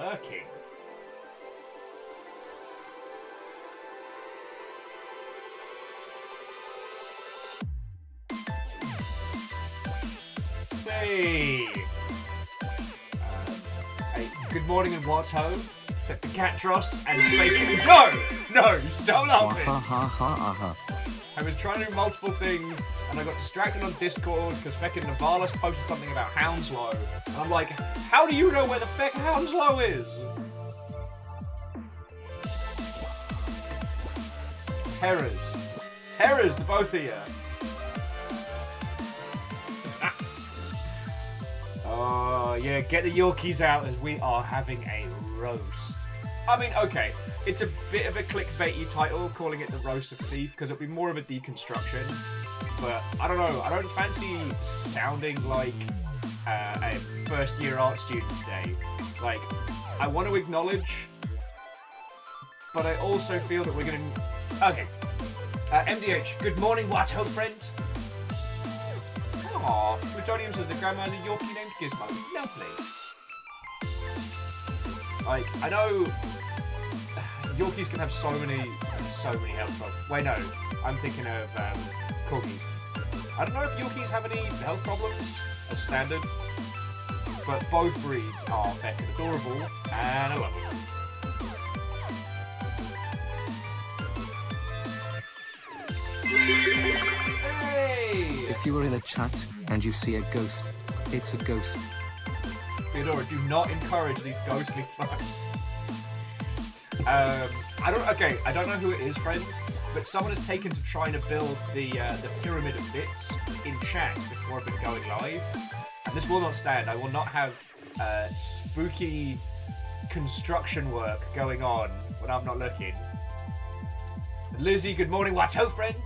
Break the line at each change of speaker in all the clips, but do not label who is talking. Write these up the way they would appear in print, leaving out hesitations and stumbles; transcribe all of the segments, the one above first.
lurking. Hey! Hey, good morning and what's home? Except the Catros and Bacon. No! Stop laughing! I was trying to do multiple things and I got distracted on Discord because feckin' Navalis posted something about Hounslow. And I'm like, how do you know where the feck Hounslow is? Terrors, the both of you. Oh, yeah, get the Yorkies out as we are having a roast. I mean, okay, it's a bit of a clickbaity title, calling it the Roast of Thief, because it'll be more of a deconstruction. But, I don't know, I don't fancy sounding like a first-year art student today. Like, I want to acknowledge, but I also feel that we're going to... Okay. MDH, good morning, what ho, friend? Aww, Plutonium says the grandma has a Yorkie named Gizmo. Lovely. Like, I know Yorkies can have so many health problems. Wait, no, I'm thinking of Corgis. I don't know if Yorkies have any health problems as standard, but both breeds are feckin' adorable, and I love them. Hey!
If you are in a chat and you see a ghost, it's a ghost.
Theodora, do not encourage these ghostly fucks. I don't know who it is, friends, but someone has taken to trying to build the pyramid of bits in chat before I've been going live, and this will not stand. I will not have spooky construction work going on when I'm not looking. Lizzie, good morning. What's ho, friend?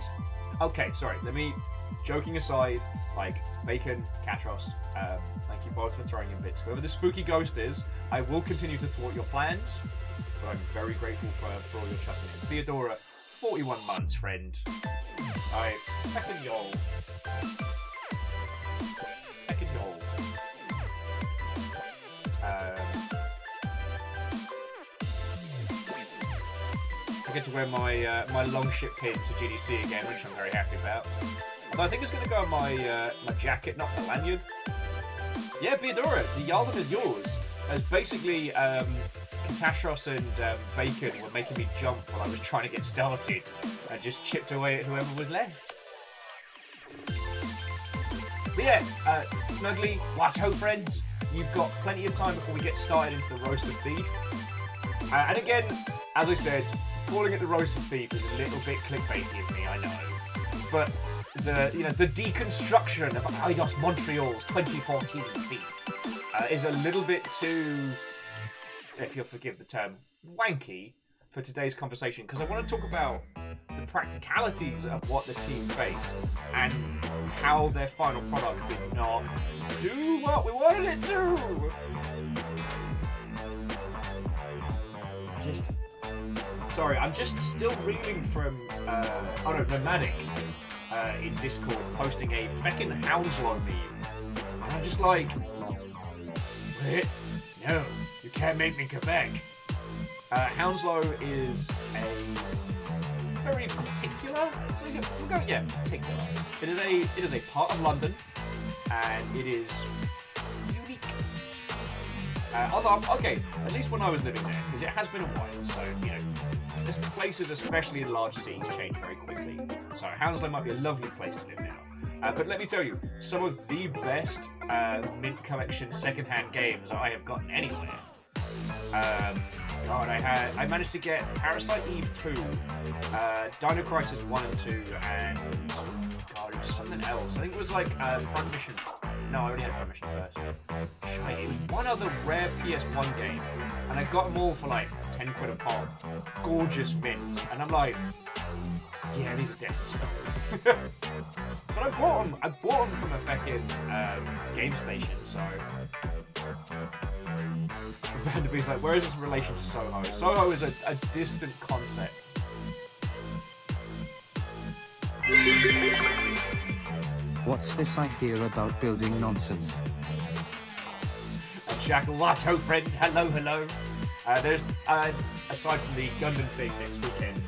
Okay, sorry. Let me, joking aside, like, Bacon, Catros, thank you both for throwing in bits. Whoever the spooky ghost is, I will continue to thwart your plans, but I'm very grateful for all your chucking in. Theodora, 41 months, friend. Alright, heckin' y'all. Heckin' y'all. I get to wear my my long ship pin to GDC again, which I'm very happy about. Although I think it's going to go on my my jacket, not the lanyard. Yeah, Theodora, the Yaldom is yours. As basically, Katashros and Bacon were making me jump while I was trying to get started, and just chipped away at whoever was left. But yeah, Snuggly, what ho, friends? You've got plenty of time before we get started into the Roast of Thief. And again, as I said, calling it the Roast of Thief is a little bit clickbaity of me, I know. But the deconstruction of Eidos Montreal's 2014 Thief is a little bit too, if you'll forgive the term, wanky for today's conversation, because I want to talk about the practicalities of what the team face and how their final product did not do what we wanted it to. Sorry, I'm just still reading from, Nomadic in Discord posting a feckin' Hounslow meme. And I'm just like, what? No, you can't make me come back. Hounslow is a very particular, particular. It is a part of London, and it is unique. Although, okay, at least when I was living there, because it has been a while, so, this places, especially in large cities, change very quickly. So Hounslow might be a lovely place to live now. But let me tell you, some of the best mint collection secondhand games I have gotten anywhere. God, I managed to get Parasite Eve 2, Dino Crisis 1 and 2, and God, it was something else. I think it was like Front Mission. No, I already had Front Mission first. Shite, it was one other rare PS1 game, and I got them all for like 10 quid a pop. Gorgeous mint, and I'm like, yeah, these are definitely stuff. But I bought them from a feckin' game station, so. Vanderbee's like, where is this in relation to Soho? Soho is a distant concept.
What's this I hear about building nonsense?
Jackalato friend, hello. There's aside from the Gundam thing next weekend,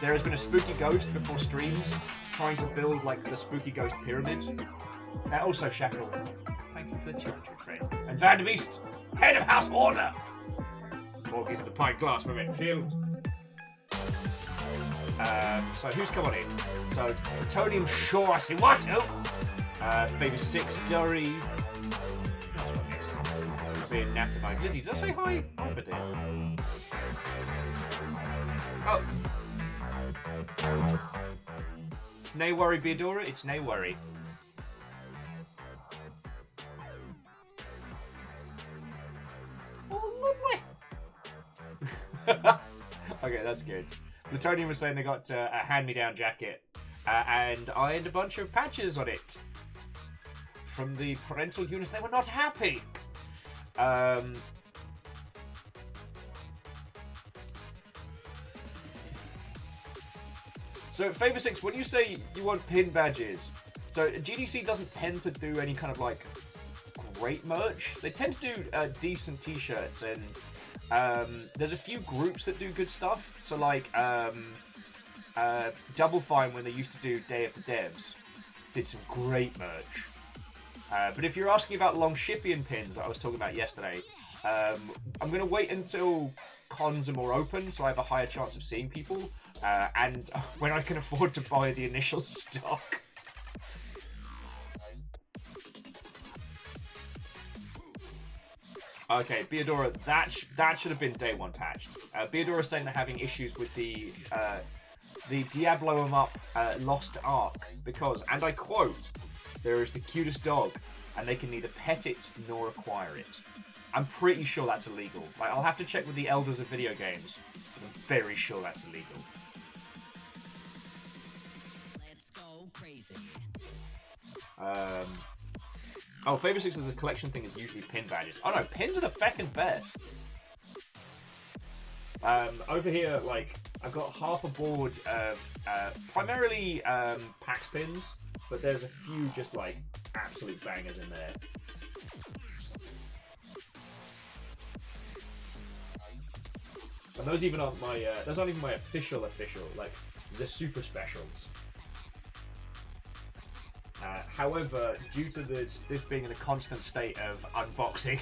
there has been a spooky ghost before streams trying to build like the spooky ghost pyramid. Also Shackle, thank you for the 200 friend. And Vanderbeest, head of house order. Morgis the pint glass from Enfield. So who's come on in? So Plutonium Shaw Asiwatu, Favor 6 Durry. That's what next. Being Natamite. Lizzie, did I say hi? I never did. Oh. Nay worry, Beadora. It's nay worry. Oh, lovely. Okay, that's good. Plutonium was saying they got a hand-me-down jacket, and I had a bunch of patches on it from the parental units. They were not happy. So, Favor 6, when you say you want pin badges, so GDC doesn't tend to do any kind of, like, great merch. They tend to do decent t-shirts, and there's a few groups that do good stuff. So, like, Double Fine, when they used to do Day of the Devs, did some great merch. But if you're asking about Longshipian pins that I was talking about yesterday, I'm going to wait until cons are more open, so I have a higher chance of seeing people, and when I can afford to buy the initial stock. Okay, Beadora, that should have been day one patched. Beadora saying they're having issues with the Diablo 'em up Lost Ark because, and I quote, there is the cutest dog, and they can neither pet it nor acquire it. I'm pretty sure that's illegal. Like, I'll have to check with the elders of video games, but I'm very sure that's illegal.
Let's go crazy.
Oh, Favor 6 is the collection thing is usually pin badges. Oh no, pins are the feckin' best. Over here, like, I've got half a board of primarily PAX pins, but there's a few just like absolute bangers in there. And those even aren't my, those aren't even my official, like, the super specials. However, due to this being in a constant state of unboxing,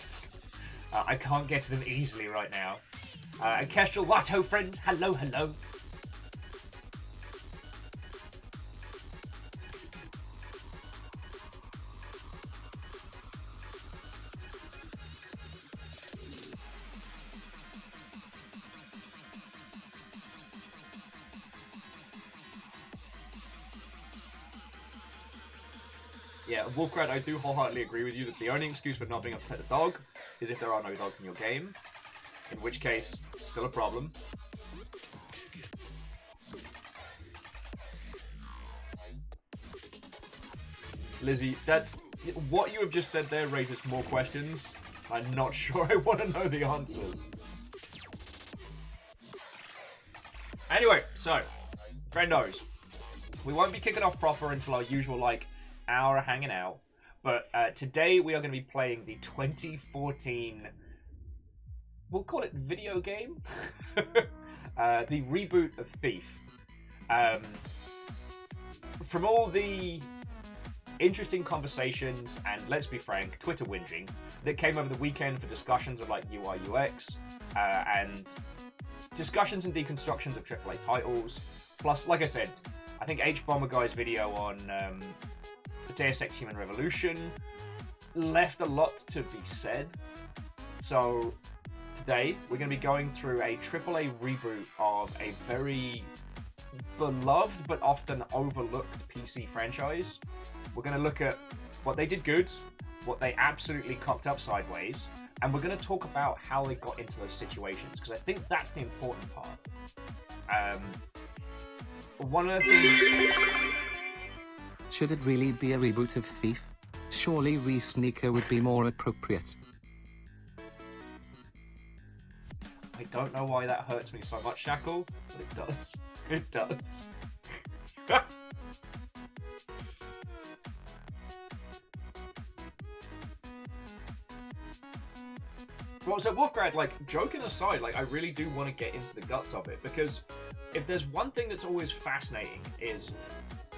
I can't get to them easily right now. Kestrel Watto friends, hello, hello. Yeah, Wolfgrad, I do wholeheartedly agree with you that the only excuse for not being able to pet a dog is if there are no dogs in your game, in which case, still a problem. Lizzie, what you have just said there raises more questions. I'm not sure I want to know the answers. Anyway, so, friendos, we won't be kicking off proper until our usual, like, hour hanging out, but today we are going to be playing the 2014, we'll call it video game, the reboot of Thief. From all the interesting conversations and, let's be frank, Twitter whinging that came over the weekend for discussions of like UI UX and discussions and deconstructions of AAA titles, plus, like I said, I think H-Bomber Guy's video on Deus Ex Human Revolution left a lot to be said. So today we're going to be going through a AAA reboot of a very beloved but often overlooked PC franchise. We're going to look at what they did good, what they absolutely cocked up sideways, and we're going to talk about how they got into those situations, because I think that's the important part. One of the things...
Should it really be a reboot of Thief? Surely Re-Sneaker would be more appropriate.
I don't know why that hurts me so much, Shackle, but it does. It does. Well, so Wolfgrad, like, joking aside, like, I really do want to get into the guts of it, because if there's one thing that's always fascinating is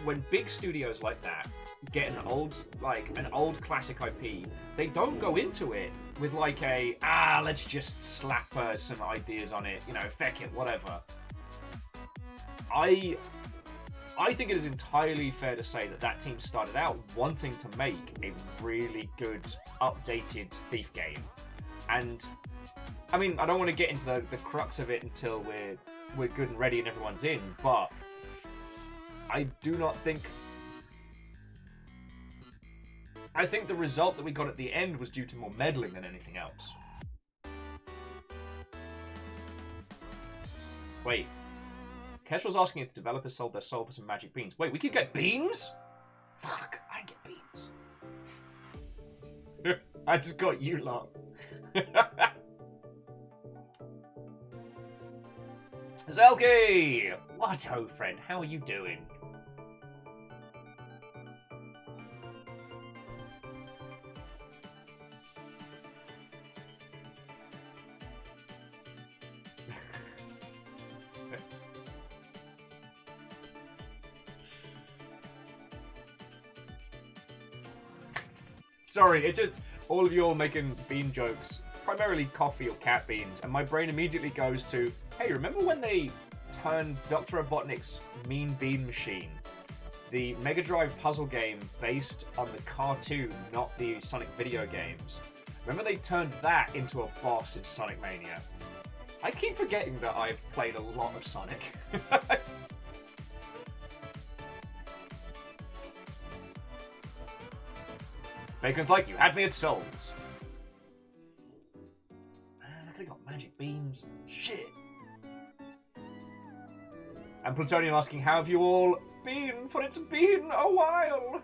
when big studios like that get an old classic IP, they don't go into it with like let's just slap some ideas on it, you know, feck it, whatever. I think it is entirely fair to say that team started out wanting to make a really good, updated Thief game. And, I mean, I don't want to get into the crux of it until we're good and ready and everyone's in, but I do not think... I think the result that we got at the end was due to more meddling than anything else. Wait. Kesh was asking if the developers sold their soul for some magic beans. Wait, we could get beans? Fuck, I didn't get beans. I just got you lot. Zelke! What ho, friend? How are you doing? Sorry, it's just all of you all making bean jokes, primarily coffee or cat beans, and my brain immediately goes to, hey, remember when they turned Dr. Robotnik's Mean Bean Machine, the Mega Drive puzzle game based on the cartoon, not the Sonic video games? Remember they turned that into a boss in Sonic Mania? I keep forgetting that I've played a lot of Sonic. Bacon's like, you had me at souls. Man, I could've got magic beans. Shit. And Plutonium asking, how have you all been? For it's been a while.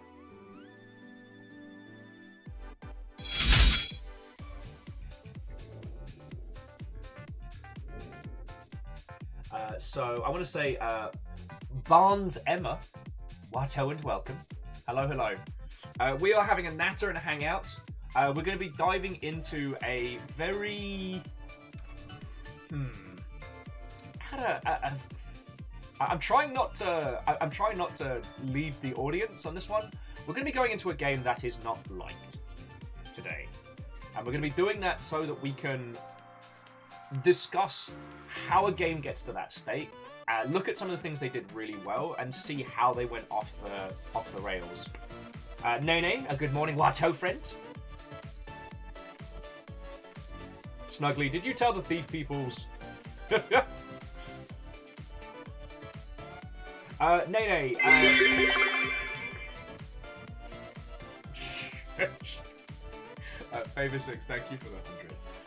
So, I want to say, Barnes Emma, Watto and welcome. Hello, hello. We are having a natter and a hangout. We're going to be diving into a very... I'm trying not to lead the audience on this one. We're going to be going into a game that is not liked today. And we're going to be doing that so that we can discuss how a game gets to that state, look at some of the things they did really well, and see how they went off the rails. Nene, a good morning, Watto friend. Snuggly, did you tell the thief peoples? Nene, Favor 6, thank you for the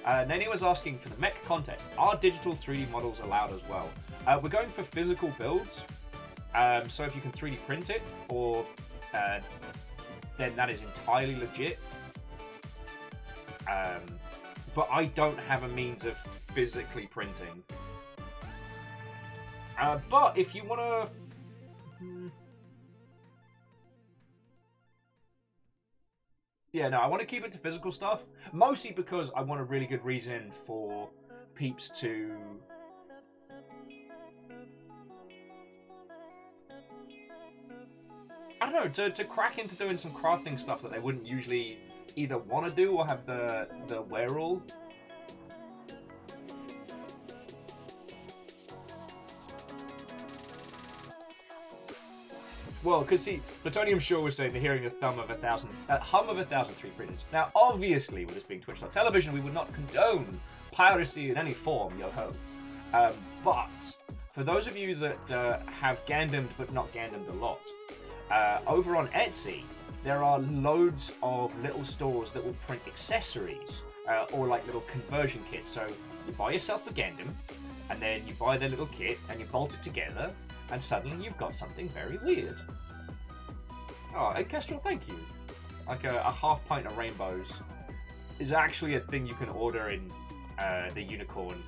100. Nene was asking for the mech content. Are digital 3D models allowed as well? We're going for physical builds. So if you can 3D print it, or then that is entirely legit. But I don't have a means of physically printing. But if you want to... Yeah, no, I want to keep it to physical stuff. Mostly because I want a really good reason for peeps to... I don't know, to crack into doing some crafting stuff that they wouldn't usually either want to do or have the wherewithal. Well, because see, Plutonium Shaw was saying they're hearing the hum of 1,000 3 printers. Now, obviously, with this being Twitch.television, we would not condone piracy in any form, yo-ho. But, for those of you that have Gandamed but not Gandamed a lot, over on Etsy, there are loads of little stores that will print accessories, or like little conversion kits. So, you buy yourself a Gandam, and then you buy their little kit, and you bolt it together, and suddenly you've got something very weird. Oh, and Kestrel, thank you. Like a half pint of rainbows is actually a thing you can order in the Unicorn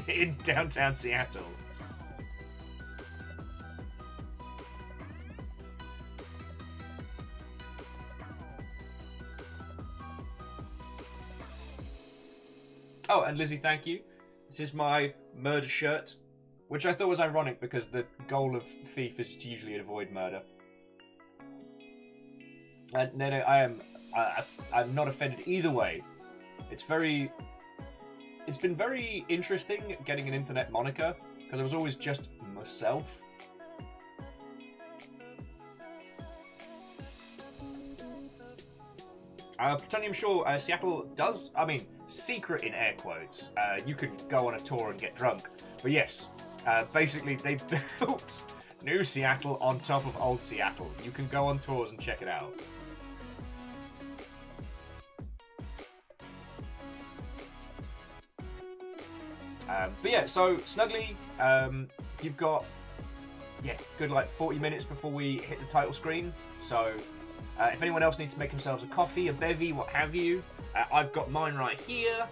in downtown Seattle. Oh, and Lizzie, thank you. This is my murder shirt, which I thought was ironic because the goal of Thief is to usually avoid murder. No, I'm not offended either way. It's been very interesting getting an internet moniker because I was always just myself. Plutonium Shore, Seattle does, I mean, secret in air quotes. You could go on a tour and get drunk. But yes, basically they built new Seattle on top of old Seattle. You can go on tours and check it out. But yeah, so Snuggly, you've got, good like 40 minutes before we hit the title screen. So if anyone else needs to make themselves a coffee, a bevy, what have you, I've got mine right here.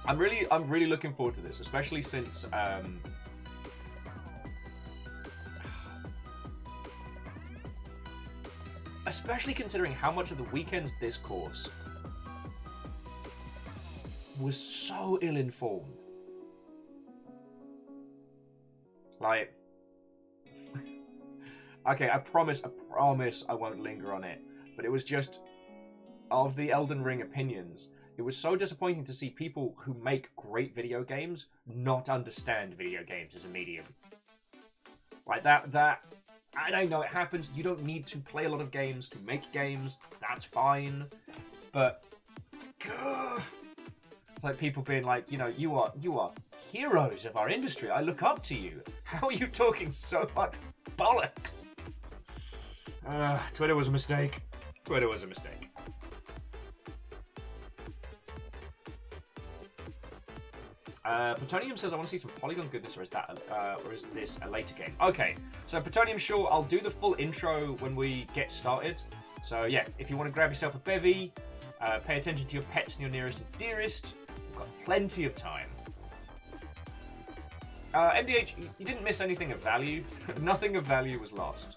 I'm really looking forward to this, especially since especially considering how much of the weekend's discourse was so ill-informed. Like, okay, I promise I won't linger on it, but it was just, of the Elden Ring opinions, it was so disappointing to see people who make great video games not understand video games as a medium. Like that, I know it happens. You don't need to play a lot of games to make games. That's fine. But, it's like people being like, you know, you are heroes of our industry. I look up to you. How are you talking so much bollocks? Twitter was a mistake. Twitter was a mistake. Plutonium says, I want to see some Polygon goodness, or is this a later game? Okay, so Plutonium, sure, I'll do the full intro when we get started. So yeah, if you want to grab yourself a bevy, pay attention to your pets and your nearest and dearest. We've got plenty of time. MDH, you didn't miss anything of value. Nothing of value was lost.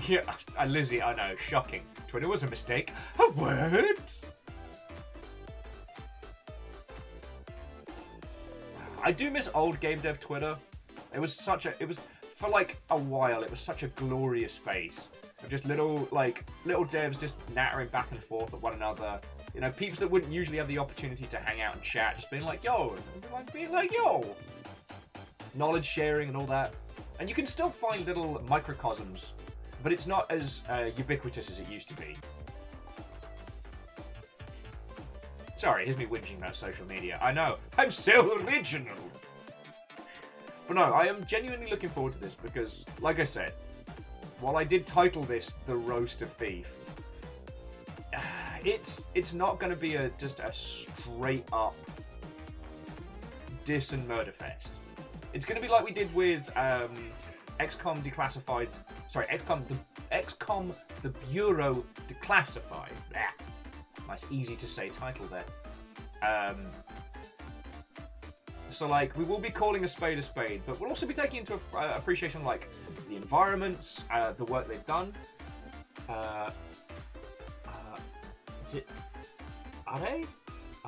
Yeah, Lizzie, I know, shocking. Twitter was a mistake. A word? I do miss old game dev Twitter. It was for like a while, it was such a glorious space of just little devs just nattering back and forth at one another. You know, peeps that wouldn't usually have the opportunity to hang out and chat, just being like, yo, knowledge sharing and all that. And you can still find little microcosms, but it's not as ubiquitous as it used to be. Sorry, here's me whinging about social media. I know, I'm so original! But no, I am genuinely looking forward to this because, like I said, while I did title this The Roast of Thief, it's not going to be just a straight up diss and murder fest. It's going to be like we did with XCOM Declassified. Sorry, XCOM the Bureau Declassified. Nice, easy to say title there. So like, we will be calling a spade, but we'll also be taking into appreciation like the environments, the work they've done. Is it Are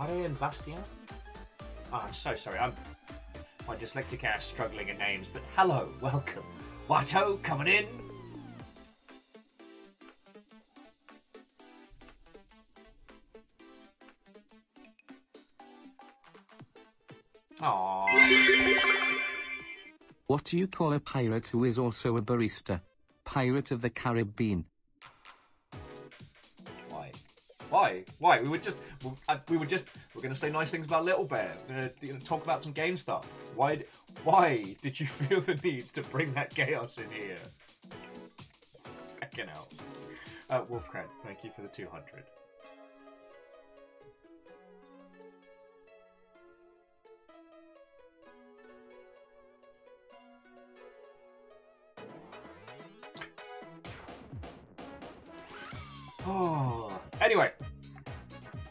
and Bastien? Oh, I'm so sorry. My dyslexic ass struggling at names, but hello, welcome. Watto coming in. Aww.
What do you call a pirate who is also a barista? Pirate of the Caribbean.
Why? We're gonna say nice things about Little Bear. We're gonna talk about some game stuff. Why did you feel the need to bring that chaos in here? Fucking hell. Wolfcrad, thank you for the 200. Oh. Anyway,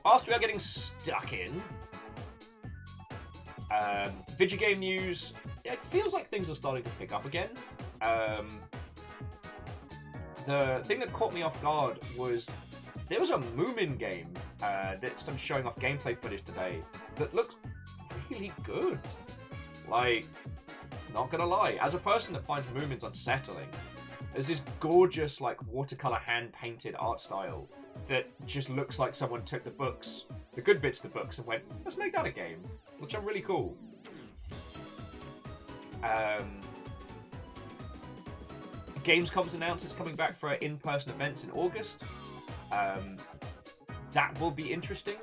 fast we are getting stuck in. Video game news. Yeah, it feels like things are starting to pick up again. The thing that caught me off guard was there was a Moomin game that started showing off gameplay footage today that looked really good. Like, not gonna lie, as a person that finds Moomins unsettling, there's this gorgeous, like, watercolor hand-painted art style that just looks like someone took the books, the good bits of the books, and went, let's make that a game, which are really cool. Gamescom's announced it's coming back for in-person events in August. That will be interesting.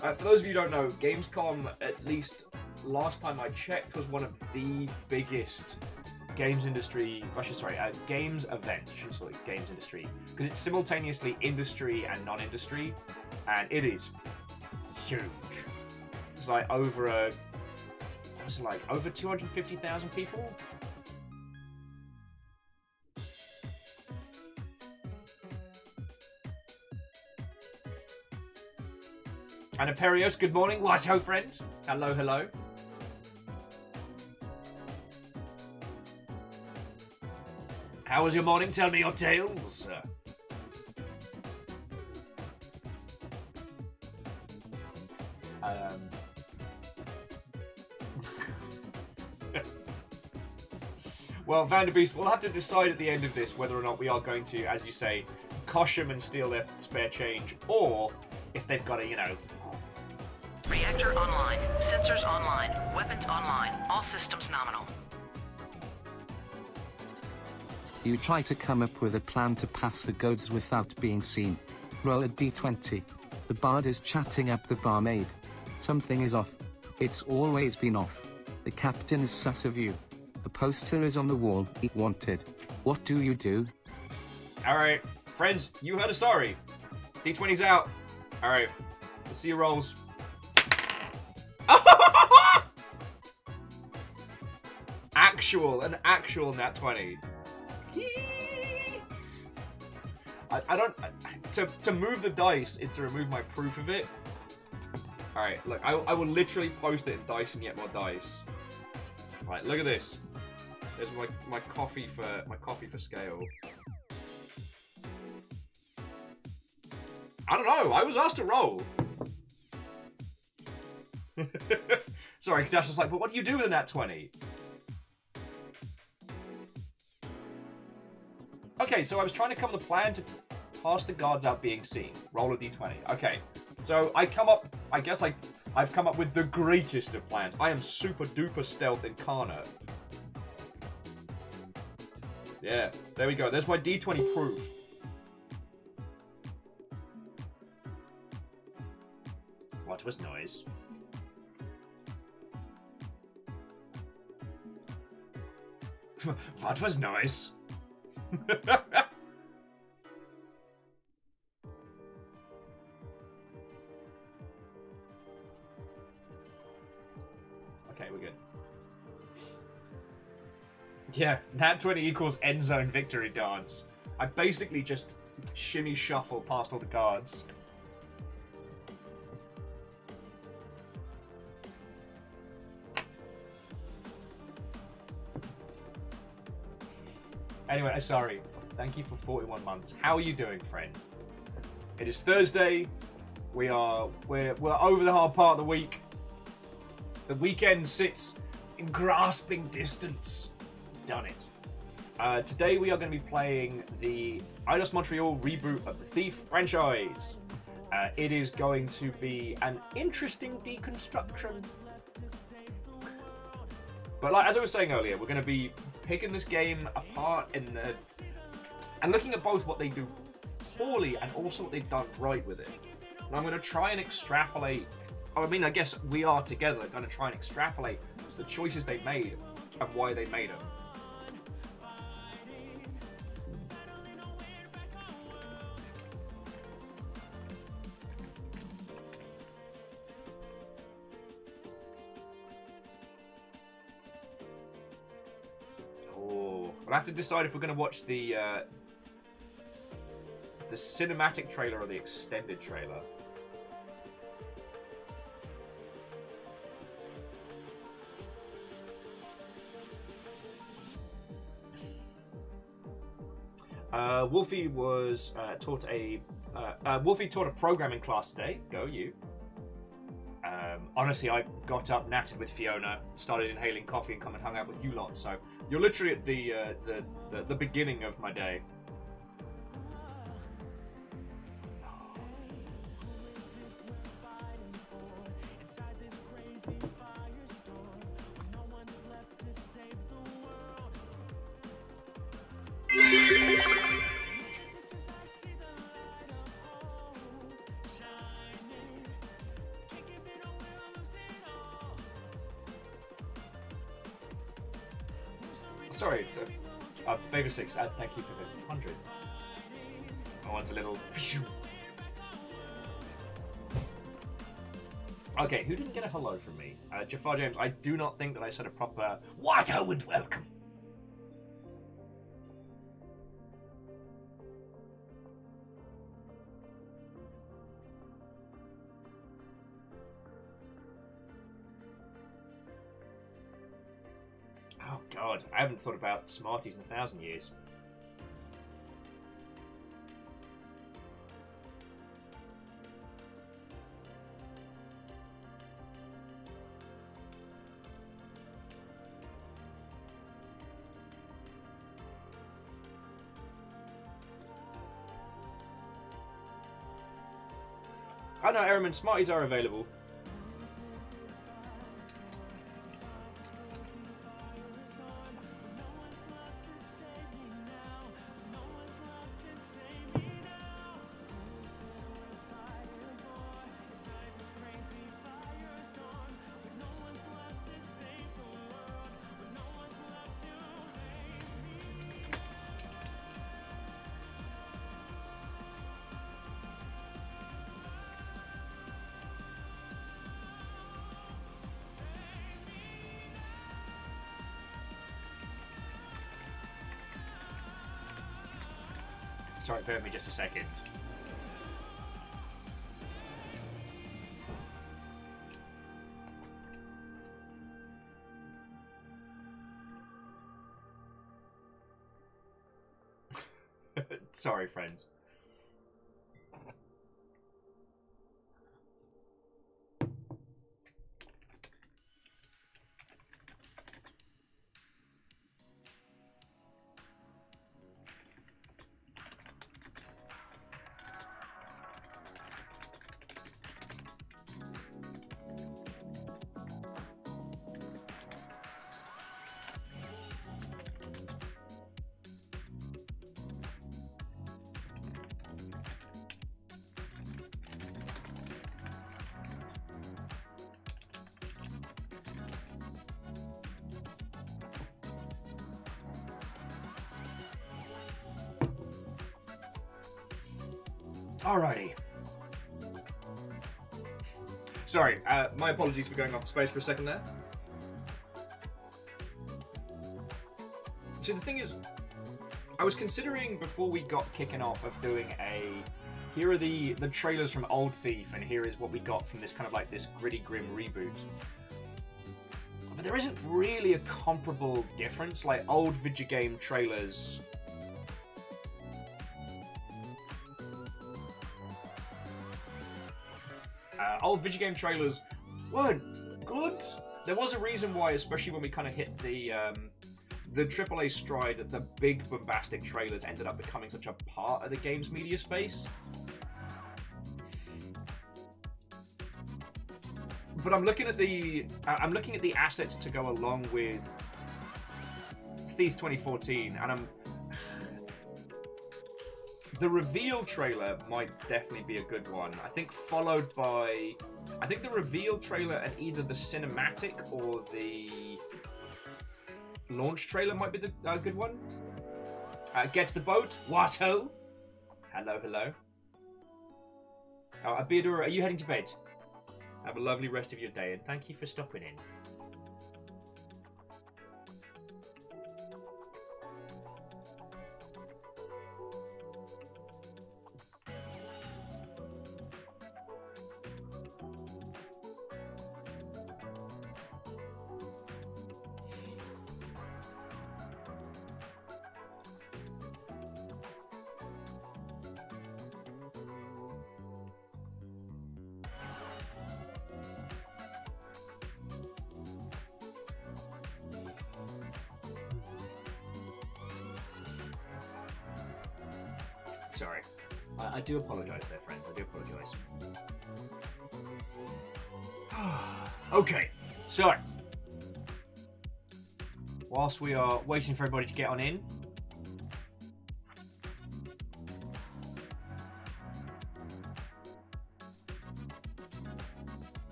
For those of you who don't know, Gamescom, at least last time I checked, was one of the biggest games industry, games events, I shouldn't say games industry, because it's simultaneously industry and non-industry, and it is huge. It's like over over 250,000 people? And Imperios, good morning. What ho, friend? Hello, hello. How was your morning? Tell me your tales. Well, Vanderbeest, we'll have to decide at the end of this whether or not we are going to, as you say, cosh them and steal their spare change, or if they've got to, you know...
Reactor online, sensors online, weapons online, all systems nominal.
You try to come up with a plan to pass the goods without being seen. Roll a d20. The bard is chatting up the barmaid. Something is off. It's always been off. The captain is sus of you. A poster is on the wall. Eat wanted. What do you do?
Alright, friends, you heard a sorry. D20's out. Alright, let's see your rolls. An actual nat 20. I don't... To move the dice is to remove my proof of it. Alright, look, I will literally post it in Dice and Yet More Dice. Right, look at this. There's my coffee for scale. I don't know, I was asked to roll. Sorry, Dash was like, but what do you do with a nat 20? Okay, so I was trying to come up with a plan to pass the guard without being seen. Roll a d20. Okay, so I guess I've come up with the greatest of plans. I am super duper stealth incarnate. Yeah, there we go. There's my d20 proof. What was noise? What was noise? Okay, we're good. Yeah, nat 20 equals end zone victory dance. I basically just shimmy shuffle past all the guards. Anyway, sorry. Thank you for 41 months. How are you doing, friend? It is Thursday. We're over the hard part of the week. The weekend sits in grasping distance. Done it. Today we are going to be playing the Eidos Montreal reboot of the Thief franchise. It is going to be an interesting deconstruction. But like, as I was saying earlier, we're going to be picking this game apart and looking at both what they do poorly and also what they've done right with it. And I'm going to try and extrapolate, I mean, I guess we are together going to try and extrapolate the choices they made and why they made them. We'll have to decide if we're going to watch the the cinematic trailer or the extended trailer? Wolfie was taught a Wolfie taught a programming class today. Go you. Honestly, I got up, natted with Fiona, started inhaling coffee, and come and hung out with you lot. So you're literally at the beginning of my day. Sorry, Favor 6, thank you for the 100. I want a little... Okay, who didn't get a hello from me? Jafar James, I do not think that I said a proper Watto and welcome. Oh god, I haven't thought about Smarties in 1,000 years. Oh no, Ehrman, Smarties are available. Sorry, bear with me just a second. Sorry, friends. Alrighty. Sorry, my apologies for going off space for a second there. See, the thing is, I was considering before we got kicking off of doing a... Here are the trailers from Old Thief, and here is what we got from this kind of like this gritty grim reboot. But there isn't really a comparable difference, like old video game trailers... old video game trailers weren't good. There was a reason why, especially when we kind of hit the AAA stride, that the big bombastic trailers ended up becoming such a part of the game's media space. But I'm looking at the assets to go along with Thief 2014, and the reveal trailer might definitely be a good one. I think followed by... I think the reveal trailer and either the cinematic or the launch trailer might be the good one. Get to the boat. Watto. Hello, hello. Abidura, are you heading to bed? Have a lovely rest of your day, and thank you for stopping in. sorry. I do apologise there, friends. I do apologise. Okay, so whilst we are waiting for everybody to get on in,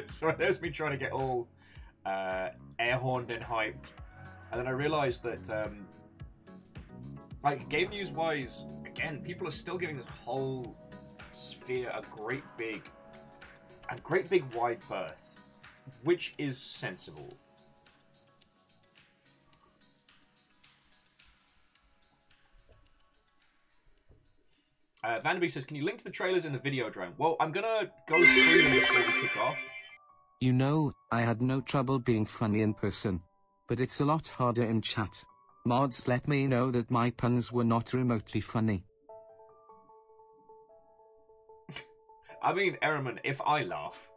sorry, there's me trying to get all air horned and hyped, and then I realised that like game news wise, again, people are still giving this whole sphere a great big wide berth, which is sensible. Vanderby says, can you link to the trailers in the video drone? Well, I'm gonna go through them before we kick off.
You know, I had no trouble being funny in person, but it's a lot harder in chat. Mods let me know that my puns were not remotely funny.
I mean, Ehrman, if I laugh.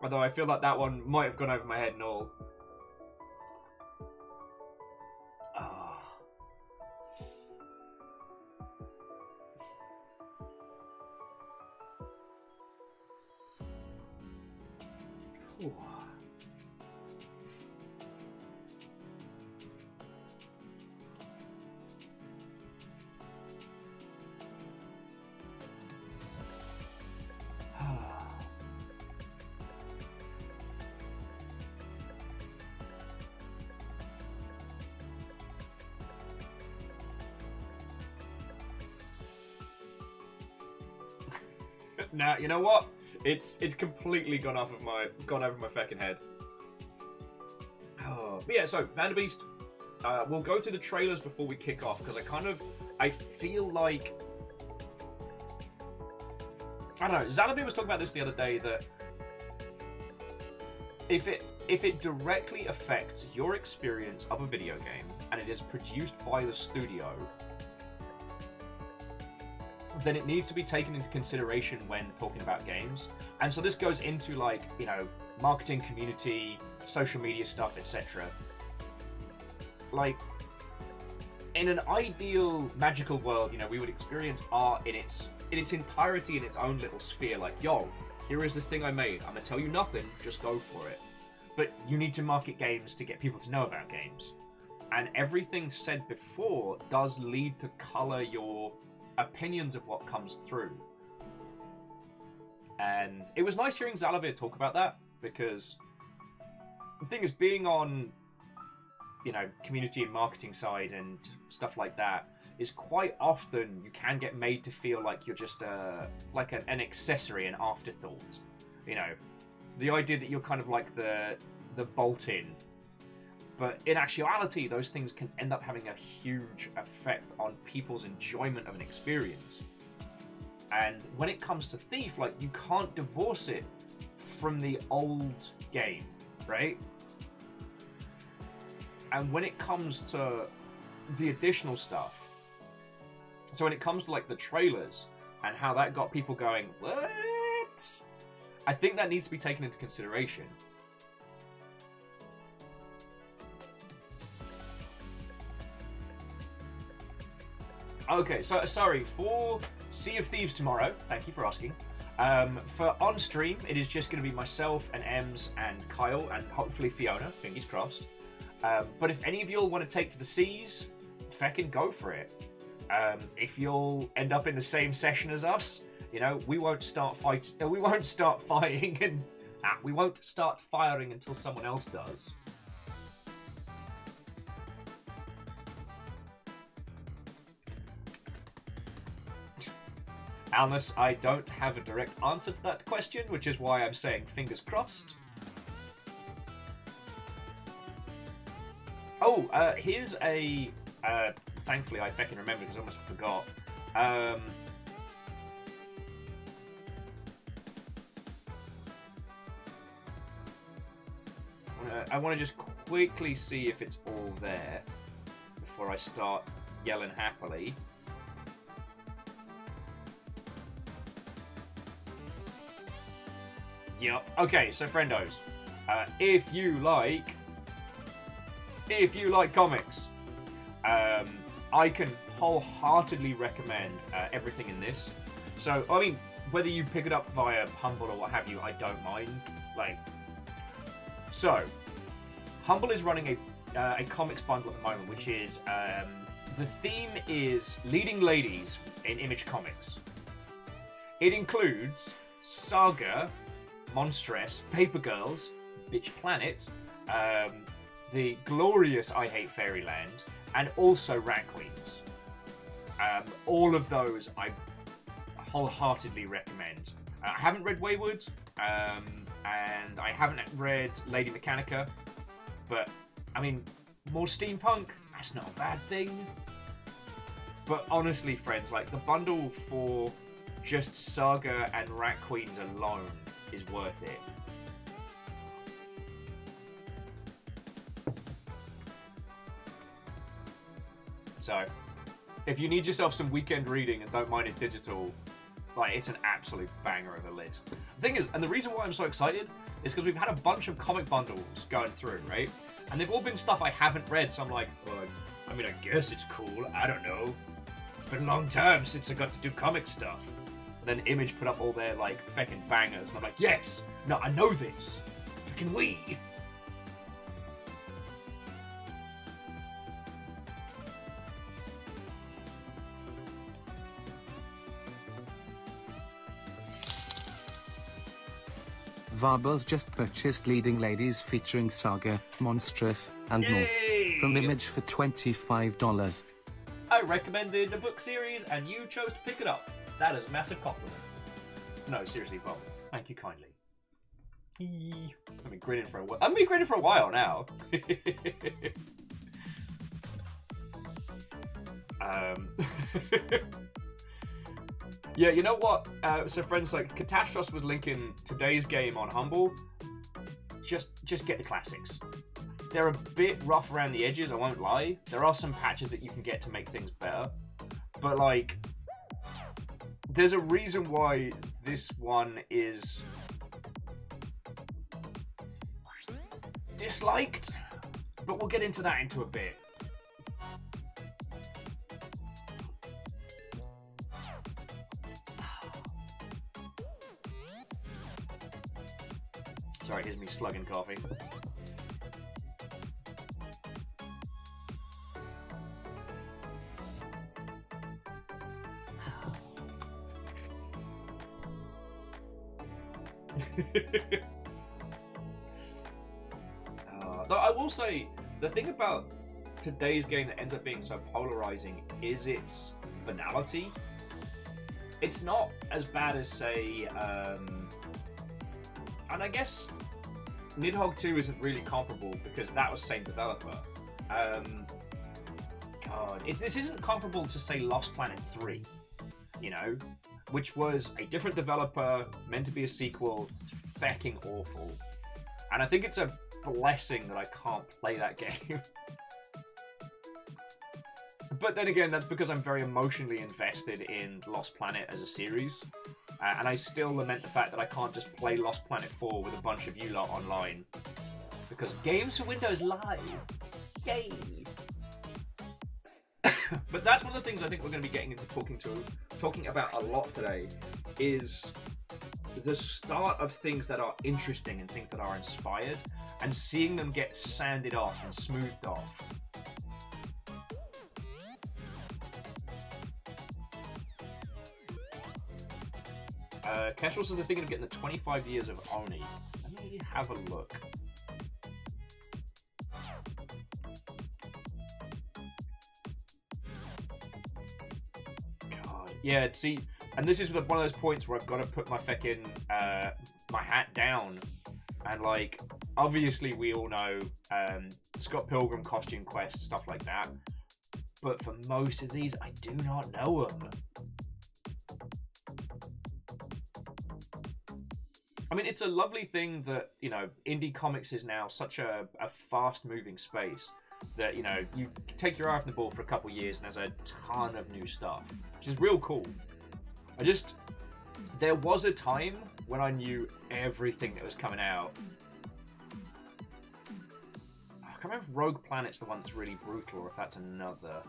Although I feel like that one might have gone over my head and all. Ooh. Now, you know what? It's completely gone over my fucking head. Oh, but yeah, so Vanderbeest, we'll go through the trailers before we kick off because I feel like, I don't know. Zalabi was talking about this the other day, that if it directly affects your experience of a video game and it is produced by the studio, then it needs to be taken into consideration when talking about games. And so this goes into, like, you know, marketing, community, social media stuff, etc. Like, in an ideal magical world, you know, we would experience art in its entirety, in its own little sphere. Like, yo, here is this thing I made. I'm gonna tell you nothing, just go for it. But you need to market games to get people to know about games. And everything said before does lead to color your opinions of what comes through. And it was nice hearing Zalavir talk about that, because the thing is, being on, you know, community and marketing side and stuff like that, is quite often you can get made to feel like you're just like an accessory, an afterthought. You know, the idea that you're kind of like the bolt-in. But in actuality, those things can end up having a huge effect on people's enjoyment of an experience. And when it comes to Thief, like, you can't divorce it from the old game, right? And when it comes to the additional stuff, so when it comes to, like, the trailers and how that got people going, what? I think that needs to be taken into consideration. Okay, so sorry, for Sea of Thieves tomorrow, thank you for asking. For on stream, it is just going to be myself and Ems and Kyle and hopefully Fiona, fingers crossed. But if any of you all want to take to the seas, feckin' go for it. If you'll end up in the same session as us, you know, we won't start fighting, we won't start fighting, and we won't start firing until someone else does. Alnus, I don't have a direct answer to that question, which is why I'm saying fingers crossed. Oh, here's a... thankfully, I feckin' remember because I almost forgot. I want to just quickly see if it's all there before I start yelling happily. Yep. Okay, so friendos, if you like comics, I can wholeheartedly recommend everything in this. So, I mean, whether you pick it up via Humble or what have you, I don't mind. Like, so, Humble is running a comics bundle at the moment, which is, the theme is leading ladies in Image Comics. It includes Saga, Monstress, Paper Girls, Bitch Planet, the glorious I Hate Fairyland, and also Rat Queens. All of those I wholeheartedly recommend. I haven't read Wayward, and I haven't read Lady Mechanica, but, I mean, more steampunk, that's not a bad thing. But honestly, friends, like, the bundle for just Saga and Rat Queens alone is worth it. So, if you need yourself some weekend reading and don't mind it digital, like, it's an absolute banger of a list. The thing is, and the reason why I'm so excited is because we've had a bunch of comic bundles going through, right? And they've all been stuff I haven't read, so I'm like, well, I mean, I guess it's cool. I don't know. It's been a long time since I got to do comic stuff. And then Image put up all their, like, feckin' bangers, and I'm like, yes! No, I know this! Fucking we!
Varbles just purchased Leading Ladies featuring Saga, Monstress, and more from Image for $25.
I recommended the book series and you chose to pick it up. That is a massive compliment. No, seriously, Bob. Thank you kindly. I've been grinning for a while. I've been grinning for a while now. Yeah, you know what? So friends, like, Catastros was linking today's game on Humble. Just get the classics. They're a bit rough around the edges, I won't lie. There are some patches that you can get to make things better. But, like, there's a reason why this one is disliked. But we'll get into that into a bit. Sorry, here's me slugging coffee. Though I will say, the thing about today's game that ends up being so polarizing is its banality. It's not as bad as, say, and I guess Nidhogg 2 isn't really comparable because that was same developer. God, this isn't comparable to, say, Lost Planet 3, you know, which was a different developer, meant to be a sequel, fecking awful. And I think it's a blessing that I can't play that game. But then again, that's because I'm very emotionally invested in Lost Planet as a series. And I still lament the fact that I can't just play Lost Planet 4 with a bunch of you lot online. Because Games for Windows Live! Yay! But that's one of the things I think we're going to be getting into talking about a lot today, is the start of things that are interesting and things that are inspired, and seeing them get sanded off and smoothed off. Kestrel says they're thinking of getting the 25 years of Oni. Let me have a look. God. Yeah, see, and this is one of those points where I've got to put my feckin' my hat down. And, like, obviously we all know Scott Pilgrim, Costume Quest, stuff like that. But for most of these, I do not know them. I mean, it's a lovely thing that, you know, indie comics is now such a fast-moving space that, you know, you take your eye off the ball for a couple years and there's a ton of new stuff, which is real cool. There was a time when I knew everything that was coming out. I can't remember if Rogue Planet's the one that's really brutal, or if that's another.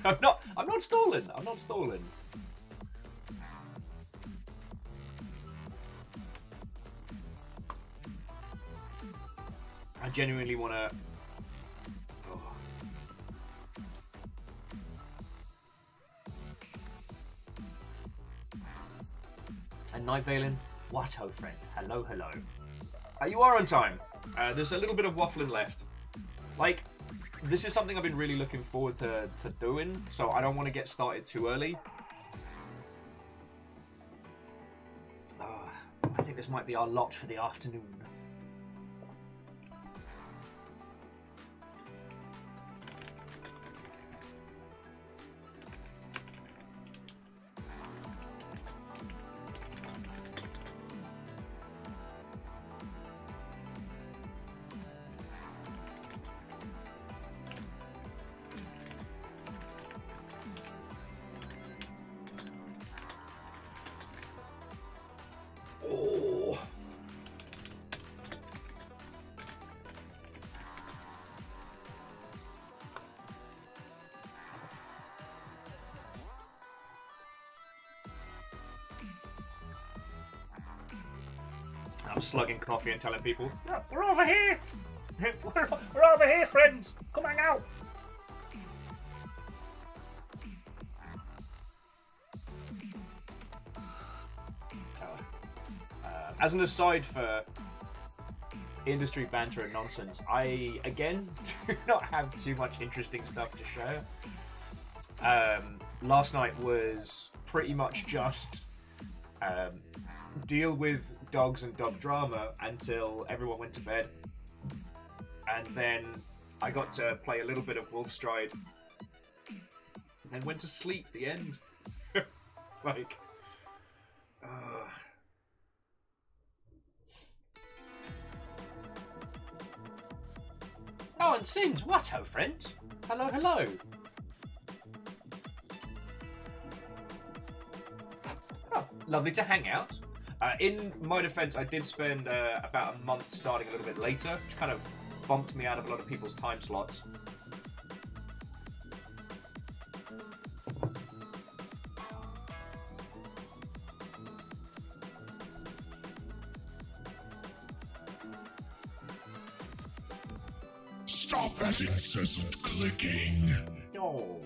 I'm not stalling. I'm not stalling. I genuinely want to. Oh. And Night Valen, what ho friend? Hello, hello. You are on time. There's a little bit of waffling left. Like, this is something I've been really looking forward to doing, so I don't want to get started too early. I think this might be our lot for the afternoon. I'm slugging coffee and telling people, we're over here! We're over here, friends! Come hang out! As an aside for industry banter and nonsense, I, again, do not have too much interesting stuff to share. Last night was pretty much just deal with dogs and dog drama until everyone went to bed, and then I got to play a little bit of Wolfstride and then went to sleep. The end. Like oh, and Sins, what ho friend? Hello, hello. Oh, lovely to hang out. In my defense, I did spend about a month starting a little bit later, which kind of bumped me out of a lot of people's time slots.
Stop that incessant clicking.
Oh,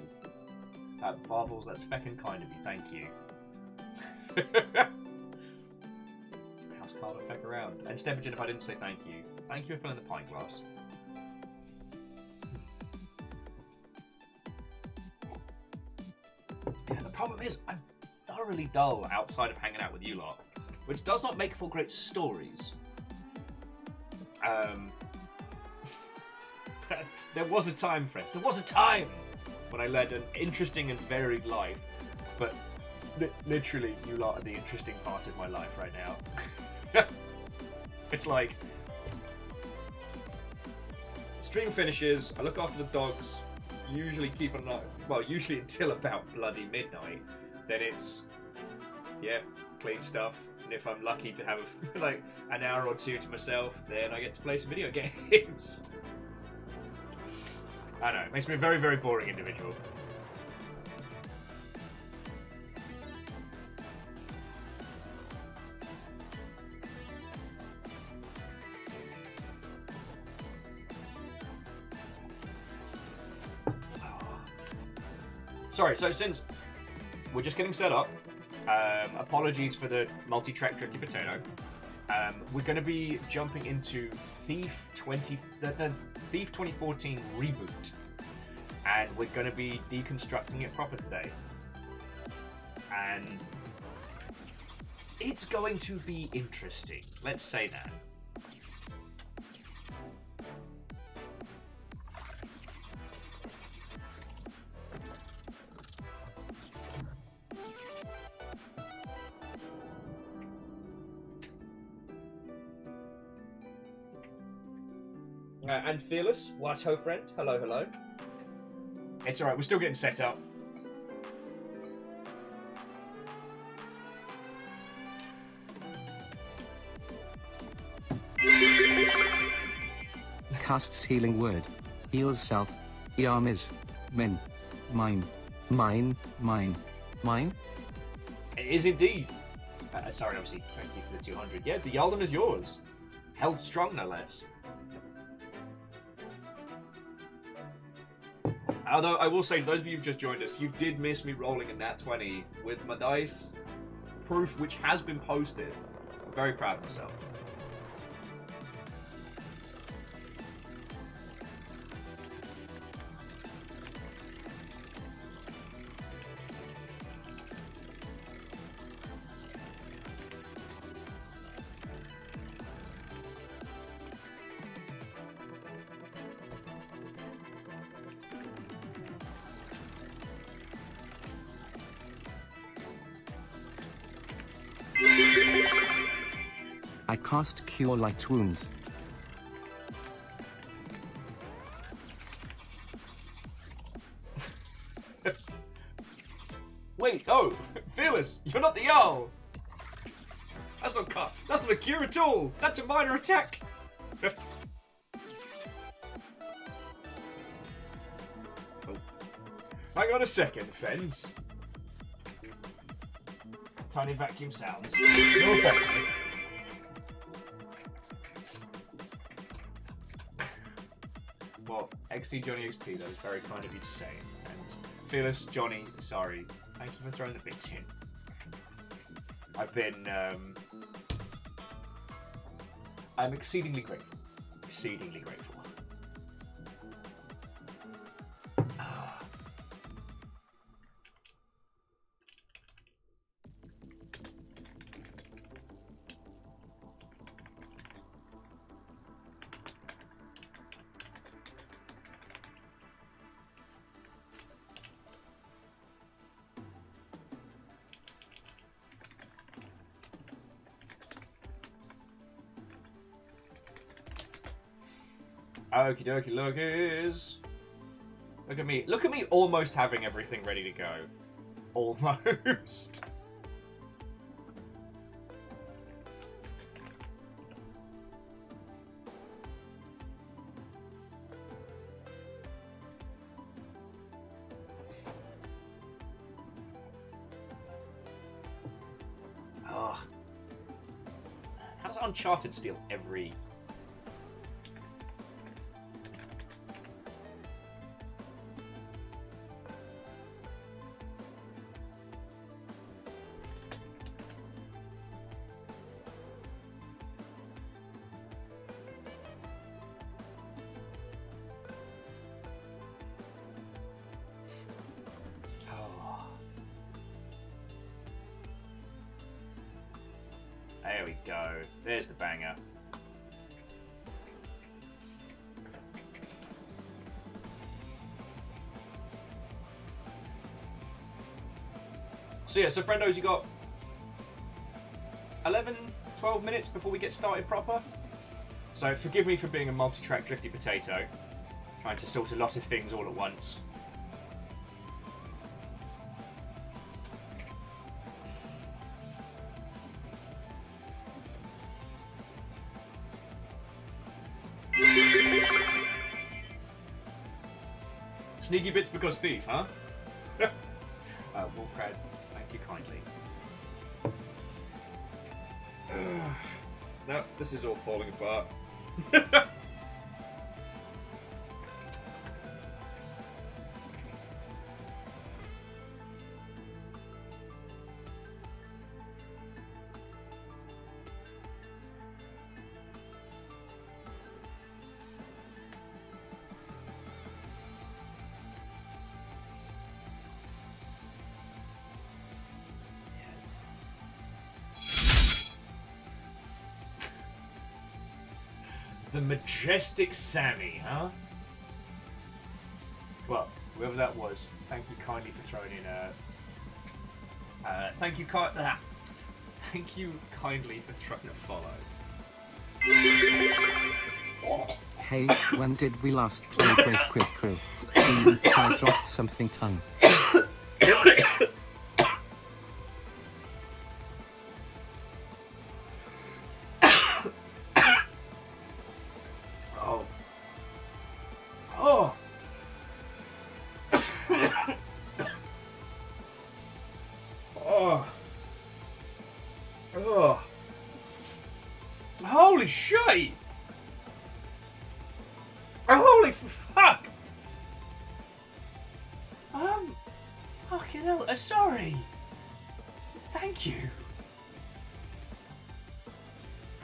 Waffles, that's feckin' kind of you, thank you. Carl back around. And Stephagen, if I didn't say thank you. Thank you for filling the pint glass. Yeah, the problem is, I'm thoroughly dull outside of hanging out with you lot, which does not make for great stories. There was a time, friends. There was a time when I led an interesting and varied life, but literally, you lot are the interesting part of my life right now. It's like stream finishes, I look after the dogs, usually keep an eye, well, usually until about bloody midnight. Then it's, yeah, clean stuff. And if I'm lucky to have like an hour or two to myself, then I get to play some video games. I know, it makes me a very, very boring individual. Sorry, so since we're just getting set up, apologies for the multi-track Drifty Potato. We're going to be jumping into the Thief 2014 reboot, and we're going to be deconstructing it proper today. And it's going to be interesting, let's say that. And Fearless, what ho friend? Hello, hello. It's alright, we're still getting set up.
Casts healing word. Heals self. Yarm is. Min. Mine. Mine. Mine. Mine?
It is indeed. Sorry, obviously, thank you for the 200. Yeah, the Yalden is yours. Held strong, no less. Although, I will say, those of you who've just joined us, you did miss me rolling a nat 20 with my dice. Proof which has been posted. I'm very proud of myself.
I cast Cure Light Wounds.
Wait, oh, Fearless, you're not the Jarl. That's not cut. That's not a cure at all. That's a minor attack. Oh. Hang on a second, friends. Tiny vacuum sounds. No effect. Well, XD Johnny XP, that was very kind of you to say. And Fearless Johnny, sorry. Thank you for throwing the bits in. I've been, I'm exceedingly grateful. Exceedingly grateful. Okie dokie lookies. Look at me. Look at me almost having everything ready to go. Almost. Oh. How does Uncharted steal every... There we go. There's the banger. So yeah, so friendos, you got 11, 12 minutes before we get started proper. So forgive me for being a multi-track drifty potato, trying to sort a lot of things all at once. Sneaky bits because thief, huh? Wolfcrad, thank you kindly. No, this is all falling apart. The majestic Sammy, huh? Well, whoever that was, thank you kindly for throwing in a... thank you kindly for throwing a follow.
Hey, when did we last play Break Quick Crew? I dropped something tongue.
Oh. Oh. Oh. Oh. Holy shit! Holy fuck! Fucking hell, sorry. Thank you.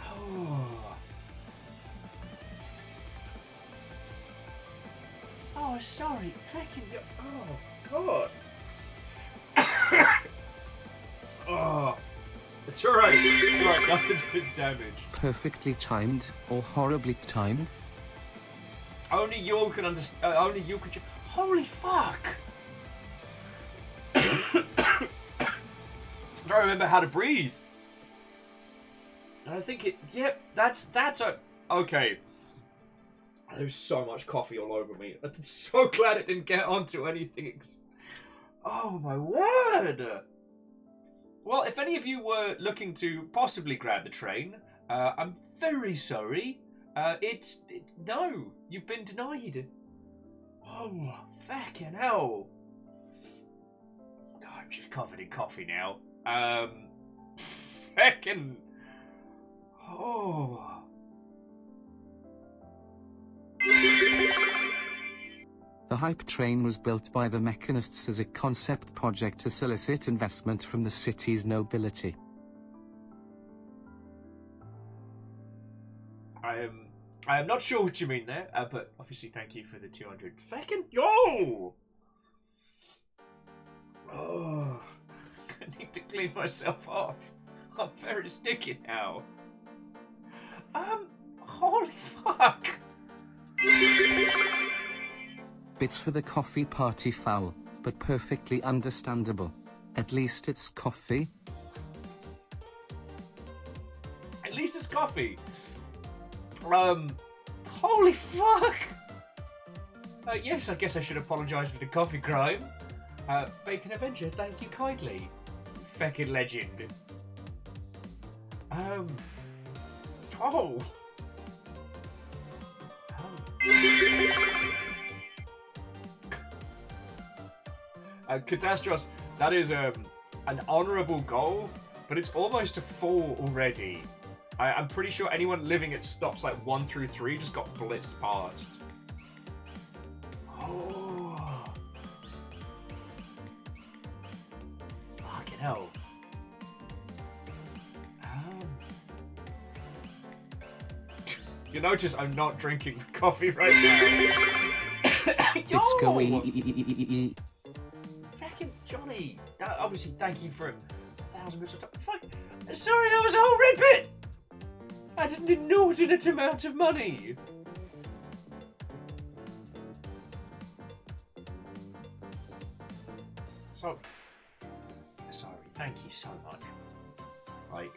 Oh. Oh, sorry. Fucking. Oh, God. Oh. It's alright. It's alright. Nothing's been damaged.
Perfectly timed or horribly timed?
Only you all can understand. Only you could. Holy fuck! I don't remember how to breathe. And I think it. Yep, that's a. Okay. There's so much coffee all over me. I'm so glad it didn't get onto anything. Oh my word! Well, if any of you were looking to possibly grab the train, I'm very sorry. No, you've been denied. Oh, fucking hell. God, I'm just covered in coffee now. Fucking. Oh.
The hype train was built by the mechanists as a concept project to solicit investment from the city's nobility.
I am not sure what you mean there, but obviously thank you for the 200. Fucking yo! Oh, I need to clean myself off. I'm very sticky now. Holy fuck!
Bits for the coffee party foul, but perfectly understandable. At least it's coffee.
At least it's coffee. Holy fuck! Yes, I guess I should apologise for the coffee crime. Bacon Avenger, thank you kindly. Feckin' legend. Oh. Catastros, that is an honourable goal, but it's almost a 4 already. I'm pretty sure anyone living at stops like 1 through 3 just got blitzed past. Oh. Fucking hell. You notice I'm not drinking coffee right now.
It's going.
Fucking Johnny. Obviously, thank you for 1,000 bits of time. Fuck. Sorry, that was a whole red bit. That's an inordinate amount of money. So, sorry. Thank you so much. Like,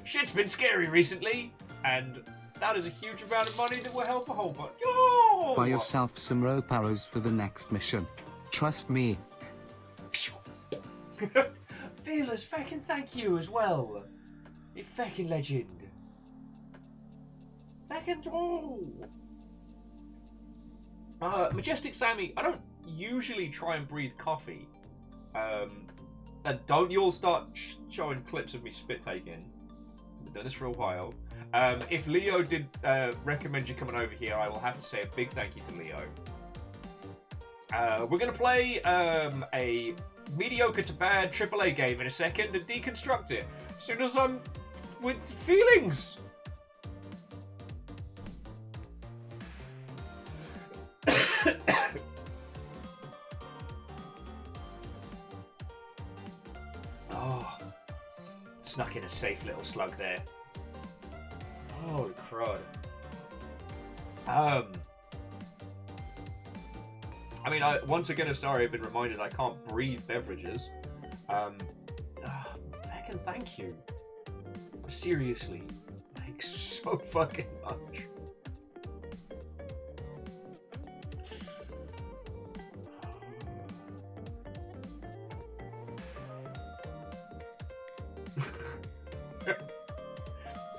shit's been scary recently, and that is a huge amount of money that will help a whole bunch. Oh!
Buy yourself some rope arrows for the next mission. Trust me.
Feelers, fucking thank you as well. You fucking legend. Fucking Majestic Sammy, I don't usually try and breathe coffee. And don't you all start showing clips of me spit taking. I've done this for a while. If Leo did recommend you coming over here, I will have to say a big thank you to Leo. We're going to play a mediocre to bad AAA game in a second and deconstruct it. As soon as I'm with feelings. Oh, snuck in a safe little slug there. Holy crud. I mean, once again, sorry, I've been reminded I can't breathe beverages. Fucking thank you. Seriously. Thanks so fucking much.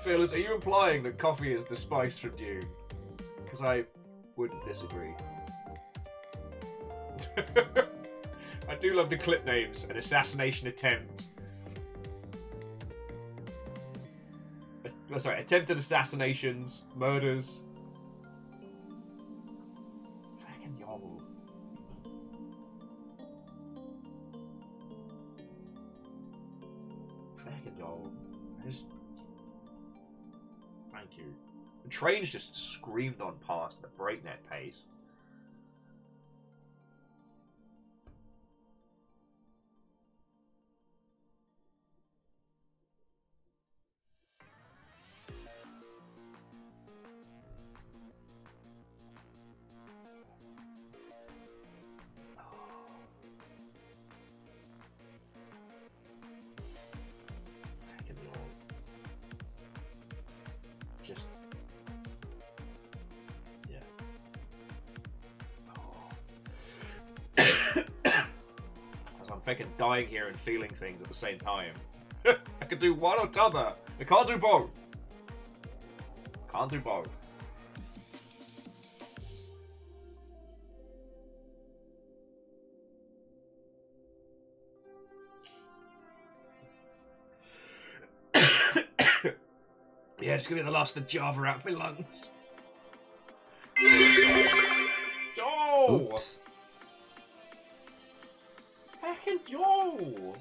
Phyllis, are you implying that coffee is the spice from Dune? Because I wouldn't disagree. I do love the clip names. An assassination attempt. Sorry, attempted assassinations, murders. Fucking y'all. Fucking y'all. Thank you. The trains just screamed on past at a breakneck pace. Just, yeah. As I'm fucking dying here and feeling things at the same time. I could do one or t'other. I can't do both. Can't do both. Yeah, it's gonna be the last of the Java out my lungs. Oh!
Oops.
Fucking yo!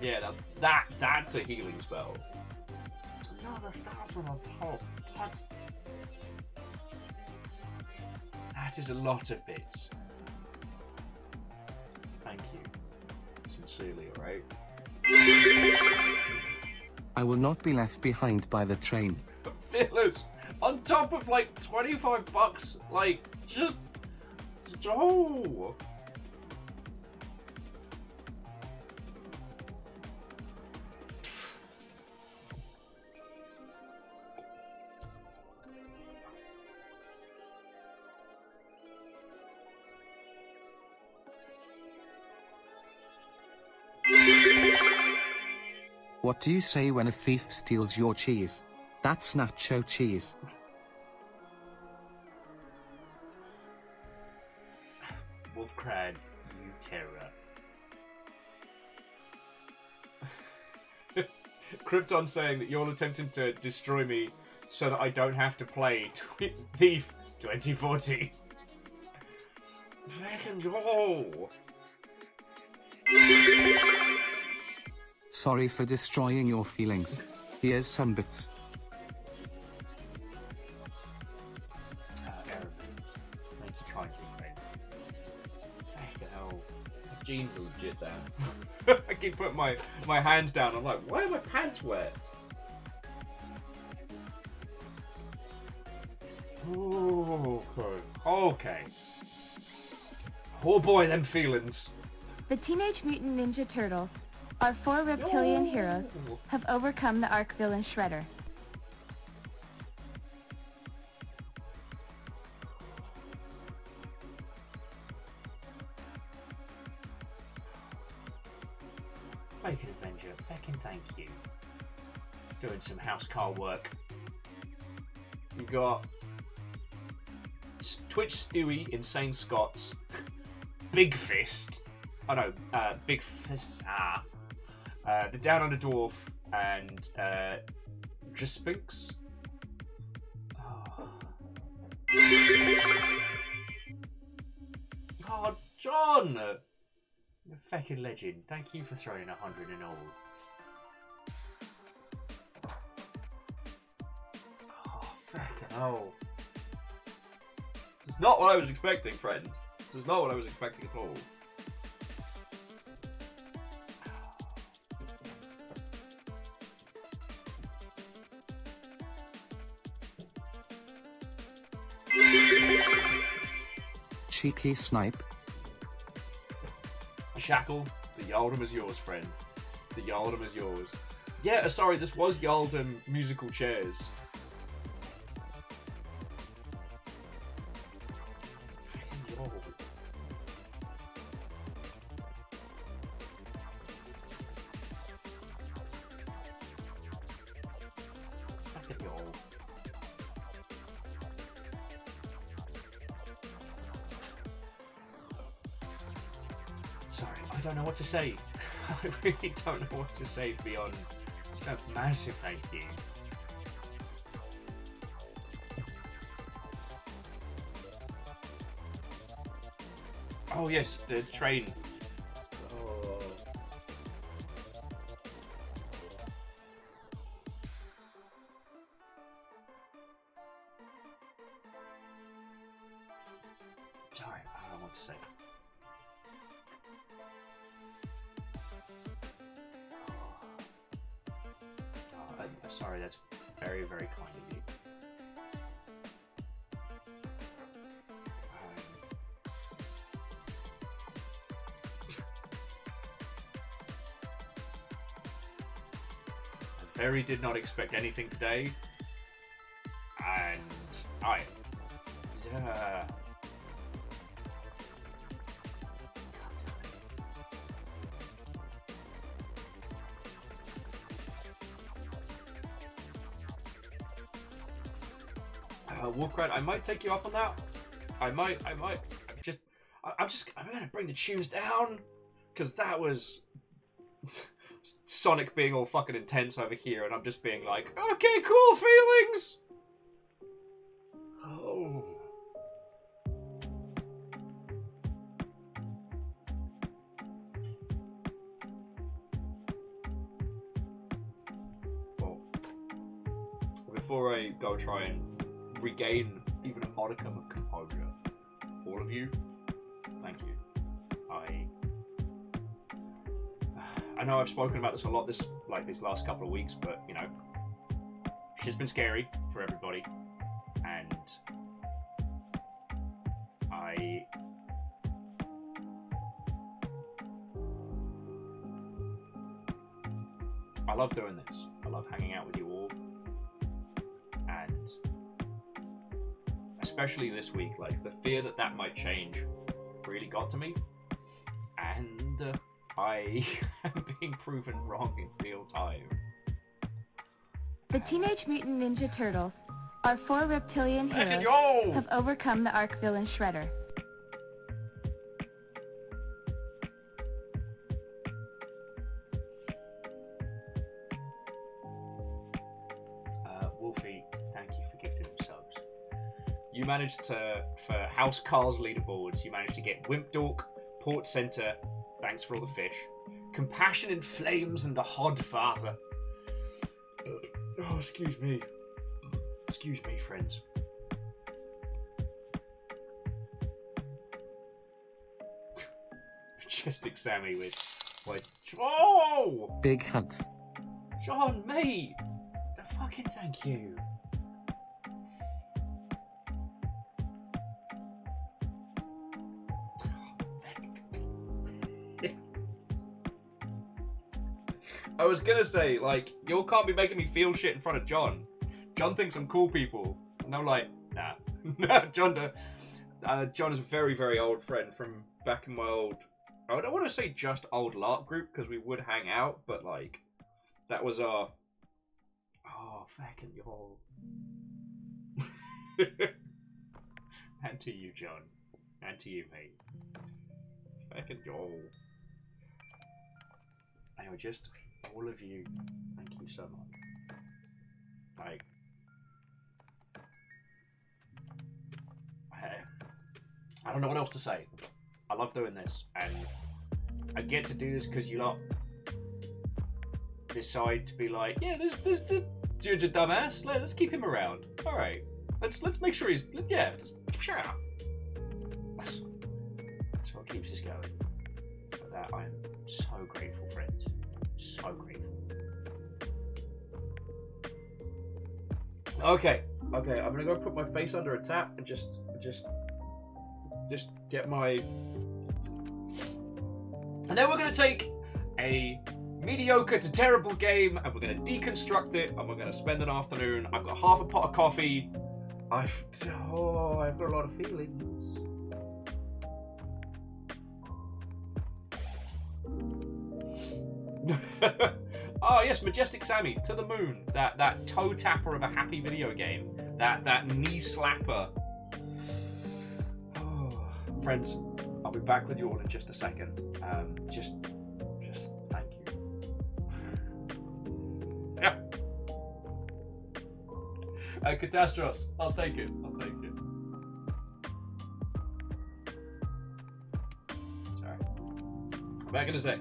Yeah, that's a healing spell. Another thousand on top. That is a lot of bits. Thank you. Sincerely, alright?
I will not be left behind by the train.
Fearless! On top of like $25, like, just. Oh!
What do you say when a thief steals your cheese? That's nacho cheese.
Wolfcrad, you terror. Krypton saying that you're attempting to destroy me so that I don't have to play Thief 2040. Fucking go!
Sorry for destroying your feelings. Here's some bits.
Aaron, thank you kindly, friend. Fucking hell. My jeans are legit down. I keep putting my hands down. I'm like, why are my pants wet? Oh, okay. Okay. Oh boy, them feelings.
The Teenage Mutant Ninja Turtle, our 4 reptilian heroes, have overcome the arch villain Shredder.
Bacon Avenger, fucking thank you. Doing some house car work. You got Twitch Stewie, Insane Scots, Big Fist. Oh no, Big Fist. The Down Under Dwarf and Jispinks. Oh, John! You're a fucking legend. Thank you for throwing 100 in all. Oh, fucking hell. This is not what I was expecting, friend. This is not what I was expecting at all.
Cheeky snipe.
Shackle, the Yaldum is yours, friend. The Yaldum is yours. Yeah, sorry, this was Yalden musical chairs. Fucking Yald. Fucking Yald. Sorry, I don't know what to say. I really don't know what to say beyond just a massive thank you. Oh yes, the train. Oh. Sorry, I don't know what to say. Sorry, that's very, very kind of you. I very did not expect anything today, and I. Wolfcrat, I might take you up on that. I might. I'm gonna bring the tunes down, because that was Sonic being all fucking intense over here, and I'm just being like, okay, cool feelings. Oh. Well, before I go try and regain even a modicum of composure, all of you, thank you. I know I've spoken about this a lot these last couple of weeks, but you know, shit's been scary for everybody, and I love doing this. I love hanging out with you all, and especially this week, like, the fear that might change really got to me, and I am being proven wrong in real time.
The Teenage Mutant Ninja Turtles, our 4 reptilian heroes, have overcome the arch villain Shredder.
Wolfie, thank you for gifting them subs. You managed to, for House Cars leaderboards, you managed to get Wimp Dork, Port Center, thanks for all the fish, Compassion in Flames, and the Hod Father. Oh, excuse me. Excuse me, friends. Majestic Sammy with, like, oh!
Big hugs.
John, mate! Fucking thank you. I was gonna say, like, you can't be making me feel shit in front of John. John thinks I'm cool people. And I'm like, nah. Nah, John is a very, very old friend from back in my old... I don't want to say just old LARP group, because we would hang out, but, like, that was our... Oh, fucking y'all. And to you, John. And to you, mate. Fucking y'all. Anyway, just... all of you, thank you so much. Like, I don't know what else to say. I love doing this, and I get to do this because you lot decide to be like, yeah, this dude's a dumbass. Let's keep him around. All right, let's make sure he's sure. That's what keeps us going. For that, I am so grateful, friends. So grateful. Okay, I'm gonna go put my face under a tap and just get my... And then we're gonna take a mediocre to terrible game, and we're going to deconstruct it, and we're going to spend an afternoon. I've got half a pot of coffee. I've got a lot of feelings. Oh yes, Majestic Sammy, To the Moon. That toe tapper of a happy video game. That knee slapper. Oh, friends, I'll be back with you all in just a second. Just thank you. Yeah. Catastros, I'll take it. I'll take it. Sorry. Back in a sec.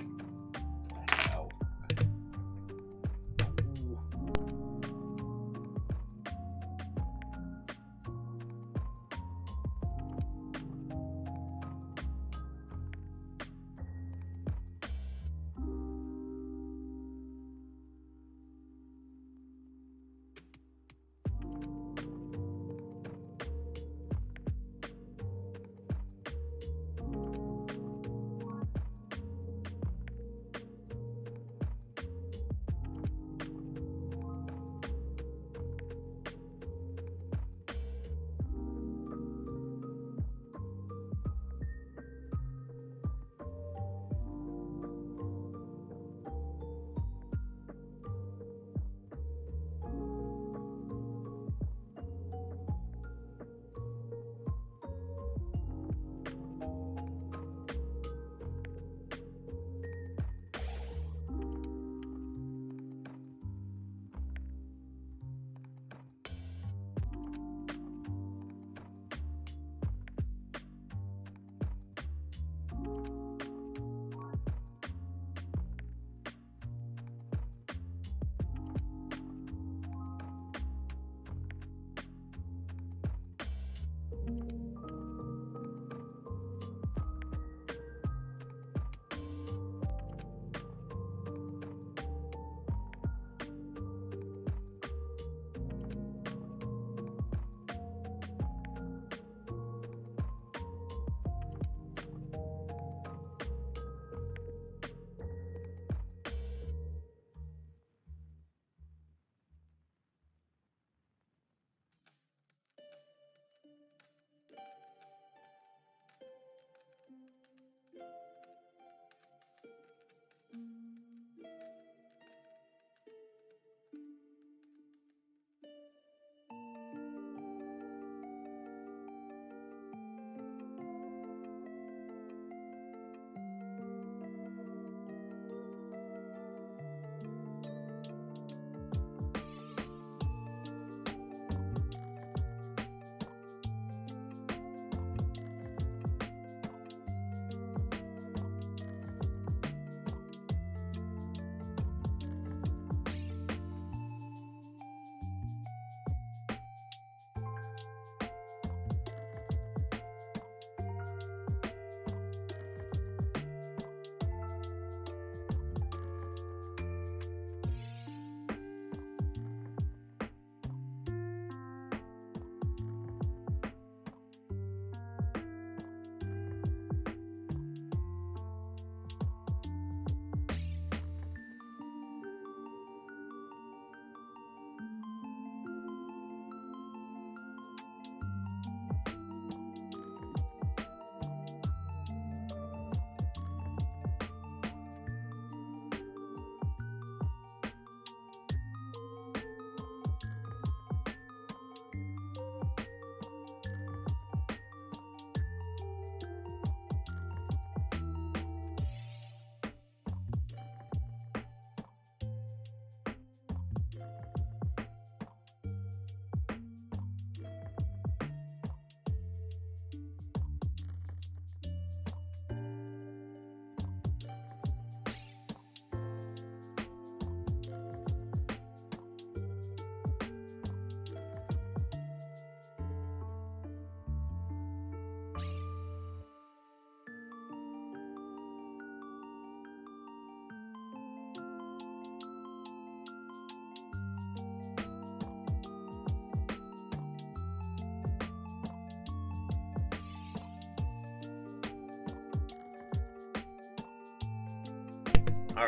All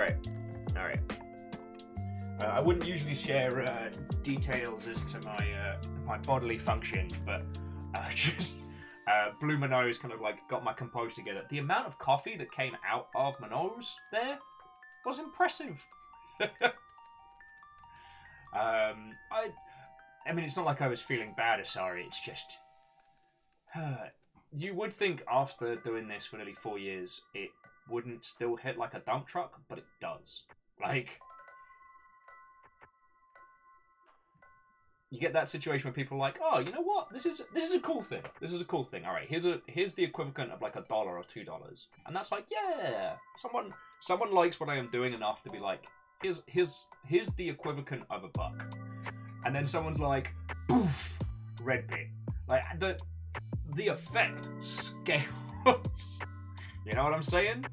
right. wouldn't usually share details as to my bodily functions, but just blew my nose, kind of like got my composure together. The amount of coffee that came out of my nose there was impressive. I mean, it's not like I was feeling bad or sorry. It's just you would think after doing this for nearly 4 years, it wouldn't still hit like a dump truck, but it does. Like, you get that situation where people are like, oh, you know what? This is a cool thing. This is a cool thing. All right, here's the equivalent of like $1 or $2, and that's like, yeah, someone likes what I am doing enough to be like, here's the equivalent of $1. And then someone's like, poof, red bit. Like, the effect scales. You know what I'm saying?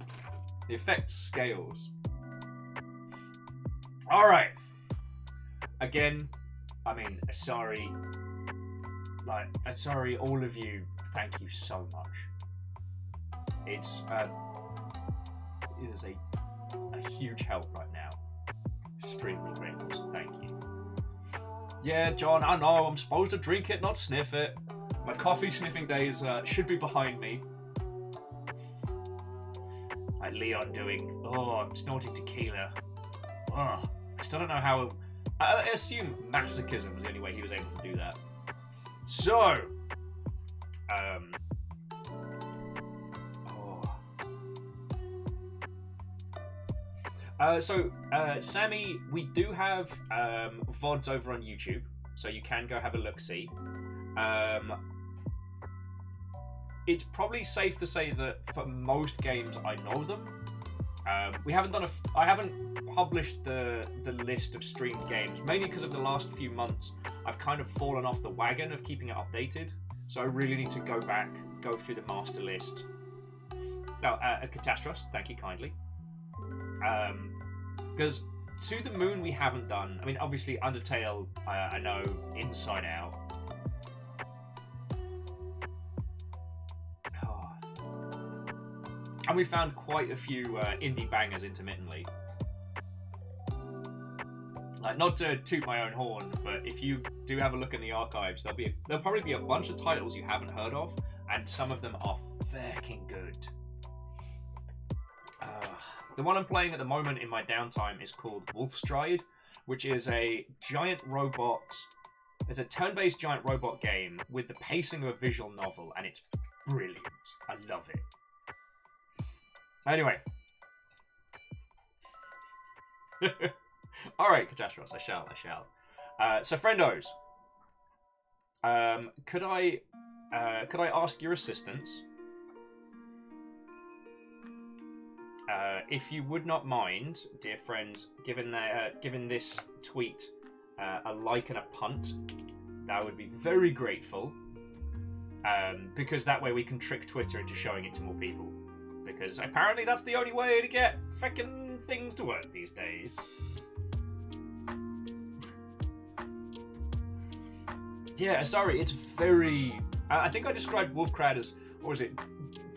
The effect scales. Alright. Again, I mean, sorry. Like, sorry, all of you. Thank you so much. It is a huge help right now. Extremely grateful, so thank you. Yeah, John, I know, I'm supposed to drink it, not sniff it. My coffee sniffing days should be behind me. Like Leon doing, oh, I'm snorting tequila. Oh, I still don't know how... I assume masochism was the only way he was able to do that. So... Sammy, we do have VODs over on YouTube, so you can go have a look-see. It's probably safe to say that for most games, I know them. I haven't published the list of streamed games, mainly because of the last few months, I've kind of fallen off the wagon of keeping it updated. So I really need to go back, go through the master list. Oh, Catastros, thank you kindly. Because To the Moon we haven't done. I mean, obviously Undertale, I know inside out. Oh. And we found quite a few indie bangers intermittently. Like, not to toot my own horn, but if you do have a look in the archives, there'll probably be a bunch of titles you haven't heard of, and some of them are fucking good. The one I'm playing at the moment in my downtime is called Wolfstride, which is a giant robot. It's a turn-based giant robot game with the pacing of a visual novel, and it's brilliant. I love it. Anyway. Alright, Catastros, I shall. So, friendos. Could I ask your assistance? If you would not mind, dear friends, giving this tweet a like and a punt, that would be very grateful. Because that way we can trick Twitter into showing it to more people. Because apparently that's the only way to get frickin' things to work these days. Yeah, sorry, it's very... I think I described Wolfcrad as, what was it,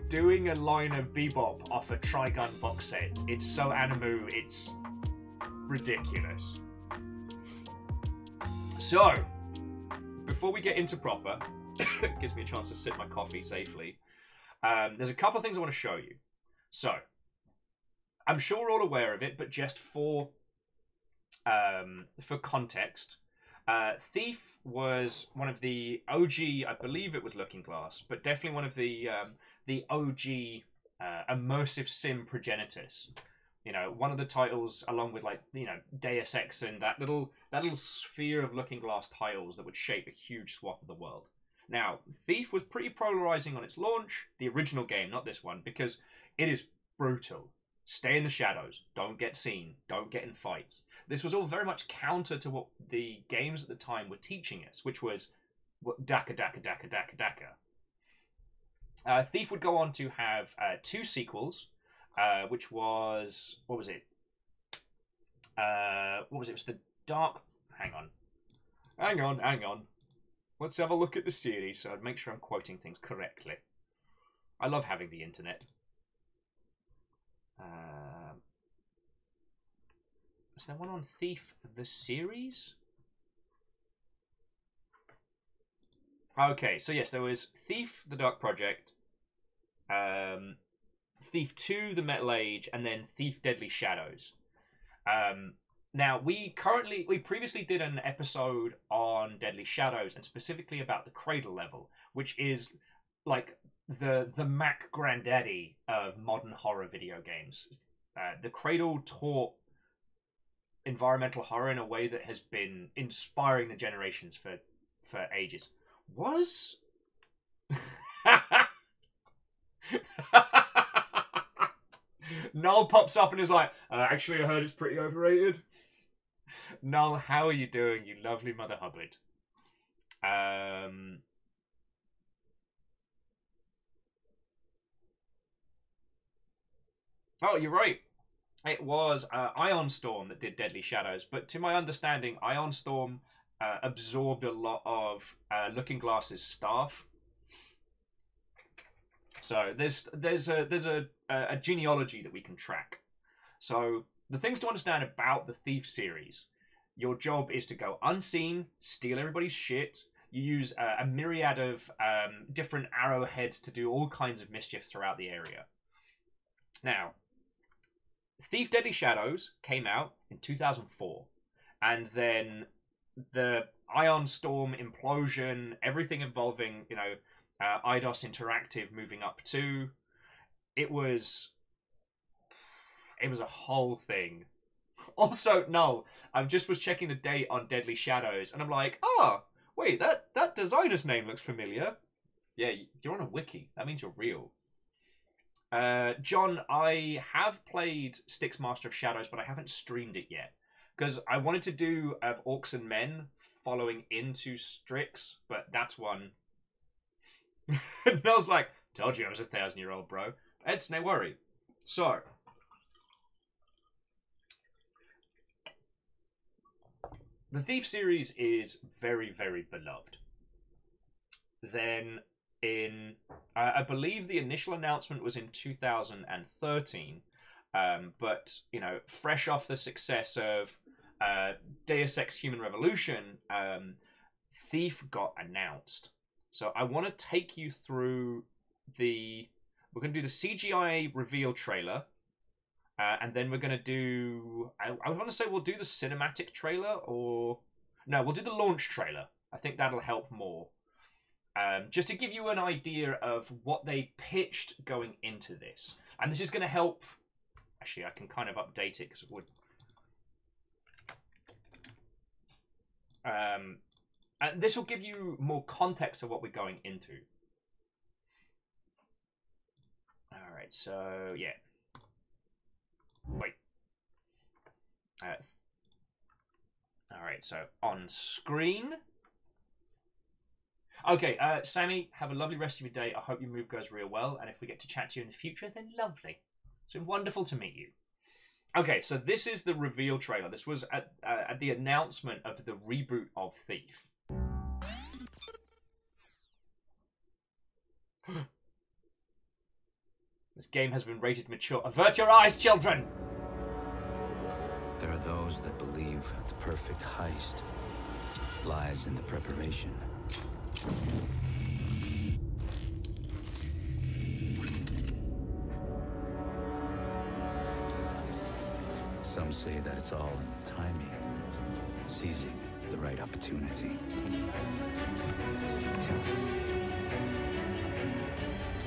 doing a line of Bebop off a Trigun box set. It's so Animu, it's ridiculous. So, before we get into proper, it gives me a chance to sip my coffee safely, there's a couple of things I want to show you. So, I'm sure we're all aware of it, but just for context, Thief was one of the OG, I believe it was Looking Glass, but definitely one of the OG immersive sim progenitors. You know, one of the titles, along with, like, you know, Deus Ex and that little sphere of Looking Glass titles that would shape a huge swath of the world. Now, Thief was pretty polarizing on its launch, the original game, not this one, because it is brutal. Stay in the shadows, don't get seen, don't get in fights. This was all very much counter to what the games at the time were teaching us, which was daka. Thief would go on to have 2 sequels, which was... What was it? It was the Dark... Hang on. Let's have a look at the series so I'd make sure I'm quoting things correctly. I love having the internet. is there one on Thief the series? Okay, so yes, there was Thief the Dark Project, Thief 2 the Metal Age, and then Thief Deadly Shadows. Now, we previously did an episode on Deadly Shadows, and specifically about the Cradle level, which is like the Mac granddaddy of modern horror video games. The Cradle taught environmental horror in a way that has been inspiring the generations for ages. Was... Null pops up and is like, actually I heard it's pretty overrated. Null, how are you doing, you lovely Mother Hubbard? Oh, you're right. It was Ion Storm that did Deadly Shadows, but to my understanding, Ion Storm absorbed a lot of Looking Glass's staff. So there's a genealogy that we can track. So the things to understand about the Thief series: your job is to go unseen, steal everybody's shit. You use a myriad of different arrowheads to do all kinds of mischief throughout the area. Now, Thief Deadly Shadows came out in 2004, and then the Ion Storm implosion, everything involving, you know, Eidos Interactive moving up to, it was a whole thing. Also, no, I just was checking the date on Deadly Shadows, and I'm like, oh, wait, that designer's name looks familiar. Yeah, you're on a wiki. That means you're real. John, I have played Styx Master of Shadows, but I haven't streamed it yet. Because I wanted to do of Orcs and Men following into Strix, but that's one. And I was like, told you I was a 1,000-year-old, bro. It's no worry. So, the Thief series is very, very beloved. Then in, I believe the initial announcement was in 2013, but, you know, fresh off the success of Deus Ex Human Revolution, Thief got announced. So I want to take you through we're going to do the CGI reveal trailer, and then we're going to do, I want to say we'll do the cinematic trailer, or, no, we'll do the launch trailer. I think that'll help more. Just to give you an idea of what they pitched going into this. And this is going to help, actually I can kind of update it because it would. And this will give you more context of what we're going into. Alright, so, yeah. Wait. Alright, so, on screen. Okay, Sammy, have a lovely rest of your day. I hope your move goes real well. And if we get to chat to you in the future, then lovely. It's been wonderful to meet you. Okay, so this is the reveal trailer. This was at the announcement of the reboot of Thief. This game has been rated mature. Avert your eyes, children!
There are those that believe the perfect heist lies in the preparation. Some say that it's all in the timing, seizing the right opportunity.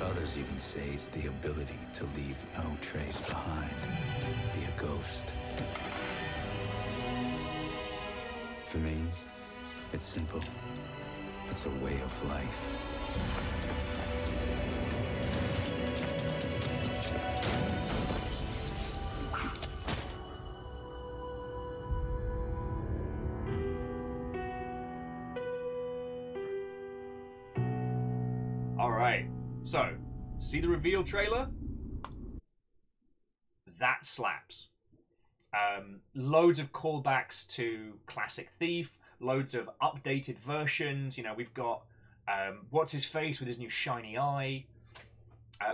Others even say it's the ability to leave no trace behind, be a ghost. For me, it's simple. It's a way of life.
Alright, so, see the reveal trailer? That slaps. Loads of callbacks to classic Thief, loads of updated versions. You know, we've got what's his face with his new shiny eye.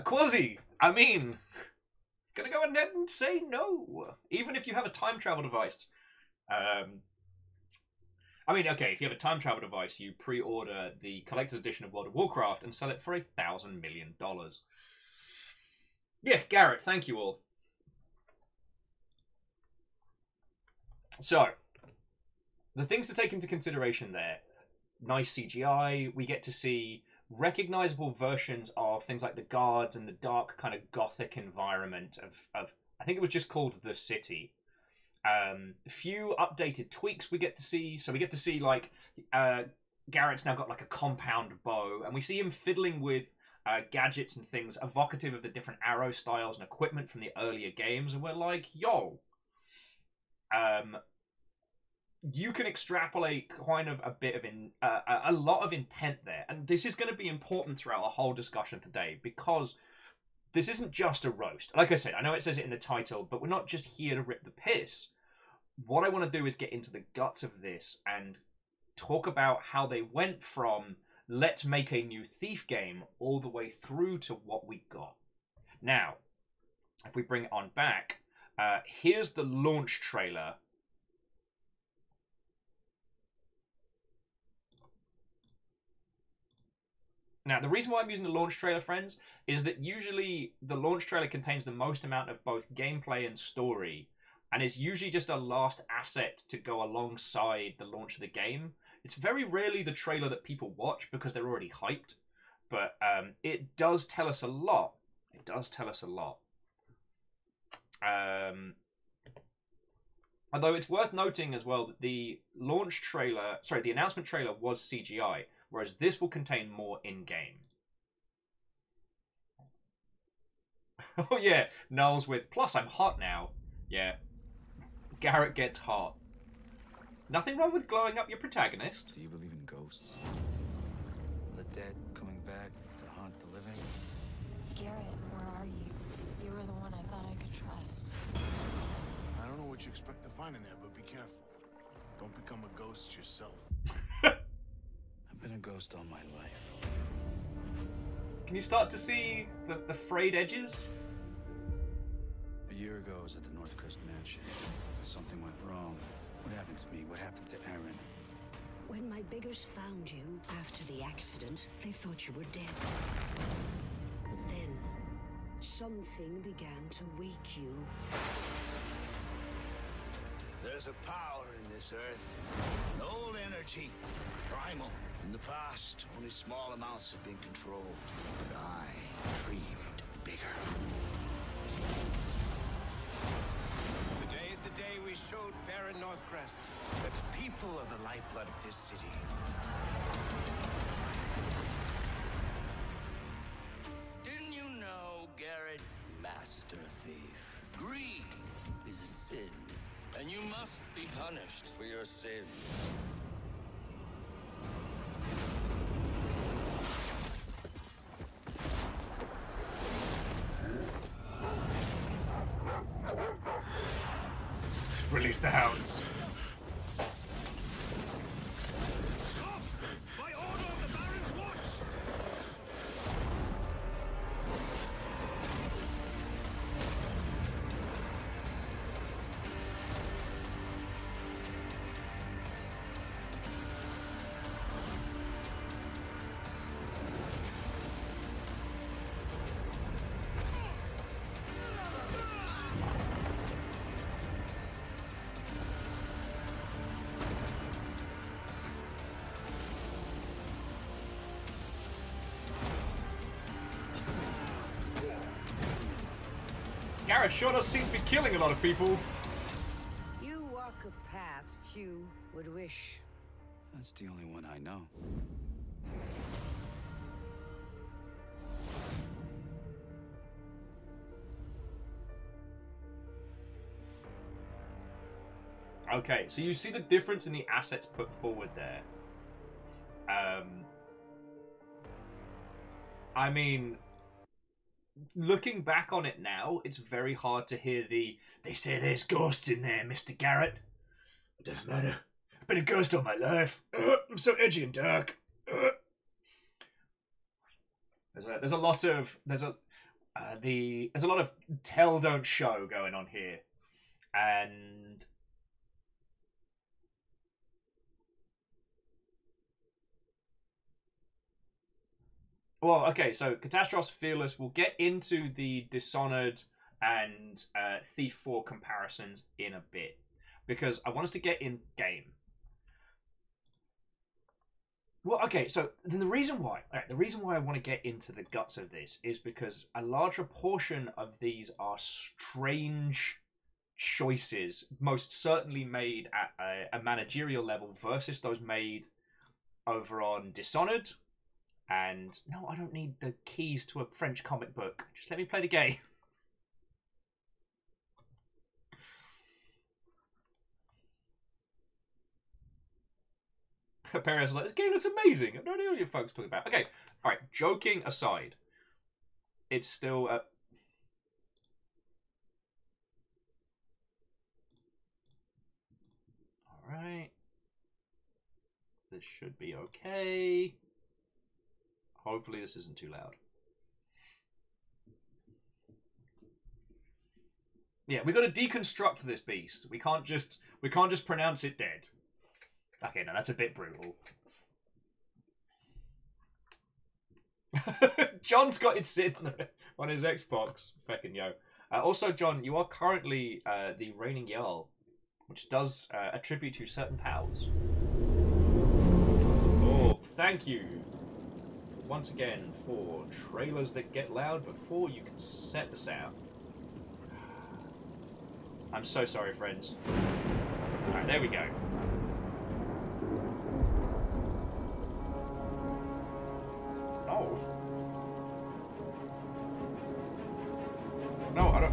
Quasi, I mean, Gonna go ahead and say no, even if you have a time travel device. I mean, okay, if you have a time travel device, you pre-order the collector's edition of World of Warcraft and sell it for $1,000 million. Yeah, Garrett, thank you all. So, the things to take into consideration there. Nice CGI. We get to see recognizable versions of things like the guards and the dark kind of gothic environment of I think it was just called The City. A few updated tweaks we get to see. So we get to see, like, Garrett's now got, like, a compound bow. And we see him fiddling with gadgets and things evocative of the different arrow styles and equipment from the earlier games. And we're like, yo. You can extrapolate kind of a bit of a lot of intent there. And this is going to be important throughout the whole discussion today, because this isn't just a roast. Like I said, I know it says it in the title, but we're not just here to rip the piss. What I want to do is get into the guts of this and talk about how they went from let's make a new Thief game all the way through to what we got. Now, if we bring it on back, here's the launch trailer. Now, the reason why I'm using the launch trailer, friends, is that usually the launch trailer contains the most amount of both gameplay and story, and is usually just a last asset to go alongside the launch of the game. It's very rarely the trailer that people watch because they're already hyped, but it does tell us a lot. It does tell us a lot. Although it's worth noting as well that the launch trailer, sorry, the announcement trailer was CGI, whereas this will contain more in-game. Oh yeah, Null's with, plus I'm hot now. Yeah, Garrett gets hot. Nothing wrong with glowing up your protagonist.
Do you believe in ghosts? The dead coming back to haunt the living?
Garrett, where are you? You were the one I thought I could trust.
I don't know what you expect to find in there, but be careful. Don't become a ghost yourself.
I've been a ghost all my life.
Can you start to see the frayed edges?
A year ago, I was at the Northcrest Mansion. Something went wrong. What happened to me? What happened to Aaron?
When my biggers found you after the accident, they thought you were dead. But then, something began to wake you.
There's a power in this earth. An old energy. Primal. In the past, only small amounts have been controlled. But I dreamed bigger. Today is the day we showed Baron Northcrest that people are the lifeblood of this city.
Didn't you know, Garrett, Master Thief? Greed is a sin, and you must be punished for your sins.
Release the hounds.
Stop! By order of the Baron's watch!
Garrett sure does seem to be killing a lot of people.
You walk a path few would wish.
That's the only one I know.
Okay, so you see the difference in the assets put forward there. I mean, looking back on it now, it's very hard to hear they say there's ghosts in there, Mr. Garrett. It doesn't matter. I've been a ghost all my life. I'm so edgy and dark. There's a lot of... There's a lot of tell don't show going on here, and well, okay, so Catastrophe Fearless, we'll get into the Dishonored and Thief 4 comparisons in a bit, because I want us to get in game. Well, okay, so then the reason why I want to get into the guts of this is because a larger portion of these are strange choices, most certainly made at a managerial level versus those made over on Dishonored. And no, I don't need the keys to a French comic book. Just let me play the game. Perez is like, this game looks amazing. I have no idea what you folks talking about. Okay, all right. Joking aside, it's still all right. This should be okay. Hopefully, this isn't too loud. Yeah, we got to deconstruct this beast. We can't just pronounce it dead. Okay, no, that's a bit brutal. John's got it sitting on his Xbox. Feckin' yo. Also, John, you are currently the reigning Jarl, which does attribute to certain powers. Oh, thank you once again for trailers that get loud before you can set the sound. I'm so sorry, friends. Alright, there we go. Oh. No, I don't...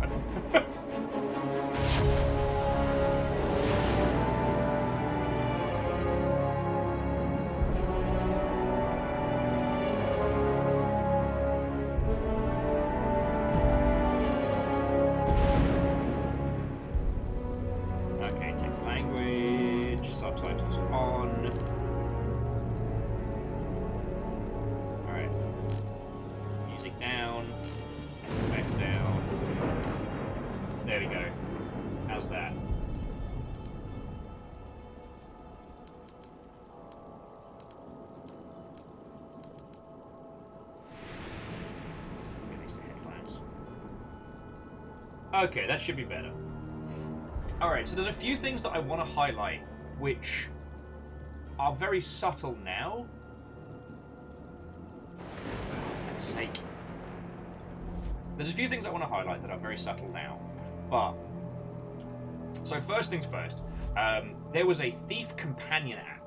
Okay, that should be better. Alright, so there's a few things that I want to highlight, which are very subtle now. For fuck's sake. There's a few things I want to highlight that are very subtle now, but... So first things first, there was a Thief companion app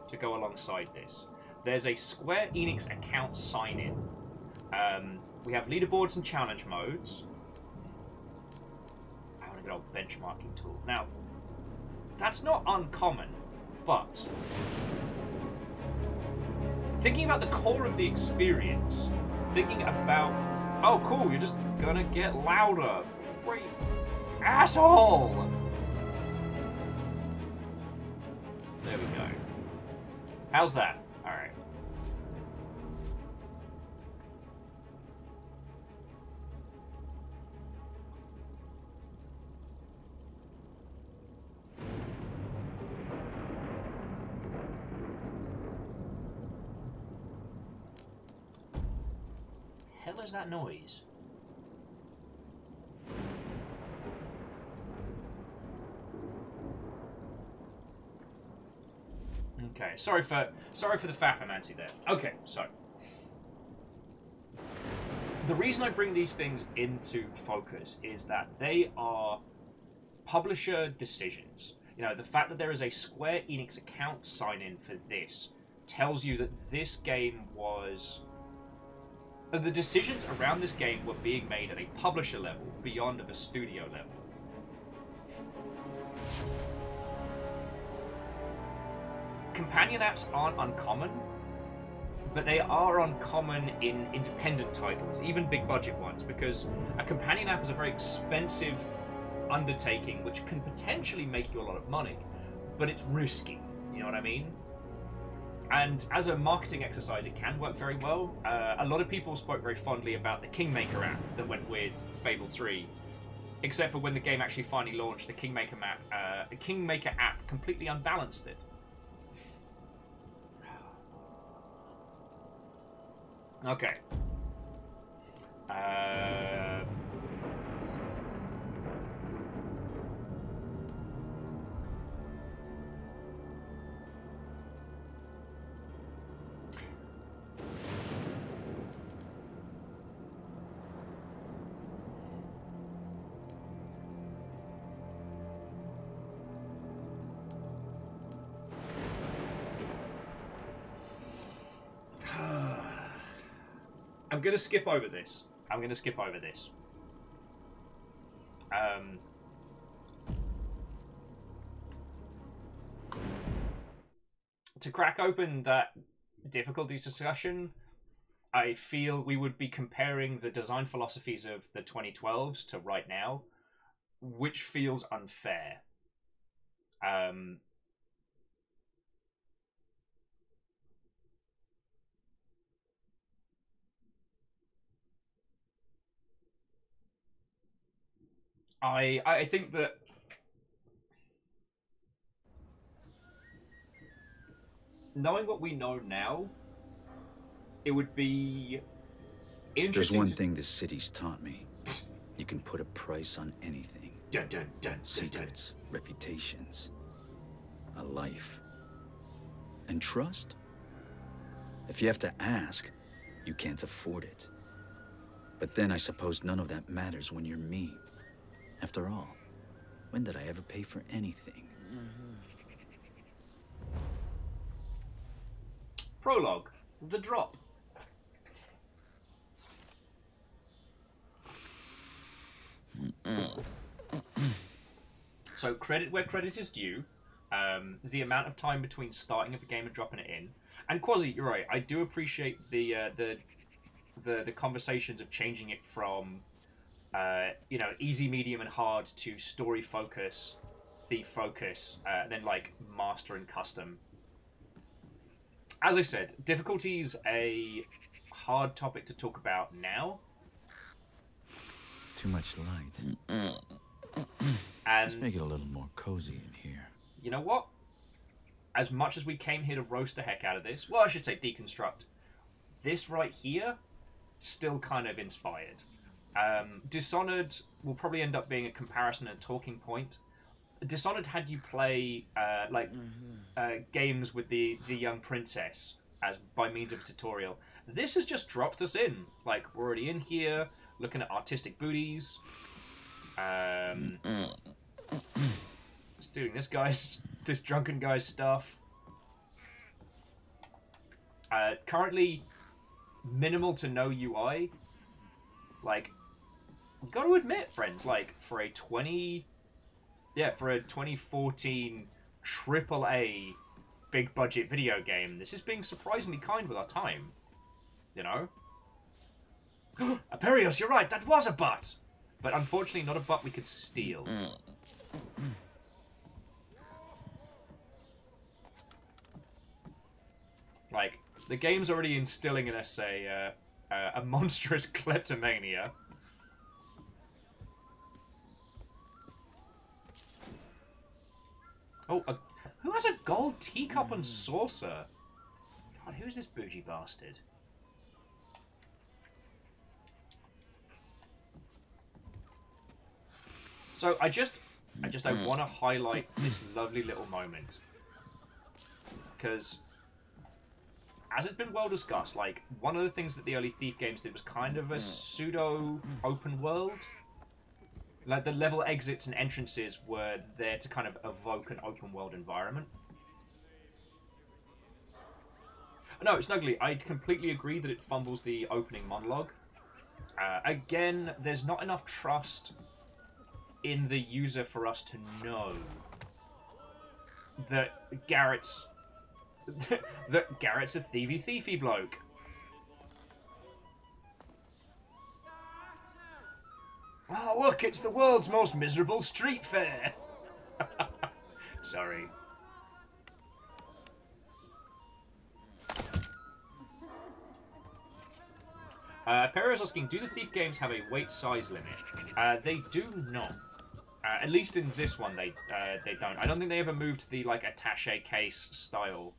to go alongside this. There's a Square Enix account sign-in. We have leaderboards and challenge modes. Good old benchmarking tool. Now, that's not uncommon, but thinking about the core of the experience, thinking about, oh cool, you're just gonna get louder. Great asshole! There we go. How's that? Alright. What is that noise? Okay, sorry for the faffamancy there. Okay, so the reason I bring these things into focus is that they are publisher decisions. You know, the fact that there is a Square Enix account sign-in for this tells you that this game was... The decisions around this game were being made at a publisher level, beyond of a studio level. Companion apps aren't uncommon, but they are uncommon in independent titles, even big budget ones, because a companion app is a very expensive undertaking which can potentially make you a lot of money, but it's risky, you know what I mean? And as a marketing exercise, it can work very well. A lot of people spoke very fondly about the Kingmaker app that went with Fable 3. Except for when the game actually finally launched, the Kingmaker app completely unbalanced it. Okay. I'm going to skip over this. To crack open that difficulties discussion, I feel we would be comparing the design philosophies of the 2012s to right now, which feels unfair. I think that knowing what we know now, it would be interesting.
There's one thing this city's taught me. You can put a price on anything.
Dun, dun, dun,
secrets, reputations, a life. And trust? If you have to ask, you can't afford it. But then I suppose none of that matters when you're me. After all, when did I ever pay for anything?
Prologue, The Drop. So credit where credit is due. The amount of time between starting of the game and dropping it in. And Quasi, you're right. I do appreciate the conversations of changing it from you know, easy, medium, and hard to story focus, thief focus, then like master and custom. As I said, difficulty's a hard topic to talk about now.
Too much light.
And
let's make it a little more cozy in here.
You know what? As much as we came here to roast the heck out of this, well, I should say deconstruct, this right here, still kind of inspired. Dishonored will probably end up being a comparison and talking point. Dishonored had you play games with the young princess as by means of a tutorial. This has just dropped us in. Like, we're already in here, looking at artistic booties. Just doing this drunken guy's stuff. Currently, minimal to no UI. Like, you've got to admit, friends, like, for a 2014 AAA big budget video game, this is being surprisingly kind with our time. You know? Aperios, you're right, that was a butt! But unfortunately not a butt we could steal. Like, the game's already instilling in us a monstrous kleptomania. Oh, who has a gold teacup and saucer? God, who's this bougie bastard? So I want to highlight this lovely little moment, because as it's been well discussed, like, one of the things that the early Thief games did was kind of a pseudo open world. Like, the level exits and entrances were there to kind of evoke an open world environment. No, Snuggly, I completely agree that it fumbles the opening monologue. Again, there's not enough trust in the user for us to know that Garrett's a thievy bloke. Oh, look, it's the world's most miserable street fair. Sorry. Perio's asking, do the Thief games have a weight size limit? They do not. At least in this one, they don't. I don't think they ever moved to the like attaché case style.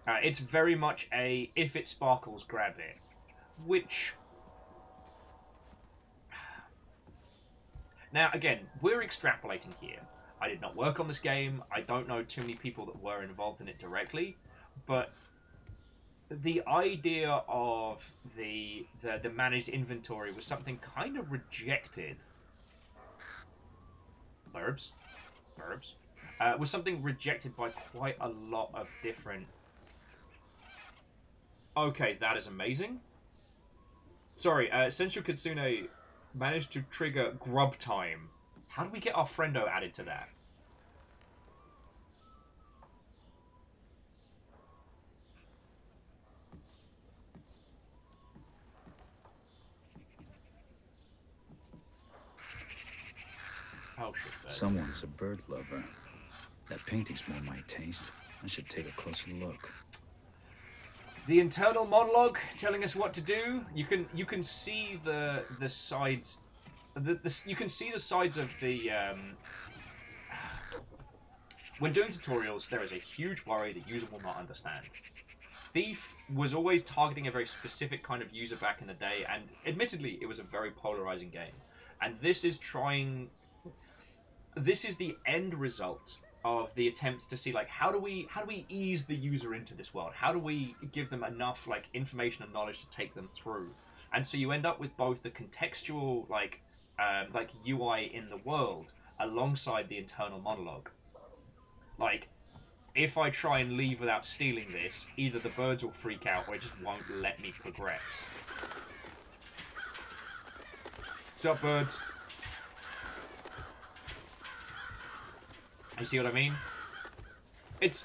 It's very much a if it sparkles, grab it, which. Now again, we're extrapolating here. I did not work on this game. I don't know too many people that were involved in it directly, but the idea of the managed inventory was something kind of rejected. Burbs. Was something rejected by quite a lot of different... Okay, that is amazing. Sorry, Sensu Kitsune managed to trigger grub time. How do we get our friendo added to that? Oh, shit,
someone's a bird lover. That painting's more my taste. I should take a closer look.
The internal monologue telling us what to do. You can see the sides. You can see the sides of the. When doing tutorials, there is a huge worry that user will not understand. Thief was always targeting a very specific kind of user back in the day, and admittedly, it was a very polarizing game. And this is trying. This is the end result of the attempts to see like how do we ease the user into this world? How do we give them enough like information and knowledge to take them through? And so you end up with both the contextual like UI in the world alongside the internal monologue. Like, if I try and leave without stealing this, either the birds will freak out or it just won't let me progress. What's up, birds? You see what I mean? It's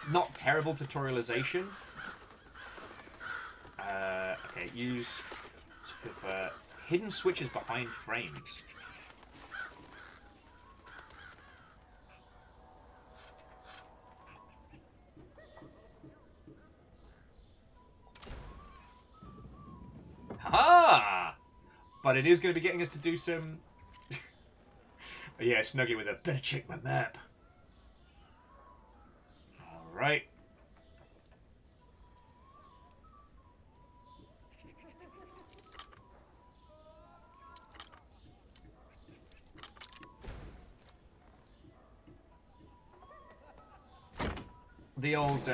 not terrible tutorialization. Okay, use sort of, hidden switches behind frames. Ha! But it is going to be getting us to do some... Yeah, Snuggie with a better check my map. Alright. The old,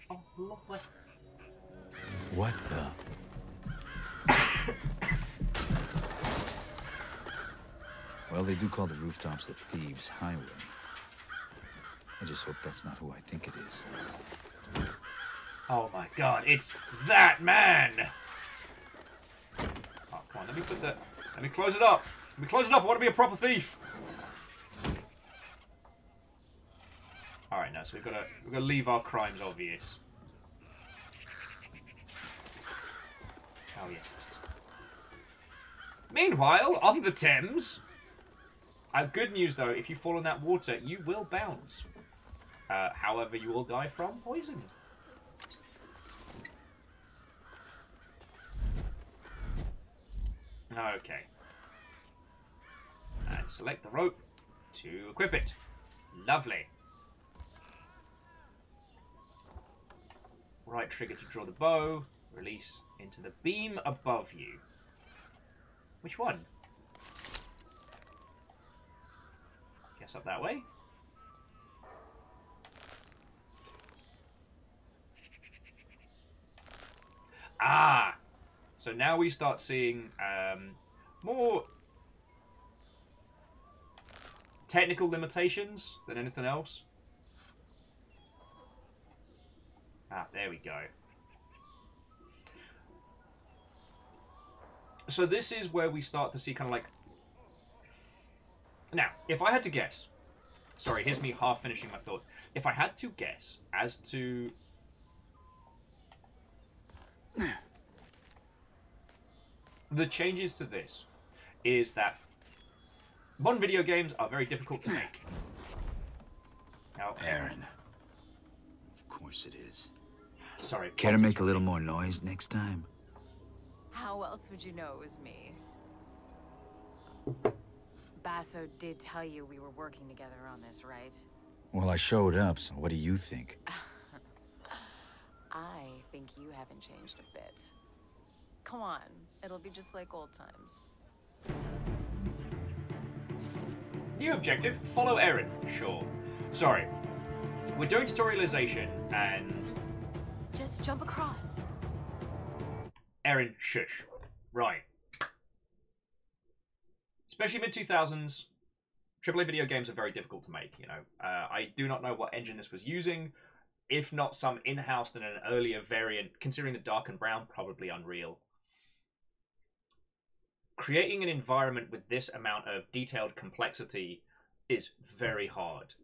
Oh, lovely.
What the? Well, they do call the rooftops the Thieves' Highway. I just hope that's not who I think it is.
Oh my god, it's that man! Oh, come on, let me put that... Let me close it up! Let me close it up, I want to be a proper thief! Alright, now, so we've got to leave our crimes obvious. Oh, yes. Meanwhile, on the Thames... good news, though, if you fall in that water, you will bounce. However, you will die from poison. Okay. And select the rope to equip it. Lovely. Right trigger to draw the bow. Release into the beam above you. Which one? Guess up that way. Ah! So now we start seeing more technical limitations than anything else. Ah, there we go. So this is where we start to see kind of like... Now, if I had to guess... Sorry, here's me half finishing my thought. If I had to guess as to... The changes to this is that modern video games are very difficult to make. Now,
Aaron, course it is.
Sorry.
Care to make a little more noise next time?
How else would you know it was me? Basso did tell you we were working together on this, right?
Well, I showed up, so what do you think?
I think you haven't changed a bit. Come on, it'll be just like old times.
New objective, follow Erin. Sure. Sorry. We're doing tutorialization and...
Just jump across.
Erin, shush. Right. Especially mid-2000s, AAA video games are very difficult to make, you know. I do not know what engine this was using. If not some in-house, then an earlier variant, considering the dark and brown, probably Unreal. Creating an environment with this amount of detailed complexity is very hard.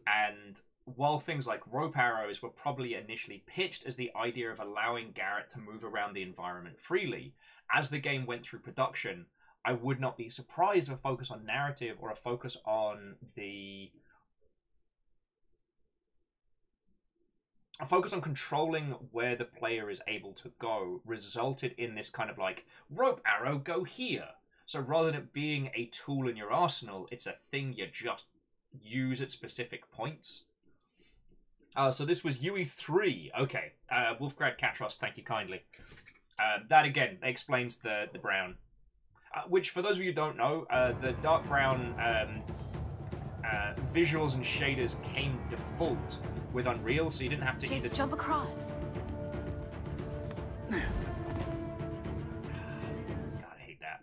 And while things like rope arrows were probably initially pitched as the idea of allowing Garrett to move around the environment freely, as the game went through production, I would not be surprised if a focus on narrative or a focus on controlling where the player is able to go resulted in this kind of like, rope arrow, go here. So rather than it being a tool in your arsenal, it's a thing you just use at specific points. So this was UE3. Okay. Wolfgrad Catros, thank you kindly. That again explains the brown. Which, for those of you who don't know, the dark brown visuals and shaders came default with Unreal, so you didn't have to
just jump across.
God, I hate that.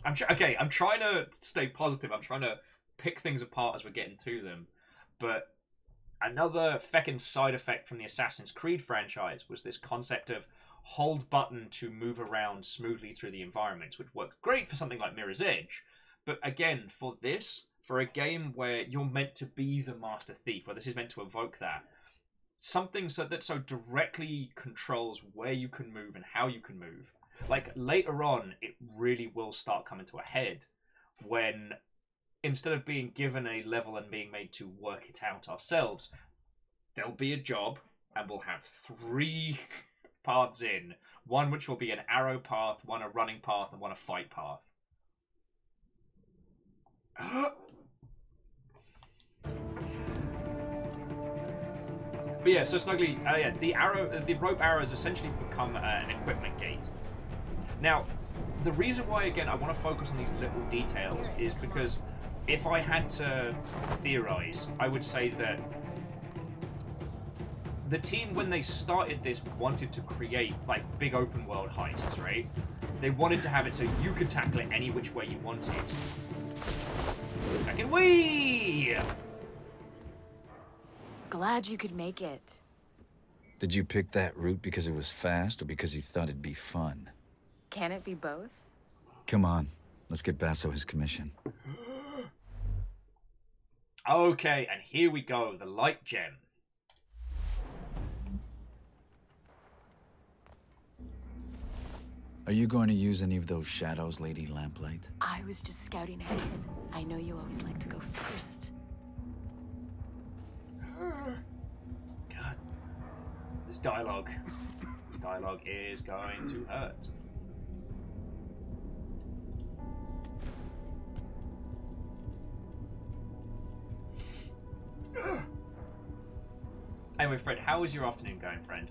I'm trying to stay positive. I'm trying to pick things apart as we're getting to them. But another feckin' side effect from the Assassin's Creed franchise was this concept of hold button to move around smoothly through the environments, which worked great for something like Mirror's Edge. But again, for a game where you're meant to be the Master Thief, where this is meant to evoke that, something that so directly controls where you can move and how you can move. Like, later on, it really will start coming to a head when, instead of being given a level and being made to work it out ourselves, there'll be a job, and we'll have 3 paths in. One which will be an arrow path, one a running path, and one a fight path. But yeah, so Snuggly, the rope arrows essentially become an equipment gate. Now, the reason why, again, I want to focus on these little details is because if I had to theorize, I would say that the team, when they started this, wanted to create, like, big open world heists, right? They wanted to have it so you could tackle it any which way you wanted. Back in wee!
Glad you could make it.
Did you pick that route because it was fast or because you thought it'd be fun?
Can it be both?
Come on, let's get Basso his commission.
Okay, and here we go, the light gem.
Are you going to use any of those shadows, Lady Lamplight?
I was just scouting ahead. I know you always like to go first.
God. This dialogue is going to hurt. Anyway, Fred, how was your afternoon going, friend?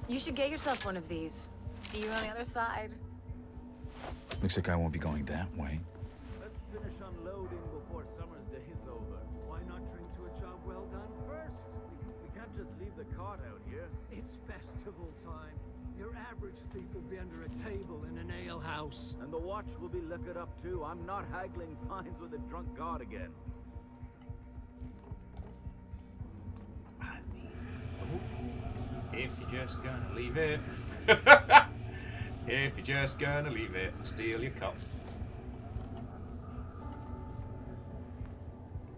You should get yourself one of these. See you on the other side.
Looks like I won't be going that way.
Let's finish unloading before summer's day is over. Why not drink to a job well done first? We can't just leave the cart out here. It's festival time. Your average thief will be under a table in an ale house. And the watch will be liquored up too. I'm not haggling fines with a drunk guard again.
If you're just gonna leave it. If you're just gonna leave it, steal your cup.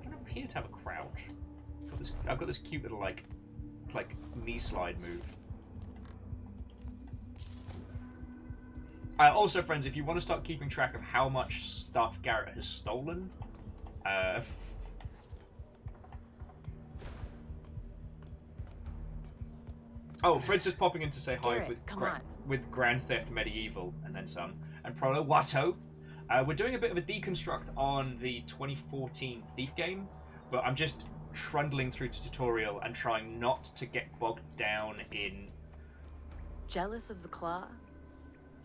I don't appear to have a crouch. I've got this cute little like knee slide move. Also, friends, if you want to start keeping track of how much stuff Garrett has stolen, oh, Fred's just popping in to say hi
Garrett,
with Grand Theft Medieval and then some. And Prolo, Watto. We're doing a bit of a deconstruct on the 2014 Thief game, but I'm just trundling through the tutorial and trying not to get bogged down in...
Jealous of the claw?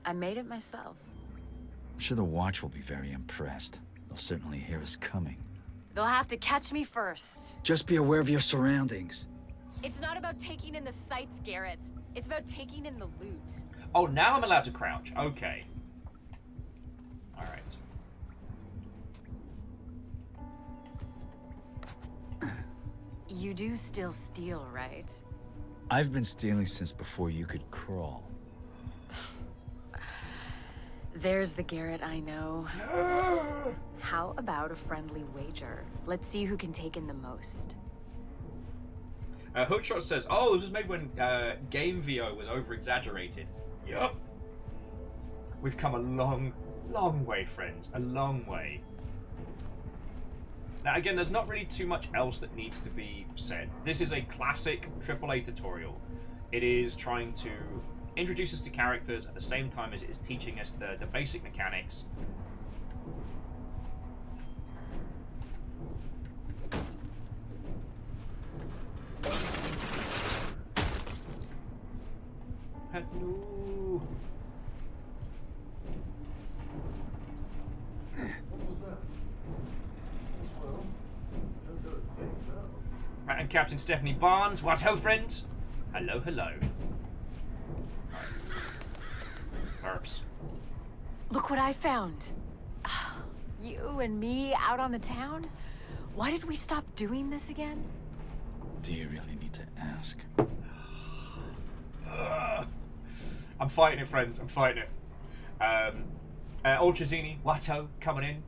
I made it myself.
I'm sure the Watch will be very impressed. They'll certainly hear us coming.
They'll have to catch me first.
Just be aware of your surroundings.
It's not about taking in the sights, Garrett. It's about taking in the loot.
Oh, now I'm allowed to crouch. Okay. Alright.
You do still steal, right?
I've been stealing since before you could crawl.
There's the Garrett I know. How about a friendly wager? Let's see who can take in the most.
Hookshot says, oh, this was made when Game VO was over-exaggerated. Yup. We've come a long, long way, friends. A long way. Now, again, there's not really too much else that needs to be said. This is a classic AAA tutorial. It is trying to introduce us to characters at the same time as it is teaching us the basic mechanics. Hello. Right, and Captain Stephanie Barnes, what ho, friends? Hello, hello. Burps.
Look what I found. You and me out on the town? Why did we stop doing this again?
Do you really need to ask?
I'm fighting it, friends. I'm fighting it. Ultrazini, Watto, coming in.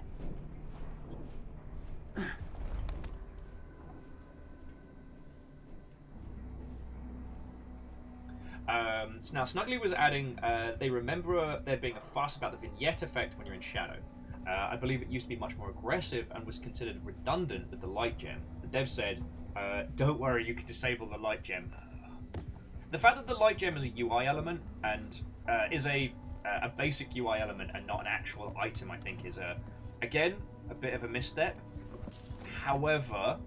So now Snuggly was adding, they remember there being a fuss about the vignette effect when you're in shadow. I believe it used to be much more aggressive and was considered redundant with the light gem. The dev said, don't worry, you can disable the light gem. The fact that the light gem is a UI element and is a basic UI element and not an actual item, I think is, again, a bit of a misstep. However,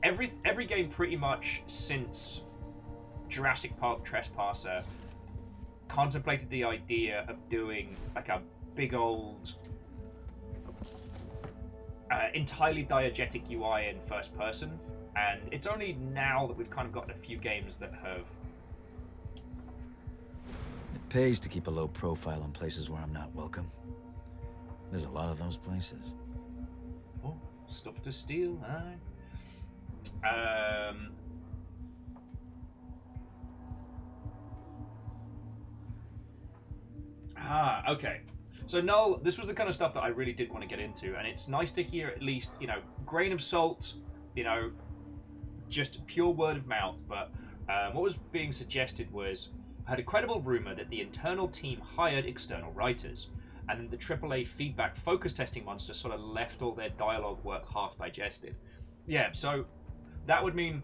every game pretty much since Jurassic Park Trespasser contemplated the idea of doing like a big old entirely diegetic UI in first person, and it's only now that we've kind of gotten a few games that have...
It pays to keep a low profile in places where I'm not welcome. There's a lot of those places.
Oh, stuff to steal, aye. Okay. So, Null, this was the kind of stuff that I really did want to get into, and it's nice to hear at least, you know, grain of salt, you know, just pure word of mouth, but what was being suggested was, I had a credible rumor that the internal team hired external writers, and then the AAA feedback focus testing monster sort of left all their dialogue work half digested. Yeah, so that would mean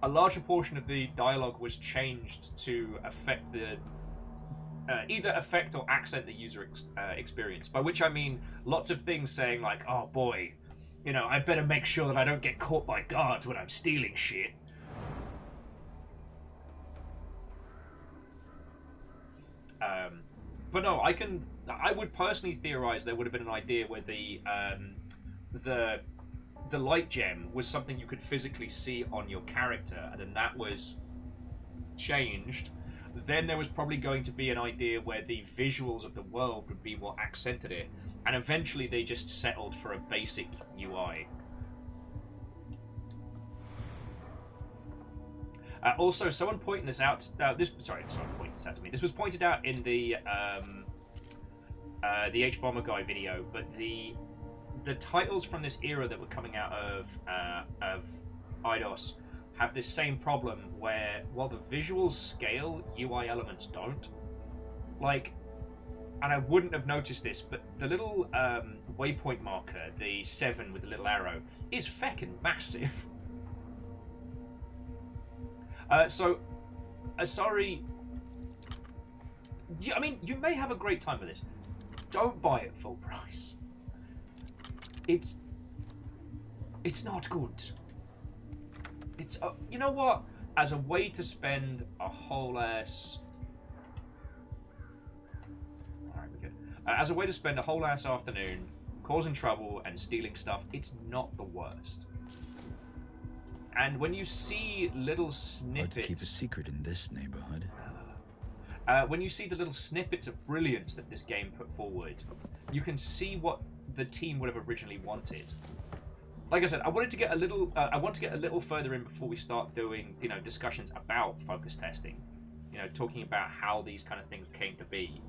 a larger portion of the dialogue was changed to affect the either affect or accent the user experience, by which I mean lots of things saying like, oh boy, you know, I better make sure that I don't get caught by guards when I'm stealing shit. But no, I would personally theorize there would have been an idea where the light gem was something you could physically see on your character, and then that was changed. Then there was probably going to be an idea where the visuals of the world would be what accented it, and eventually they just settled for a basic UI. Also, someone pointing this out. Someone pointed this out to me. This was pointed out in the H-Bomber Guy video, but the titles from this era that were coming out of Eidos have this same problem where, while the visuals scale, UI elements don't. Like, and I wouldn't have noticed this, but the little waypoint marker, the 7 with the little arrow, is feckin' massive. Sorry. I mean, you may have a great time with this. Don't buy it full price. It's not good. It's you know what? As a way to spend a whole ass. All right, we're good. As a way to spend a whole ass afternoon causing trouble and stealing stuff, it's not the worst. And when you see little snippets...
Hard to keep a secret in this neighborhood.
When you see the little snippets of brilliance that this game put forward, you can see what the team would have originally wanted. Like I said, I wanted to get a little... I want to get a little further in before we start doing, you know, discussions about focus testing. You know, talking about how these kind of things came to be.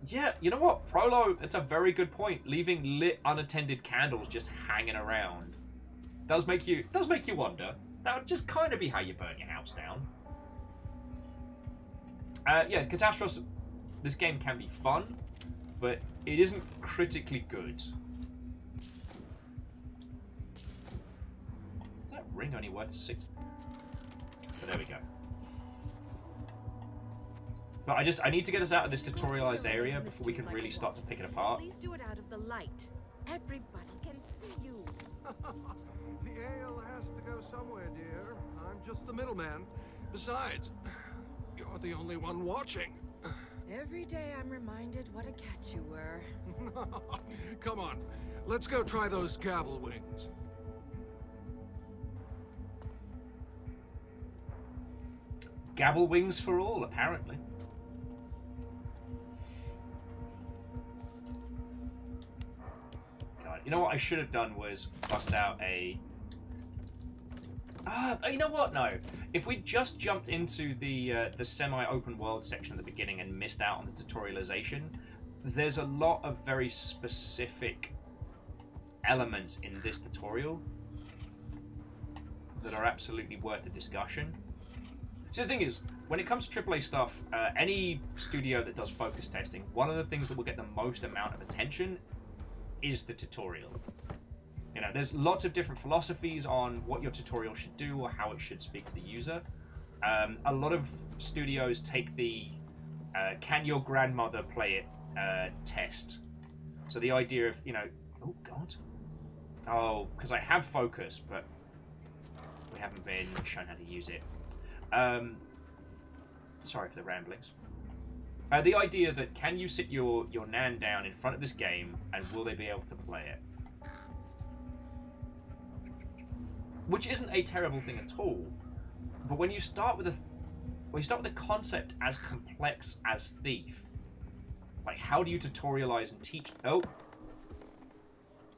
Yeah, you know what, Prolo, it's a very good point. Leaving lit, unattended candles just hanging around does make you wonder. That would just kind of be how you burn your house down. Yeah, Catastrophe. This game can be fun, but it isn't critically good. Is that ring only worth 6? But there we go. But I need to get us out of this tutorialized area before we can really start to pick it apart.
Please do it out of the light. Everybody can see you.
The ale has to go somewhere, dear. I'm just the middleman. Besides, you're the only one watching.
Every day I'm reminded what a catch you were.
Come on, let's go try those gabble wings.
Gabble wings for all, apparently. God, you know what I should have done was bust out a... you know what? No. If we just jumped into the semi-open world section at the beginning and missed out on the tutorialization, there's a lot of very specific elements in this tutorial that are absolutely worth a discussion. So the thing is, when it comes to AAA stuff, any studio that does focus testing, one of the things that will get the most amount of attention is the tutorial. You know, there's lots of different philosophies on what your tutorial should do or how it should speak to the user. A lot of studios take the can your grandmother play it test. So the idea of, you know, oh god. Oh, because I have focus, but we haven't been shown how to use it. Sorry for the ramblings. The idea that can you sit your nan down in front of this game and will they be able to play it? Which isn't a terrible thing at all, but when you start with a concept as complex as Thief, like how do you tutorialize and teach? Oh,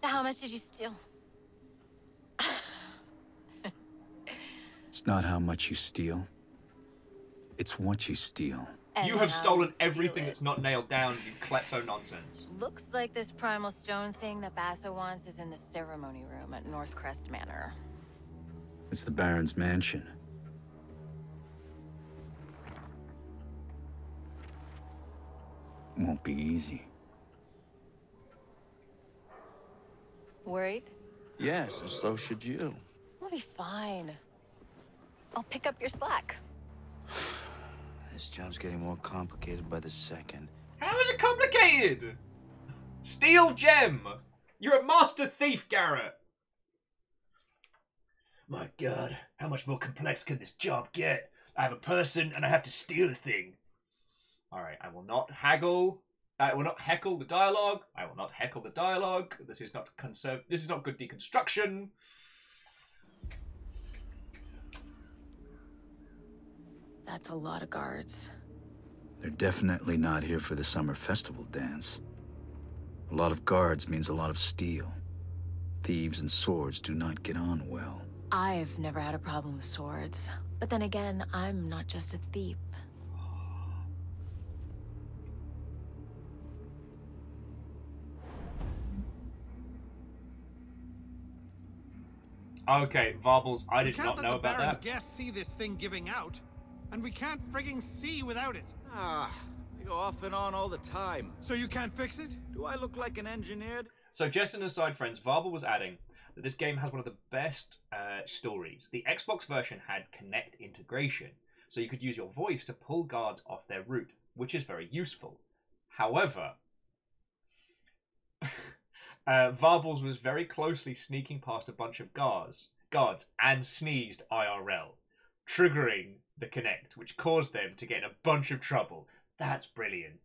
So how much did you steal?
It's not how much you steal. It's what you steal.
And
you have
how
stolen
you
everything
steal it.
that's not nailed down, you klepto nonsense.
Looks like this primal stone thing that Basso wants is in the ceremony room at Northcrest Manor.
It's the Baron's mansion. Won't be easy.
Worried?
Yes, and so should you.
We'll be fine. I'll pick up your slack.
This job's getting more complicated by the second.
How is it complicated? Steal gem! You're a master thief, Garrett! My god, how much more complex can this job get? I have a person and I have to steal a thing. Alright, I will not haggle. I will not heckle the dialogue. I will not heckle the dialogue. This is not This is not good deconstruction.
That's a lot of guards.
They're definitely not here for the summer festival dance. A lot of guards means a lot of steel. Thieves and swords do not get on well.
I've never had a problem with swords. But then again, I'm not just a thief.
Okay, Varbles, I did not know about
We can't let the Baron's
that.
guests see this thing giving out, and we can't frigging see without it.
Ah, they go off and on all the time.
So you can't fix it?
Do I look like an engineer?
So just an aside, friends, Varble was adding that this game has one of the best stories. The Xbox version had Kinect integration, so you could use your voice to pull guards off their route, which is very useful. However, Varbles was very closely sneaking past a bunch of guards and sneezed IRL, triggering the Kinect, which caused them to get in a bunch of trouble. That's brilliant.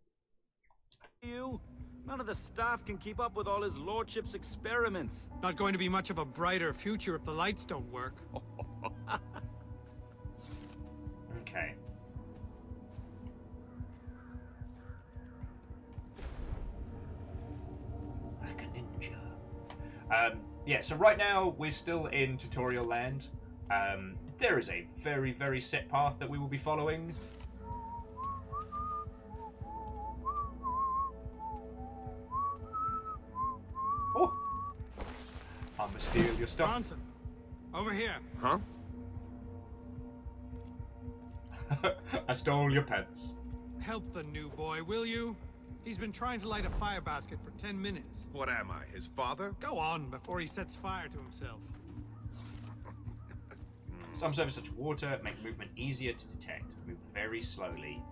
None of the staff can keep up with all his lordship's experiments.
Not going to be much of a brighter future if the lights don't work.
Okay. Like a ninja. Yeah, so right now we're still in tutorial land. There is a very, very set path that we will be following. Oh! I'm gonna steal your stuff.
Bronson, over here.
Huh?
I stole your pants.
Help the new boy, will you? He's been trying to light a fire basket for 10 minutes.
What am I, his father?
Go on, before he sets fire to himself.
Some surfaces such as water make movement easier to detect. Move very slowly.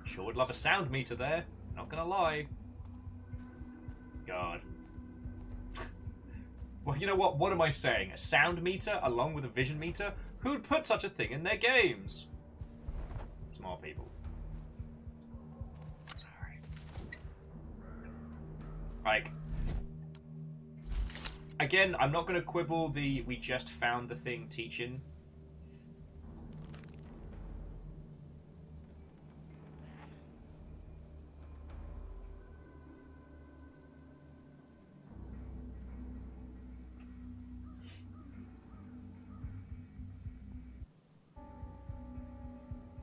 Sure would love a sound meter there. Not gonna lie. God. Well, you know what? What am I saying? A sound meter along with a vision meter? Who'd put such a thing in their games? Smart people. Alright. Like, again, I'm not going to quibble the we just found the thing teaching.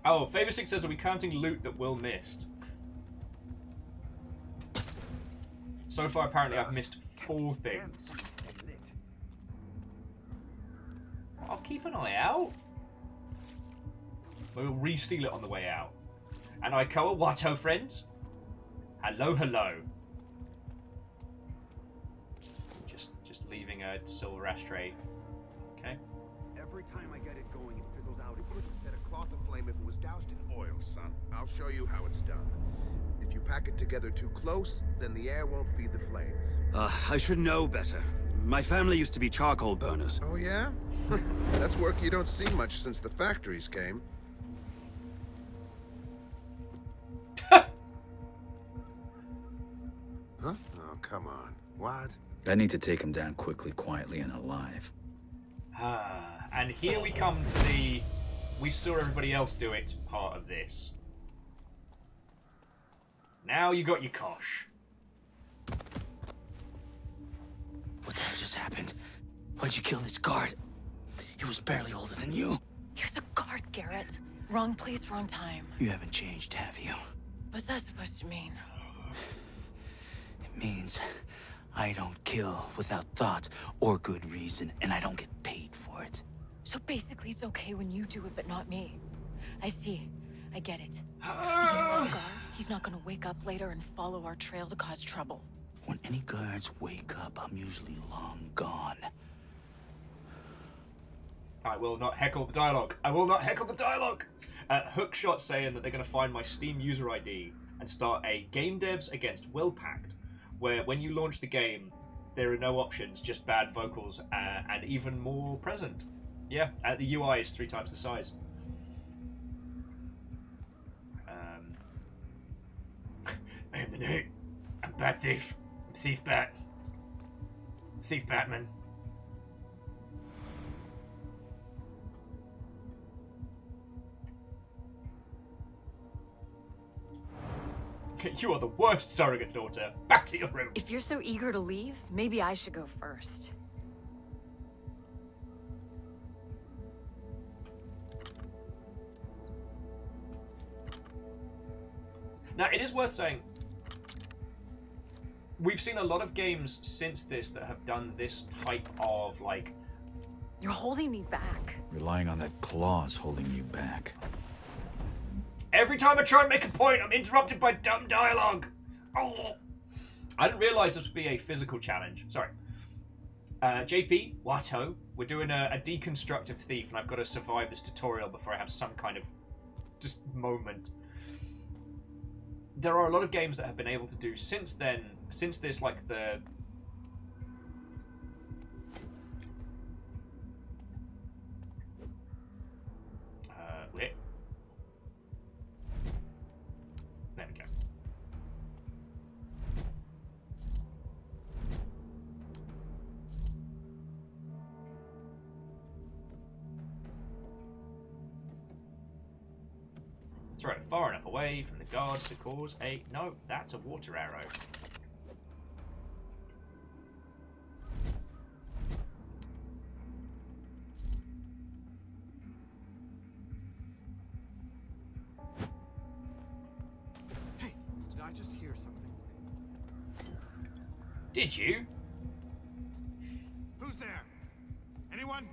Oh, Favor6 says, are we counting loot that Will missed? So far, apparently, I've missed 4 things. I'll keep an eye out. We'll re-steal it on the way out. And Ikoa, what-ho, friends? Hello, hello. Just leaving a silver ashtray. Okay.
Every time I get it going, it fizzles out. It couldn't set a cloth aflame if it was doused in oil, son. I'll show you how it's done. If you pack it together too close, then the air won't feed the flames.
I should know better. My family used to be charcoal burners.
Oh, yeah? That's work you don't see much since the factories came. Huh? Oh, come on. What?
I need to take him down quickly, quietly, and alive.
And here we come to the we saw everybody else do it part of this. Now you got your kosh.
What the hell just happened? Why'd you kill this guard? He was barely older than you.
He was a guard, Garrett. Wrong place, wrong time.
You haven't changed, have you?
What's that supposed to mean?
It means I don't kill without thought or good reason, and I don't get paid for it.
So basically it's okay when you do it, but not me. I see. I get it. Guard, he's not gonna wake up later and follow our trail to cause trouble.
When any guards wake up, I'm usually long gone.
I will not heckle the dialogue. I will not heckle the dialogue. Hookshot saying that they're going to find my Steam user ID and start a Game Devs Against Will Pact, where when you launch the game, there are no options, just bad vocals and even more present. Yeah, the UI is 3 times the size. I'm the Nate. I'm Bat Thief. I'm Thief Bat. Thief Batman. You are the worst surrogate daughter. Back to your room.
If you're so eager to leave, maybe I should go first.
Now, it is worth saying, we've seen a lot of games since this that have done this type of, like...
You're holding me back.
Relying on that claw's holding you back.
Every time I try and make a point, I'm interrupted by dumb dialogue. Oh. I didn't realise this would be a physical challenge. Sorry. JP, Watto, we're doing a deconstructive thief, and I've got to survive this tutorial before I have some kind of just moment. There are a lot of games that have been able to do since then, since this, like the... wait. There we go. Throw it far enough away from the guards to cause a... No, that's a water arrow.
Hey, did I just hear something?
Did you?
Who's there? Anyone?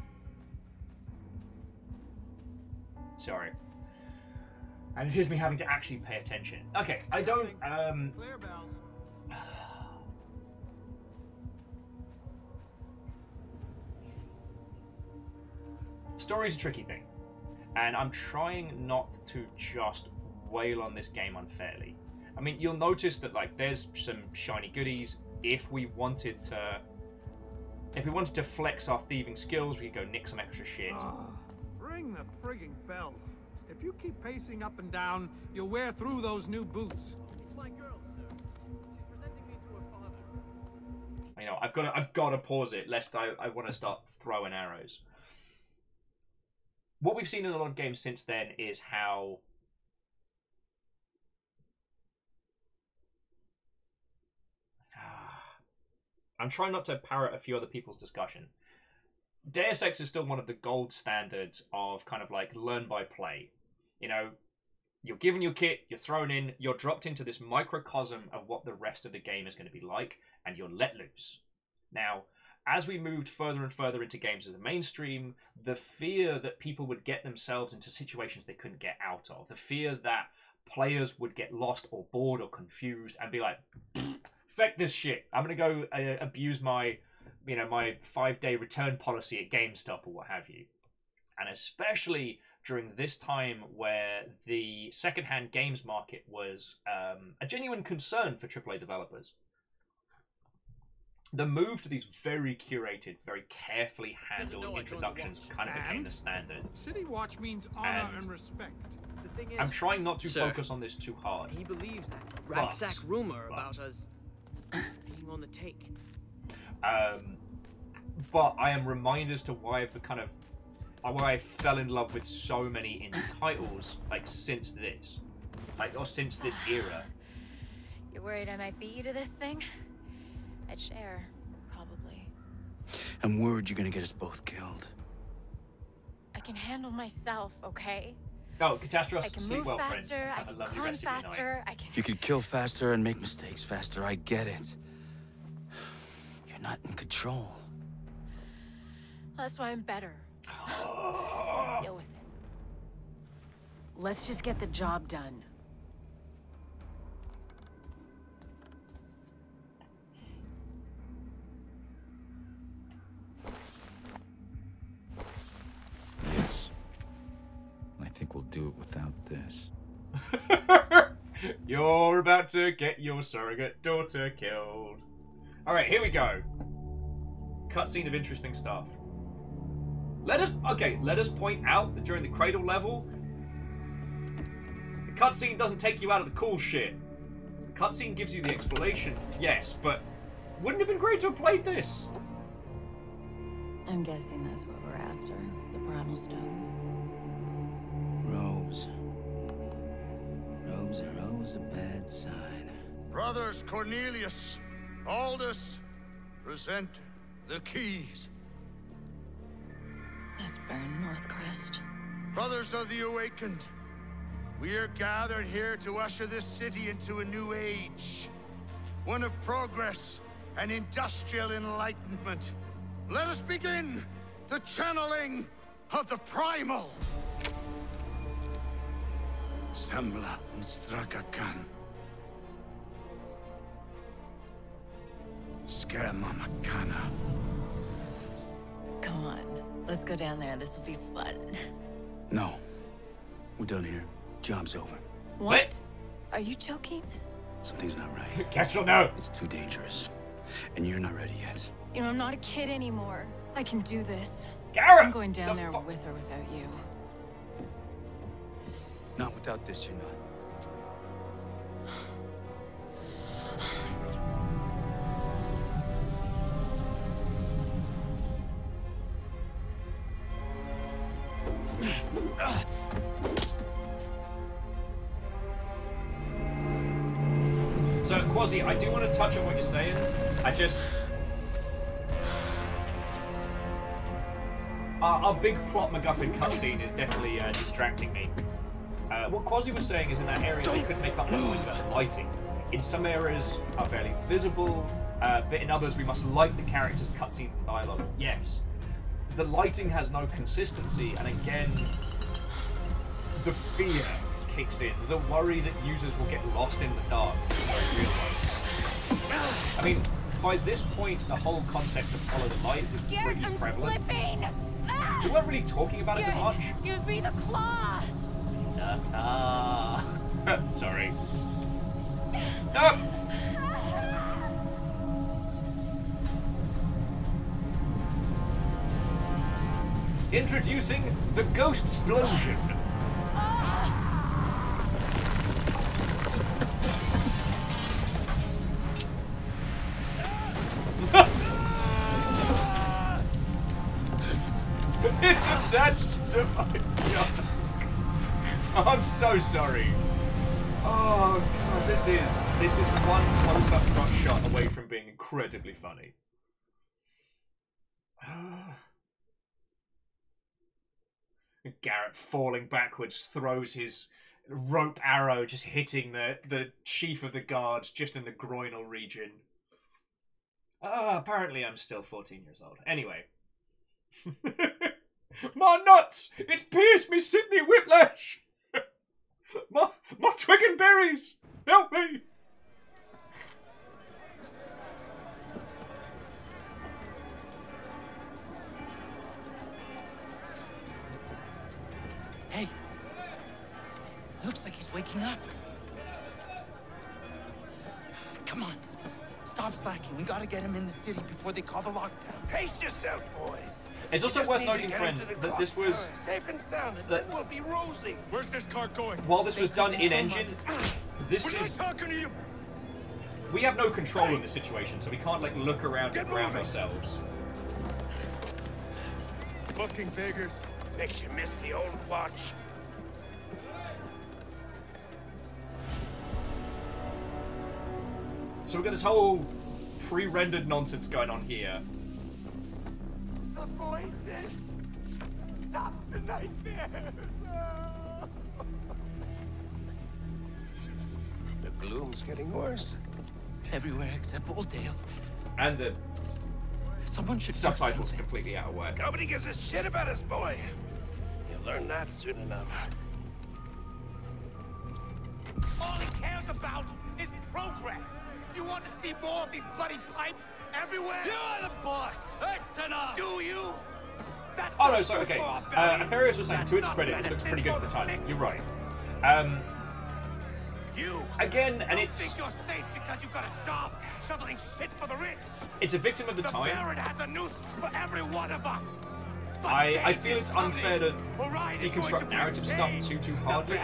Sorry. And here's me having to actually pay attention. Okay, I don't,
Clear bells.
Story's a tricky thing. And I'm trying not to just wail on this game unfairly. I mean, you'll notice that, like, there's some shiny goodies. If we wanted to flex our thieving skills, we could go nick some extra shit.
Ring the frigging bells. If you keep pacing up and down, you'll wear through those new boots. It's my girl, sir. She's presenting me to her father.
You know, I've got to pause it, lest I want to start throwing arrows. What we've seen in a lot of games since then is how... I'm trying not to parrot a few other people's discussion. Deus Ex is still one of the gold standards of kind of like learn by play. You know, you're given your kit, you're thrown in, you're dropped into this microcosm of what the rest of the game is going to be like, and you're let loose. Now, as we moved further and further into games as a mainstream, the fear that people would get themselves into situations they couldn't get out of, the fear that players would get lost or bored or confused and be like, feck this shit, I'm going to go abuse my, you know, my 5-day return policy at GameStop or what have you. And especially during this time where the secondhand games market was a genuine concern for AAA developers. The move to these very curated, very carefully handled introductions kind of became the standard.
City Watch means honor and respect. The thing is,
I'm trying not to focus on this too hard.
He believes that rat sack rumor about us being on the take.
But I am reminded as to why why I fell in love with so many indie titles, like since this, or since this era.
You're worried I might beat you to this thing? I'd share, probably.
I'm worried you're gonna get us both killed.
I can handle myself, okay?
Oh, Catastrophe,
I can
sleep
move
well,
faster,
friends.
I
Have a
can
lovely
climb
rest of your
faster,
night.
You could kill faster and make mistakes faster, I get it. You're not in control.
That's why I'm better. Deal with it. Let's just get the job done.
Yes. I think we'll do it without this.
You're about to get your surrogate daughter killed. Alright, here we go. Cutscene of interesting stuff. Let us point out that during the cradle level, the cutscene doesn't take you out of the cool shit. The cutscene gives you the explanation, yes, but wouldn't it have been great to have played this?
I'm guessing that's what we're after. The Preamble stone.
Robes. Robes are always a bad sign.
Brothers Cornelius, Aldous, present the keys.
This burn Northcrest.
Brothers of the Awakened, we are gathered here to usher this city into a new age. one of progress and industrial enlightenment. Let us begin the channeling of the Primal. Sembla and Strakakan. Skamamakana.
Come on, let's go down there. This will be fun.
No. We're done here. Job's over.
What? Are you joking?
Something's not right.
Castro, no!
It's too dangerous. And you're not ready yet.
You know, I'm not a kid anymore. I can do this.
Garrett!
I'm going down there with or without you.
Not without this, you're not.
So, Quasi, I do want to touch on what you're saying. I just... Our big plot MacGuffin cutscene is definitely distracting me. What Quasi was saying is in that area they couldn't make up their mind about the lighting. In some areas are barely visible, but in others we must like the characters, cutscenes and dialogue. Yes. The lighting has no consistency, and again, the fear kicks in. The worry that users will get lost in the dark is very real. I mean, by this point, the whole concept of follow the light was pretty prevalent. We weren't really talking about it as much.
Give me the claw!
Sorry. No! Introducing the Ghost Explosion. It's attached to my gun. I'm so sorry. Oh god, this is one close-up shot away from being incredibly funny. Garrett falling backwards throws his rope arrow, just hitting the chief of the guards just in the groinal region. Apparently I'm still 14 years old. Anyway. My nuts! It's pierced me Sydney Whiplash! my twig and berries! Help me!
Hey! Looks like he's waking up. Come on. Stop slacking. We gotta get him in the city before they call the lockdown.
Pace yourself, boy.
It's also worth noting, friends, that this was...
safe and sound, and then we'll be rosy. Where's this cart going?
While this was done in-engine, this is...
talking to you?
We have no control in the situation, so we can't, like, look around and ground ourselves.
Fucking beggars. Makes you miss the old watch.
So we've got this whole pre-rendered nonsense going on here.
The voices! Stop the nightmares!
The gloom's getting worse.
Everywhere except Oldale.
And the
someone should
subtitles completely out of work.
Nobody gives a shit about us, boy. You'll learn that soon enough.
All he cares about is progress! You want to see more of these bloody pipes everywhere?
You are the boss! That's enough!
Do you? That's
Oh no, sorry, okay. Aquarius was saying, to its credit, this looks pretty good at the time. You're right. Again, and it's...
think you're safe because you got a job shoveling shit for the rich.
It's a victim of the time.
Baron has a noose for every one of us.
I feel it's unfair to deconstruct narrative stuff too hardly.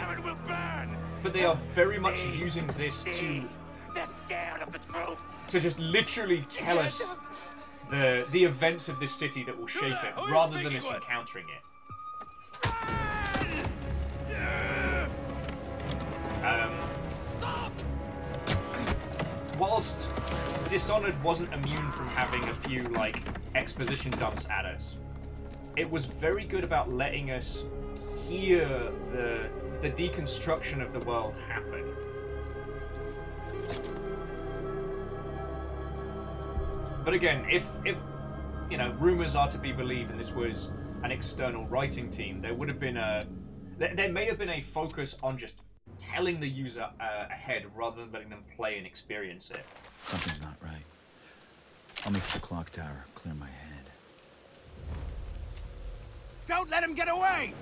But they are very much using this to...
They're scared of the truth.
To just literally tell us the events of this city that will shape it, rather than us encountering it. Whilst Dishonored wasn't immune from having a few, like, exposition dumps at us, it was very good about letting us hear the deconstruction of the world happen. But again, if you know, rumors are to be believed, and this was an external writing team, there would have been there may have been a focus on just telling the user ahead rather than letting them play and experience it.
Something's not right. I'll make the clock tower, clear my head.
Don't let him get away!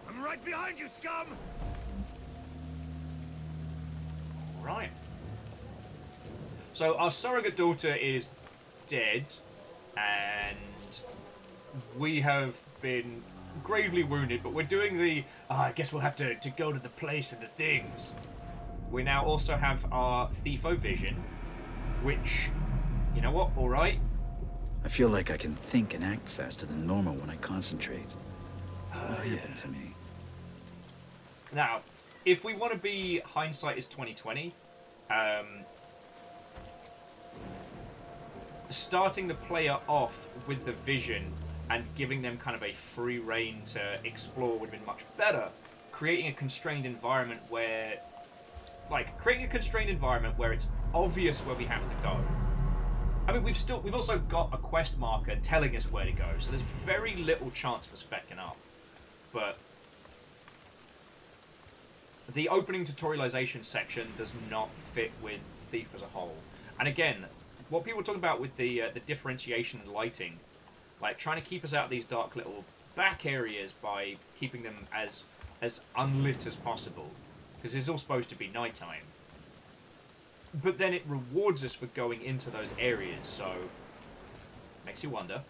I'm right behind you, scum!
Right. So our surrogate daughter is dead, and we have been gravely wounded, but we're doing the, I guess we'll have to go to the place and the things. We now also have our Thiefo vision, which, you know what, alright.
I feel like I can think and act faster than normal when I concentrate. What happened to me?
Now, if we want to be hindsight is 2020, starting the player off with the vision and giving them kind of a free rein to explore would have been much better. Creating a constrained environment where, it's obvious where we have to go. I mean, we've also got a quest marker telling us where to go, so there's very little chance for specking up. But the opening tutorialization section does not fit with Thief as a whole. And again, what people talk about with the differentiation and lighting, like trying to keep us out of these dark little back areas by keeping them as unlit as possible, because it's all supposed to be nighttime. But then it rewards us for going into those areas, so makes you wonder.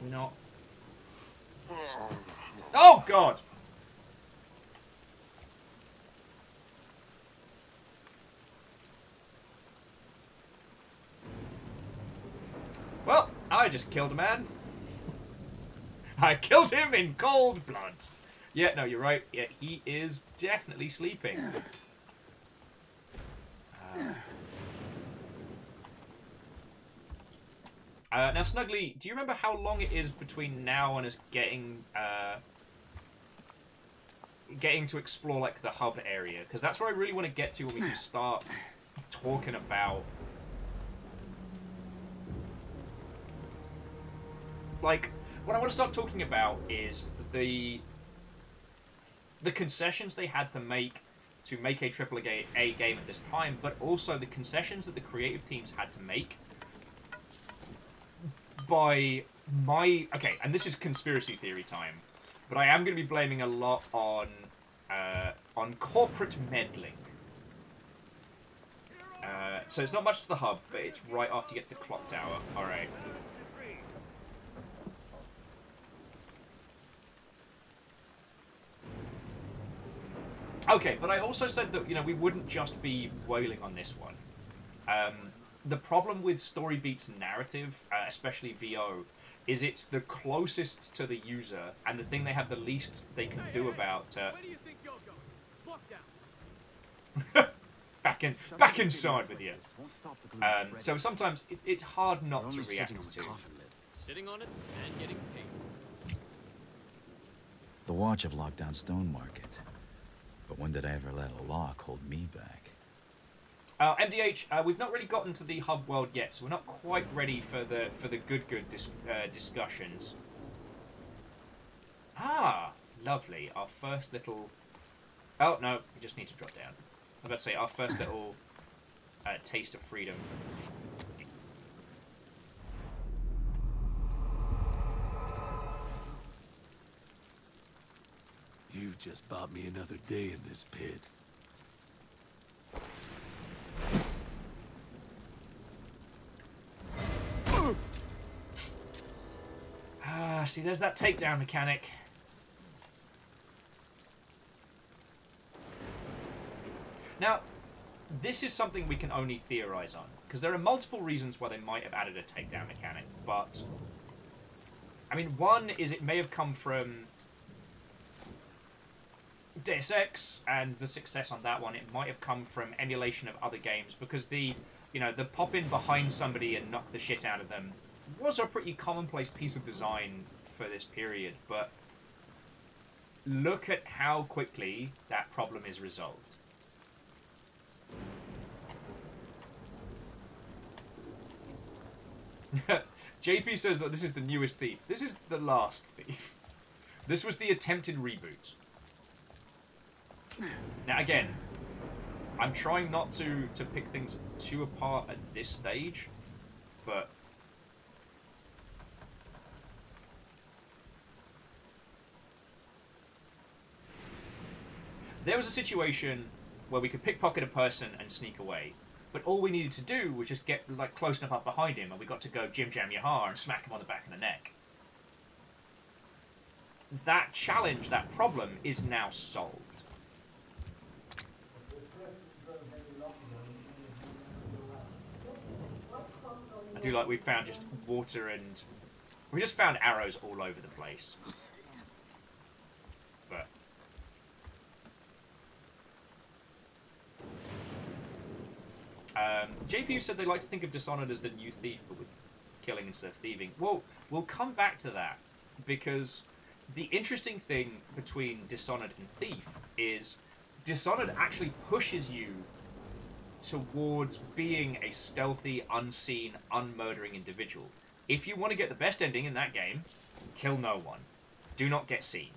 We're not. Oh God! Well, I just killed a man. I killed him in cold blood. Yeah, no, you're right. Yeah, he is definitely sleeping. Now, Snuggly, do you remember how long it is between now and us getting to explore like the hub area? Because that's where I really want to get to when we can start talking about, like, what I want to start talking about is the concessions they had to make a AAA game at this time, but also the concessions that the creative teams had to make by okay, and this is conspiracy theory time, but I am going to be blaming a lot on corporate meddling. So it's not much to the hub, but it's right after you get to the clock tower. All right. Okay, but I also said that, you know, we wouldn't just be wailing on this one. The problem with story beats narrative, especially VO, is it's the closest to the user and the thing they have the least they can do about. Back inside with you. So sometimes it's hard not to react to.
Sitting on it and getting paid.
The Watch have locked down Stone Market. But when did I ever let a lock hold me back?
MDH, we've not really gotten to the hub world yet, so we're not quite ready for the good discussions. Ah, lovely. Our first little... Oh, no, we just need to drop down. I'm about to say, our first little taste of freedom.
You've just bought me another day in this pit.
Ah, see, there's that takedown mechanic. Now, this is something we can only theorize on, because there are multiple reasons why they might have added a takedown mechanic, but... I mean, one is it may have come from Deus Ex and the success on that one. It might have come from emulation of other games, because the pop in behind somebody and knock the shit out of them was a pretty commonplace piece of design for this period, but look at how quickly that problem is resolved. JP says that this is the newest Thief. This is the last Thief. This was the attempted reboot. Now again, I'm trying not to pick things too apart at this stage, but there was a situation where we could pickpocket a person and sneak away, but all we needed to do was just get like close enough up behind him, and we got to go Jim Jam Yahar and smack him on the back of the neck. That challenge, that problem, is now solved. I do like we found just water and... we just found arrows all over the place. But... JPU said they like to think of Dishonored as the new Thief, but with killing instead of thieving. Well, we'll come back to that, because the interesting thing between Dishonored and Thief is Dishonored actually pushes you towards being a stealthy, unseen, unmurdering individual. If you want to get the best ending in that game, kill no one. Do not get seen.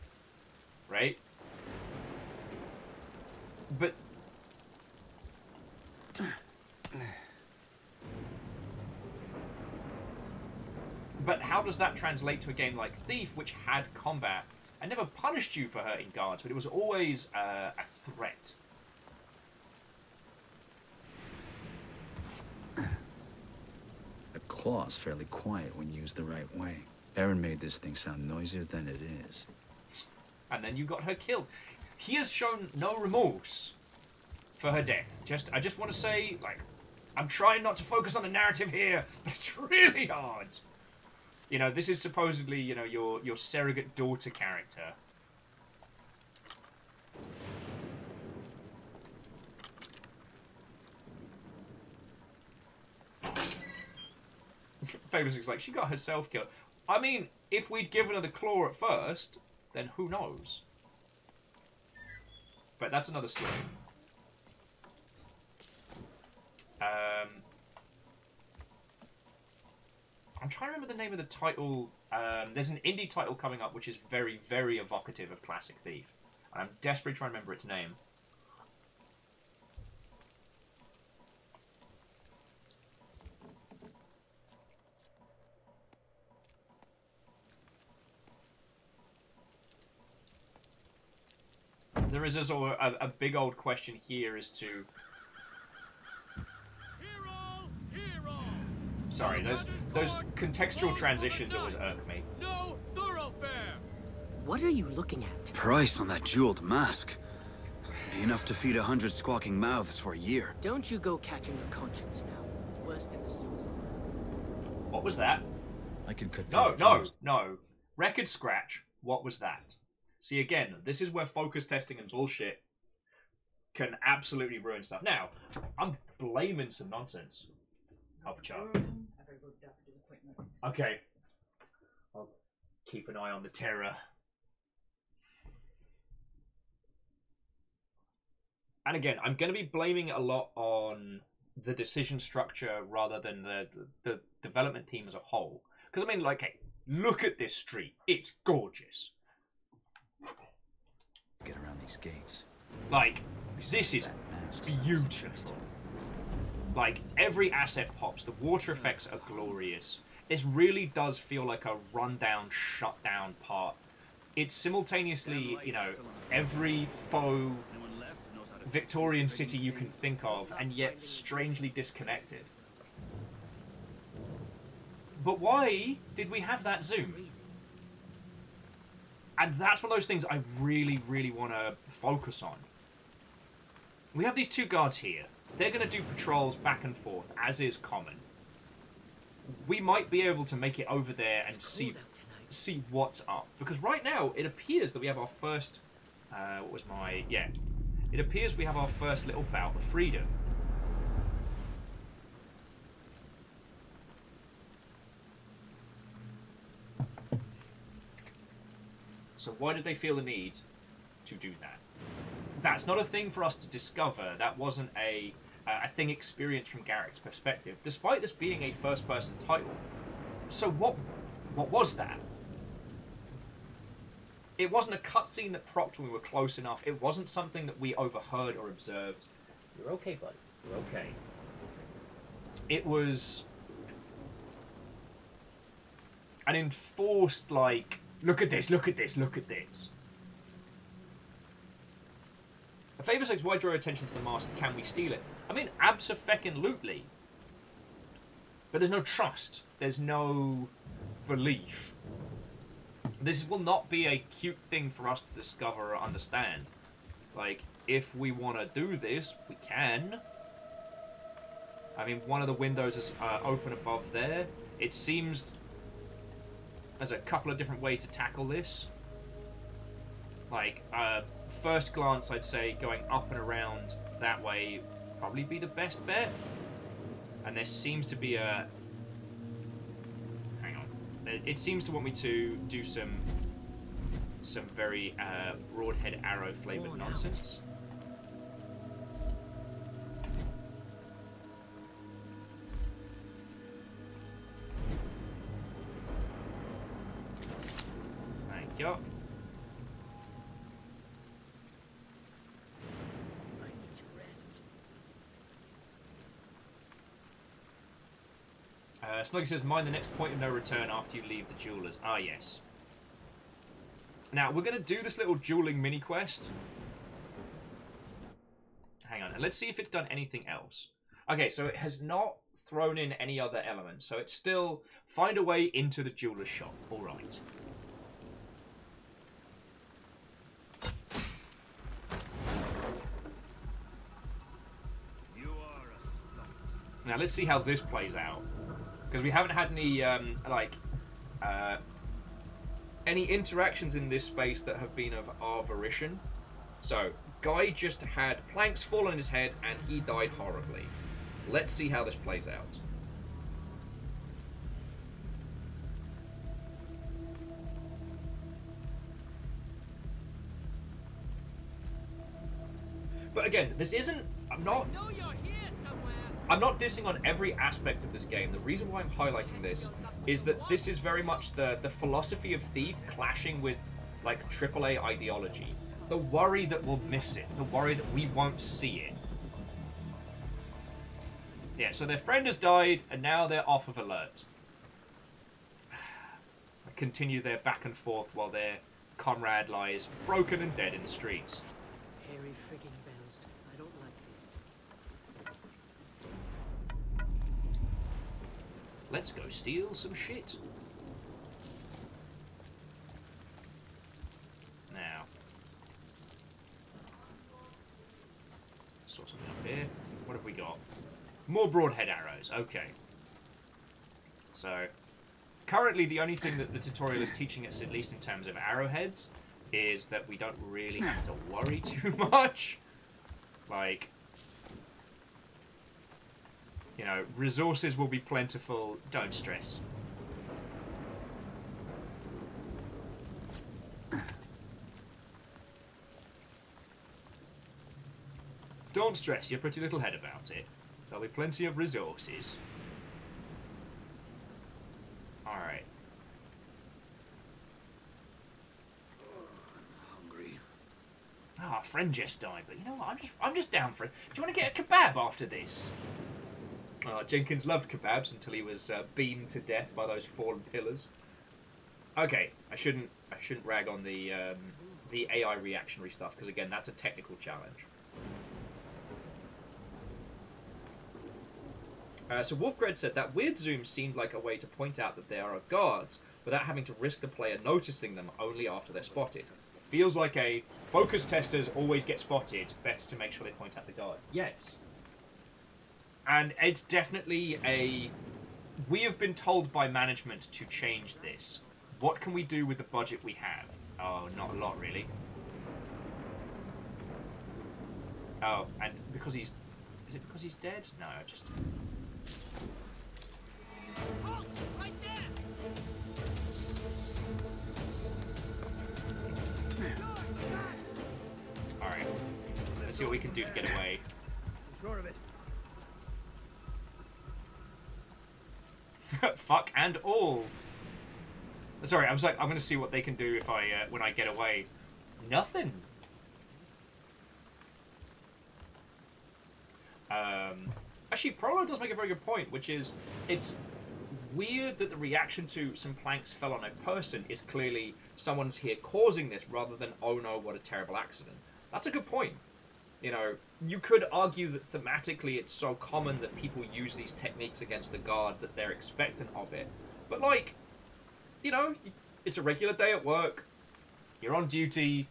Right? But... but how does that translate to a game like Thief, which had combat and never punished you for hurting guards, but it was always a threat?
A claw's fairly quiet when used the right way. Aaron made this thing sound noisier than it is.
And then you got her killed. He has shown no remorse for her death. I just want to say, like, I'm trying not to focus on the narrative here, but it's really hard. You know, this is supposedly, you know, your surrogate daughter character. Famous is like, she got herself killed. I mean, if we'd given her the claw at first, then who knows? But that's another story. I'm trying to remember the name of the title. There's an indie title coming up which is very, very evocative of classic Thief. I'm desperately trying to remember its name. There is also a big old question here as to... Sorry, those contextual transitions always irk me.
No thoroughfare.
What are you looking at?
Price on that jeweled mask. Enough to feed 100 squawking mouths for a year.
Don't you go catching a conscience now. Worse than the suicides.
What was that?
I can cut.
No. Record scratch. What was that? See, again, this is where focus testing and bullshit can absolutely ruin stuff. Now, I'm blaming some nonsense. Help a child. Okay. I'll keep an eye on the terror. And again, I'm going to be blaming it a lot on the decision structure rather than the development team as a whole. Because, I mean, like, hey, look at this street. It's gorgeous.
Get around these gates.
Like, this is beautiful. Like, every asset pops. The water effects are glorious. This really does feel like a rundown, shut-down part. It's simultaneously, you know, every faux Victorian city you can think of, and yet strangely disconnected. But why did we have that zoom? And that's one of those things I really, really want to focus on. We have these two guards here. They're going to do patrols back and forth, as is common. We might be able to make it over there and see what's up. Because right now, it appears that we have our first... what was my... yeah. It appears we have our first little bout of freedom. So why did they feel the need to do that? That's not a thing for us to discover. That wasn't a thing experienced from Garrick's perspective. Despite this being a first-person title, So what was that? It wasn't a cutscene that propped when we were close enough. It wasn't something that we overheard or observed. You're okay, buddy. You're okay. It was an enforced, like, look at this, look at this, look at this. A favor says, why draw attention to the mask? Can we steal it? I mean, abso-feckin-lutely. But there's no trust. There's no belief. This will not be a cute thing for us to discover or understand. Like, if we want to do this, we can. I mean, one of the windows is open above there. It seems there's a couple of different ways to tackle this. Like, first glance, I'd say going up and around that way probably be the best bet. And there seems to be a... Hang on. It seems to want me to do some very broadhead arrow flavored nonsense. Thank you. Snuggy says, mind the next point of no return after you leave the jewelers. Ah, yes. Now, we're going to do this little dueling mini-quest. Hang on. Let's see if it's done anything else. Okay, so it has not thrown in any other elements. So it's still find a way into the jeweler's shop. All right. Now, let's see how this plays out. Because we haven't had any, any interactions in this space that have been of our volition. So, Guy just had planks fall on his head and he died horribly. Let's see how this plays out. But again, this isn't... I'm not dissing on every aspect of this game. The reason why I'm highlighting this is that this is very much the philosophy of Thief clashing with, like, AAA ideology. The worry that we'll miss it. The worry that we won't see it. Yeah, so their friend has died, and now they're off of alert. Continue their back and forth while their comrade lies broken and dead in the streets.
Hairy friggin' bells. I don't like this.
Let's go steal some shit. Now. Sort something up here. What have we got? More broadhead arrows. Okay. So, currently the only thing that the tutorial is teaching us, at least in terms of arrowheads, is that we don't really have to worry too much. Like, you know, resources will be plentiful. Don't stress. Don't stress your pretty little head about it. There'll be plenty of resources. Alright.
Hungry.
Oh, our friend just died, but you know what? I'm just down for it. Do you want to get a kebab after this? Jenkins loved kebabs until he was beaten to death by those fallen pillars. Okay, I shouldn't rag on the AI reactionary stuff, because again, that's a technical challenge. So Wolfgred said that weird zoom seemed like a way to point out that there are guards without having to risk the player noticing them only after they're spotted. Feels like a focus testers always get spotted, better to make sure they point out the guard. Yes. And it's definitely a... We have been told by management to change this. What can we do with the budget we have? Oh, not a lot, really. Oh, and because he's... Is it because he's dead? No, just...
Halt! Right there!
Alright. Let's see what we can do to get away.
I'm sure of it.
Fuck and all. Sorry, I was like, I'm gonna see what they can do if I when I get away. Nothing. Actually, Prolo does make a very good point, which is it's weird that the reaction to some planks fell on a person is clearly someone's here causing this rather than, oh no, what a terrible accident. That's a good point. You know, you could argue that thematically it's so common that people use these techniques against the guards that they're expectant of it. But like, you know, it's a regular day at work, you're on duty,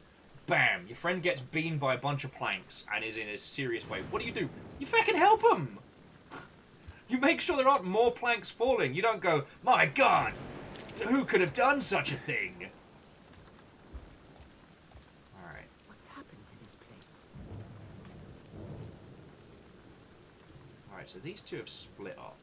bam, your friend gets beamed by a bunch of planks and is in a serious way. What do? You fucking help them! You make sure there aren't more planks falling. You don't go, my god, who could have done such a thing? Alright.
What's happened to this place?
Alright, so these two have split up.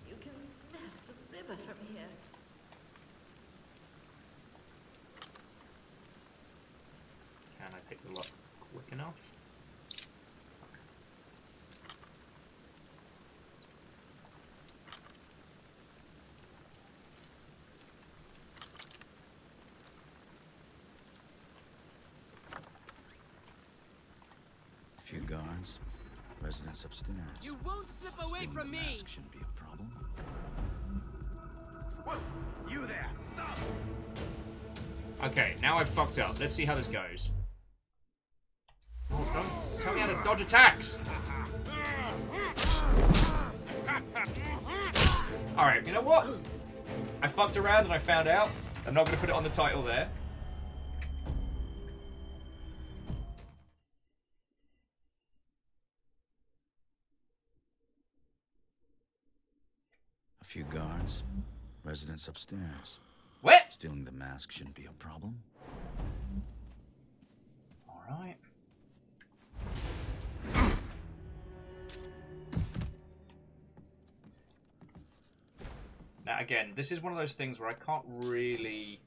You can smell the river from here.
Can I pick them up quick enough?
A few guards, residents upstairs.
You won't slip away
Stealing
from
the
me!
mask shouldn't be a problem.
Whoa! You there! Stop!
Okay, now I've fucked up. Let's see how this goes. Oh, don't tell me how to dodge attacks! Alright, you know what? I fucked around and I found out. I'm not going to put it on the title there.
A few guards, residents upstairs.
What?
Stealing the mask shouldn't be a problem.
Alright. Now again, this is one of those things where I can't really...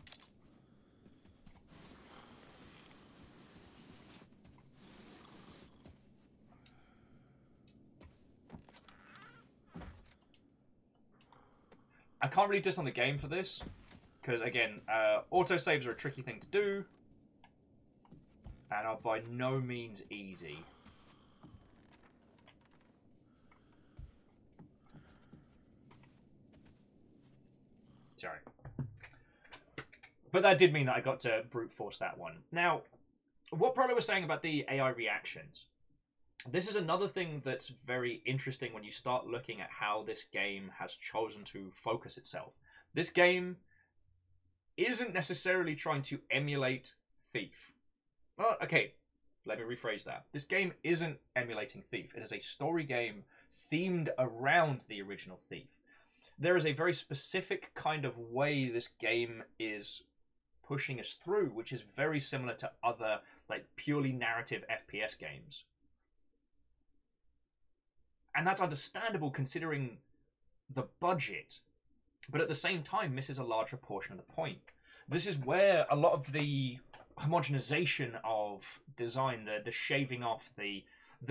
I can't really diss on the game for this. Because, again, autosaves are a tricky thing to do. And are by no means easy. Sorry. But that did mean that I got to brute force that one. Now, what Prolo was saying about the AI reactions. This is another thing that's very interesting when you start looking at how this game has chosen to focus itself. This game isn't necessarily trying to emulate Thief. Well, okay, let me rephrase that. This game isn't emulating Thief. It is a story game themed around the original Thief. There is a very specific kind of way this game is pushing us through, which is very similar to other, like, purely narrative FPS games. And that's understandable considering the budget, but at the same time misses a larger portion of the point. This is where a lot of the homogenization of design, the shaving off, the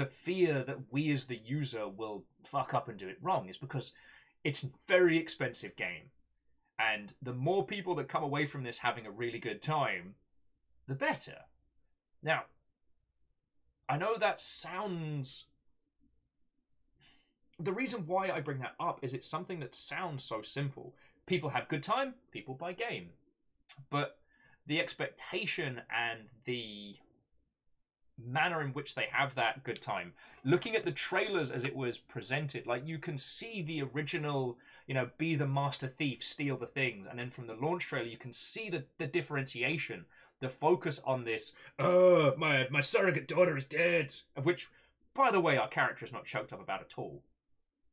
fear that we as the user will fuck up and do it wrong, is because it's a very expensive game. And the more people that come away from this having a really good time, the better. Now, I know that sounds... The reason why I bring that up is it's something that sounds so simple. People have good time, people buy game. But the expectation and the manner in which they have that good time, looking at the trailers as it was presented, like, you can see the original, you know, be the master thief, steal the things, and then from the launch trailer you can see the differentiation, the focus on this, my surrogate daughter is dead, of which, by the way, our character is not choked up about at all.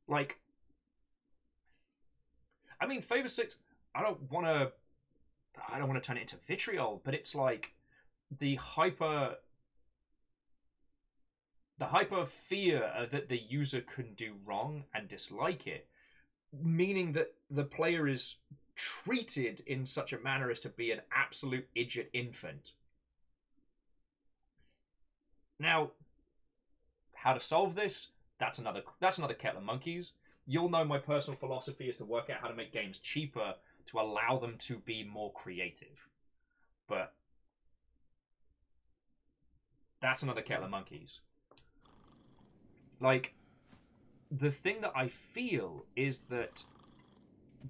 Like, I mean, Favor 6, I don't want to turn it into vitriol, but it's like the hyper fear that the user can do wrong and dislike it, meaning that the player is treated in such a manner as to be an absolute idiot infant. Now, How to solve this? That's another kettle of monkeys. You'll know my personal philosophy is to work out how to make games cheaper to allow them to be more creative. But that's another kettle of monkeys. Like, the thing that I feel is that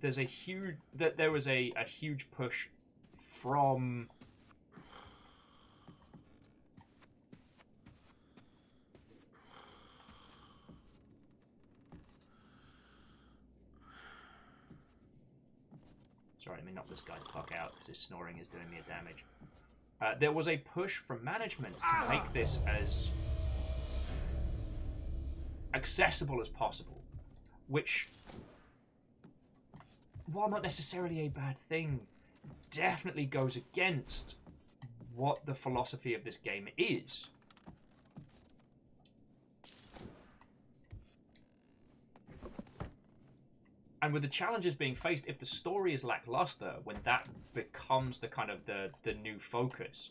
there was a huge push from sorry, let me knock this guy the fuck out because his snoring is doing me a damage. There was a push from management to make this as accessible as possible, which, while not necessarily a bad thing, definitely goes against what the philosophy of this game is. And with the challenges being faced, if the story is lackluster, when that becomes the kind of the new focus.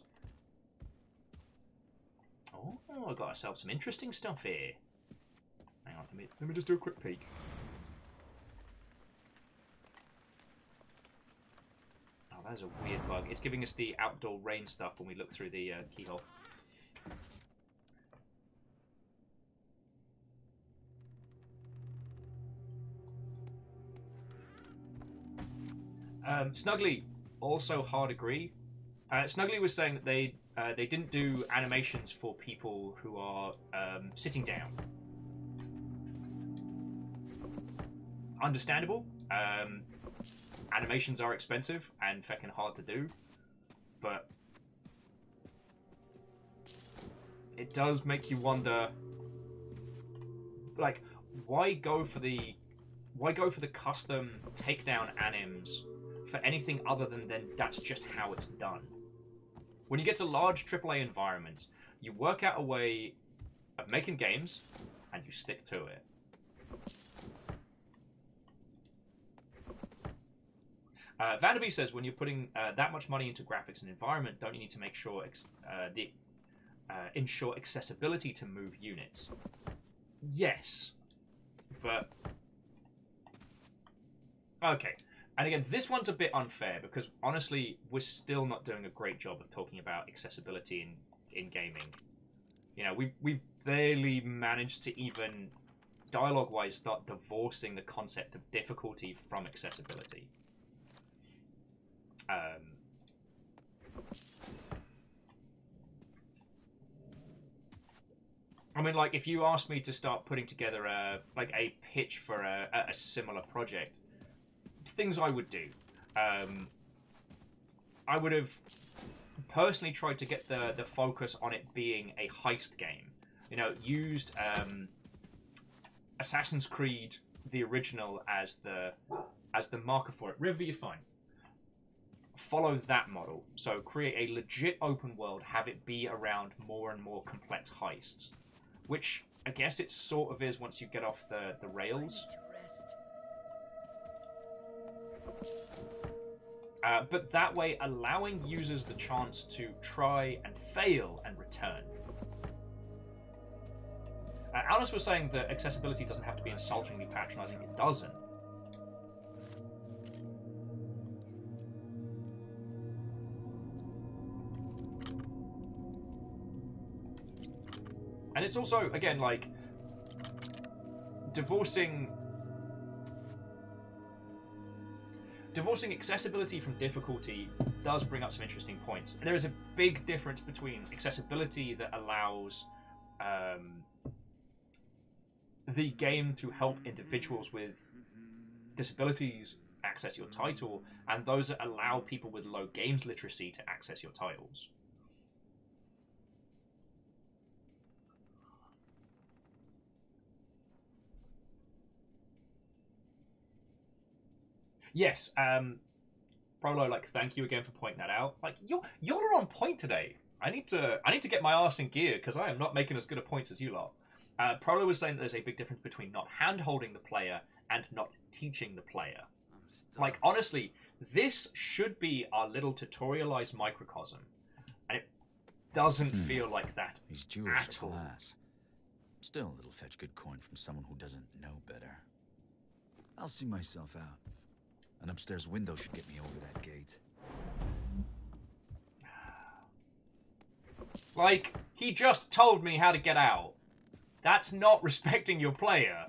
Oh, I got ourselves some interesting stuff here. Hang on, let me just do a quick peek. Oh, that's a weird bug. It's giving us the outdoor rain stuff when we look through the keyhole. Snuggly, also hard agree. Snuggly was saying that they didn't do animations for people who are sitting down. Understandable. Animations are expensive and feckin' hard to do, but it does make you wonder, like, why go for the custom takedown anims for anything other than that's just how it's done? When you get to large AAA environments, you work out a way of making games and you stick to it. Vanderby says, when you're putting that much money into graphics and environment, don't you need to make sure ensure accessibility to move units? Yes, but okay. And again, this one's a bit unfair because honestly, we're still not doing a great job of talking about accessibility in gaming. You know, we've barely managed to even dialogue-wise start divorcing the concept of difficulty from accessibility. I mean, like, if you asked me to start putting together a pitch for a similar project, things I would do, I would have personally tried to get the focus on it being a heist game. You know, used Assassin's Creed, the original, as the marker for it. River, you're fine. Follow that model. So create a legit open world, have it be around more and more complex heists, which I guess it sort of is once you get off the rails. But that way, allowing users the chance to try and fail and return. Alice was saying that accessibility doesn't have to be insultingly patronizing. It doesn't. And it's also, again, like, divorcing accessibility from difficulty does bring up some interesting points. And there is a big difference between accessibility that allows the game to help individuals with disabilities access your title, and those that allow people with low games literacy to access your titles. Yes, Prolo, like, thank you again for pointing that out. Like, you're on point today. I need to get my arse in gear because I am not making as good a points as you lot. Prolo was saying that there's a big difference between not hand-holding the player and not teaching the player. Like, honestly, this should be our little tutorialized microcosm, and it doesn't feel like that
These jewels
at
are
all.
glass. Still, it'll fetch good coin from someone who doesn't know better. I'll see myself out. An upstairs window should get me over that gate.
Like, he just told me how to get out. That's not respecting your player.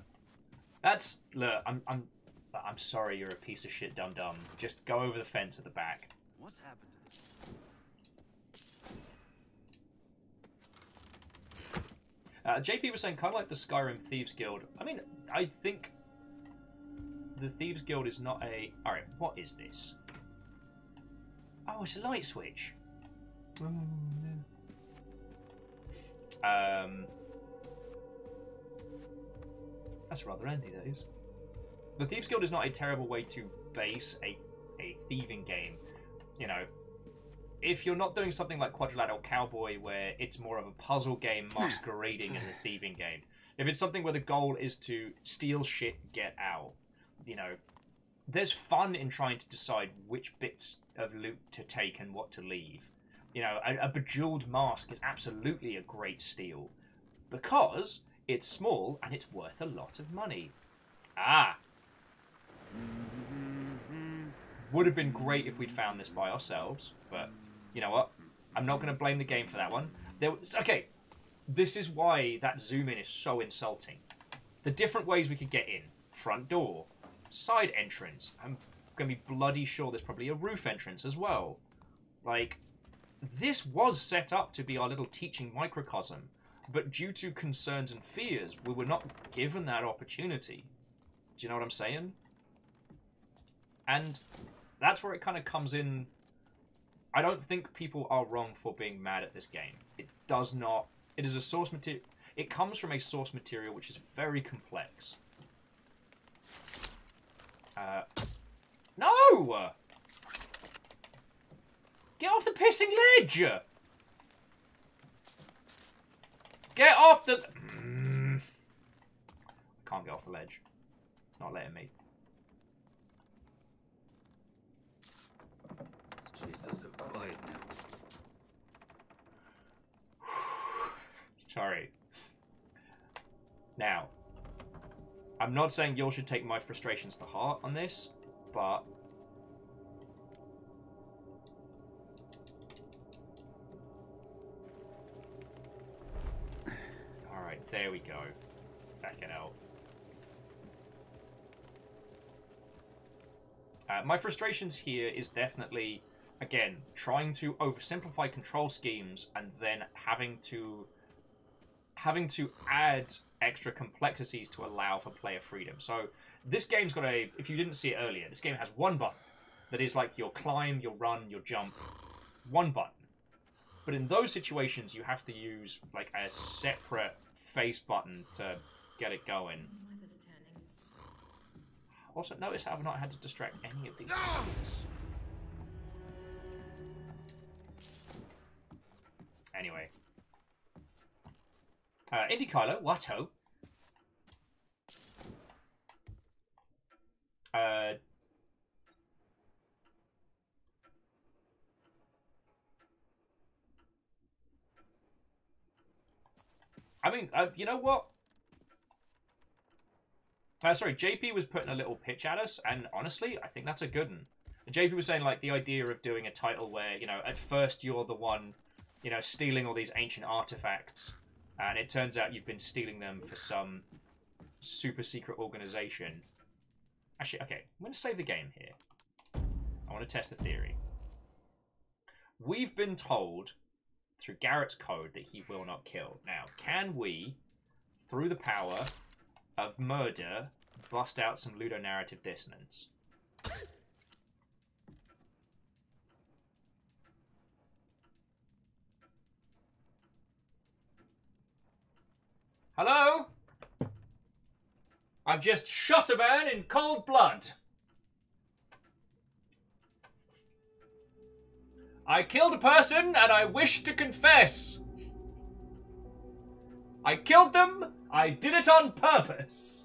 That's... Look, I'm sorry you're a piece of shit dum-dum. Just go over the fence at the back.
What's happened to this?
JP was saying, kind of like the Skyrim Thieves Guild. I mean, I think the Thieves Guild is not a... Alright, what is this? Oh, it's a light switch. Oh, no. That's rather handy, that is. The Thieves Guild is not a terrible way to base a thieving game. You know, if you're not doing something like Quadrilateral Cowboy, where it's more of a puzzle game masquerading as a thieving game. If it's something where the goal is to steal shit, get out, you know, there's fun in trying to decide which bits of loot to take and what to leave. You know, a bejeweled mask is absolutely a great steal because it's small and it's worth a lot of money. Ah! Would have been great if we'd found this by ourselves, but you know what? I'm not going to blame the game for that one. Okay, this is why that zoom in is so insulting. The different ways we could get in. Front door. Side entrance. I'm going to be bloody sure there's probably a roof entrance as well. Like, this was set up to be our little teaching microcosm, but due to concerns and fears, we were not given that opportunity. Do you know what I'm saying? And that's where it kind of comes in. I don't think people are wrong for being mad at this game. It does not. It is a source material. It comes from a source material which is very complex. No! Get off the pissing ledge! Get off the... Can't get off the ledge. It's not letting me.
Jesus, so quiet now.
Sorry. Now, I'm not saying you all should take my frustrations to heart on this, but... Alright, there we go. Fucking hell. My frustrations here is definitely, again, trying to oversimplify control schemes and then having to add extra complexities to allow for player freedom. So this game's got a, if you didn't see it earlier, this game has one button that is like your climb, your run, your jump, one button. But in those situations, you have to use like a separate face button to get it going. Also, notice how I've not had to distract any of these things. Anyway. Indy Kylo, Watto. I mean, you know what? Sorry, JP was putting a little pitch at us, and honestly, I think that's a good one. JP was saying, like, the idea of doing a title where, you know, at first you're the one, you know, stealing all these ancient artifacts, and it turns out you've been stealing them for some super secret organization. Actually, okay, I'm going to save the game here. I want to test a theory. We've been told, through Garrett's code, that he will not kill. Now, can we, through the power of murder, bust out some ludonarrative dissonance? Hello? I've just shot a man in cold blood. I killed a person and I wish to confess. I killed them. I did it on purpose.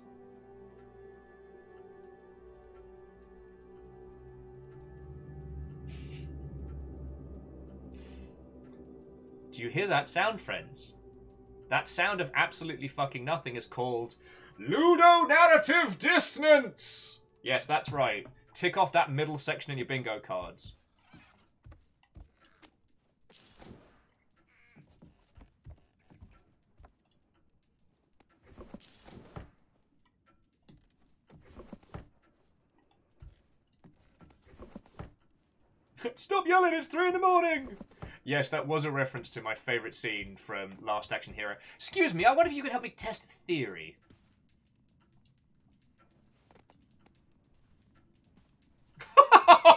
Do you hear that sound, friends? That sound of absolutely fucking nothing is called ludonarrative dissonance. Yes, that's right. Tick off that middle section in your bingo cards. Stop yelling, it's 3 in the morning! Yes, that was a reference to my favourite scene from Last Action Hero. Excuse me, I wonder if you could help me test a theory.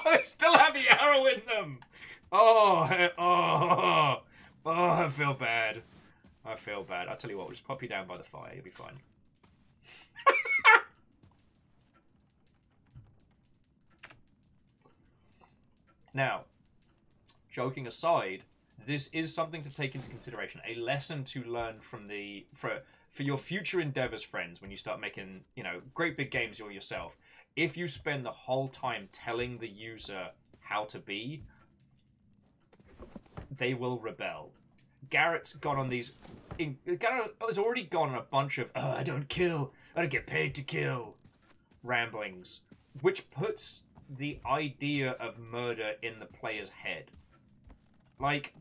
They still have the arrow in them! Oh, I feel bad. I feel bad. I'll tell you what, we'll just pop you down by the fire, you'll be fine. Now, joking aside, this is something to take into consideration. A lesson to learn from for your future endeavors, friends, when you start making, you know, great big games yourself. If you spend the whole time telling the user how to be, they will rebel. Garrett's gone on these... Garrett has already gone on a bunch of, oh, I don't kill, I don't get paid to kill, ramblings, which puts the idea of murder in the player's head. Like,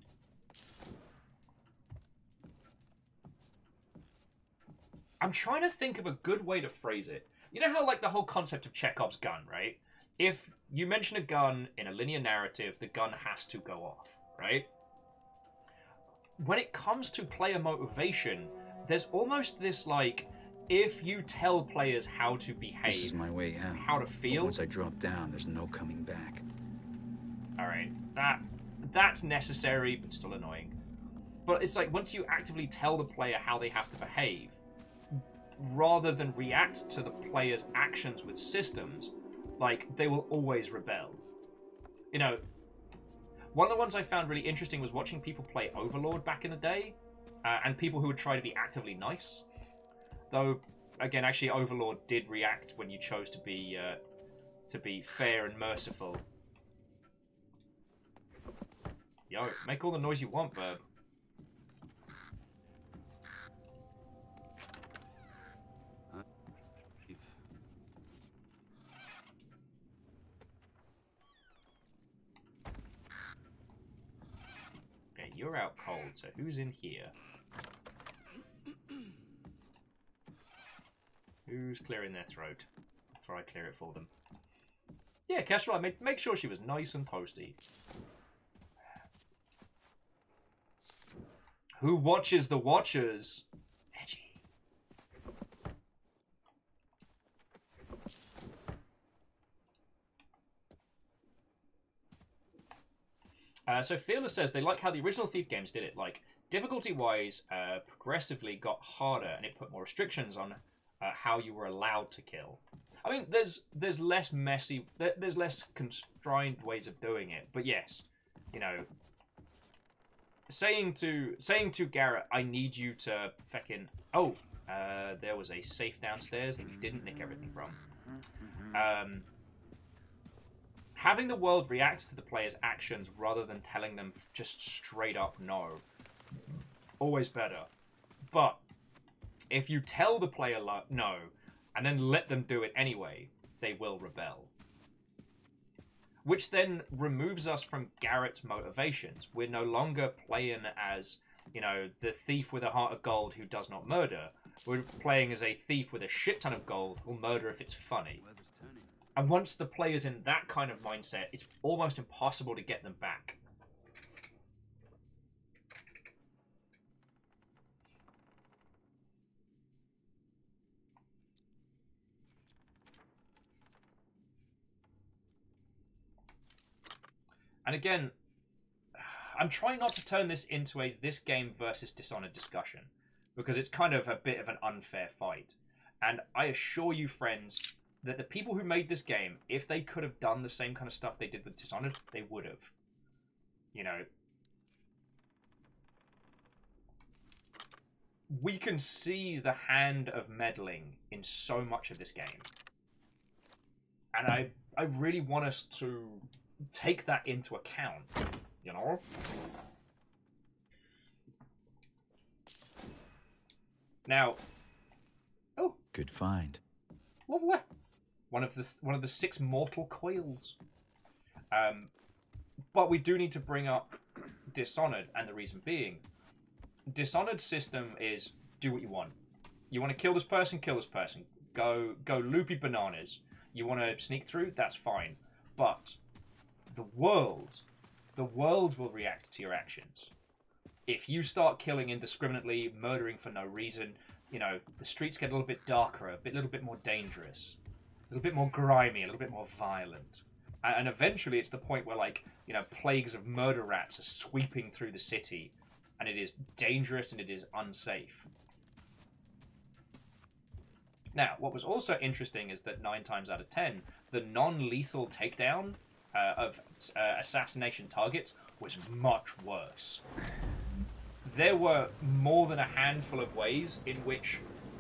I'm trying to think of a good way to phrase it. You know how, like, the whole concept of Chekhov's gun, right? If you mention a gun in a linear narrative, the gun has to go off, right? When it comes to player motivation, there's almost this, like, if you tell players how to behave,
this is my way out.
How to feel.
But once I drop down, there's no coming back.
Alright, that's necessary, but still annoying. But it's like, once you actively tell the player how they have to behave, rather than react to the player's actions with systems, like, they will always rebel. You know, one of the ones I found really interesting was watching people play Overlord back in the day, and people who would try to be actively nice. Though, again, actually, Overlord did react when you chose to be fair and merciful. Yo, make all the noise you want, Burb. Okay, you're out cold, so who's in here? Who's clearing their throat before I clear it for them? Yeah, Kestrel, I make sure she was nice and toasty. Who watches the Watchers? Edgy. So Fearless says they like how the original Thief games did it. Like, difficulty-wise, progressively got harder, and it put more restrictions on how you were allowed to kill. I mean, there's less messy, there's less constrained ways of doing it. But yes, you know, saying to Garrett, I need you to feckin'... Oh, there was a safe downstairs that we didn't nick everything from. Having the world react to the player's actions rather than telling them just straight up no. Always better. But if you tell the player no, and then let them do it anyway, they will rebel. Which then removes us from Garrett's motivations. We're no longer playing as, you know, the thief with a heart of gold who does not murder. We're playing as a thief with a shit ton of gold who'll murder if it's funny. And once the player's in that kind of mindset, it's almost impossible to get them back. And again, I'm trying not to turn this into a this game versus Dishonored discussion, because it's kind of a bit of an unfair fight. And I assure you, friends, that the people who made this game, if they could have done the same kind of stuff they did with Dishonored, they would have. You know, we can see the hand of meddling in so much of this game. And I really want us to take that into account, you know? Now, oh,
good find.
Lovely. One of the 6 mortal coils. But we do need to bring up Dishonored, and the reason being, Dishonored's system is do what you want. You want to kill this person, kill this person. Go loopy bananas. You want to sneak through, that's fine. But the world will react to your actions. If you start killing indiscriminately, murdering for no reason, you know, the streets get a little bit darker, a little bit more dangerous, a little bit more grimy, a little bit more violent. And eventually it's the point where, like, you know, plagues of murder rats are sweeping through the city, and it is dangerous and it is unsafe. Now, what was also interesting is that 9 times out of 10, the non-lethal takedown of assassination targets was much worse. There were more than a handful of ways in which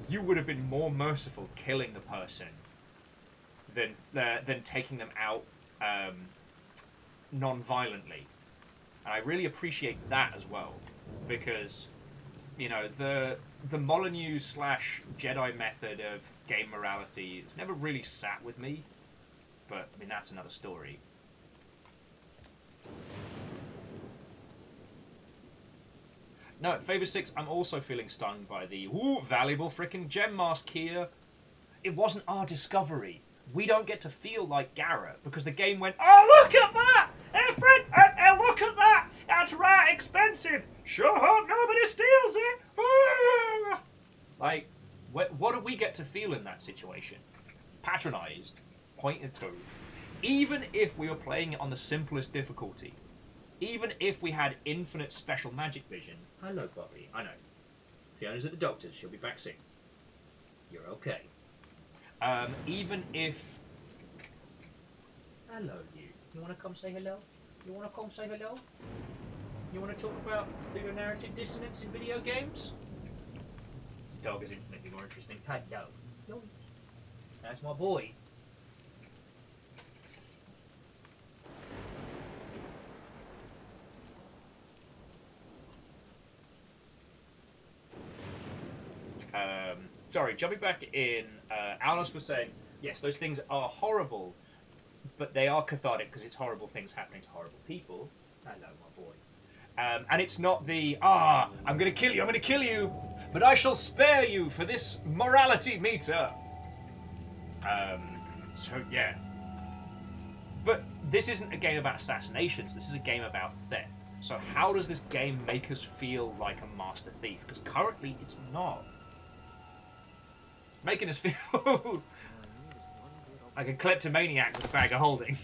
you would have been more merciful killing the person than taking them out non-violently. And I really appreciate that as well, because, you know, the Molyneux / Jedi method of game morality has never really sat with me, but I mean, that's another story. No, Favor 6, I'm also feeling stung by the valuable frickin' gem mask here. It wasn't our discovery. We don't get to feel like Garrett because the game went, oh, look at that! Hey, friend, look at that! That's right expensive! Sure hope nobody steals it! Like, what do we get to feel in that situation? Patronized, pointed to. Even if we were playing it on the simplest difficulty, even if we had infinite special magic vision. Hello, Bobby. I know. Fiona's at the doctor's. She'll be back soon. You're okay. Even if... Hello, you. You want to come say hello? You want to come say hello? You want to talk about the narrative dissonance in video games? The dog is infinitely more interesting. Hello. That's my boy. Sorry, jumping back in, Alice was saying, yes, those things are horrible, but they are cathartic because it's horrible things happening to horrible people. Hello, my boy. And it's not the, I'm going to kill you, but I shall spare you for this morality meter. So, yeah. But this isn't a game about assassinations, this is a game about theft. So how does this game make us feel like a master thief? Because currently it's not. Making us feel like a kleptomaniac with a bag of holding.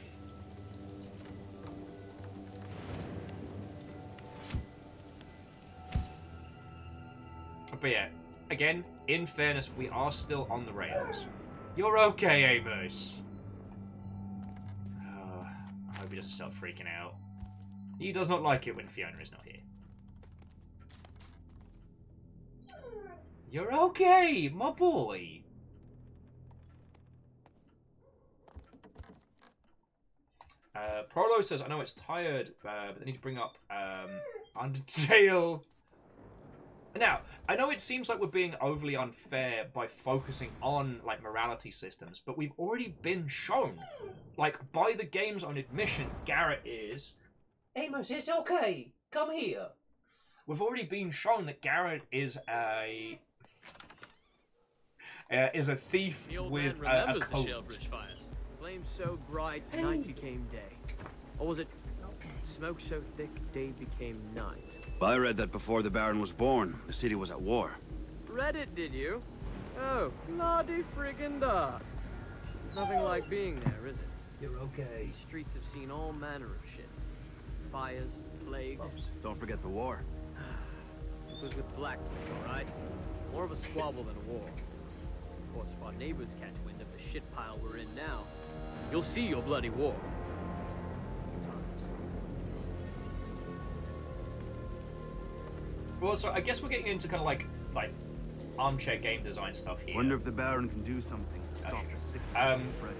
But yeah, again, in fairness, we are still on the rails. You're okay, Amos. Oh, I hope he doesn't start freaking out. He does not like it when Fiona is not here. You're okay, my boy. Prolo says, I know it's tired, but they need to bring up Undertale. Now, I know it seems like we're being overly unfair by focusing on, like, morality systems, but we've already been shown, like, by the game's own admission, Garrett is... Amos, it's okay. Come here. We've already been shown that Garrett is a thief with a code.
Flame so bright, night became day. Or was it smoke so thick, day became night?
Well, I read that before the Baron was born, the city was at war.
Read it, did you? Oh, bloody friggin' dark. Nothing like being there, is it?
You're okay.
These streets have seen all manner of shit. Fires, plagues.
Don't forget the war.
It was with Blackwood, all right? More of a squabble than a war. Of course, if our neighbors catch wind of the shit pile we're in now, you'll see your bloody war.
Well, so I guess we're getting into kind of like armchair game design stuff here.
Wonder if the Baron can do something.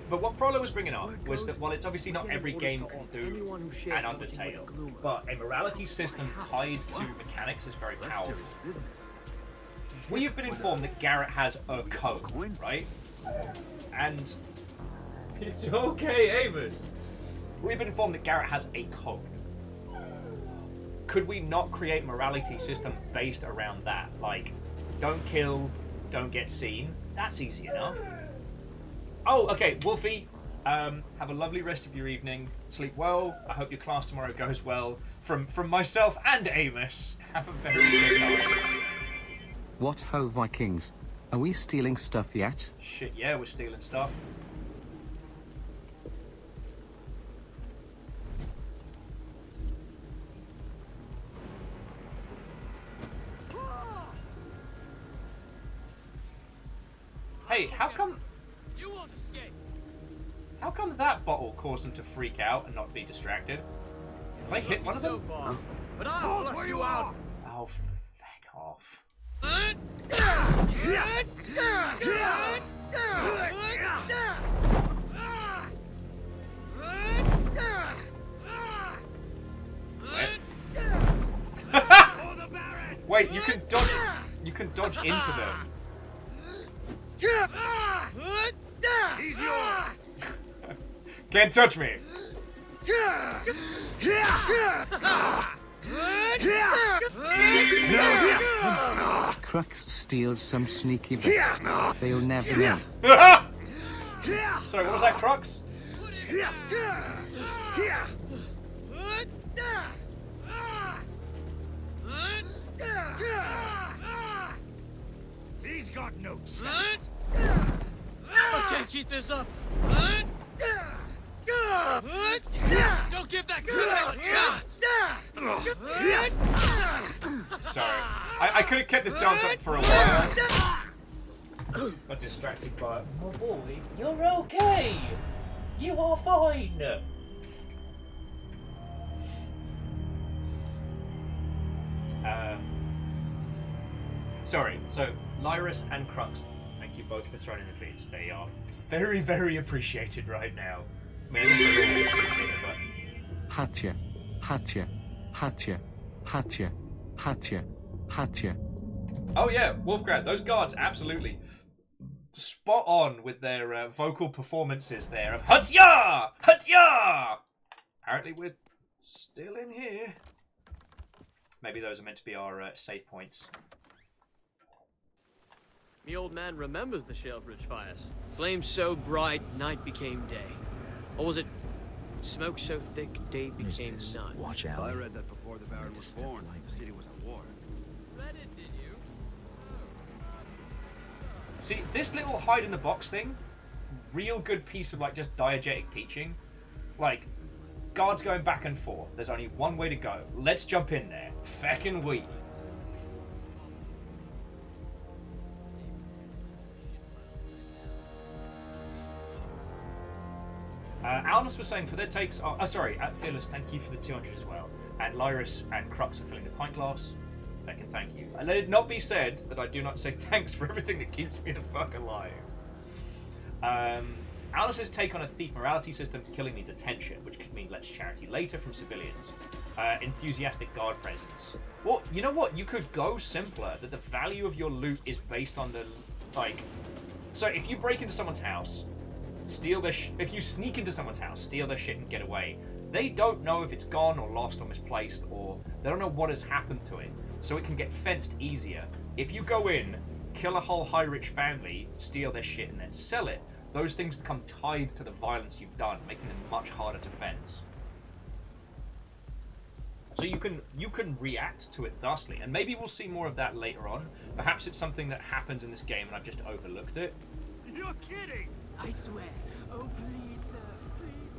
But what Prolo was bringing up was that while it's obviously not every game can do an Undertale, but a morality system tied to mechanics is very powerful. we have been informed that Garrett has a code, right? And it's okay, Amos. We've been informed that Garrett has a code. Could we not create a morality system based around that? Like, don't kill, don't get seen. That's easy enough. Oh, okay, Wolfie. Have a lovely rest of your evening. Sleep well. I hope your class tomorrow goes well. From myself and Amos. Have a very good night.
What ho, Vikings? Are we stealing stuff yet?
Shit, yeah, we're stealing stuff. Hey, how come...
You won't escape.
How come that bottle caused them to freak out and not be distracted? Did I hit one of them?
But I'll flush you out.
Oh, fuck off. Wait, you can dodge. You can dodge into them.
He's yours.
Can't touch me.
Crux steals some sneaky bits. They'll never know.
Sorry, what was that, Crux?
He's got no chance.
I can't keep this up. Don't give that criminal a chance.
Sorry, I could have kept this dance up for a while. Got distracted by it. Oh boy, you're okay. You are fine. Sorry. So Lyris and Crux, thank you both for throwing in the beats. They are very, very appreciated right now. I mean, I guess they're always appreciated, but...
Hatcha, hatcha, hatcha, hatcha, hatcha, hatcha.
Oh yeah, Wolfgrad, those guards absolutely spot on with their vocal performances there of Hutya! Hutya! Apparently we're still in here. Maybe those are meant to be our save points.
The old man remembers the Shalebridge fires. Flames so bright, night became day. Or was it smoke so thick, day became night?
Watch out.
I read that before the Baron was born. The city was at war.
Read it, did you?
See, this little hide in the box thing, real good piece of like just diegetic teaching. Like, guards going back and forth. There's only one way to go. Let's jump in there. Feckin' we. Alnus was saying for their takes. Oh, sorry, Fearless, thank you for the 200 as well. And Lyris and Crux are filling the pint glass. Thank you. And let it not be said that I do not say thanks for everything that keeps me the fuck alive. Alnus's take on a thief morality system, killing needs attention, which could mean less charity later from civilians. Enthusiastic guard presence. Well, you know what? You could go simpler, that the value of your loot is based on the, like... So if you break into someone's house, steal their if you sneak into someone's house, steal their shit and get away, they don't know if it's gone or lost or misplaced, or they don't know what has happened to it. So it can get fenced easier. If you go in, kill a whole high-rich family, steal their shit and then sell it, those things become tied to the violence you've done, making them much harder to fence. So you can react to it thusly, and maybe we'll see more of that later on. Perhaps it's something that happens in this game and I've just overlooked it.
You're kidding!
I swear. Oh, please, sir. Please,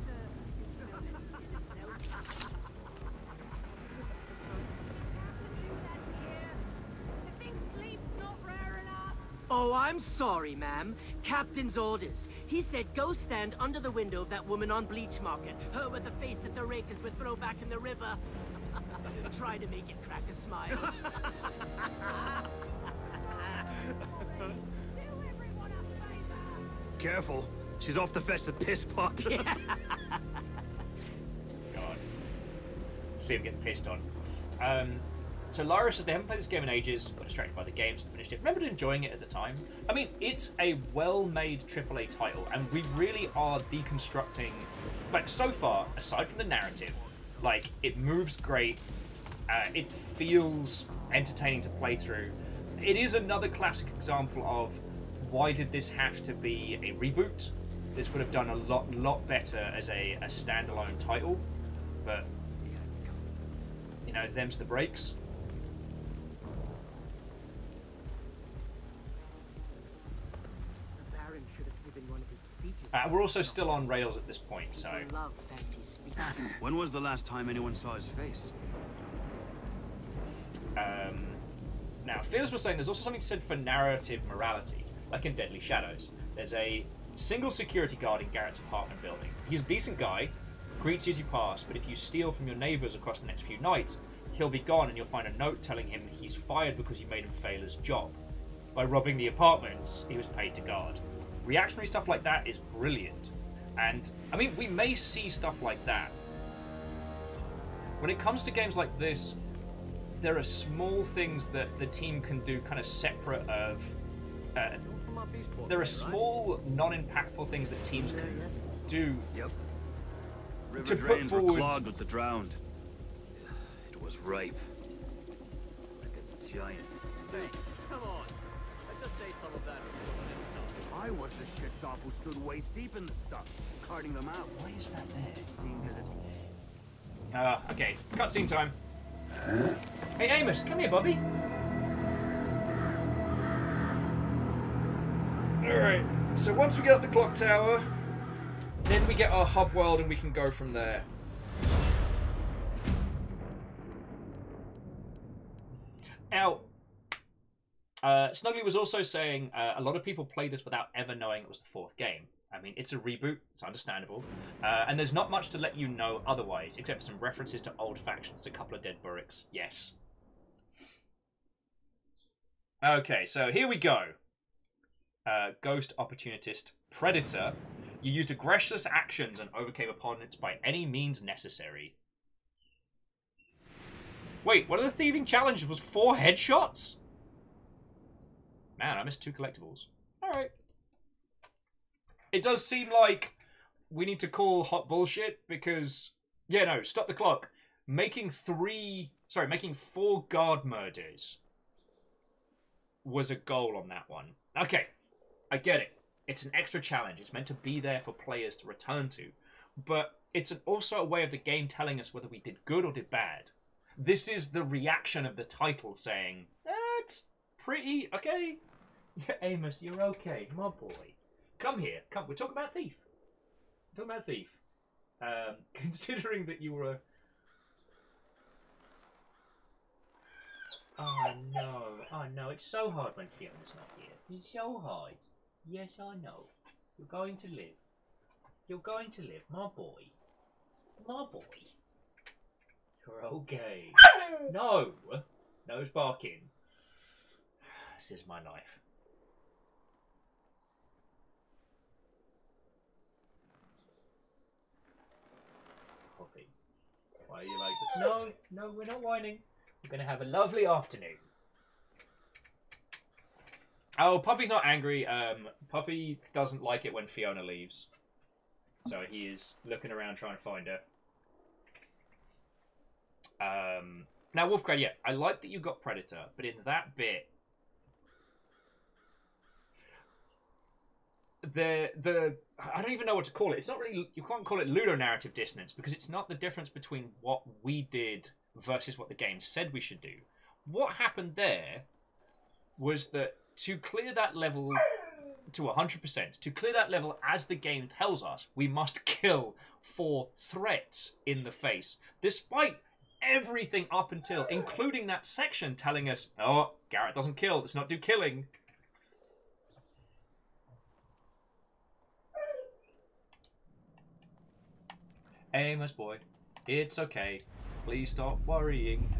Oh, I'm sorry, ma'am. Captain's orders. He said go stand under the window of that woman on Bleach Market. Her with the face that the rakers would throw back in the river. Try to make it crack a smile.
Careful. She's off to fetch the piss pot.
God. See him getting pissed on. So Lyra says they haven't played this game in ages, got distracted by the games, finished it, remembered enjoying it at the time. I mean, it's a well-made AAA title, and we really are deconstructing, like, so far, aside from the narrative, like, it moves great, it feels entertaining to play through. It is another classic example of why did this have to be a reboot? This would have done a lot better as a standalone title, but, you know, them's the breaks. We're also still on rails at this point, so...
When was the last time anyone saw his face?
Now, Fearless was saying there's also something said for narrative morality, like in Deadly Shadows. There's a single security guard in Garrett's apartment building. He's a decent guy, greets you as you pass, but if you steal from your neighbours across the next few nights, he'll be gone and you'll find a note telling him he's fired because you made him fail his job. By robbing the apartments he was paid to guard. Reactionary stuff like that is brilliant. And, I mean, we may see stuff like that. When it comes to games like this, there are small things that the team can do kind of separate of... there are small, non-impactful things that teams can do to put forward...
clogged with the drowned. It was ripe.
Like a giant. Hey, come on. I just ate some of that.
I was the shit dog who stood waist deep in the stuff, carting them out.
Why is that there? Okay, cutscene time. Hey Amos, come here, Bobby. Alright, so once we get up the clock tower, then we get our hub world and we can go from there. Now, Snuggly was also saying a lot of people play this without ever knowing it was the fourth game. I mean, it's a reboot, it's understandable, and there's not much to let you know otherwise, except for some references to old factions, a couple of dead Burricks. Yes. Okay, so here we go. Ghost, Opportunist, Predator. You used aggressive actions and overcame opponents by any means necessary. Wait, one of the thieving challenges was 4 headshots? Man, I missed 2 collectibles. Alright. It does seem like we need to call hot bullshit because... Yeah, no, stop the clock. Making 4 guard murders was a goal on that one. Okay, I get it. It's an extra challenge. It's meant to be there for players to return to. But it's also a way of the game telling us whether we did good or did bad. This is the reaction of the title saying, it's pretty okay. Yeah, Amos, you're okay, my boy. Come here, come. We're talking about Thief. We're talking about Thief. Considering that you were... Oh no, it's so hard when Fiona's not here. It's so hard. Yes, I know. You're going to live. You're going to live, my boy. My boy. You're okay. No! No's barking. This is my life. Poppy. Why are you like this? No, no, we're not whining. We're going to have a lovely afternoon. Oh, Poppy's not angry. Poppy doesn't like it when Fiona leaves. So he is looking around trying to find her. Now, Wolfcrad, yeah, I like that you got Predator, but in that bit, I don't even know what to call it. It's not really, you can't call it ludonarrative dissonance because it's not the difference between what we did versus what the game said we should do. What happened there was that to clear that level to 100%, to clear that level as the game tells us, we must kill 4 threats in the face, despite everything up until, including that section telling us, oh, Garrett doesn't kill, let's not do killing. Amos boy, it's okay. Please stop worrying.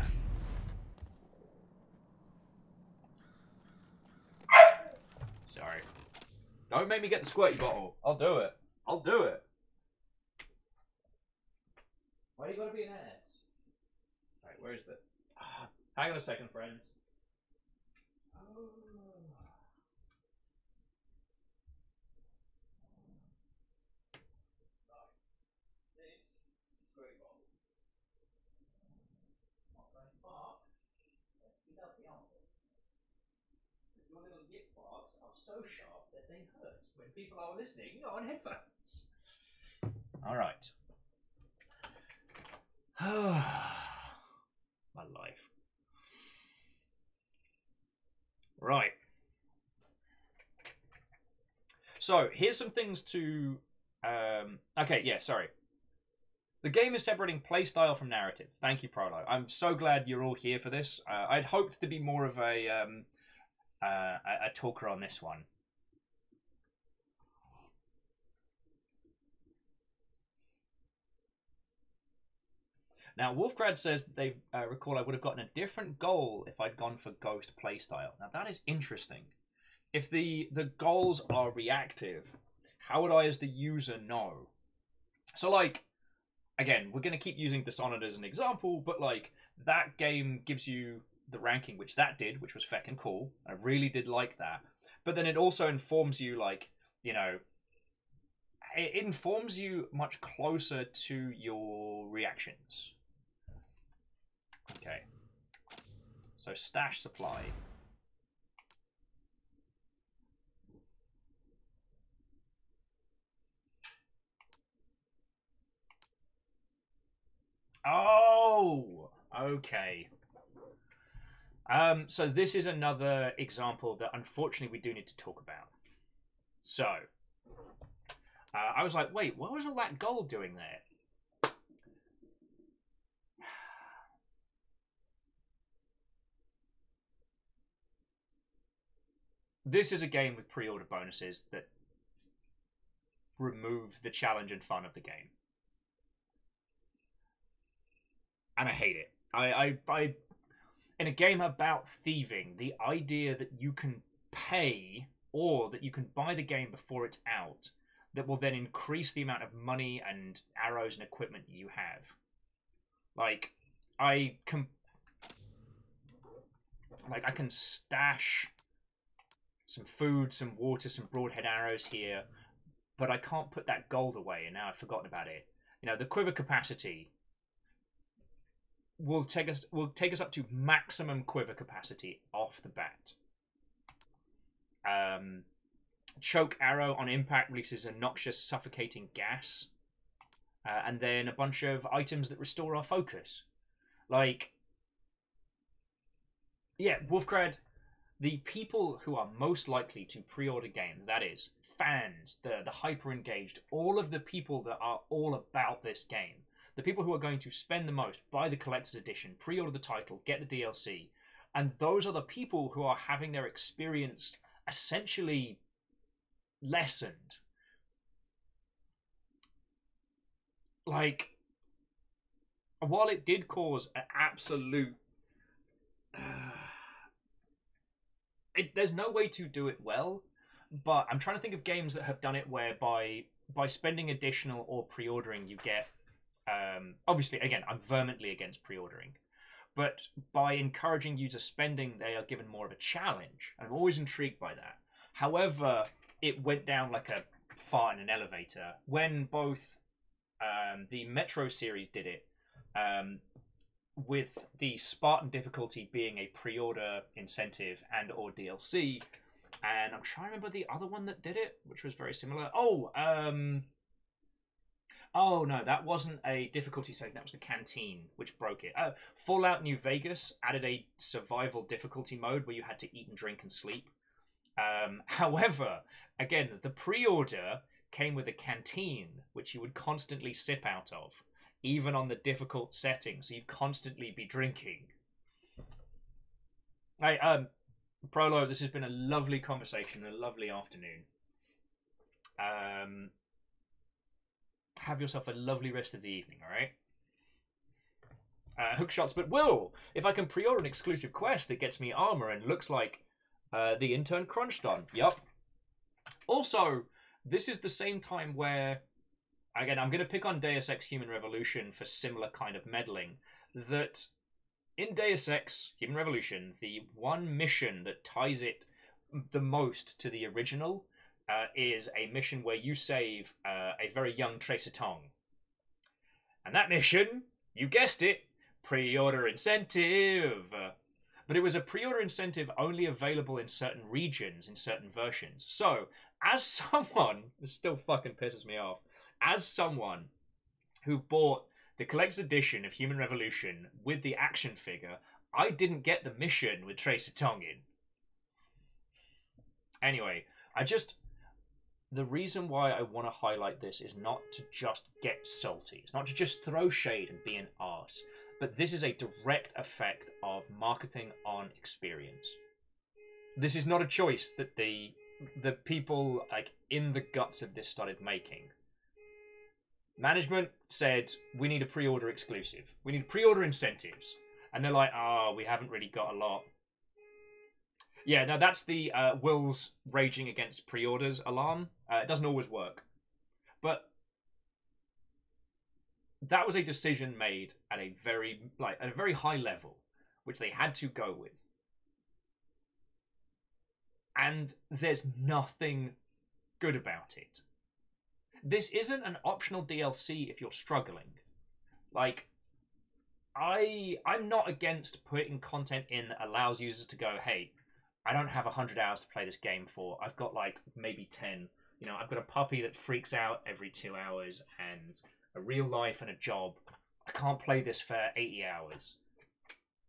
Sorry. Don't make me get the squirty bottle. I'll do it. I'll do it. Why you gotta be an ass? Right, where is the... Hang on a second, friends. Your little yip barks are so sharp that they hurt when people are listening on headphones. All right. My life. Right. So here's some things to. Okay, yeah, sorry. The game is separating playstyle from narrative. Thank you, Prolo. I'm so glad you're all here for this. I'd hoped to be more of a talker on this one. Now, Wolfgrad says that they recall I would have gotten a different goal if I'd gone for Ghost playstyle. Now, that is interesting. If the goals are reactive, how would I, as the user, know? So, like, again, we're going to keep using Dishonored as an example, but, like, that game gives you the ranking, which that did, which was feckin' cool. I really did like that. But then it also informs you, like, you know, it informs you much closer to your reactions. Okay. So, stash supply. Oh, okay. So this is another example that unfortunately we do need to talk about. So, I was like, wait, what was all that gold doing there? This is a game with pre-order bonuses that remove the challenge and fun of the game. And I hate it. I in a game about thieving, the idea that you can pay or that you can buy the game before it's out that will then increase the amount of money and arrows and equipment you have. Like, I can stash some food, some water, some broadhead arrows here, but I can't put that gold away, and now I've forgotten about it. You know, the quiver capacity will take us up to maximum quiver capacity off the bat. Choke arrow on impact releases a noxious suffocating gas, and then a bunch of items that restore our focus. Like, yeah, Wolfgrad, the people who are most likely to pre-order games, that is, fans, the hyper-engaged, all of the people that are all about this game, the people who are going to spend the most, buy the collector's edition, pre-order the title, get the DLC, and those are the people who are having their experience essentially lessened. Like, while it did cause an absolute... there's no way to do it well, but I'm trying to think of games that have done it where by spending additional or pre-ordering you get... obviously, again, I'm vehemently against pre-ordering, but by encouraging user spending, they are given more of a challenge. I'm always intrigued by that. However, it went down like a fart in an elevator when both the Metro series did it, with the Spartan difficulty being a pre-order incentive and or DLC, and I'm trying to remember the other one that did it, which was very similar. Oh, no, that wasn't a difficulty setting. That was the Canteen, which broke it. Fallout New Vegas added a survival difficulty mode where you had to eat and drink and sleep. However, again, the pre-order came with a canteen, which you would constantly sip out of, even on the difficult setting, so you'd constantly be drinking. Hey, Prolo, this has been a lovely conversation, a lovely afternoon. Have yourself a lovely rest of the evening, alright? Hookshots, but Will, if I can pre-order an exclusive quest that gets me armor and looks like the intern crunched on. Yup. Also, this is the same time where, again, I'm going to pick on Deus Ex Human Revolution for similar kind of meddling, that In Deus Ex Human Revolution, the one mission that ties it the most to the original is a mission where you save a very young Tracer Tong. And that mission, you guessed it, pre-order incentive. But it was a pre-order incentive only available in certain regions, in certain versions. So, as someone, this still fucking pisses me off, as someone who bought the collector's edition of Human Revolution with the action figure, I didn't get the mission with Tracer Tong in. Anyway, the reason why I want to highlight this is not to just get salty. It's not to just throw shade and be an arse. But this is a direct effect of marketing on experience. This is not a choice that the people like in the guts of this started making. Management said, we need a pre-order exclusive. We need pre-order incentives. And they're like, oh, we haven't really got a lot. Yeah, now that's the Will's raging against pre-orders alarm. It doesn't always work. But that was a decision made at a very high level, which they had to go with. And there's nothing good about it. This isn't an optional DLC if you're struggling. Like, I'm not against putting content in that allows users to go, hey, I don't have 100 hours to play this game for. I've got like maybe 10. You know, I've got a puppy that freaks out every 2 hours and a real life and a job. I can't play this for 80 hours.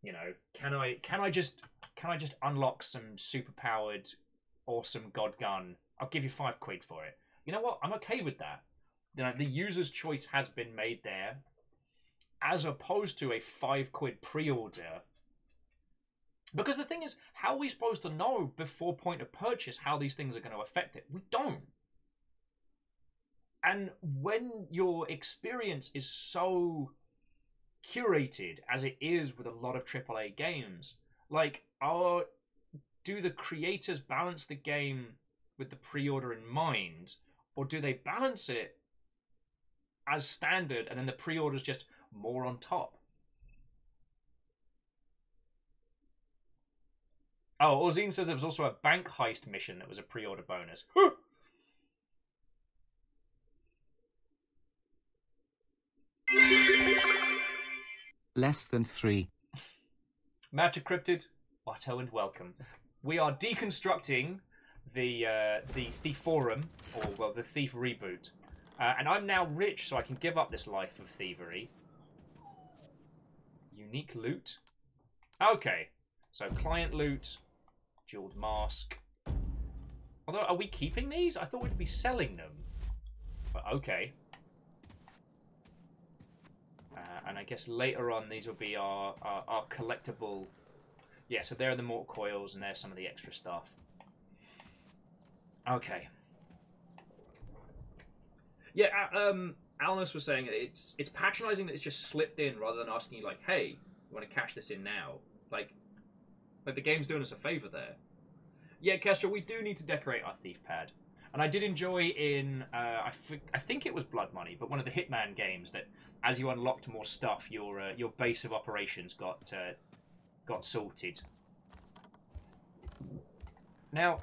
You know, can I just unlock some super powered awesome god gun? I'll give you £5 for it. You know what? I'm okay with that. You know, the user's choice has been made there, as opposed to a £5 pre-order. Because the thing is, how are we supposed to know before point of purchase how these things are going to affect it? We don't. And when your experience is so curated, as it is with a lot of AAA games, like, do the creators balance the game with the pre-order in mind, or do they balance it as standard and then the pre-order's just more on top? Oh, Orzine says there was also a bank heist mission that was a pre-order bonus.
Less than 3.
Matter Cryptid, Otto and welcome. We are deconstructing the Thief Forum, or well, the Thief reboot. And I'm now rich, so I can give up this life of thievery. Unique loot. Okay, so client loot, jeweled mask. Although, are we keeping these? I thought we'd be selling them. But okay. And I guess later on these will be our collectible. Yeah, so there are the mortar coils, and there's some of the extra stuff. Okay. Yeah, Alnus was saying it's patronizing that it's just slipped in rather than asking you, like, hey, you want to cash this in now? Like the game's doing us a favor there. Yeah, Kestra, we do need to decorate our thief pad. And I did enjoy in, I think it was Blood Money, but one of the Hitman games that as you unlocked more stuff, your base of operations got sorted. Now,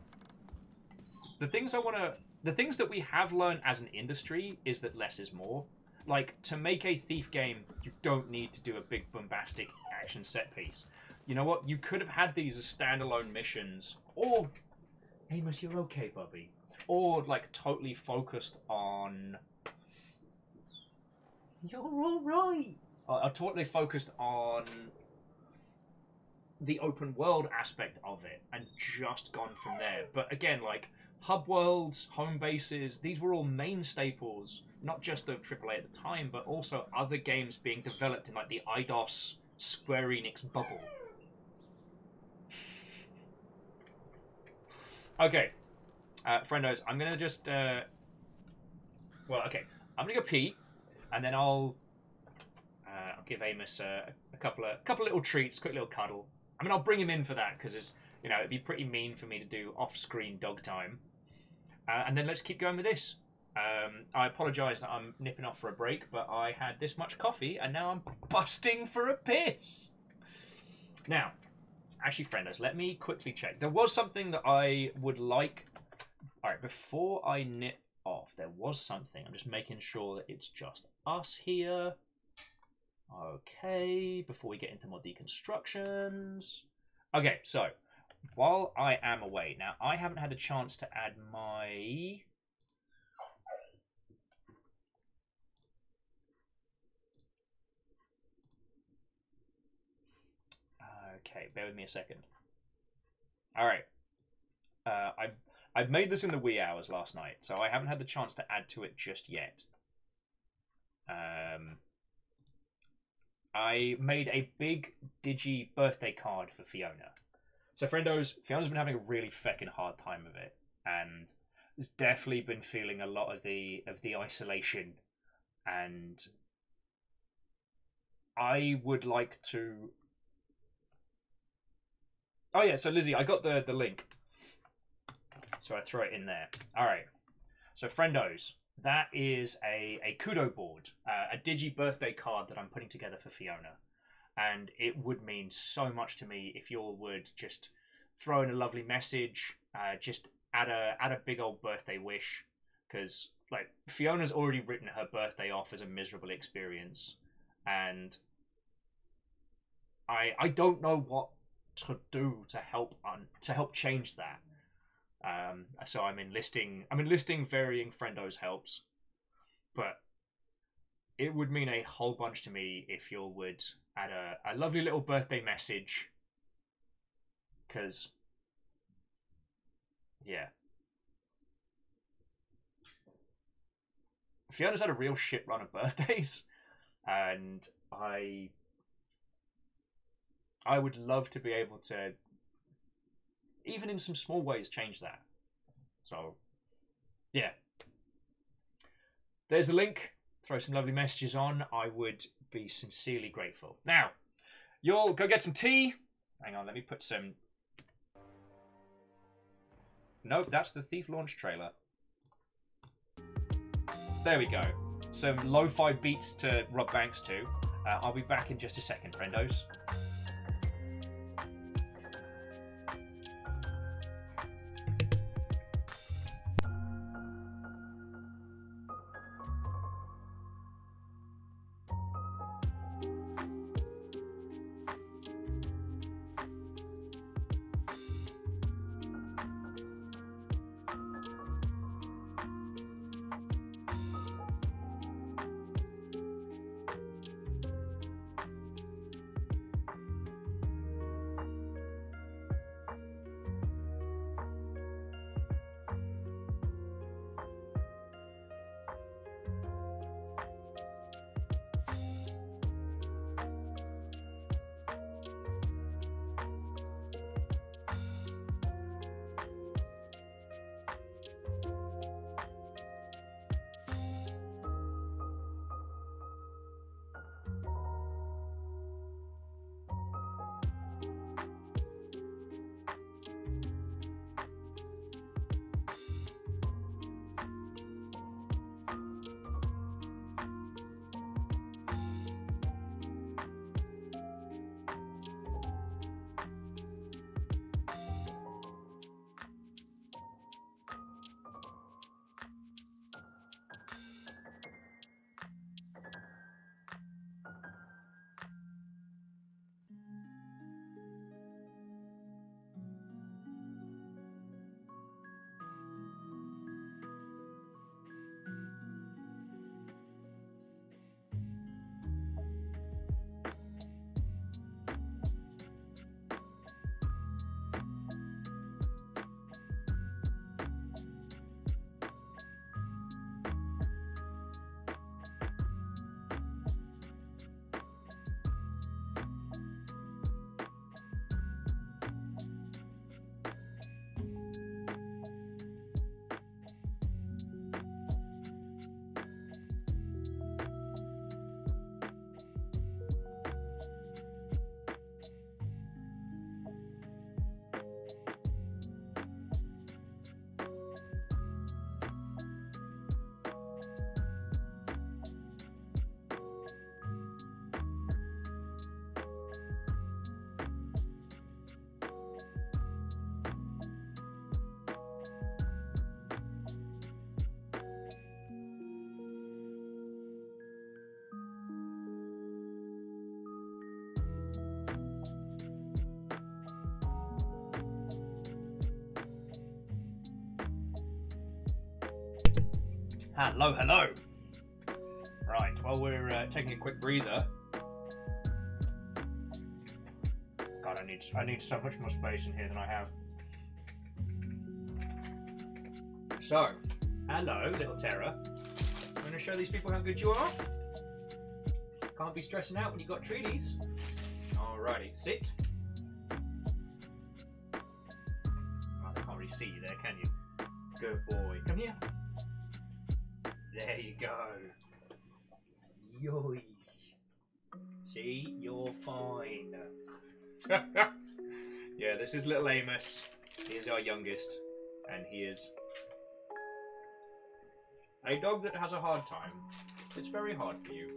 the things that we have learned as an industry is that less is more. Like, to make a thief game, you don't need to do a big bombastic action set piece. You know what? You could have had these as standalone missions, or Amos, you're okay, Bubby. Or like totally focused on. You're all right. Totally focused on the open world aspect of it, and just gone from there. But again, like hub worlds, home bases, these were all main staples, not just of AAA at the time, but also other games being developed in like the IDOS Square Enix bubble. Okay. Friendos, I'm gonna just well, okay, I'm gonna go pee, and then I'll give Amos a couple little treats, quick little cuddle. I mean, I'll bring him in for that because it's, you know, it'd be pretty mean for me to do off-screen dog time. And then let's keep going with this. I apologise that I'm nipping off for a break, but I had this much coffee and now I'm busting for a piss. Now, actually, friendos, let me quickly check. There was something that I would like... Alright, before I knit off, there was something. I'm just making sure that it's just us here. Okay, before we get into more deconstructions. Okay, so, while I am away, now, I haven't had a chance to add my... Okay, bear with me a second. Alright. I've made this in the wee hours last night, so I haven't had the chance to add to it just yet. I made a big Digi birthday card for Fiona. So, friendos, Fiona's been having a really feckin' hard time of it, and has definitely been feeling a lot of the isolation, and I would like to... Oh yeah, so Lizzie, I got the link. So I throw it in there. Alright. So friendos, that is a kudo board. A Digi birthday card that I'm putting together for Fiona. And it would mean so much to me if you all would just throw in a lovely message. Just add a big old birthday wish. Because like Fiona's already written her birthday off as a miserable experience. And I don't know what to do to help change that. So I'm enlisting varying friendos helps, but it would mean a whole bunch to me if you would add a lovely little birthday message, because yeah, Fiona's had a real shit run of birthdays, and I would love to be able to, even in some small ways, change that. So, yeah. There's the link. Throw some lovely messages on. I would be sincerely grateful. Now, you'll go get some tea. Hang on, let me put some... Nope, that's the Thief launch trailer. There we go. Some lo-fi beats to Rob Banks to. I'll be back in just a second, friendos. Hello, hello. Right, while we're taking a quick breather. God, I need so much more space in here than I have. So, hello, little Terra. I'm going to show these people how good you are. Can't be stressing out when you've got treaties. Alrighty, sit. Oh, I can't really see you there, can you? Good boy. Come here. There you go. Yois. See, you're fine. Yeah, this is little Amos. He is our youngest, and he is a dog that has a hard time. It's very hard for you.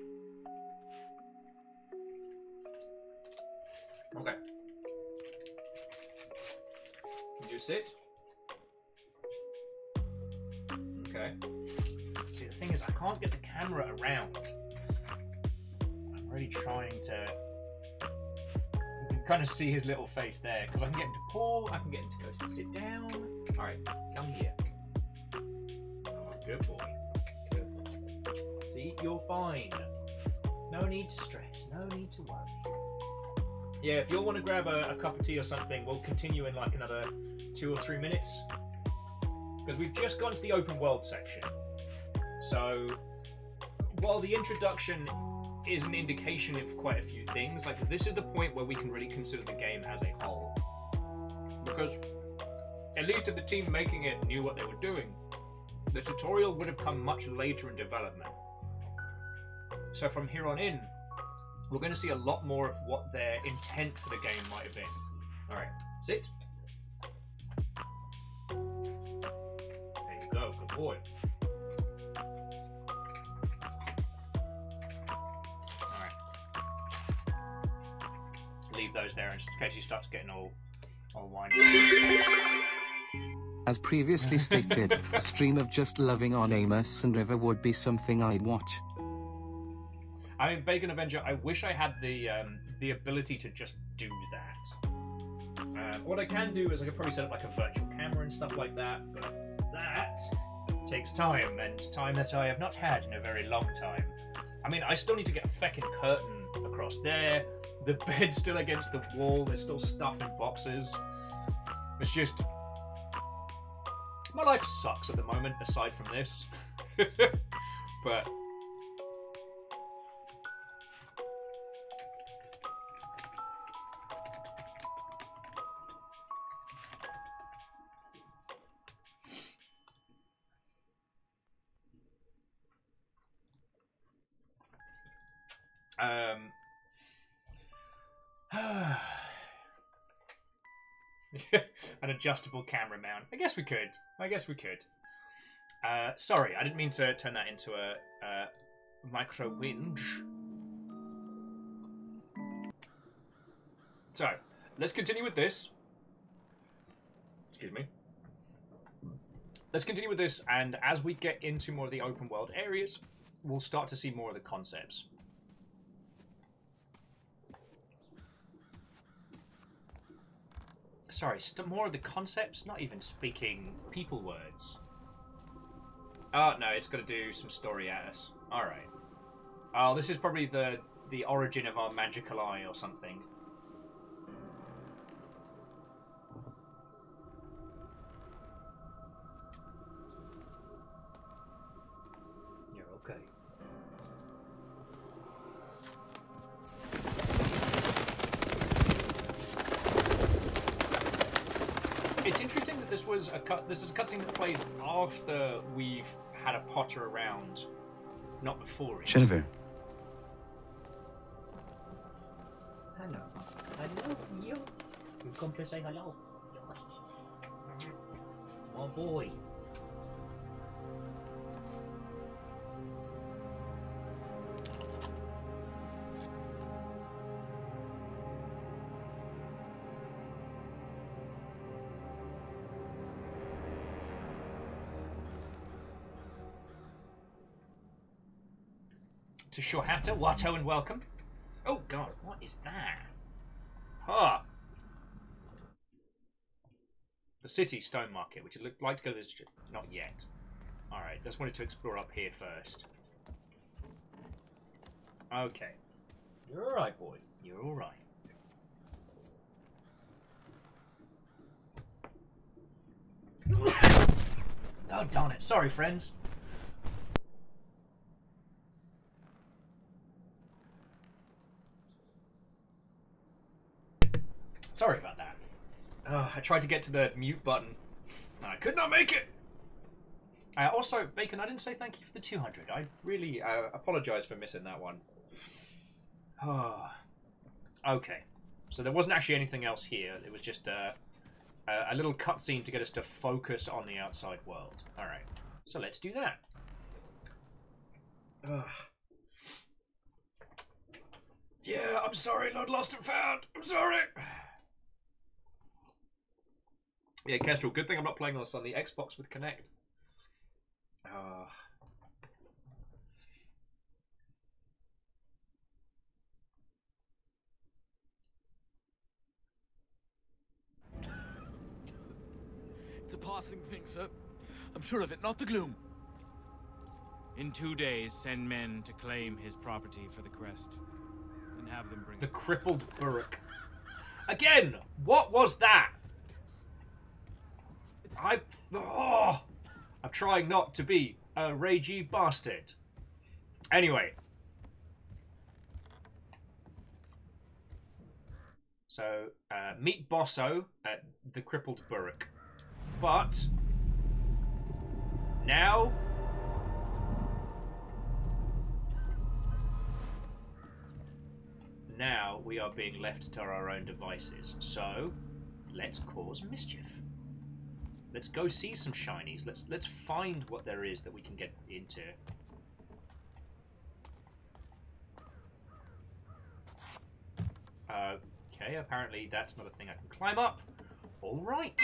Okay. Can you sit? Okay. See, the thing is, I can't get the camera around. I'm really trying to... You can kind of see his little face there, because I can get him to paw, I can get him to go to sit down. Alright, come here. Oh, good boy. Good boy. See, you're fine. No need to stress, no need to worry. Yeah, if you'll want to grab a cup of tea or something, we'll continue in like another 2 or 3 minutes. Because we've just gone to the open world section. So, while the introduction is an indication of quite a few things, like this is the point where we can really consider the game as a whole. Because, at least if the team making it knew what they were doing, the tutorial would have come much later in development. So from here on in, we're going to see a lot more of what their intent for the game might have been. Alright, sit. There you go, good boy. Alright. Leave those there in case he starts getting all windy.
As previously stated, a stream of just loving on Amos and River would be something I'd watch.
I mean, Bacon Avenger, I wish I had the ability to just do that. What I can do is I could probably set up like a virtual camera and stuff like that, but that takes time, and time that I have not had in a very long time. I mean, I still need to get a feckin' curtain across there, the bed's still against the wall, there's still stuff in boxes. It's just... my life sucks at the moment, aside from this. But... an adjustable camera mount. I guess we could. Sorry, I didn't mean to turn that into a micro whinge. So, let's continue with this. Excuse me. Let's continue with this, and as we get into more of the open world areas, we'll start to see more of the concepts. Sorry, more of the concepts, not even speaking people words. Oh, no, it's got to do some story at us. Alright. Oh, this is probably the origin of our magical eye or something. You're okay. It's interesting that this was this is a cutscene that plays after we've had a Potter around, not before it.
Genevieve.
Hello. Hello, you. You come to say hello. My boy. To Shorhatter, Watto, and welcome. Oh god, what is that? Ah! The city stone market, which would look like to go to this... not yet. Alright, just wanted to explore up here first. Okay. You're alright, boy. You're alright. Oh, darn it. Sorry, friends. Sorry about that. I tried to get to the mute button, and I could not make it. Also, Bacon, I didn't say thank you for the 200. I really apologize for missing that one. Okay. So there wasn't actually anything else here. It was just a little cutscene to get us to focus on the outside world. Alright. So let's do that. Yeah, I'm sorry, Lord Lost and Found. I'm sorry. Yeah, Kestrel, good thing I'm not playing this on the Xbox with Kinect.
It's a passing thing, sir. I'm sure of it, not the gloom. In 2 days, send men to claim his property for the crest. And have them bring
the crippled Burrock. Again! What was that? I'm trying not to be a ragey bastard. Anyway. So, meet Bosso at the crippled Burrock. But now we are being left to our own devices. So let's cause mischief. Let's go see some shinies. Let's find what there is that we can get into. Okay, apparently that's not a thing I can climb up. All right.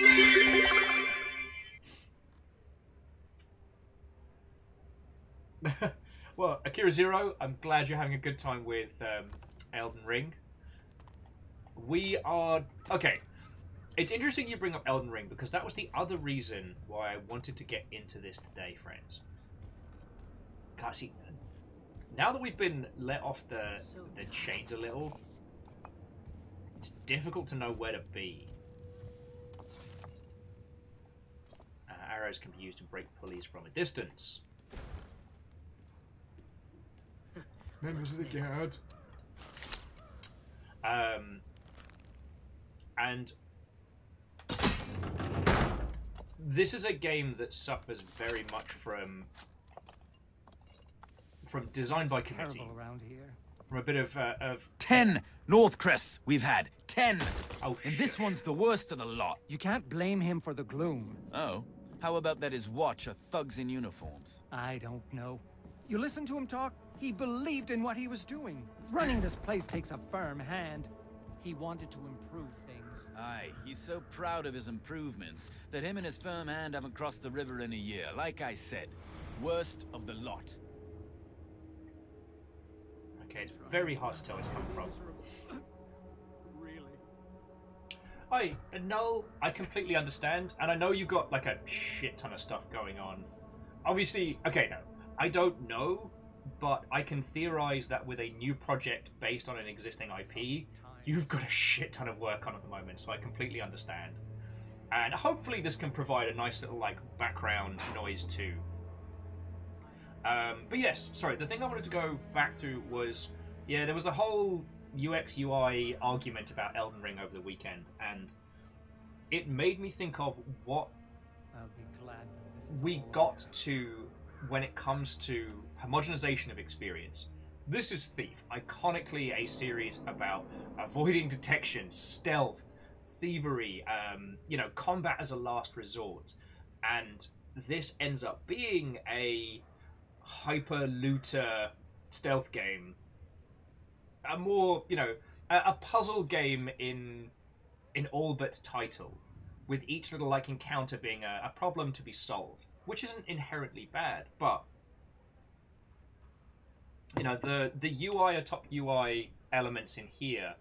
Well, Akira Zero, I'm glad you're having a good time with Elden Ring. We are... Okay. It's interesting you bring up Elden Ring, because that was the other reason why I wanted to get into this today, friends. Can't see... Now that we've been let off the chains a little, it's difficult to know where to be. Arrows can be used to break pulleys from a distance. Members of the guard. And this is a game that suffers very much from design by committee.
Around here.
From a bit of
10 North Crests we've had. 10.
Oh,
and this one's the worst of the lot.
You can't blame him for the gloom.
Oh? How about that his watch are thugs in uniforms?
I don't know. You listen to him talk, he believed in what he was doing. Running this place takes a firm hand. He wanted to improve things.
Aye, he's so proud of his improvements that him and his firm hand haven't crossed the river in a year. Like I said, worst of the lot.
Okay, it's very hard to tell where it's coming from. No, I completely understand, and I know you've got like a shit ton of stuff going on. Obviously, okay, no, I don't know, but I can theorize that with a new project based on an existing IP, you've got a shit ton of work on at the moment, so I completely understand. And hopefully this can provide a nice little like background noise too. But yes, sorry, the thing I wanted to go back to was, yeah, there was a whole UX UI argument about Elden Ring over the weekend, and it made me think of what we got to when it comes to homogenization of experience. This is Thief, iconically a series about avoiding detection, stealth, thievery, you know, combat as a last resort, and this ends up being a hyper looter stealth game. A more, you know, a puzzle game in all but title, with each little like encounter being a problem to be solved, which isn't inherently bad, but you know, the UI or top UI elements in here,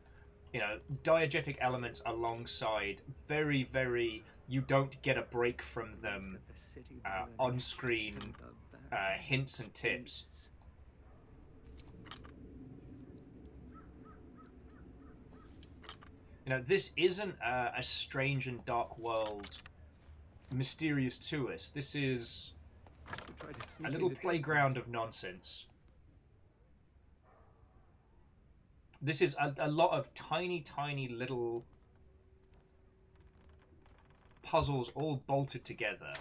you know, diegetic elements alongside very, very, you don't get a break from them on-screen hints and tips. You know, this isn't a strange and dark world mysterious to us. This is a little playground of nonsense. This is a lot of tiny, tiny little puzzles all bolted together.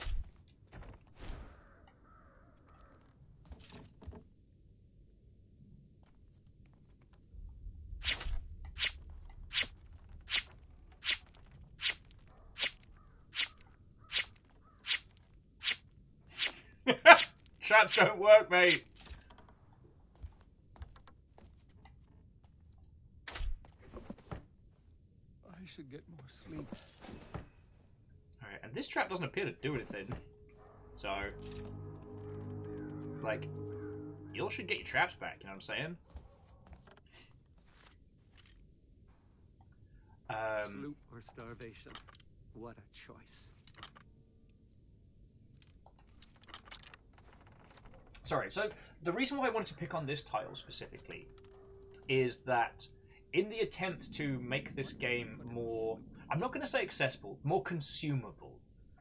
Traps don't work, mate.
I should get more sleep.
Alright, and this trap doesn't appear to do anything. So, like, you all should get your traps back, you know what I'm saying?
Sloop or starvation? What a choice.
Sorry, so the reason why I wanted to pick on this title specifically is that in the attempt to make this game more, I'm not going to say accessible, more consumable,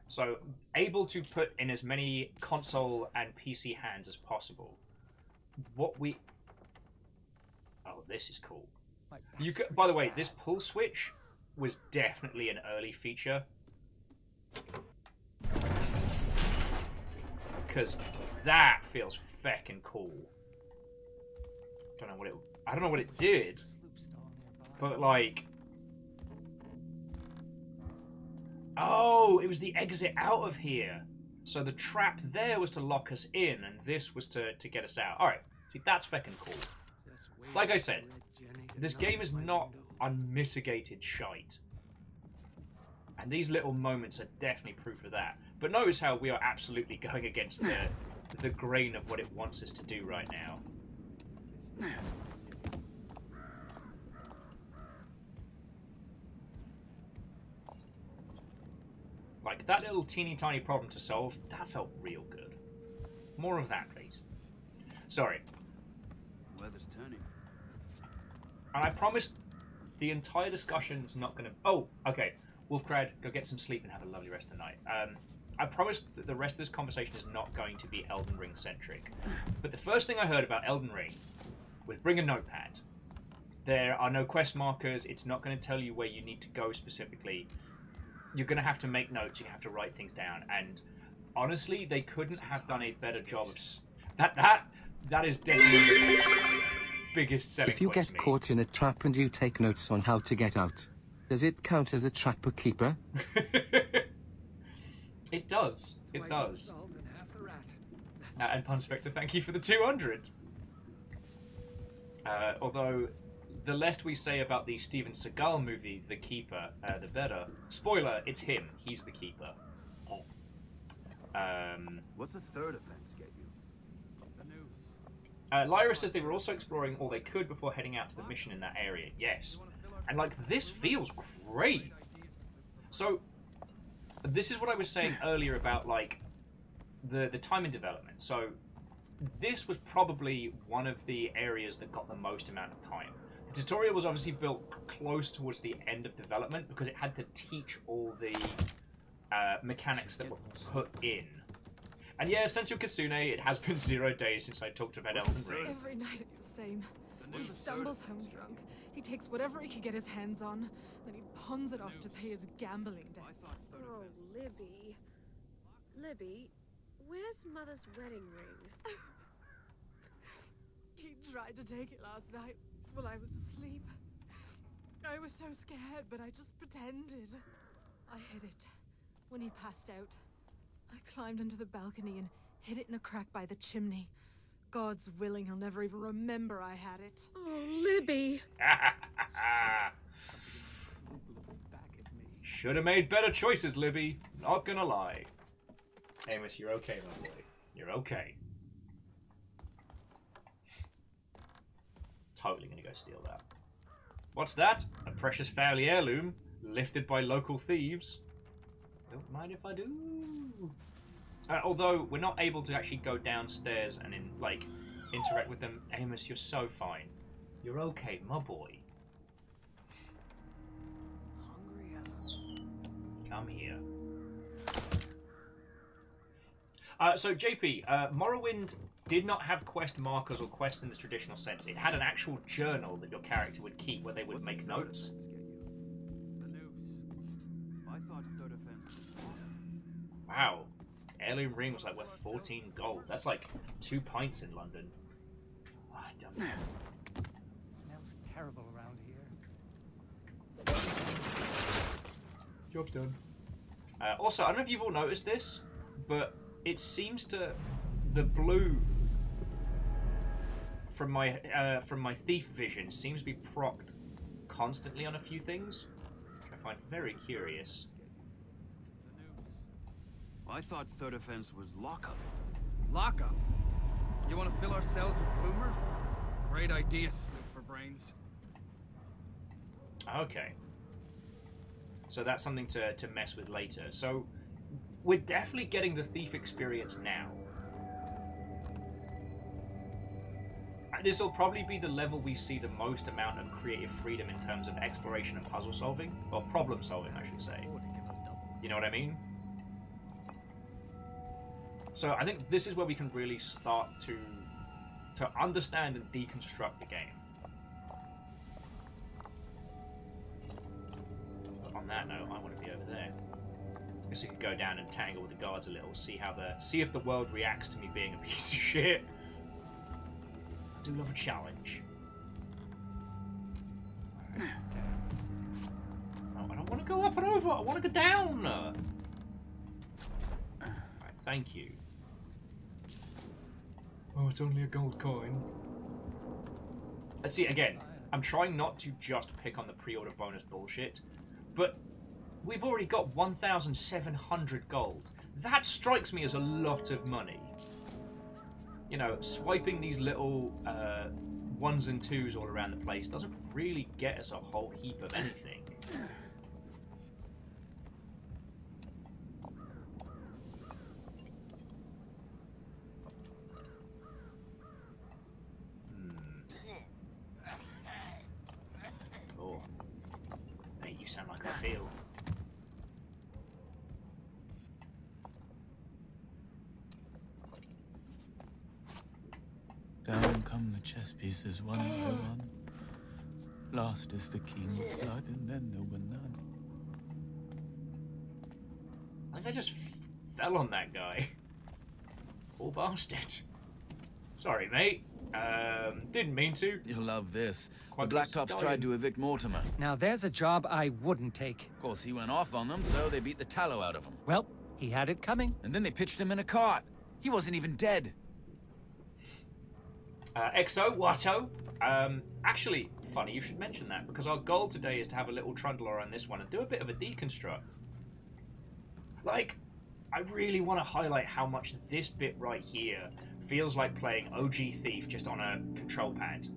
so able to put in as many console and PC hands as possible, what we... Oh, this is cool. You could, by the way, this pull switch was definitely an early feature. Because that feels feckin' cool. I don't know what it did, but like, oh, it was the exit out of here. So the trap there was to lock us in, and this was to get us out. All right, see, that's feckin' cool. Like I said, this game is not unmitigated shite, and these little moments are definitely proof of that. But notice how we are absolutely going against the grain of what it wants us to do right now. Like, that little teeny tiny problem to solve, that felt real good. More of that, please. Sorry.
Weather's turning.
And I promised the entire discussion's not going to... Oh, okay. Wolfcrad, go get some sleep and have a lovely rest of the night. I promised that the rest of this conversation is not going to be Elden Ring centric. But the first thing I heard about Elden Ring was bring a notepad. There are no quest markers. It's not going to tell you where you need to go specifically. You're going to have to make notes. You have to write things down. And honestly, they couldn't have done a better job of... That is definitely the biggest selling point.
If you get caught in a trap and you take notes on how to get out, does it count as a trapper keeper?
It does. It does. And Pun Spectre, thank you for the 200. Although, the less we say about the Steven Seagal movie, The Keeper, the better. Spoiler, it's him. He's the Keeper.
What's the third offense get you?
Lyra says they were also exploring all they could before heading out to the mission in that area. Yes. And, like, this feels great. So, this is what I was saying earlier about, like, the time in development. So, this was probably one of the areas that got the most amount of time. The tutorial was obviously built close towards the end of development because it had to teach all the mechanics that were put in. And yeah, Sensu Kitsune, it has been 0 days since I talked about Elden Ring.
Every night it's the same. He stumbles home drunk. He takes whatever he can get his hands on, then he pawns it off to pay his gambling debts.
Oh, Libby. Libby, where's Mother's wedding ring?
He tried to take it last night while I was asleep. I was so scared, but I just pretended. I hid it. When he passed out, I climbed onto the balcony and hid it in a crack by the chimney. God's willing, he'll never even remember I had it.
Oh, Libby.
Should have made better choices, Libby. Not gonna lie. Amos, you're okay, my boy. You're okay. Totally gonna go steal that. What's that? A precious family heirloom, lifted by local thieves. Don't mind if I do. Although we're not able to actually go downstairs and interact with them. Amos, you're so fine. You're okay, my boy.
Hungry as
Come here. So JP, Morrowind did not have quest markers or quests in the traditional sense. It had an actual journal that your character would keep where they would make notes. Wow. Heirloom ring was like worth 14 gold. That's like 2 pints in London. Oh, I don't know.
Smells terrible around here.
Job's done. Also, I don't know if you've all noticed this, but it seems to... the blue from my thief vision seems to be procced constantly on a few things, which I find very curious.
I thought third offense was lockup.
Lockup? You want to fill our cells with boomers? Great idea, Snoop for brains.
Okay. So that's something to mess with later. So we're definitely getting the thief experience now. This will probably be the level we see the most amount of creative freedom in terms of exploration and puzzle solving. Or problem solving, I should say. You know what I mean? So I think this is where we can really start to understand and deconstruct the game. But on that note, I want to be over there. I guess we could go down and tangle with the guards a little, see if the world reacts to me being a piece of shit. I do love a challenge. No, I don't want to go up and over. I want to go down. Right, thank you. Oh, it's only a gold coin. Let's see, again, I'm trying not to just pick on the pre-order bonus bullshit, but we've already got 1,700 gold. That strikes me as a lot of money. You know, swiping these little ones and twos all around the place doesn't really get us a whole heap of anything. Oh. Hey, you sound like I feel.
Down come the chess pieces one by one. Last is the king's blood, and then there were none.
I think I just fell on that guy. Poor bastard. Sorry, mate. Didn't mean to.
You'll love this.
Quite
the Blacktops tried to evict Mortimer.
Now there's a job I wouldn't take.
Of course, he went off on them, so they beat the tallow out of him.
Well, he had it coming.
And then they pitched him in a cart. He wasn't even dead.
Exo, Watto. Actually, funny you should mention that, because our goal today is to have a little trundle on this one and do a bit of a deconstruct. Like, I really want to highlight how much this bit right here feels like playing OG Thief just on a control pad.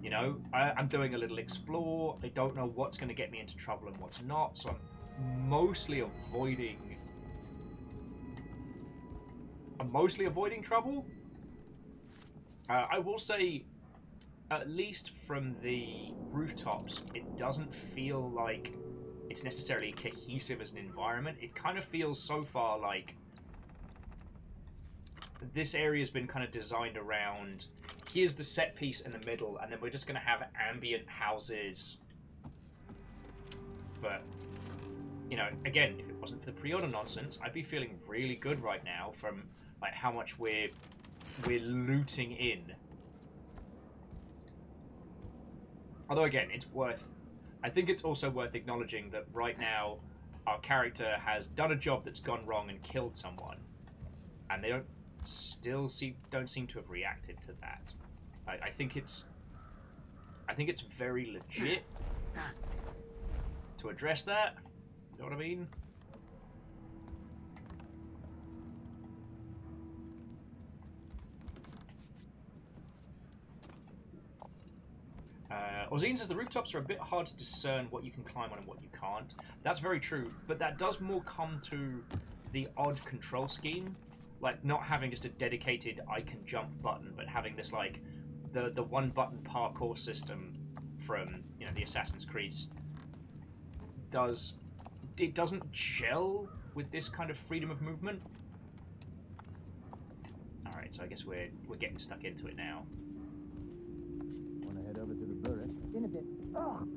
You know, I'm doing a little explore. I don't know what's going to get me into trouble and what's not, so I'm mostly avoiding trouble. I will say, at least from the rooftops, it doesn't feel like it's necessarily cohesive as an environment. It kind of feels so far like this area's been kind of designed around, here's the set piece in the middle, and then we're just going to have ambient houses. But, you know, again, if it wasn't for the pre-order nonsense, I'd be feeling really good right now from like how much we're looting in. Although again, I think it's also worth acknowledging that right now our character has done a job that's gone wrong and killed someone, and they don't seem to have reacted to that. I think it's very legit to address that. You know what I mean? Ozine says the rooftops are a bit hard to discern what you can climb on and what you can't. That's very true, but that does more come to the odd control scheme. Like, not having just a dedicated I can jump button, but having this, like, the one-button parkour system from, you know, the Assassin's Creed doesn't gel with this kind of freedom of movement. Alright, so I guess we're getting stuck into it now.
Wanna head over to the brewery? In a bit. Ugh!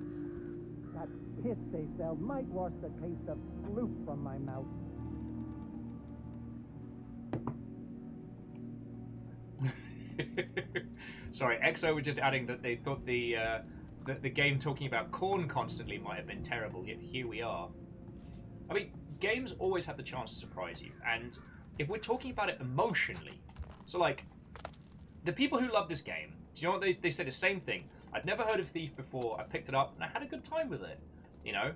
That piss they sell might wash the taste of sloop from my mouth.
Sorry, EXO was just adding that they thought the game talking about corn constantly might have been terrible, yet here we are. I mean, games always have the chance to surprise you, and if we're talking about it emotionally, so like, the people who love this game, do you know what they said the same thing? I'd never heard of Thief before, I picked it up, and I had a good time with it, you know?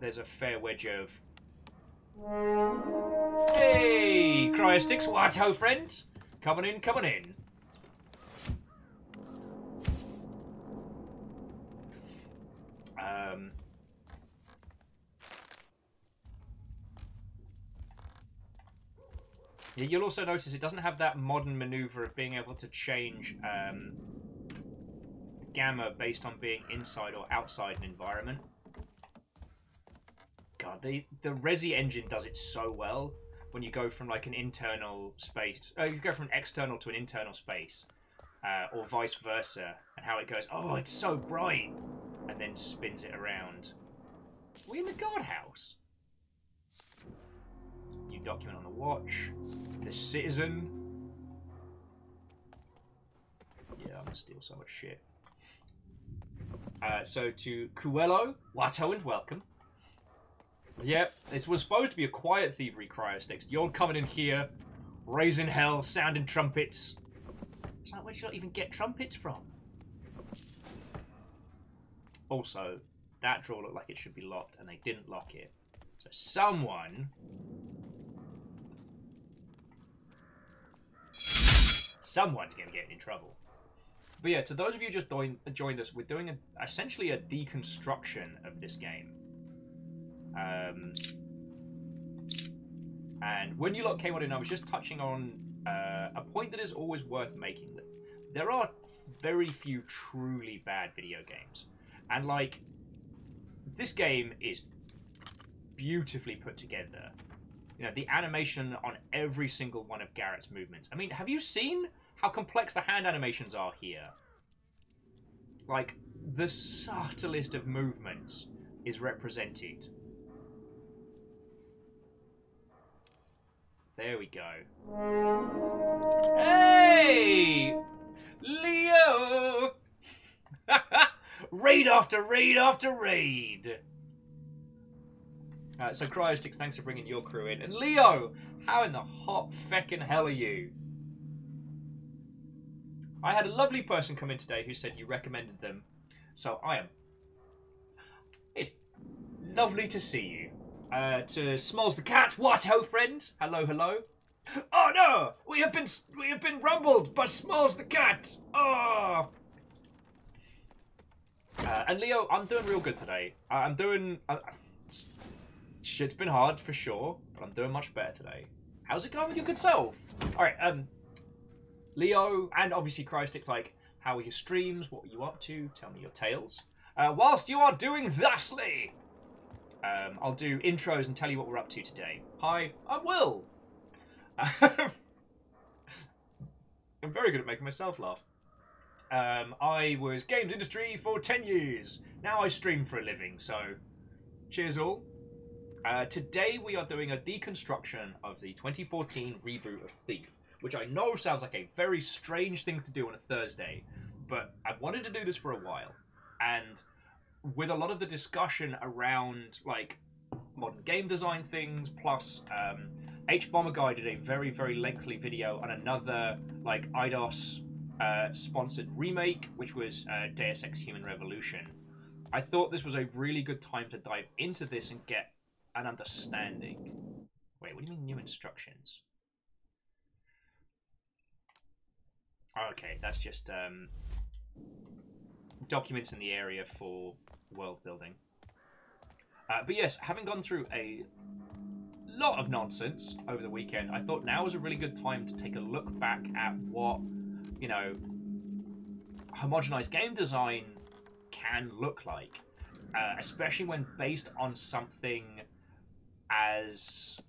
There's a fair wedge of... Hey! Cryosticks, what ho, friend? Coming in, coming in. Yeah, you'll also notice it doesn't have that modern maneuver of being able to change gamma based on being inside or outside an environment. God, the Resi engine does it so well when you go from like an internal space, you go from an external to an internal space, or vice versa, and how it goes, oh, it's so bright, and then spins it around. Are we in the guardhouse? New document on the watch. The citizen. Yeah, I'm gonna steal so much shit. So to Kuelo, Watto and welcome. Yep, this was supposed to be a quiet thievery, Cryosticks. You're coming in here, raising hell, sounding trumpets. It's like, where'd you not even get trumpets from? Also, that drawer looked like it should be locked, and they didn't lock it. So someone's going to get in trouble. But yeah, to those of you just joined us, we're doing essentially a deconstruction of this game. And when you lot came on in, I was just touching on a point that is always worth making. That there are very few truly bad video games. And like, this game is beautifully put together. You know, the animation on every single one of Garrett's movements. I mean, have you seen how complex the hand animations are here? Like, the subtlest of movements is represented. There we go. Hey! Leo! Raid after raid after raid! So Cryosticks, thanks for bringing your crew in. And Leo, how in the hot feckin' hell are you? I had a lovely person come in today who said you recommended them. So I am... It's lovely to see you. To Smalls the Cat, what ho friend? Hello, hello. Oh no! We have been rumbled by Smalls the Cat! Oh! And Leo, I'm doing real good today. I'm doing... shit's been hard, for sure, but I'm doing much better today. How's it going with your good self? Alright, Leo, and obviously Cryosticks, like, how are your streams? What were you up to? Tell me your tales. Whilst you are doing thusly, I'll do intros and tell you what we're up to today. Hi, I'm Will. I'm very good at making myself laugh. I was games industry for 10 years. Now I stream for a living, so cheers all. Today we are doing a deconstruction of the 2014 reboot of Thief, which I know sounds like a very strange thing to do on a Thursday, but I wanted to do this for a while. And with a lot of the discussion around like modern game design things, plus H-Bomber Guy did a very, very lengthy video on another like IDOS sponsored remake, which was Deus Ex Human Revolution. I thought this was a really good time to dive into this and get an understanding. Wait, what do you mean new instructions? Okay, that's just documents in the area for world building. But yes, having gone through a lot of nonsense over the weekend, I thought now was a really good time to take a look back at what, you know, homogenized game design can look like, especially when based on something as...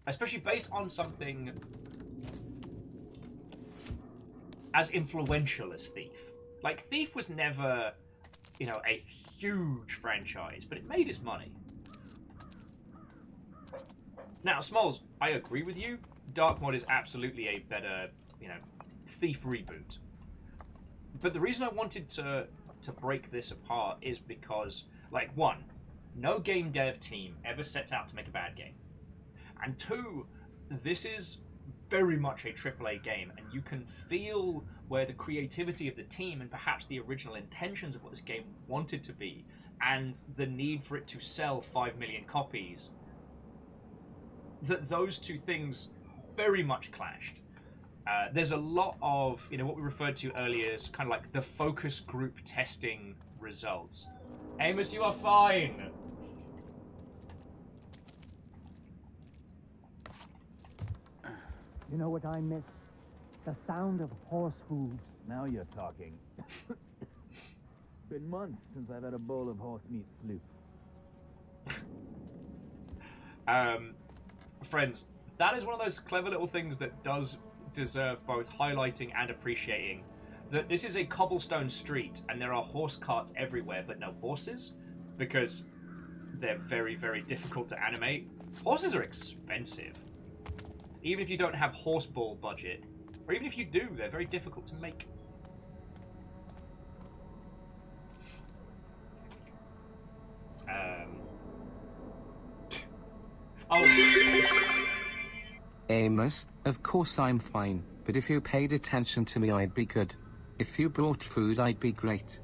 Especially based on something as influential as Thief. Like, Thief was never, you know, a huge franchise, but it made its money. Now, Smalls, I agree with you. Dark Mod is absolutely a better, you know, Thief reboot. But the reason I wanted to break this apart is because, like, one, no game dev team ever sets out to make a bad game. And two, this is very much a AAA game, and you can feel where the creativity of the team and perhaps the original intentions of what this game wanted to be, and the need for it to sell 5 million copies, that those two things very much clashed. There's a lot of, you know, what we referred to earlier as kind of like the focus group testing results. Amos, you are fine!
You know what I miss? The sound of horse hooves.
Now you're talking. Been months since I've had a bowl of horse meat sloop.
Friends, that is one of those clever little things that does deserve both highlighting and appreciating. That this is a cobblestone street and there are horse carts everywhere but no horses, because they're very, very difficult to animate. Horses are expensive. Even if you don't have horse ball budget, or even if you do, they're very difficult to make.
Amos, of course I'm fine, but if you paid attention to me I'd be good. If you brought food I'd be great.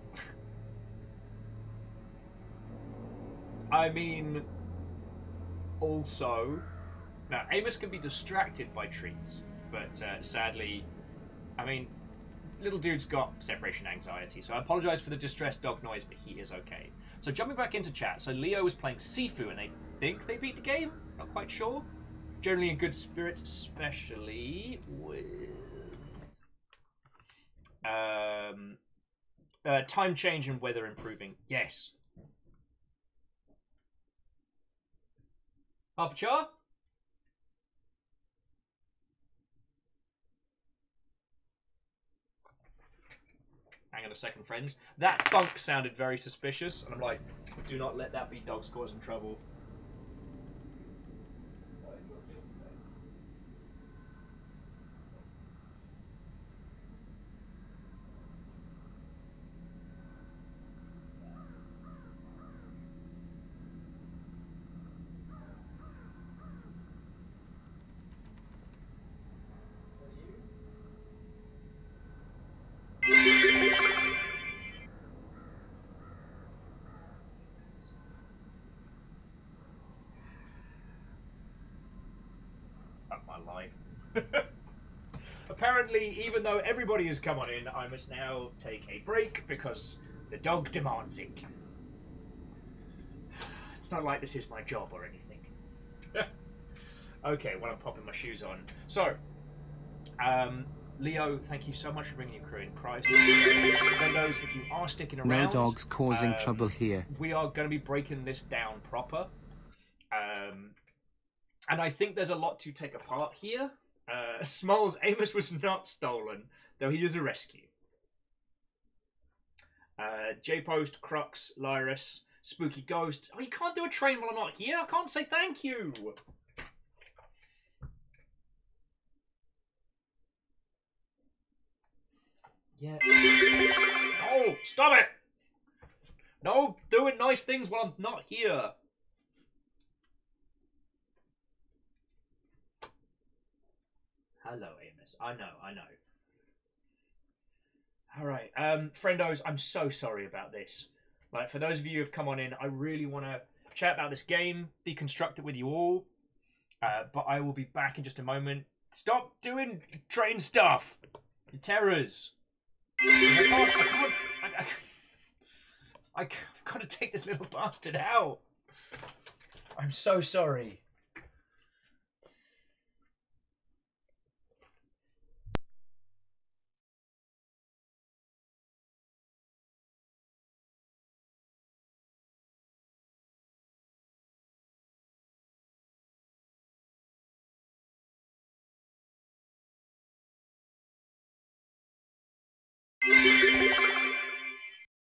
I mean, also, now Amos can be distracted by trees, but sadly, I mean, little dude's got separation anxiety, so I apologize for the distressed dog noise, but he is okay. So jumping back into chat, so Leo was playing Sifu and they think they beat the game, not quite sure. Generally in good spirits, especially with time change and weather improving. Yes. Harpachar? Hang on a second, friends. That thunk sounded very suspicious, and I'm like, do not let that be dogs causing trouble. Apparently, even though everybody has come on in, I must now take a break because the dog demands it. It's not like this is my job or anything. Okay, well, I'm popping my shoes on. So, Leo, thank you so much for bringing your crew in. Christ. Friendos, if you are sticking around...
No dogs causing trouble here.
We are going to be breaking this down proper. And I think there's a lot to take apart here. Smalls, Amos was not stolen, though he is a rescue. J-Post, Crux, Lyris, Spooky Ghost. Oh, you can't do a train while I'm not here. I can't say thank you. Yeah. Oh, stop it! No, doing nice things while I'm not here. Hello, Amos. I know. Alright, friendos, I'm so sorry about this. Like, for those of you who have come on in, I really want to chat about this game, deconstruct it with you all. But I will be back in just a moment. Stop doing train stuff! The terrors. I've got to take this little bastard out. I'm so sorry.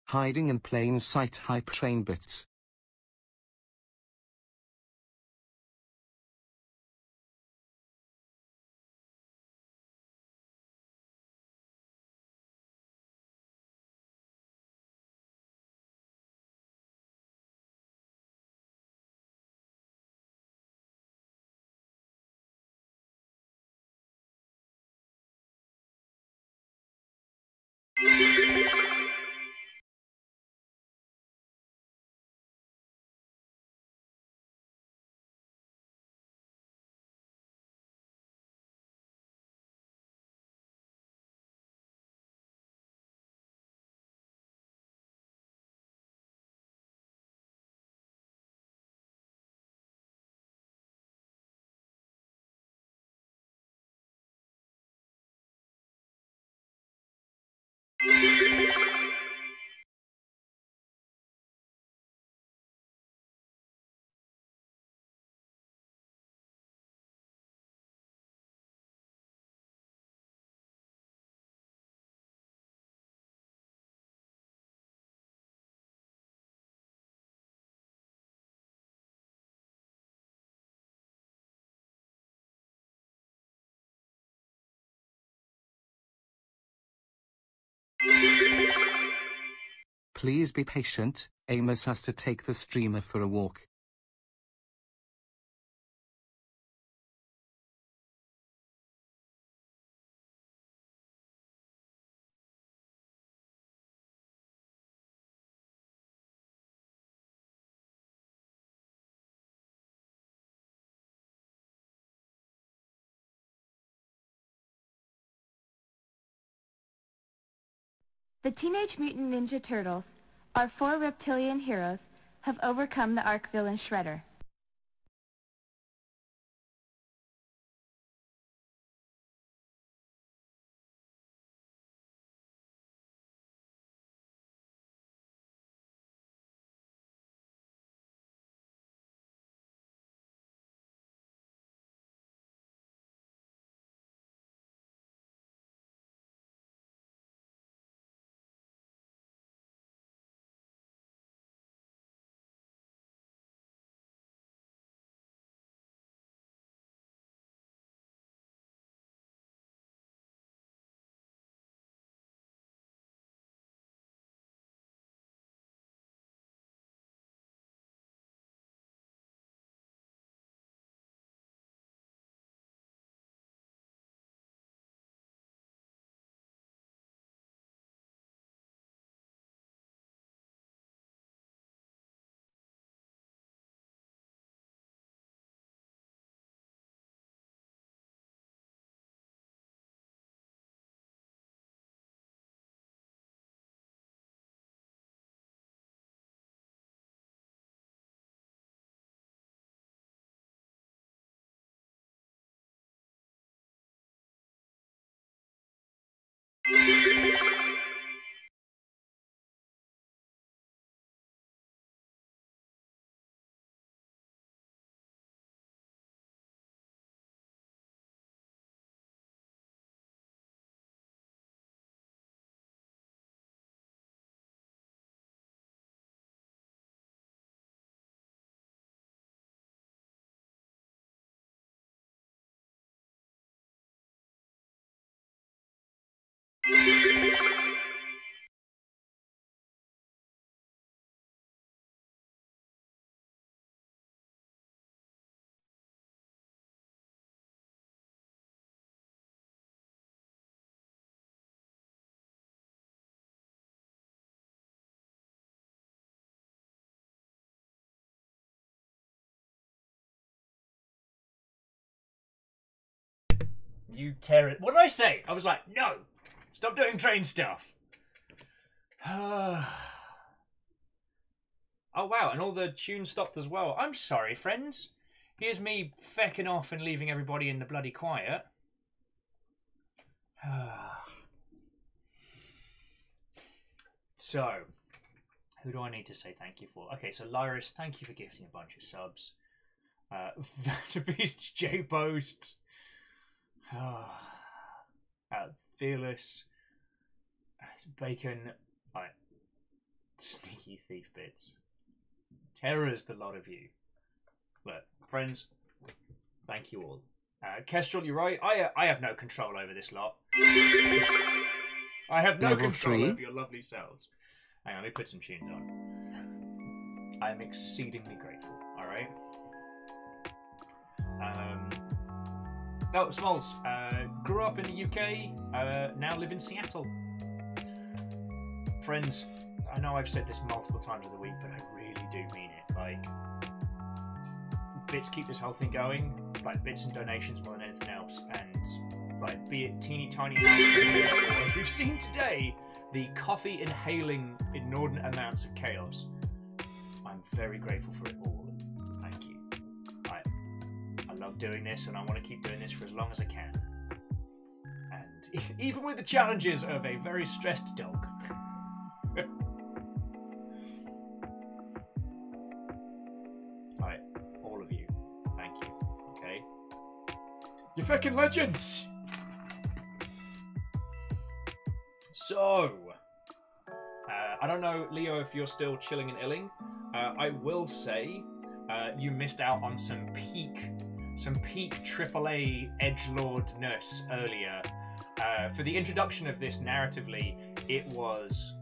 Hiding in plain sight hype train bits. Please be patient, Amos has to take the streamer for a walk.
The Teenage Mutant Ninja Turtles, our 4 reptilian heroes, have overcome the arch villain Shredder.
You terror. What did I say? I was like, no! Stop doing train stuff! Oh wow, and all the tunes stopped as well. I'm sorry, friends. Here's me fecking off and leaving everybody in the bloody quiet. So, who do I need to say thank you for? Okay, so Lyris, thank you for gifting a bunch of subs. Vanderbeast, J-Post, Fearless, Bacon, Sneaky Thief Bits. Terrors, the lot of you. Look, friends, thank you all. Kestrel, you're right. I have no control over this lot. I have no control over your lovely selves. Hang on, let me put some tunes on. I am exceedingly grateful, alright? Smalls, grew up in the UK, now live in Seattle. Friends, I know I've said this multiple times of the week, but I really do mean it. Like, bits keep this whole thing going, like bits and donations more than anything else, and like, be it teeny tiny amounts, or as we've seen today, the coffee inhaling inordinate amounts of chaos. I'm very grateful for it all. Thank you. I love doing this, and I want to keep doing this for as long as I can. And even with the challenges of a very stressed dog. Alright, all of you, thank you, okay? You're fucking legends! So, I don't know, Leo, if you're still chilling and illing. I will say, you missed out on some peak AAA edgelordness earlier. For the introduction of this narratively, it was,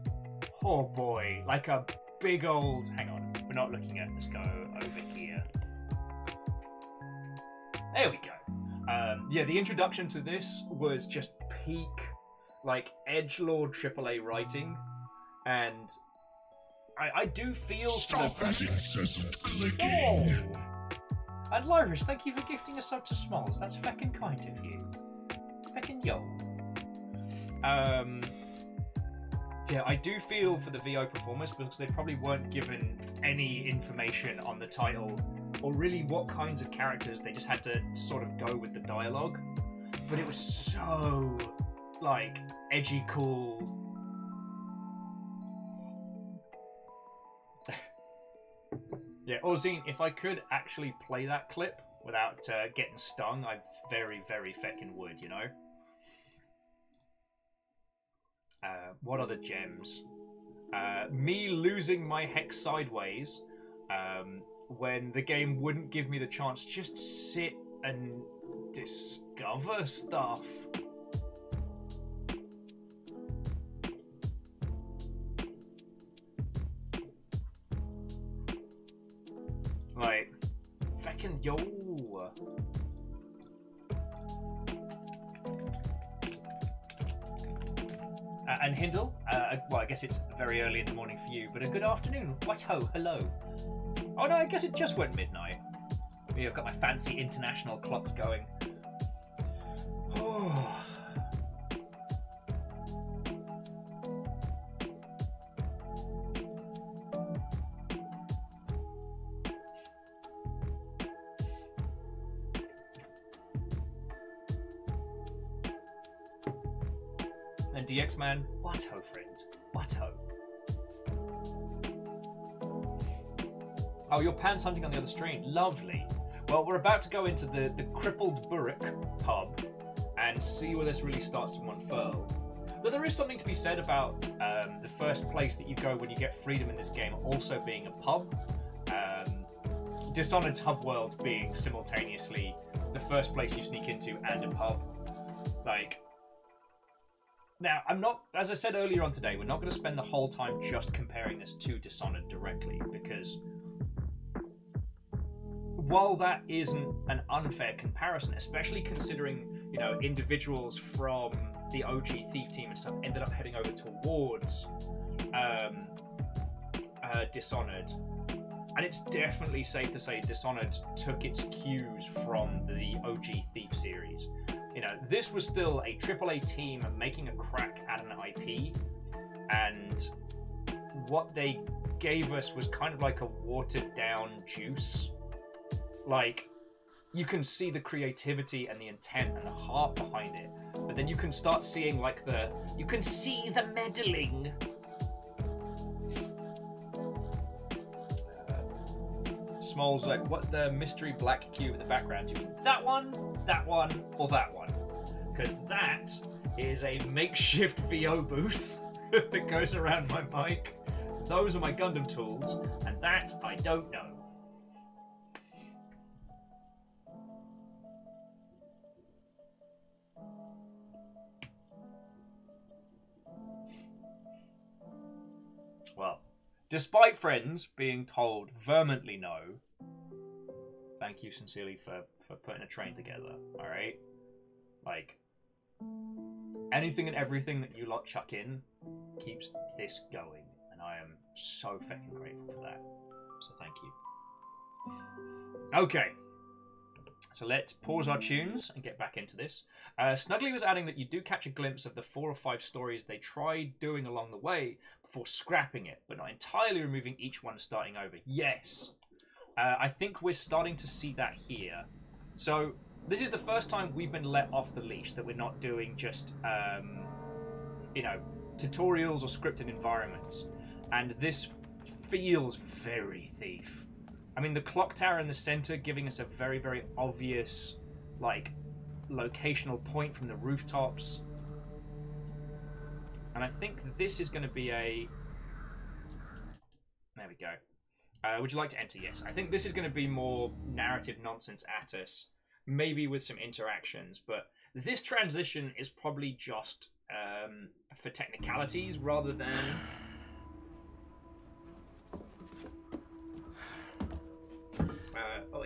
oh boy, like a big old... Hang on, we're not looking at this. Go over here. There we go. Yeah, the introduction to this was just peak, like, edgelord AAA writing, and I do feel for the...
incessant clicking.
Oh. And Lyris, thank you for gifting a sub to Smalls. That's feckin' kind of you. Feckin' yo. Yeah, I do feel for the VO performers because they probably weren't given any information on the title or really what kinds of characters. They just had to sort of go with the dialogue. But it was so, like, edgy, cool. Yeah, Orzine, if I could actually play that clip without getting stung, I very, very feckin' would, you know? What other gems? Me losing my hex sideways when the game wouldn't give me the chance to just sit and discover stuff. Like, feckin' yo. And Hindle, well, I guess it's very early in the morning for you, but a good afternoon. What ho, hello. Oh no, I guess it just went midnight. Yeah, I've got my fancy international clocks going. Oh. And DX Man, what ho, friend? What ho? Oh, you're pants hunting on the other stream. Lovely. Well, we're about to go into the Crippled Burrick pub and see where this really starts to unfurl. But there is something to be said about the first place that you go when you get freedom in this game also being a pub. Dishonored's hub world being simultaneously the first place you sneak into and a pub. Like, now, I'm not, as I said earlier on today, we're not going to spend the whole time just comparing this to Dishonored directly, because while that isn't an unfair comparison, especially considering, you know, individuals from the OG Thief team and stuff ended up heading over towards Dishonored, and it's definitely safe to say Dishonored took its cues from the OG Thief series. You know, this was still a AAA team making a crack at an IP, and what they gave us was kind of like a watered down juice. Like, you can see the creativity and the intent and the heart behind it, but then you can start seeing like you can see the meddling. Small's like, what the mystery black cube in the background? Do you mean that one, or that one? Because that is a makeshift VO booth that goes around my mic. Those are my Gundam tools, and that I don't know. Well, despite friends being told vehemently no, thank you sincerely for putting a train together, alright? Like, anything and everything that you lot chuck in keeps this going, and I am so fucking grateful for that. So thank you. Okay. So let's pause our tunes and get back into this. Snuggly was adding that you do catch a glimpse of the 4 or 5 stories they tried doing along the way before scrapping it, but not entirely removing each one starting over. Yes. I think we're starting to see that here. So this is the first time we've been let off the leash, that we're not doing just, you know, tutorials or scripted environments. And this feels very Thief. I mean, the clock tower in the center giving us a very, very obvious, like, locational point from the rooftops. And I think this is going to be a... There we go. Would you like to enter? Yes. I think this is going to be more narrative nonsense at us, maybe with some interactions, but this transition is probably just for technicalities rather than...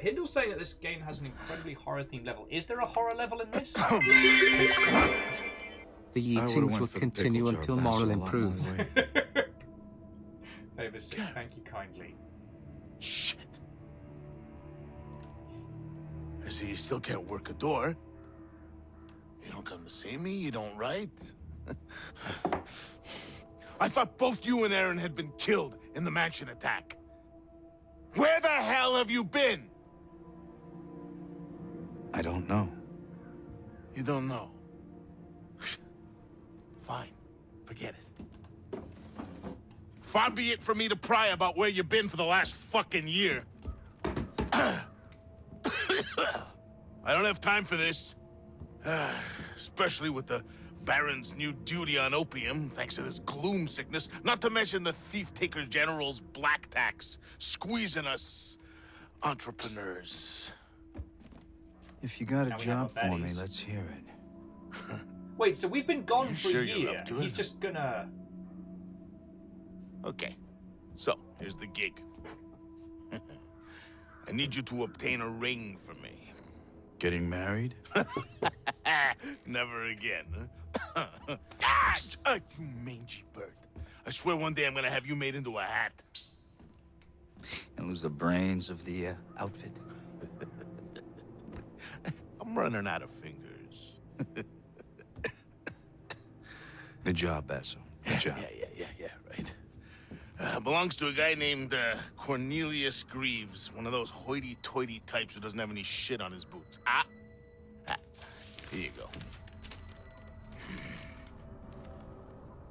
Hindle's saying that this game has an incredibly horror-themed level. Is there a horror level in this?
The eatings will continue until moral improves.
Over 6, thank you kindly.
Shit. I see you still can't work a door. You don't come to see me, you don't write. I thought both you and Aaron had been killed in the mansion attack. Where the hell have you been?
I don't know.
You don't know? Fine. Forget it. Far be it for me to pry about where you've been for the last fucking year. I don't have time for this. Especially with the Baron's new duty on opium, thanks to this gloom sickness, not to mention the Thief-Taker General's black tax, squeezing us entrepreneurs.
If you got a job for me, let's hear it.
Wait, so we've been gone for a year. He's just gonna...
Okay, so here's the gig. I need you to obtain a ring for me.
Getting married?
Never again, huh? You mangy bird. I swear one day I'm gonna have you made into a hat.
And lose the brains of the outfit.
I'm running out of fingers.
Good job, Basso. Good job.
Yeah, right. Belongs to a guy named Cornelius Greaves, one of those hoity-toity types who doesn't have any shit on his boots. Here you go.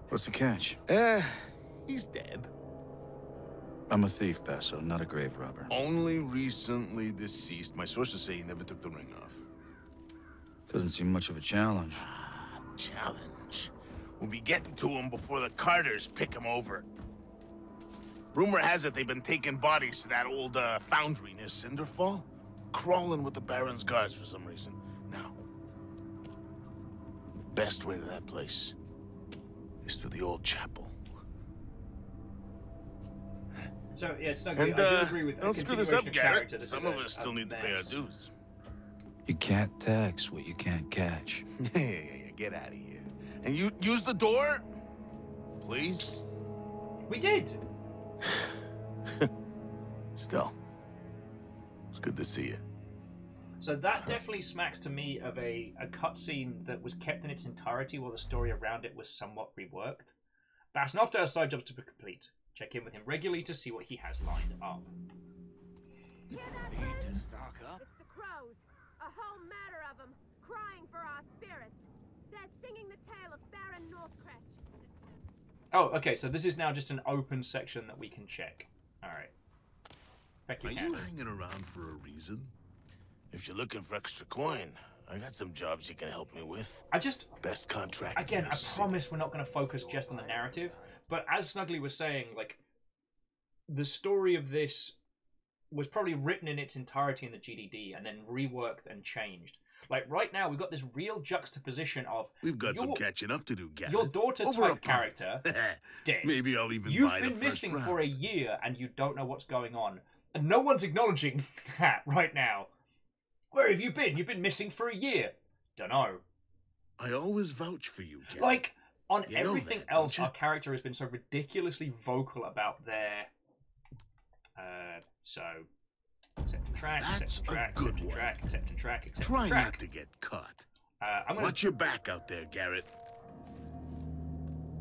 What's the catch?
He's dead.
I'm a thief, Basso, not a grave robber.
Only recently deceased. My sources say he never took the ring off.
Doesn't seem much of a challenge.
Challenge? We'll be getting to him before the Carters pick him over. Rumor has it they've been taking bodies to that old foundry near Cinderfall. Crawling with the Baron's guards for some reason. Now, best way to that place is through the old chapel.
So, yeah, Snuggy, I do agree with that.
Don't screw this up, Garrett. Some of us still need to pay our dues.
You can't tax what you can't catch.
Yeah, get out of here. And you use the door? Please?
We did.
Still, it's good to see you.
So that definitely smacks to me of a cutscene that was kept in its entirety while the story around it was somewhat reworked. Bass, and after our side jobs to be complete. Check in with him regularly to see what he has lined up.
Need to stock up?
It's the crows. A whole matter of them, crying for our spirits. They're singing the tale of Baron Northcrest.
Oh, okay, so this is now just an open section that we can check. Alright.
Are you hanging around for a reason? If you're looking for extra coin, I got some jobs you can help me with. Best contract.
Again, I promise we're not going to focus just on the narrative, but as Snuggly was saying, like, the story of this was probably written in its entirety in the GDD and then reworked and changed. Like, right now, we've got this real juxtaposition of...
We've got some catching up to do, Garrett.
Your daughter-type character, dead.
Maybe I'll even
You've
buy
been
the first
missing
round.
for a year and you don't know what's going on. And no one's acknowledging that right now. Where have you been? You've been missing for a year. Dunno.
I always vouch for you, Garrett.
Like, on
You know
everything
that,
else,
don't you?
our character has been so ridiculously vocal about their... so... Accept and track, accept and track, accept and track, accept and track, accept
Try
and track.
not to get caught.
I'm gonna...
Watch your back out there, Garrett.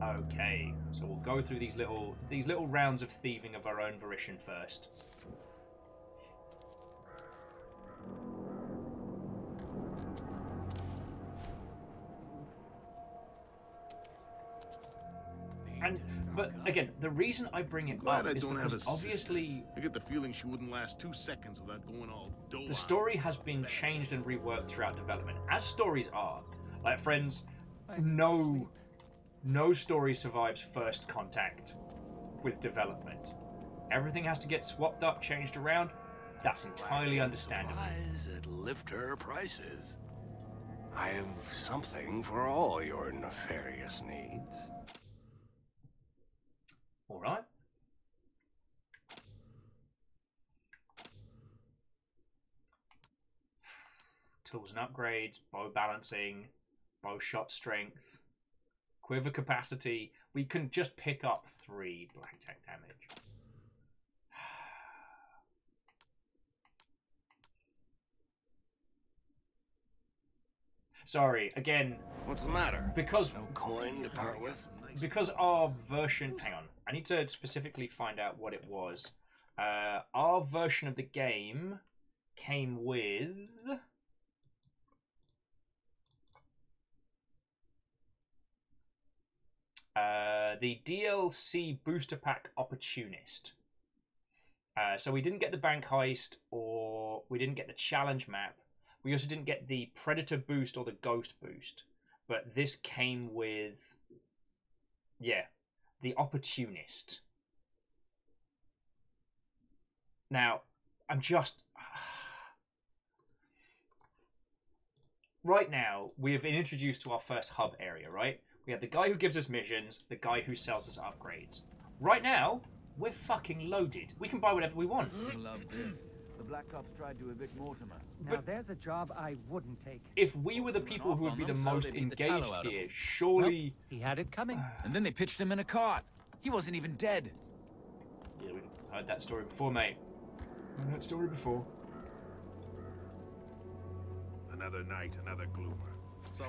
Okay, so we'll go through these little rounds of thieving of our own volition first. But again, the reason I bring it
Glad
up
I
is
don't have
because
a
obviously
sister. I get the feeling she wouldn't last 2 seconds without going all dough.
the story has been changed and reworked throughout development, as stories are. Like, friends, no story survives first contact with development. Everything has to get swapped up, changed around. That's entirely understandable.
Supplies at lifter prices. I have something for all your nefarious needs.
All right. Tools and upgrades, bow balancing, bow shot strength, quiver capacity. We can just pick up 3 blackjack damage. Sorry, again.
What's the matter?
Because
no coin to part with.
Because our version... Hang on. I need to specifically find out what it was. Our version of the game came with... the DLC Booster Pack Opportunist. So we didn't get the Bank Heist, or we didn't get the Challenge Map. We also didn't get the Predator Boost or the Ghost Boost. But this came with... yeah, the Opportunist. Now, I'm just... right now, we have been introduced to our first hub area, right? We have the guy who gives us missions, the guy who sells us upgrades. Right now, we're fucking loaded. We can buy whatever we want.
The Black Ops tried to evict Mortimer.
Now there's a job I wouldn't take.
If we were the people who would be the most engaged here, surely...
He had it coming.
And then they pitched him in a cart. He wasn't even dead.
Yeah, we've heard that story before, mate. Heard that story before.
Another night, another gloomer.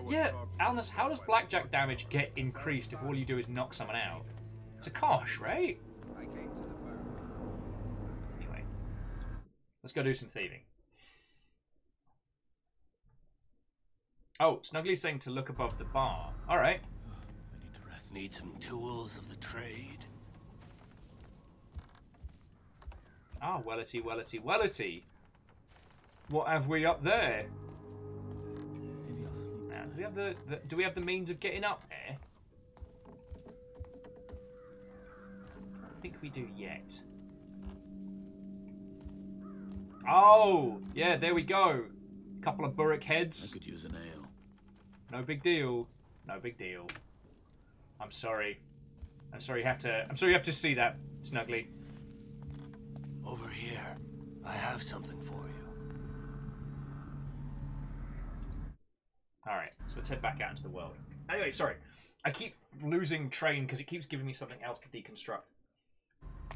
Yeah, Alnus, how does blackjack damage get increased if all you do is knock someone out? It's a kosh, right? Anyway, let's go do some thieving. Oh, Snuggly's saying to look above the bar. All right.
I need to rest. Need some tools of the trade.
Ah, wellity, wellity, wellity. What have we up there? Do we have do we have the means of getting up there? I don't think we do yet. Oh, yeah, there we go. Couple of burrick heads.
I could use a nail.
No big deal. No big deal. I'm sorry. I'm sorry you have to see that, Snuggly.
Over here. I have something for you.
Alright, so let's head back out into the world. Anyway, sorry. I keep losing train because it keeps giving me something else to deconstruct.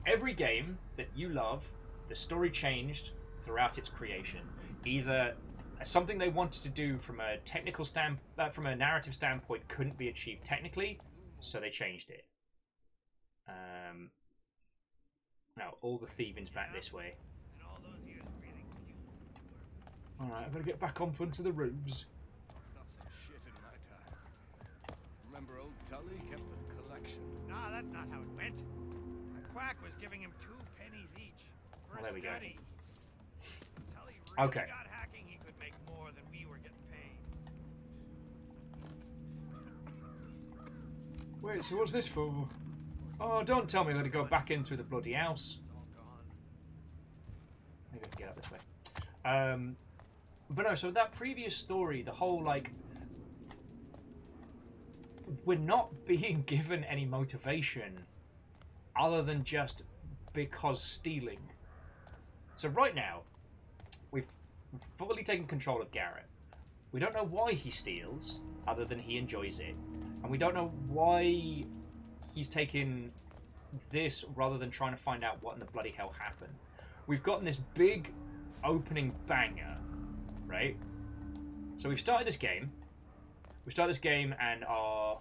Every game that you love, the story changed throughout its creation. Either something they wanted to do from a technical from a narrative standpoint couldn't be achieved technically, so they changed it. No, all the thieving's back this way. Alright, I've got to get back up onto the roofs.
Shit in my time. Remember old Tully kept the collection?
Nah, that's not how it went. The quack was giving him 2 pennies each for
There
a
we go.
study. Tully really
Okay.
got hacking, he could make more than we were getting paid.
Wait, so what's this for? Oh, don't tell me I've got to go back in through the bloody house. Maybe I can get up this way. But no, so that previous story, the whole, like... We're not being given any motivation other than just because stealing. So right now, we've fully taken control of Garrett. We don't know why he steals, other than he enjoys it. And we don't know why he's taken this rather than trying to find out what in the bloody hell happened. We've gotten this big opening banger, right? So we've started this game. We start this game and our...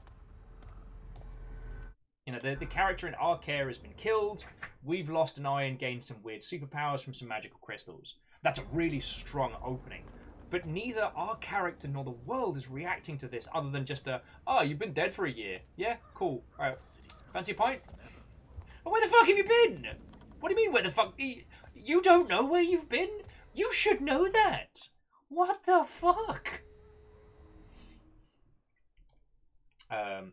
You know, the character in our care has been killed. We've lost an eye and gained some weird superpowers from some magical crystals. That's a really strong opening. But neither our character nor the world is reacting to this other than just a, oh, you've been dead for a year. Yeah, cool. All right. Fancy a pint? Oh, where the fuck have you been? What do you mean, where the fuck? You don't know where you've been? You should know that. What the fuck?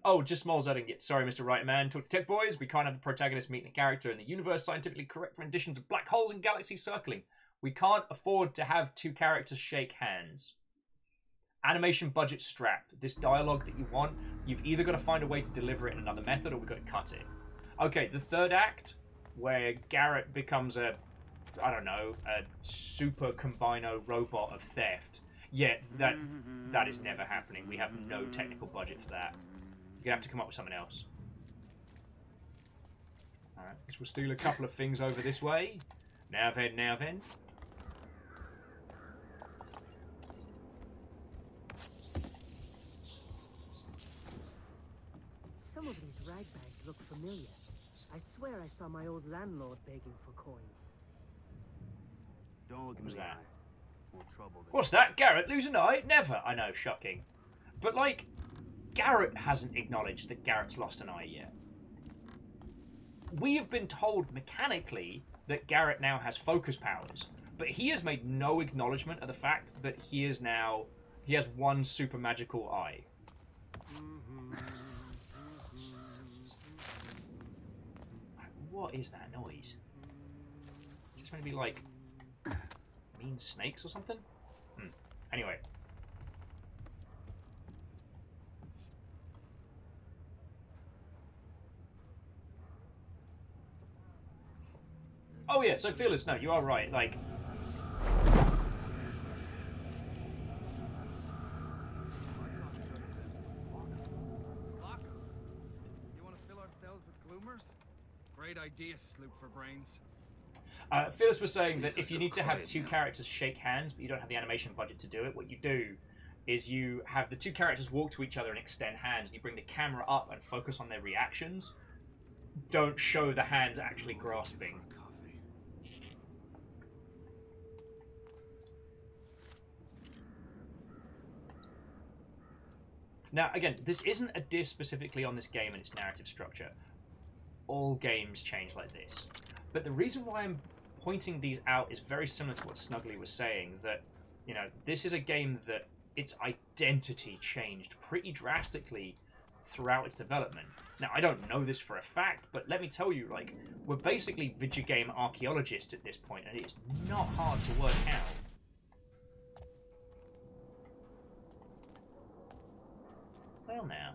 Oh, just small zutting it. Sorry, Mr. Right Man. Talk to Tech Boys. We can't have the protagonist meeting a character in the universe. Scientifically correct renditions of black holes and galaxies circling. We can't afford to have 2 characters shake hands. Animation budget strapped. This dialogue that you want, you've either got to find a way to deliver it in another method or we've got to cut it. Okay, the third act, where Garrett becomes a, I don't know, a super combino robot of theft. Yeah, that is never happening. We have no technical budget for that. You're going to have to come up with something else. Alright, guess we'll steal a couple of things over this way. Now then, now then.
Some of these rag bags look familiar. I swear I saw my old landlord begging for coin.
Don't look at me.
What's that?
More trouble than
What's that? Garrett lose an eye? Never. I know, shocking. But, like, Garrett hasn't acknowledged that Garrett's lost an eye yet. We have been told mechanically that Garrett now has focus powers, but he has made no acknowledgement of the fact that he has 1 super magical eye. What is that noise? Just going to be like mean snakes or something? Anyway. Oh yeah, so Fearless, no, you are right, like...
You want to fill ourselves with gloomers? Great idea, Sloop for brains.
Fearless was saying that if you need to have 2 characters shake hands, but you don't have the animation budget to do it, what you do is you have the 2 characters walk to each other and extend hands, and you bring the camera up and focus on their reactions. Don't show the hands actually grasping. Now, again, this isn't a diss specifically on this game and its narrative structure. All games change like this. But the reason why I'm pointing these out is very similar to what Snuggly was saying, that, you know, this is a game that its identity changed pretty drastically throughout its development. Now, I don't know this for a fact, but let me tell you, like, we're basically video game archaeologists at this point, and it's not hard to work out. Well now,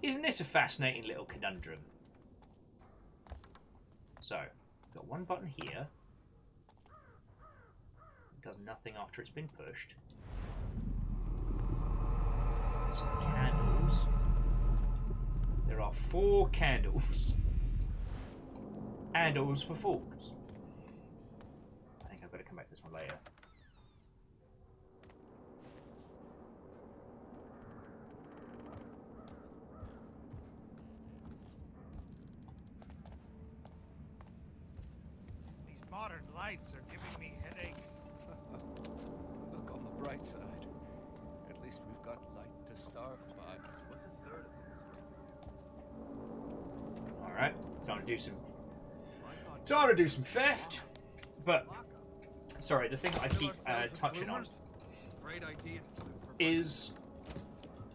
isn't this a fascinating little conundrum? So, got 1 button here. It does nothing after it's been pushed. Some candles. There are 4 candles. Handles for forks. I think I've got to come back to this one later.
modern lights are giving me headaches.
Look on the bright side. At least we've got light to starve by. What's a third of
All right, time to do some theft. But sorry, the thing I keep touching on is.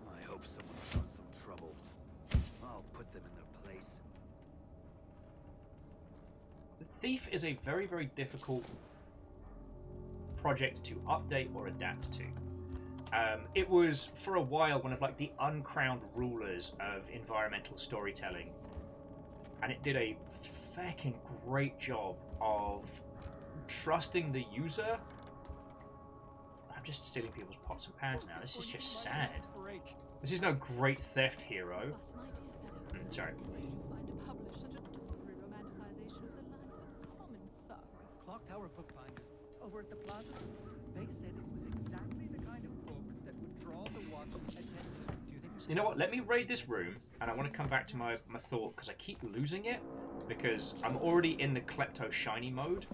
I hope someone's got some trouble. I'll put them in their place.
Thief is a very, very difficult project to update or adapt to. It was, for a while, one of like the uncrowned rulers of environmental storytelling. And it did a fucking great job of trusting the user. I'm just stealing people's pots and pans now. This is just sad. This is no great theft hero. Sorry.
Clock Tower Bookbinders over at the plaza. They said it was exactly the kind of book that would draw the watcher's attention. Do you think
You know what? Let me raid this room, and I want to come back to my thought because I keep losing it because I'm already in the Klepto Shiny mode.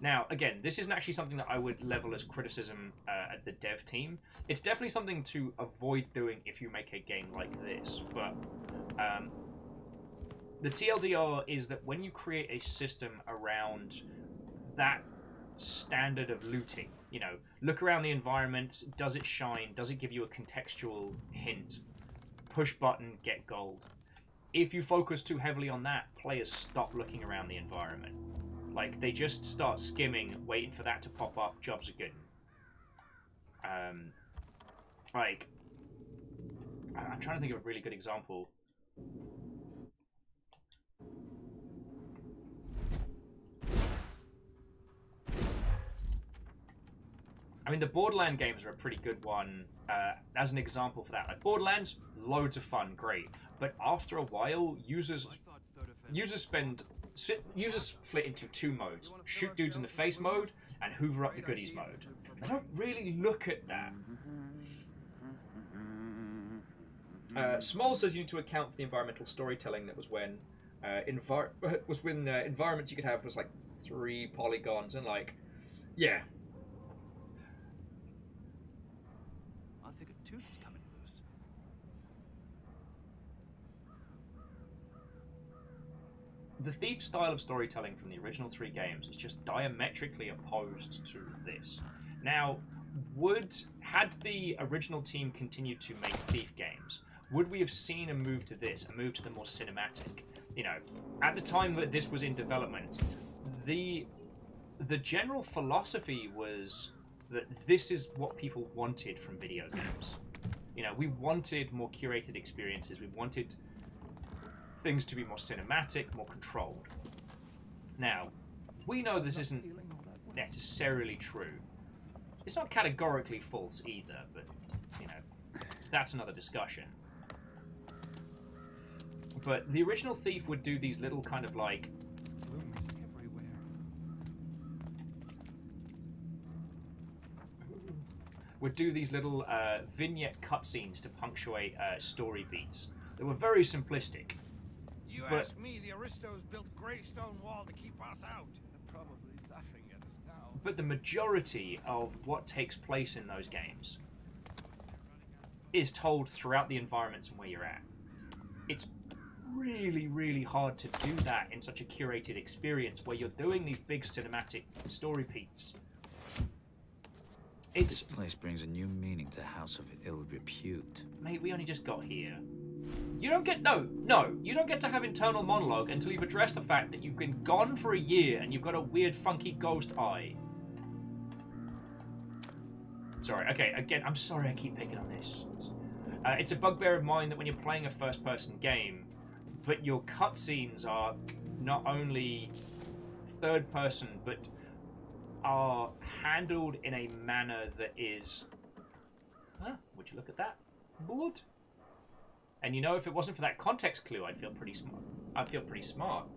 Now, again, this isn't actually something that I would level as criticism at the dev team. It's definitely something to avoid doing if you make a game like this. But the TLDR is that when you create a system around that standard of looting, you know, look around the environment, does it shine, does it give you a contextual hint, push button, get gold. If you focus too heavily on that, players stop looking around the environment. Like, they just start skimming, waiting for that to pop up, jobs are good. Like, I'm trying to think of a really good example. I mean, the Borderlands games are a pretty good one as an example for that. Like, Borderlands, loads of fun, great. But after a while, users split into two modes. Shoot dudes in the face mode and hoover up the goodies mode. I don't really look at that. Small says you need to account for the environmental storytelling that was when environments you could have was like 3 polygons and like, yeah.
I think a tooth is coming loose.
The Thief style of storytelling from the original 3 games is just diametrically opposed to this. Now, had the original team continued to make Thief games, would we have seen a move to this, a move to the more cinematic? You know, at the time that this was in development, the general philosophy was that this is what people wanted from video games. You know, we wanted more curated experiences. We wanted things to be more cinematic, more controlled. Now, we know this isn't necessarily true. It's not categorically false either, but, you know, that's another discussion. But the original Thief would do these little kind of like... would do these little vignette cutscenes to punctuate story beats that were very simplistic.
You ask me, the Aristos built Greystone Wall to keep us out. They're probably laughing at us now.
But the majority of what takes place in those games is told throughout the environments and where you're at. It's really, really hard to do that in such a curated experience where you're doing these big cinematic story beats.
This place brings a new meaning to House of Ill Repute.
Mate, we only just got here. You don't get you don't get to have internal monologue until you've addressed the fact that you've been gone for a year and you've got a weird funky ghost eye. Sorry, okay, again, I'm sorry I keep picking on this. It's a bugbear of mine that when you're playing a first-person game, but your cutscenes are not only third-person, but are handled in a manner that is... Huh? Would you look at that? Blood? And you know, if it wasn't for that context clue, I'd feel pretty smart. I'd feel pretty smart.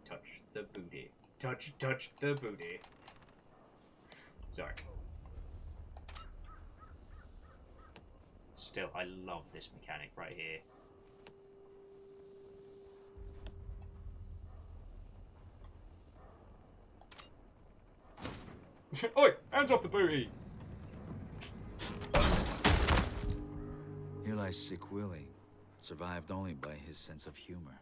Touch the booty. Touch the booty. Sorry. Still, I love this mechanic right here. Oi, hands off the booty.
Here lies Sick Willie, survived only by his sense of humor.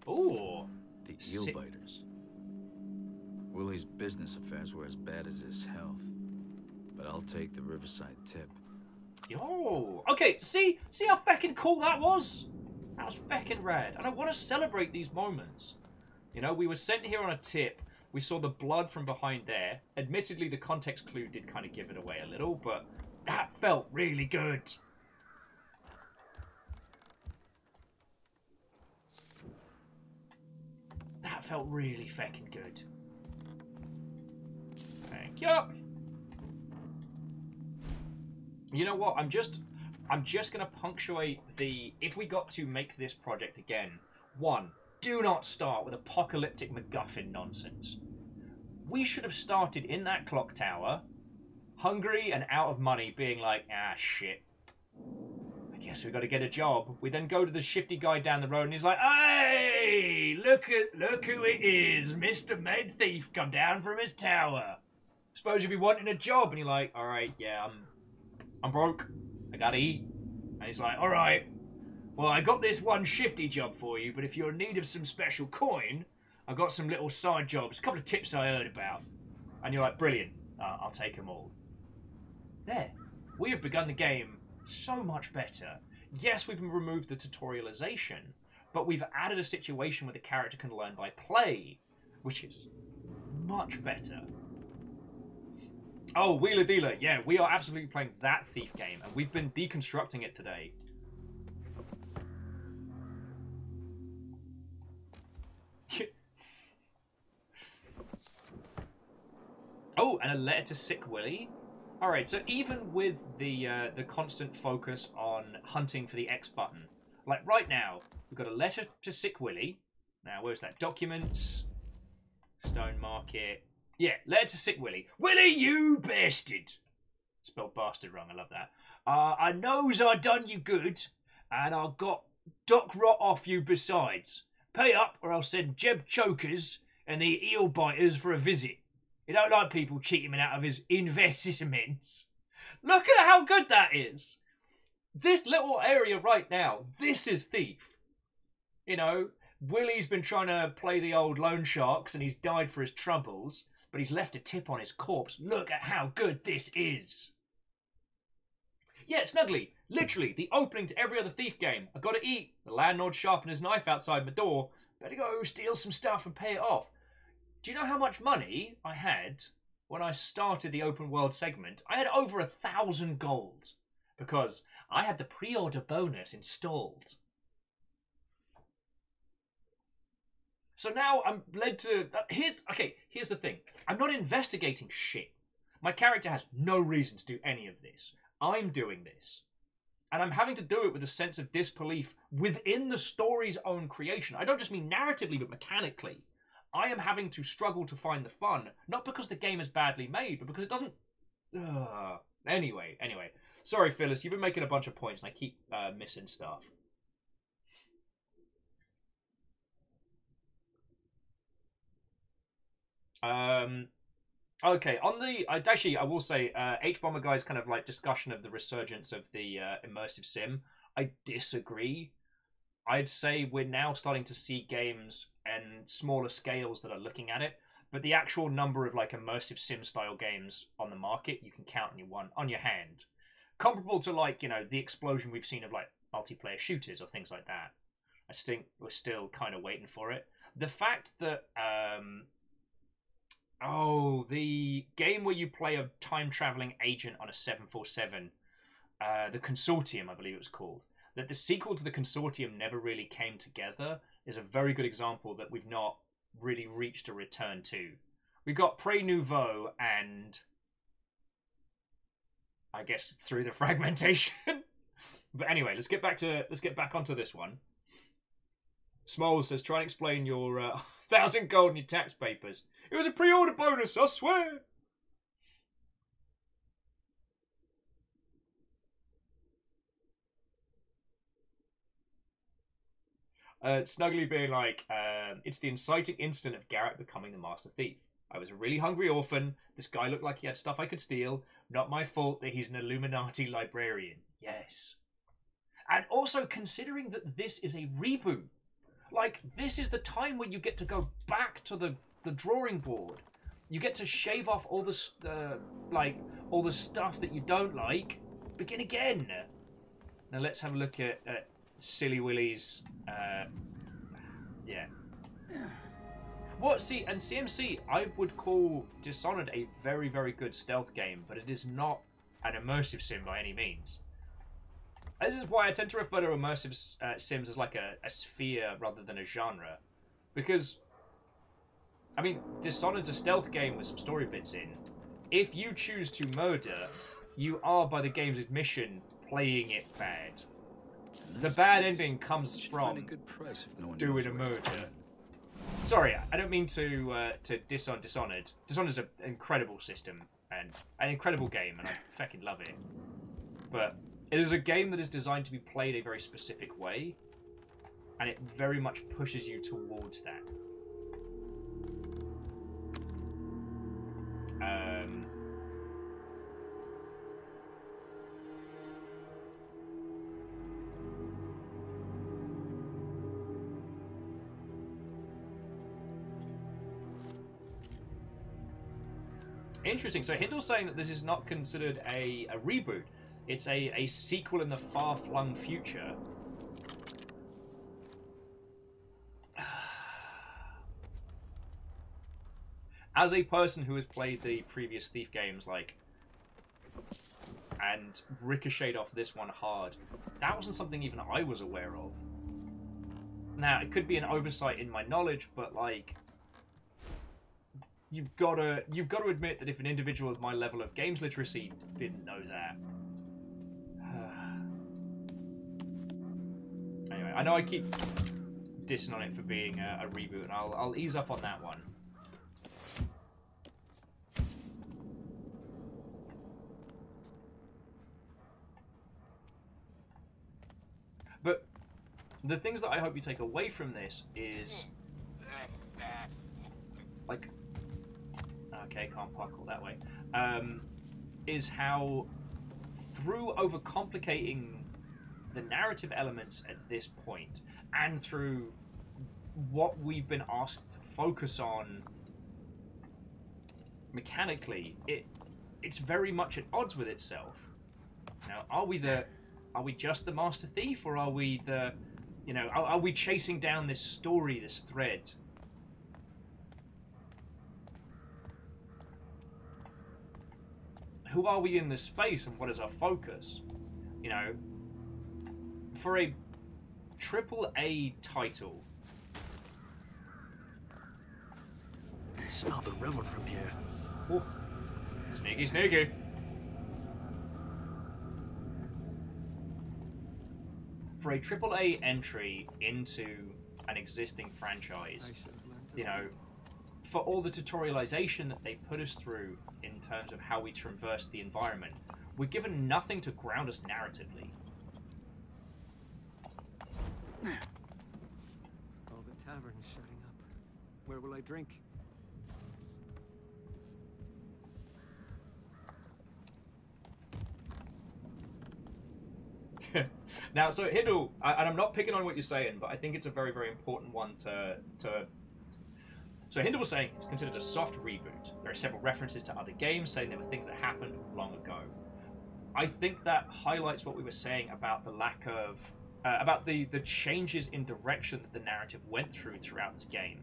Ooh.
The eel biters. Willie's business affairs were as bad as his health. But I'll take the Riverside tip.
Yo. Okay, see how feckin' cool that was? That was feckin' rad. And I want to celebrate these moments. You know, we were sent here on a tip. We saw the blood from behind there. Admittedly, the context clue did kind of give it away a little, but that felt really good. That felt really feckin' good. Thank you. You know what? I'm just gonna punctuate the, if we got to make this project again, 1, do not start with apocalyptic MacGuffin nonsense. We should have started in that clock tower, hungry and out of money, being like, ah, shit. I guess we got to get a job. We then go to the shifty guy down the road, and he's like, hey, look who it is, Mr. Med Thief, come down from his tower. Suppose you'll be wanting a job, and you're like, all right, yeah, I'm broke. I gotta eat. And he's like, all right. Well, I got this one shifty job for you, but if you're in need of some special coin, I've got some little side jobs, a couple of tips I heard about. And you're like, brilliant, I'll take them all. There. We have begun the game so much better. Yes, we've removed the tutorialization, but we've added a situation where the character can learn by play, which is much better. Oh, Wheeler Dealer. Yeah, we are absolutely playing that Thief game, and we've been deconstructing it today. Oh, and a letter to Sick Willie. Alright, so even with the constant focus on hunting for the X button, like right now, we've got a letter to Sick Willie. Now, where's that? Documents. Stone Market. Yeah, letter to Sick Willie. Willie, you bastard! Spelled bastard wrong, I love that. I knows I done you good, and I got Doc Rot off you besides. Pay up, or I'll send Jeb Chokers and the eel biters for a visit. He don't like people cheating him out of his investments. Look at how good that is. This little area right now, this is Thief. You know, Willie's been trying to play the old loan sharks and he's died for his troubles, but he's left a tip on his corpse. Look at how good this is. Yeah, Snuggly. Literally, the opening to every other Thief game. I gotta eat. The landlord sharpened his knife outside my door. Better go steal some stuff and pay it off. Do you know how much money I had when I started the open world segment? I had over 1,000 gold because I had the pre-order bonus installed. So now I'm led to... Here's the thing. I'm not investigating shit. My character has no reason to do any of this. I'm doing this. And I'm having to do it with a sense of disbelief within the story's own creation. I don't just mean narratively, but mechanically. I am having to struggle to find the fun, not because the game is badly made, but because it doesn't... Anyway. Sorry, Phyllis, you've been making a bunch of points, and I keep missing stuff. Okay, on the... actually, I will say, H-Bomber Guy's kind of like discussion of the resurgence of the immersive sim, I disagree. I'd say we're now starting to see games and smaller scales that are looking at it, but the actual number of like immersive sim style games on the market you can count on your hand, comparable to like, you know, the explosion we've seen of like multiplayer shooters or things like that. I think we're still kind of waiting for it. The fact that the game where you play a time traveling agent on a 747, the Consortium, I believe it was called. That the sequel to the Consortium never really came together is a very good example that we've not really reached a return to. We've got Pré Nouveau and I guess through the fragmentation. But anyway, let's get back onto this one. Smalls says, try and explain your 1,000 gold in your tax papers. It was a pre-order bonus, I swear. Snuggly being like, it's the inciting incident of Garrett becoming the Master Thief. I was a really hungry orphan. This guy looked like he had stuff I could steal. Not my fault that he's an Illuminati librarian. Yes. And also considering that this is a reboot. Like, this is the time when you get to go back to the drawing board. You get to shave off all the all the stuff that you don't like. Begin again. Now let's have a look at Silly Willy's. Yeah. What? See, and CMC, I would call Dishonored a very, very good stealth game, but it is not an immersive sim by any means. This is why I tend to refer to immersive sims as like a sphere rather than a genre. Because, I mean, Dishonored's a stealth game with some story bits in. If you choose to murder, you are, by the game's admission, playing it bad. The bad ending comes from doing a murder. Sorry, I don't mean to diss on Dishonored. Dishonored's an incredible system and an incredible game, and I fucking love it. But it is a game that is designed to be played a very specific way, and it very much pushes you towards that. Interesting. So Hindle's saying that this is not considered a reboot. It's a sequel in the far-flung future. As a person who has played the previous Thief games, like, and ricocheted off this one hard, that wasn't something even I was aware of. Now, it could be an oversight in my knowledge, but like, you've got to admit that if an individual with my level of games literacy didn't know that. Anyway, I know I keep dissing on it for being a reboot, and I'll ease up on that one. But the things that I hope you take away from this is, like, okay, can't parkour that way, is how through overcomplicating the narrative elements at this point, and through what we've been asked to focus on mechanically, it's very much at odds with itself. Now, are we just the Master Thief, or are we the, you know, are we chasing down this story, this thread? Who are we in this space, and what is our focus? You know, for a AAA title.
I can smell the river from here.
Ooh. Sneaky, sneaky. For a AAA entry into an existing franchise, you know, for all the tutorialization that they put us through in terms of how we traverse the environment, we're given nothing to ground us narratively.
Oh, the tavern's shutting up. Where will I drink?
Now, so Hindle, and I'm not picking on what you're saying, but I think it's a very, very important one to... So Hindle was saying it's considered a soft reboot. There are several references to other games saying there were things that happened long ago. I think that highlights what we were saying about the lack of... about the changes in direction that the narrative went throughout this game.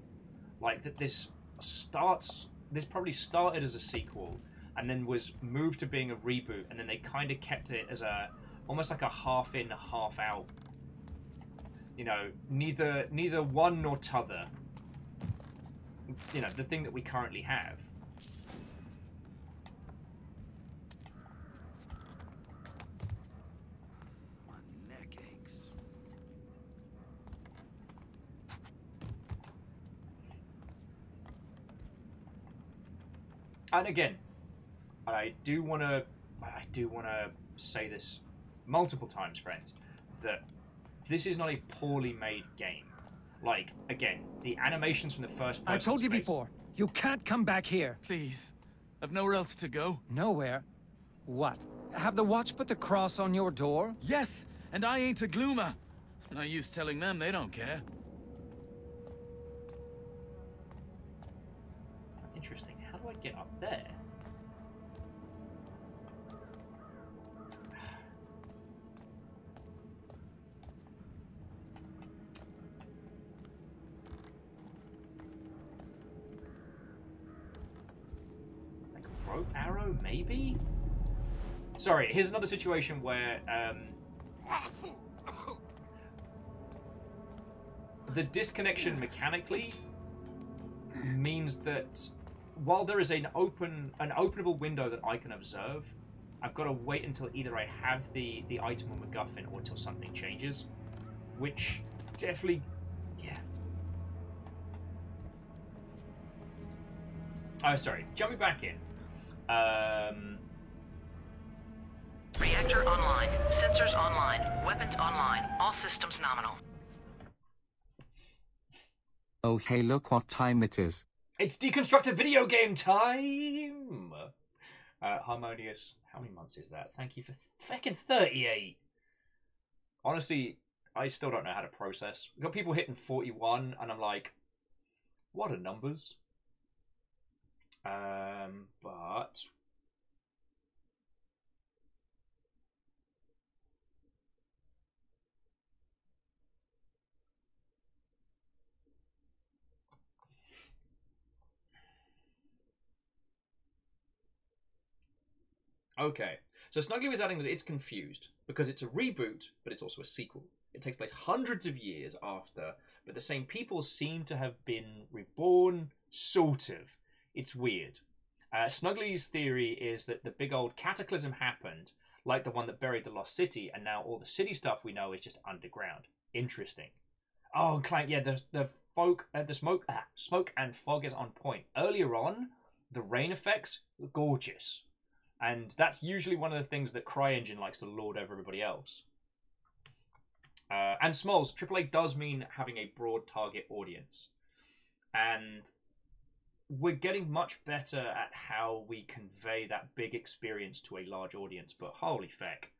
Like, that this probably started as a sequel, and then was moved to being a reboot, and then they kind of kept it as almost like a half in, half out. You know, neither one nor t'other. You know, the thing that we currently have.
My neck aches.
And again, I do want to say this multiple times, friends, that this is not a poorly made game. Like, again, the animations from the first person.
I've told you before, you can't come back here.
Please. I've nowhere else to go.
Nowhere? What? Have the watch put the cross on your door?
Yes, and I ain't a gloomer. No use telling them, they don't care.
Interesting. How do I get up there? Like a rope arrow, maybe? Sorry, here's another situation where the disconnection mechanically means that while there is an openable window that I can observe, I've got to wait until either I have the item or MacGuffin or until something changes, which definitely, yeah. Oh, sorry. Jumping back in.
Reactor online. Sensors online. Weapons online. All systems nominal.
Oh hey, look what time it is.
It's deconstructed video game time! Harmonious. How many months is that? Thank you for fucking 38. Honestly, I still don't know how to process. We've got people hitting 41, and I'm like, what are numbers? But... Okay, so Snuggly was adding that it's confused because it's a reboot, but it's also a sequel. It takes place hundreds of years after, but the same people seem to have been reborn, sort of. It's weird. Snuggly's theory is that the big old cataclysm happened, like the one that buried the Lost City, and now all the city stuff we know is just underground. Interesting. Oh, and Clank, yeah, the smoke and fog is on point. Earlier on, the rain effects were gorgeous. And that's usually one of the things that CryEngine likes to lord over everybody else. And Smalls, AAA does mean having a broad target audience. And we're getting much better at how we convey that big experience to a large audience. But holy feck.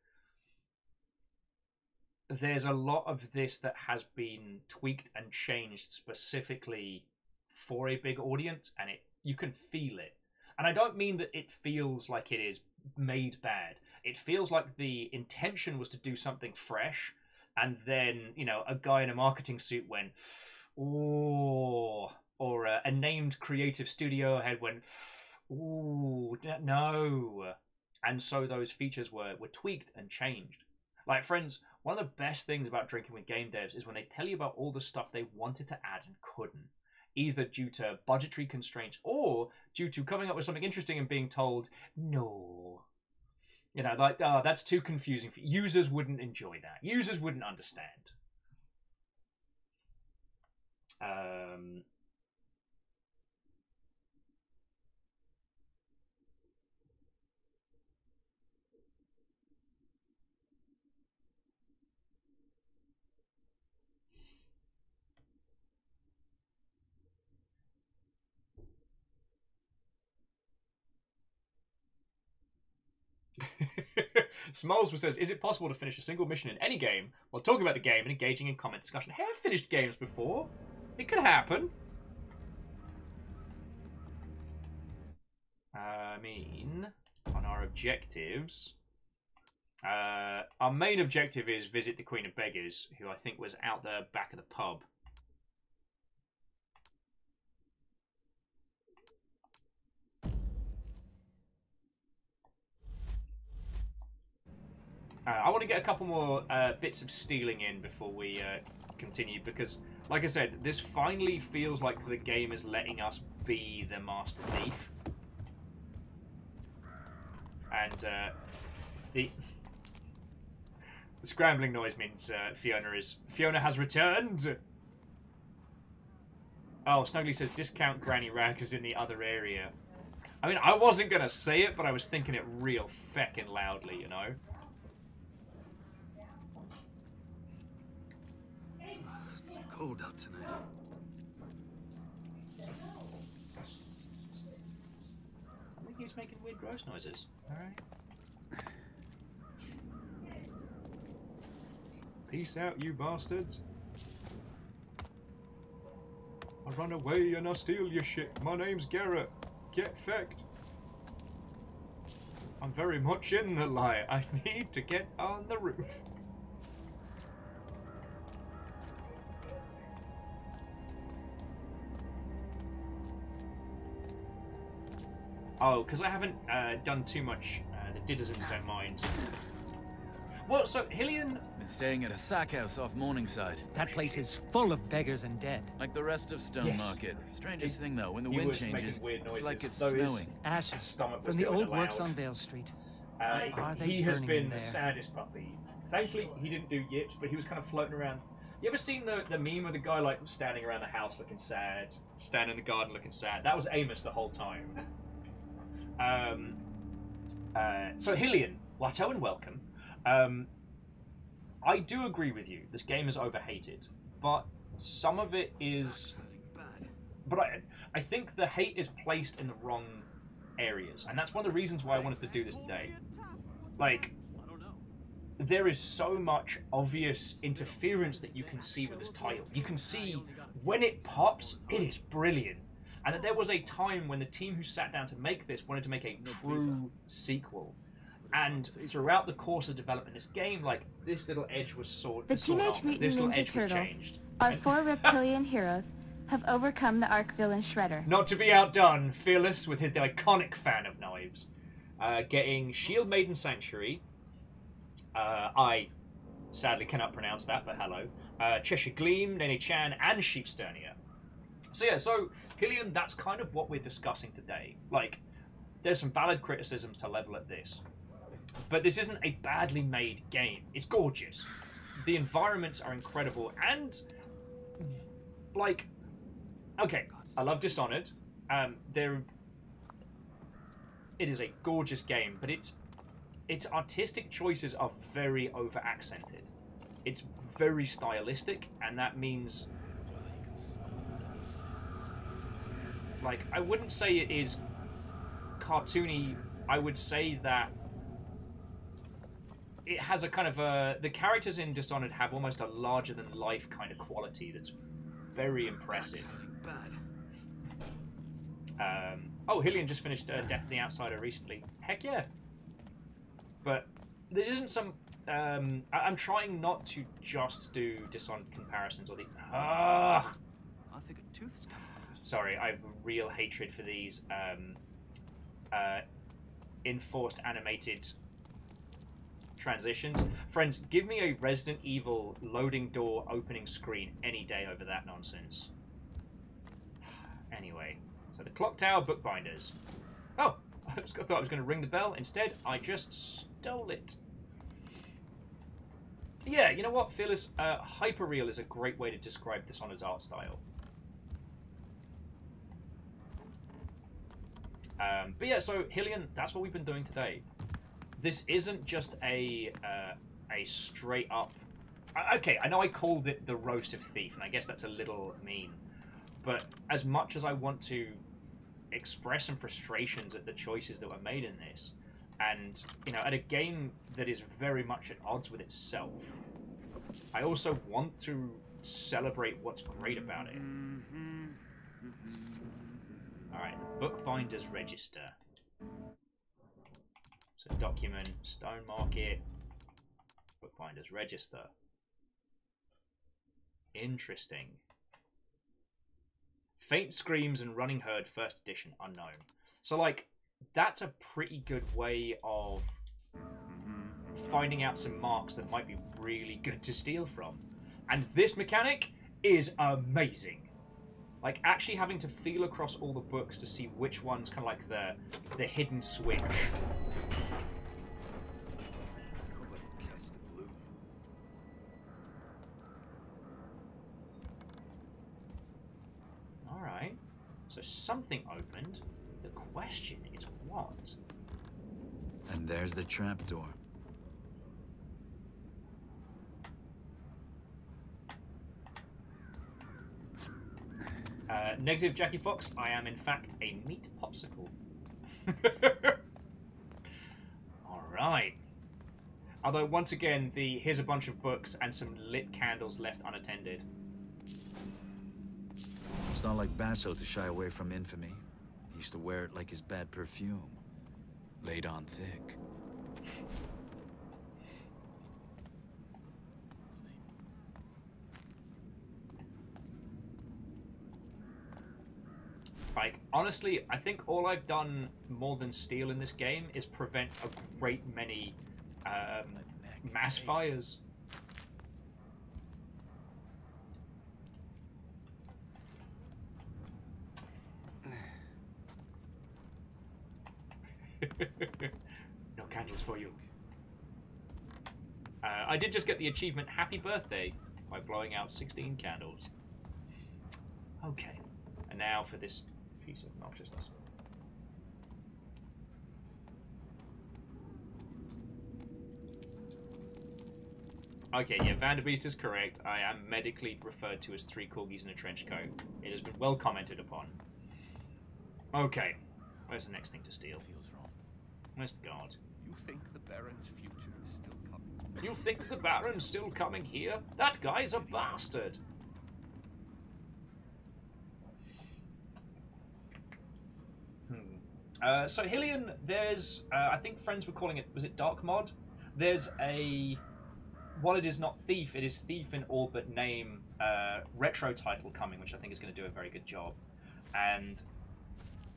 There's a lot of this that has been tweaked and changed specifically for a big audience. And you can feel it. And I don't mean that it feels like it is made bad. It feels like the intention was to do something fresh, and then, you know, a guy in a marketing suit went, ooh, or a named creative studio head went, ooh, no. And so those features were tweaked and changed. Like, friends, one of the best things about drinking with game devs is when they tell you about all the stuff they wanted to add and couldn't. Either due to budgetary constraints or due to coming up with something interesting and being told, no. You know, like, oh, that's too confusing. Users wouldn't enjoy that. Users wouldn't understand. Smalls says, is it possible to finish a single mission in any game while talking about the game and engaging in comment discussion? Hey, I've finished games before. It could happen. I mean, on our objectives, our main objective is visit the Queen of Beggars, who I think was out the back of the pub. I want to get a couple more bits of stealing in before we continue, because, like I said, this finally feels like the game is letting us be the Master Thief. And the scrambling noise means Fiona has returned. Oh, Snuggly says discount Granny Rag is in the other area. I mean, I wasn't gonna say it, but I was thinking it real feckin' loudly, you know.
cold out tonight.
I think he's making weird gross noises. Alright. Peace out, you bastards. I run away and I steal your shit. My name's Garrett. Get fecked. I'm very much in the light. I need to get on the roof. Oh, because I haven't done too much. The Diddersons don't mind. Well, so Hillian...
Been staying at a sack house off Morningside.
That place is full of beggars and dead.
Like the rest of Stone
Yes.
Market. Strangest thing though, when the
He
wind
was
changes,
making weird
it's
noises.
like it's
Though his
snowing.
Ashes
stomach was
from the
going
old works
loud.
on Vale Street. Are they
He has
burning
been
in
the
there?
saddest puppy. Thankfully, he didn't do yips, but he was kind of floating around. You ever seen the meme of the guy like standing around the house looking sad, standing in the garden looking sad? That was Amos the whole time. So Hillian, Watto and welcome. I do agree with you. This game is overhated, but some of it is. But I think the hate is placed in the wrong areas, and that's one of the reasons why I wanted to do this today. Like, there is so much obvious interference that you can see with this title. You can see when it pops, it is brilliant. And that there was a time when the team who sat down to make this wanted to make a true sequel. And throughout the course of development of this game, like, this little edge was sawed
The Teenage Mutant
this little
Ninja
edge was
Turtles,
changed.
our 4 reptilian heroes, have overcome the arc villain Shredder.
Not to be outdone, Fearless, with his iconic fan of knives, getting Shield Maiden Sanctuary. I sadly cannot pronounce that, but hello. Cheshire Gleam, Nene Chan, and Sheepsternia. So yeah, so Hillian, that's kind of what we're discussing today. Like, there's some valid criticisms to level at this. But this isn't a badly made game. It's gorgeous. The environments are incredible, and like, okay, I love Dishonored. It is a gorgeous game, but its artistic choices are very over accented. It's very stylistic, and that means, like, I wouldn't say it is cartoony. I would say that it has a kind of a... The characters in Dishonored have almost a larger-than-life kind of quality that's very impressive. Oh, Hillian just finished Death of the Outsider recently. Heck yeah. But this isn't some... I'm trying not to just do Dishonored comparisons or the... I think a tooth's Sorry, I have real hatred for these enforced animated transitions. Friends, give me a Resident Evil loading door opening screen any day over that nonsense. Anyway, so the Clock Tower Bookbinders. Oh, I thought I was going to ring the bell. Instead, I just stole it. Yeah, you know what, Fearless? Hyperreal is a great way to describe Dishonored's art style. But yeah, so Hillian, that's what we've been doing today. This isn't just a straight up... Okay, I know I called it the Roast of Thief, and I guess that's a little mean. But as much as I want to express some frustrations at the choices that were made in this, and, you know, at a game that is very much at odds with itself, I also want to celebrate what's great about it. Alright, Bookbinders Register. So document, Stone Market, Bookbinders Register. Interesting. Faint Screams and Running Herd First Edition unknown. So like, that's a pretty good way of finding out some marks that might be really good to steal from. And this mechanic is amazing. Like, actually having to feel across all the books to see which one's kind of like the hidden switch. Alright. So something opened. The question is what?
And there's the trapdoor.
Negative Jackie Fox, I am in fact a meat popsicle. Alright. Although, once again, here's a bunch of books and some lit candles left unattended.
It's not like Basso to shy away from infamy. He used to wear it like his bad perfume. Laid on thick.
Like, honestly, I think all I've done more than steal in this game is prevent a great many mass fires. No candles for you. I did just get the achievement Happy Birthday by blowing out 16 candles. Okay. And now for this piece of obnoxiousness. Okay, yeah, Vanderbeest is correct. I am medically referred to as 3 corgis in a trench coat. It has been well commented upon. Okay. Where's the next thing to steal? Feels wrong. Where's the guard?
You think the Baron's future is still coming?
You think the Baron's still coming here? That guy's a bastard. So Hillian, there's, I think friends were calling it, was it Dark Mod? There's a, while it is not Thief, it is Thief in all but name retro title coming, which I think is going to do a very good job. And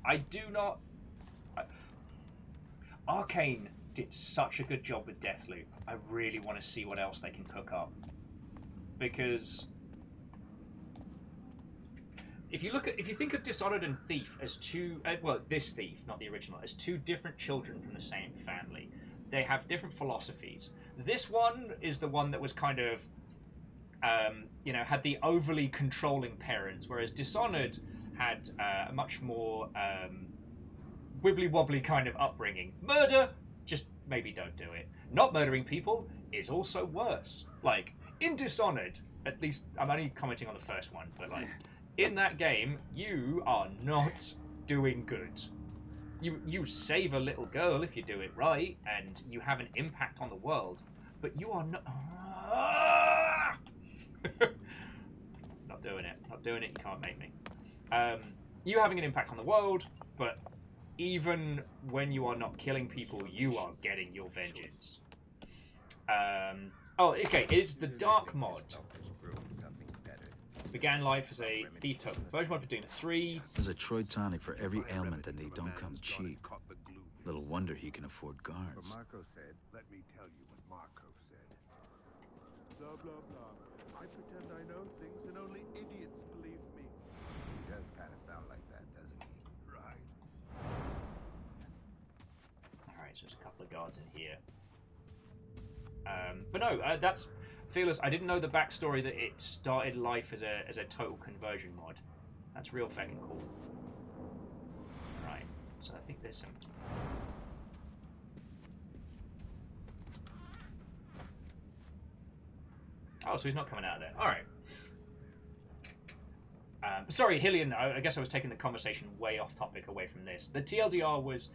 I do not... Arcane did such a good job with Deathloop. I really want to see what else they can cook up. Because... If you think of Dishonored and Thief as two, well, this Thief, not the original, as two different children from the same family, they have different philosophies. This one is the one that was kind of, you know, had the overly controlling parents, whereas Dishonored had a much more wibbly-wobbly kind of upbringing. Murder, just maybe don't do it. Not murdering people is also worse. Like, in Dishonored, at least, I'm only commenting on the first one, but like... In that game, you are not doing good. You save a little girl if you do it right, and you have an impact on the world, but you are not... Not doing it. Not doing it, you can't make me. You having an impact on the world, but even when you are not killing people, you are getting your vengeance. Oh, okay, it's the Dark Mod. Began life as a thief token. Version 1 for Doom 3.
There's a Troy tonic for every ailment, and they don't come cheap. Little wonder he can afford guards.
What Marco said, let me tell you what Marco said. Blah, blah, blah. I pretend I know things and only idiots believe me. He does kind of sound like that, doesn't he? Right.
Alright, so there's a couple of guards in here. But no, that's... Fearless, I didn't know the backstory that it started life as a total conversion mod. That's real fucking cool. Right, so I think there's some... Oh, so he's not coming out of there. Alright. Sorry, Hillian, I guess I was taking the conversation way off topic away from this. The TLDR was...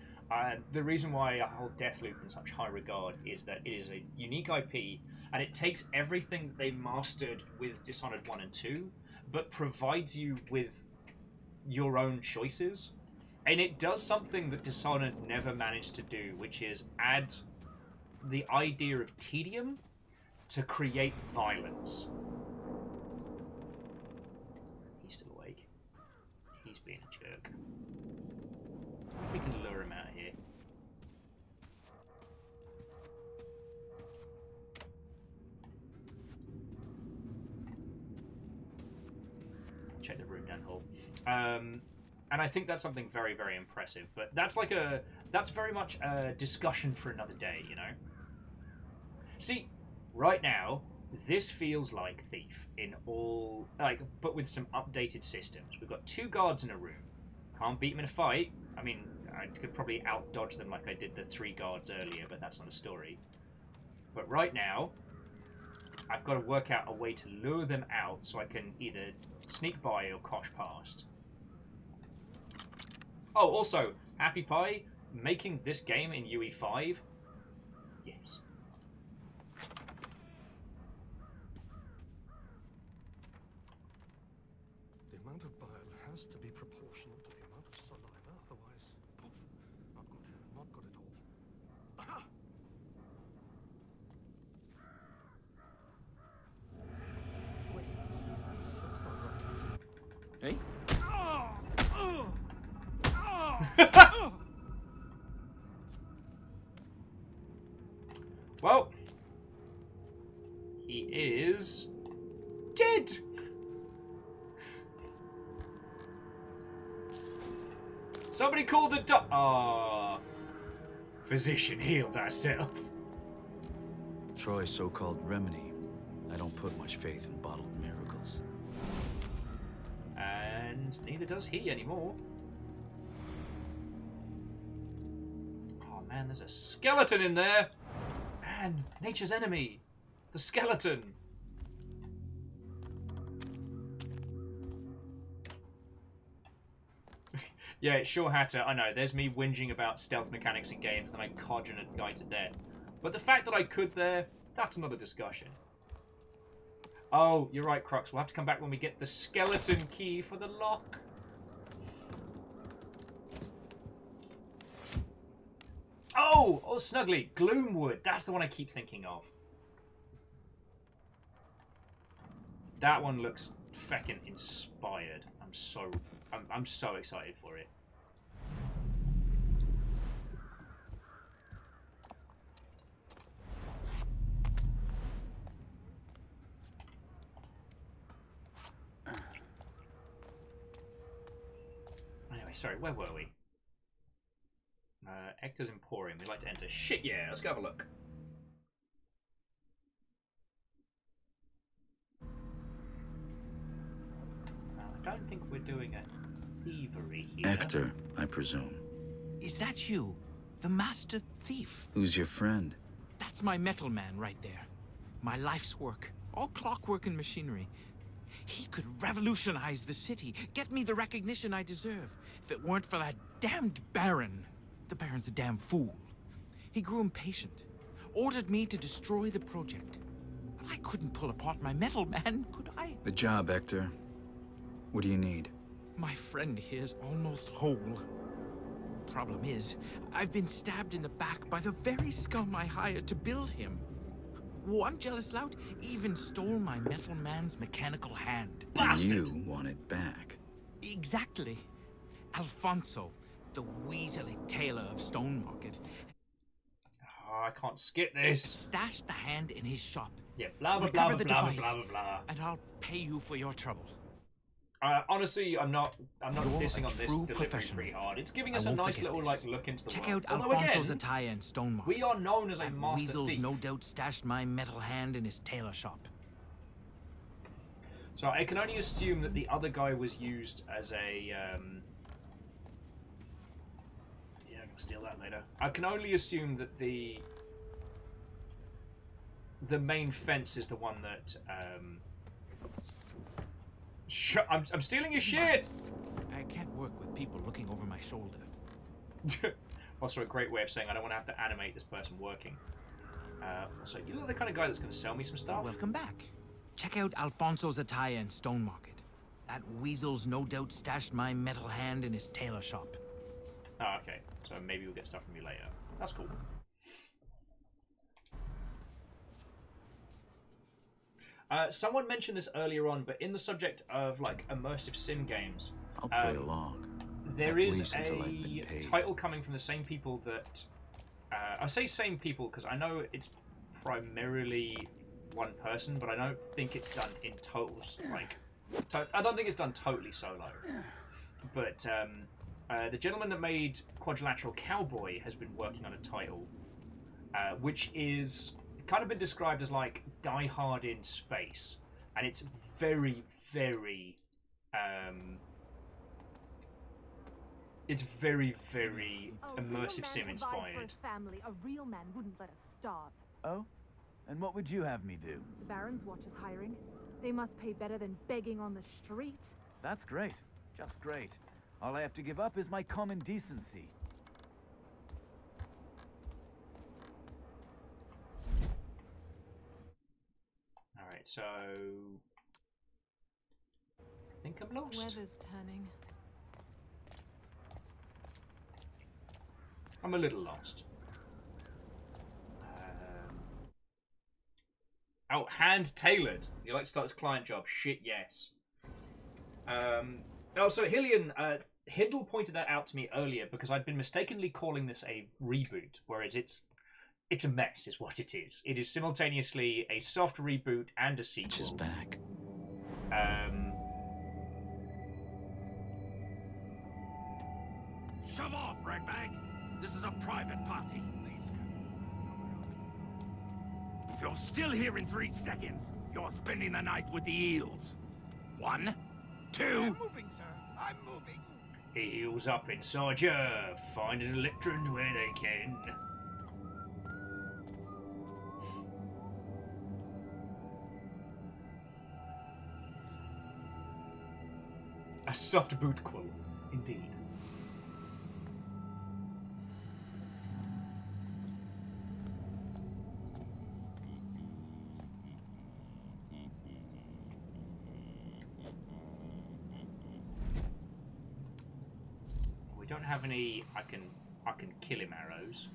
the reason why I hold Deathloop in such high regard is that it is a unique IP, and it takes everything that they mastered with Dishonored 1 and 2, but provides you with your own choices. And it does something that Dishonored never managed to do, which is add the idea of tedium to create violence. He's still awake. He's being a jerk. We can lure him out of here. Check the room down hall. And I think that's something very, very impressive. But that's like that's very much a discussion for another day, you know? See, right now, this feels like Thief in all, like, but with some updated systems. We've got 2 guards in a room. Can't beat them in a fight. I mean, I could probably out-dodge them like I did the 3 guards earlier, but that's not a story. But right now, I've got to work out a way to lure them out so I can either sneak by or kosh past. Oh, also, Happy Pie making this game in UE5. Yes.
The amount of bile has to be proportional to the amount of saliva, otherwise, poof, not good. Not good at all. Aha! Wait, that's not right.
Hey?
Well, he is dead. Somebody call the physician, heal thyself.
Troy's so-called remedy. I don't put much faith in bottled miracles.
And neither does he anymore. Oh man, there's a skeleton in there. Man, nature's enemy. The skeleton. Yeah, it sure had to. I know, there's me whinging about stealth mechanics in games and I codging a guy to death. But the fact that I could there, that's another discussion. Oh, you're right, Crux. We'll have to come back when we get the skeleton key for the lock. Oh, Snuggly. Gloomwood. That's the one I keep thinking of. That one looks feckin' inspired. I'm so excited for it. Anyway, sorry, where were we? Ector's Emporium. We'd like to enter. Shit, yeah. Let's go have a look. I don't think we're doing a thievery here.
Ector, I presume.
Is that you? The master thief?
Who's your friend?
That's my metal man right there. My life's work. All clockwork and machinery. He could revolutionize the city, get me the recognition I deserve. If it weren't for that damned Baron. The Baron's a damn fool. He grew impatient. Ordered me to destroy the project. But I couldn't pull apart my metal man, could I?
The job, Ector. What do you need?
My friend here's almost whole. Problem is, I've been stabbed in the back by the very scum I hired to build him. One jealous lout even stole my metal man's mechanical hand.
Bastard! You want it back.
Exactly. Alfonso, the weaselly tailor of Stone Market.
Oh, I can't skip this.
Stashed the hand in his shop.
Yeah, blah blah
Recover
blah
the
blah blah
device,
blah blah blah.
and I'll pay you for your trouble.
Honestly, I'm not
You're
dissing on
a
this
true
delivery
professional.
pretty hard. It's giving
I
us a
won't
nice
forget
little
this.
look into the
Check
world.
out
Although
Alfonso's
again,
attire in Stone Market.
we are known as a
That
master
Weasel's
thief.
no doubt stashed my metal hand in his tailor shop.
So I can only assume that the other guy was used as a. Yeah, I'm gonna steal that later. I can only assume that the main fence is the one that. I'm stealing your shit.
I can't work with people looking over my shoulder.
Also, a great way of saying I don't want to have to animate this person working. So you look the kind of guy that's going to sell me some stuff.
Welcome back. Check out Alfonso's attire in Stone Market. That weasel's no doubt stashed my metal hand in his tailor shop.
Oh, okay. So maybe we'll get stuff from you later. That's cool. Someone mentioned this earlier on, but in the subject of like immersive sim games,
I'll play along.
There
At
is
least until I've been
a
paid.
title coming from the same people that I say same people because I know it's primarily one person, but I don't think it's done in total like. I don't think it's done totally solo. But the gentleman that made Quadrilateral Cowboy has been working on a title, which is kind of been described as like Die Hard in space, and it's very, very, immersive sim inspired.
Family, a real man wouldn't let us starve.
Oh? And what would you have me do?
The Baron's watch is hiring. They must pay better than begging on the street.
That's great. Just great.
All I have to give up is my common decency.
Alright, so... I think I'm lost.
Weather's turning.
I'm a little lost. Oh, hand-tailored. You like to start this client job? Shit, yes. Also, Hillian, Hindle pointed that out to me earlier because I'd been mistakenly calling this a reboot, whereas it's a mess, is what it is. It is simultaneously a soft reboot and a sequel.
Just back.
Shove off, ragbag! This is a private party. If you're still here in 3 seconds, you're spending the night with the eels. 1, 2...
I'm moving, sir. I'm moving.
Eels up inside you, finding electrons where they can. A soft boot quill, indeed. We don't have any I can kill him arrows.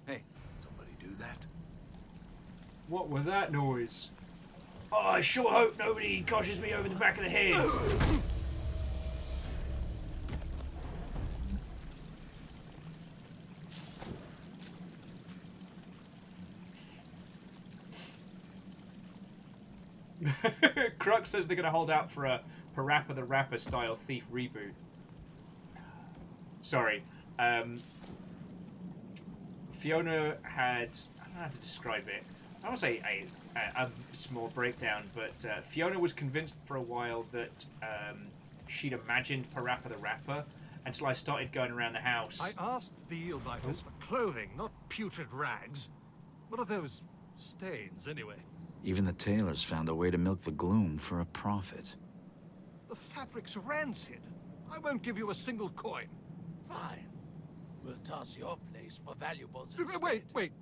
Hey, somebody do that?
What was that noise? Oh, I sure hope nobody coshes me over the back of the head. Crux says they're going to hold out for a Parappa the Rapper style Thief reboot. Sorry. Fiona had... I don't know how to describe it. I don't want to say a small breakdown, but Fiona was convinced for a while that she'd imagined Parappa the Rapper until I started going around the house.
I asked the eel biters for clothing, not putrid rags. What are those stains, anyway?
Even the tailors found a way to milk the gloom for a profit.
The fabric's rancid. I won't give you a single coin.
Fine. We'll toss your place for valuables
Wait.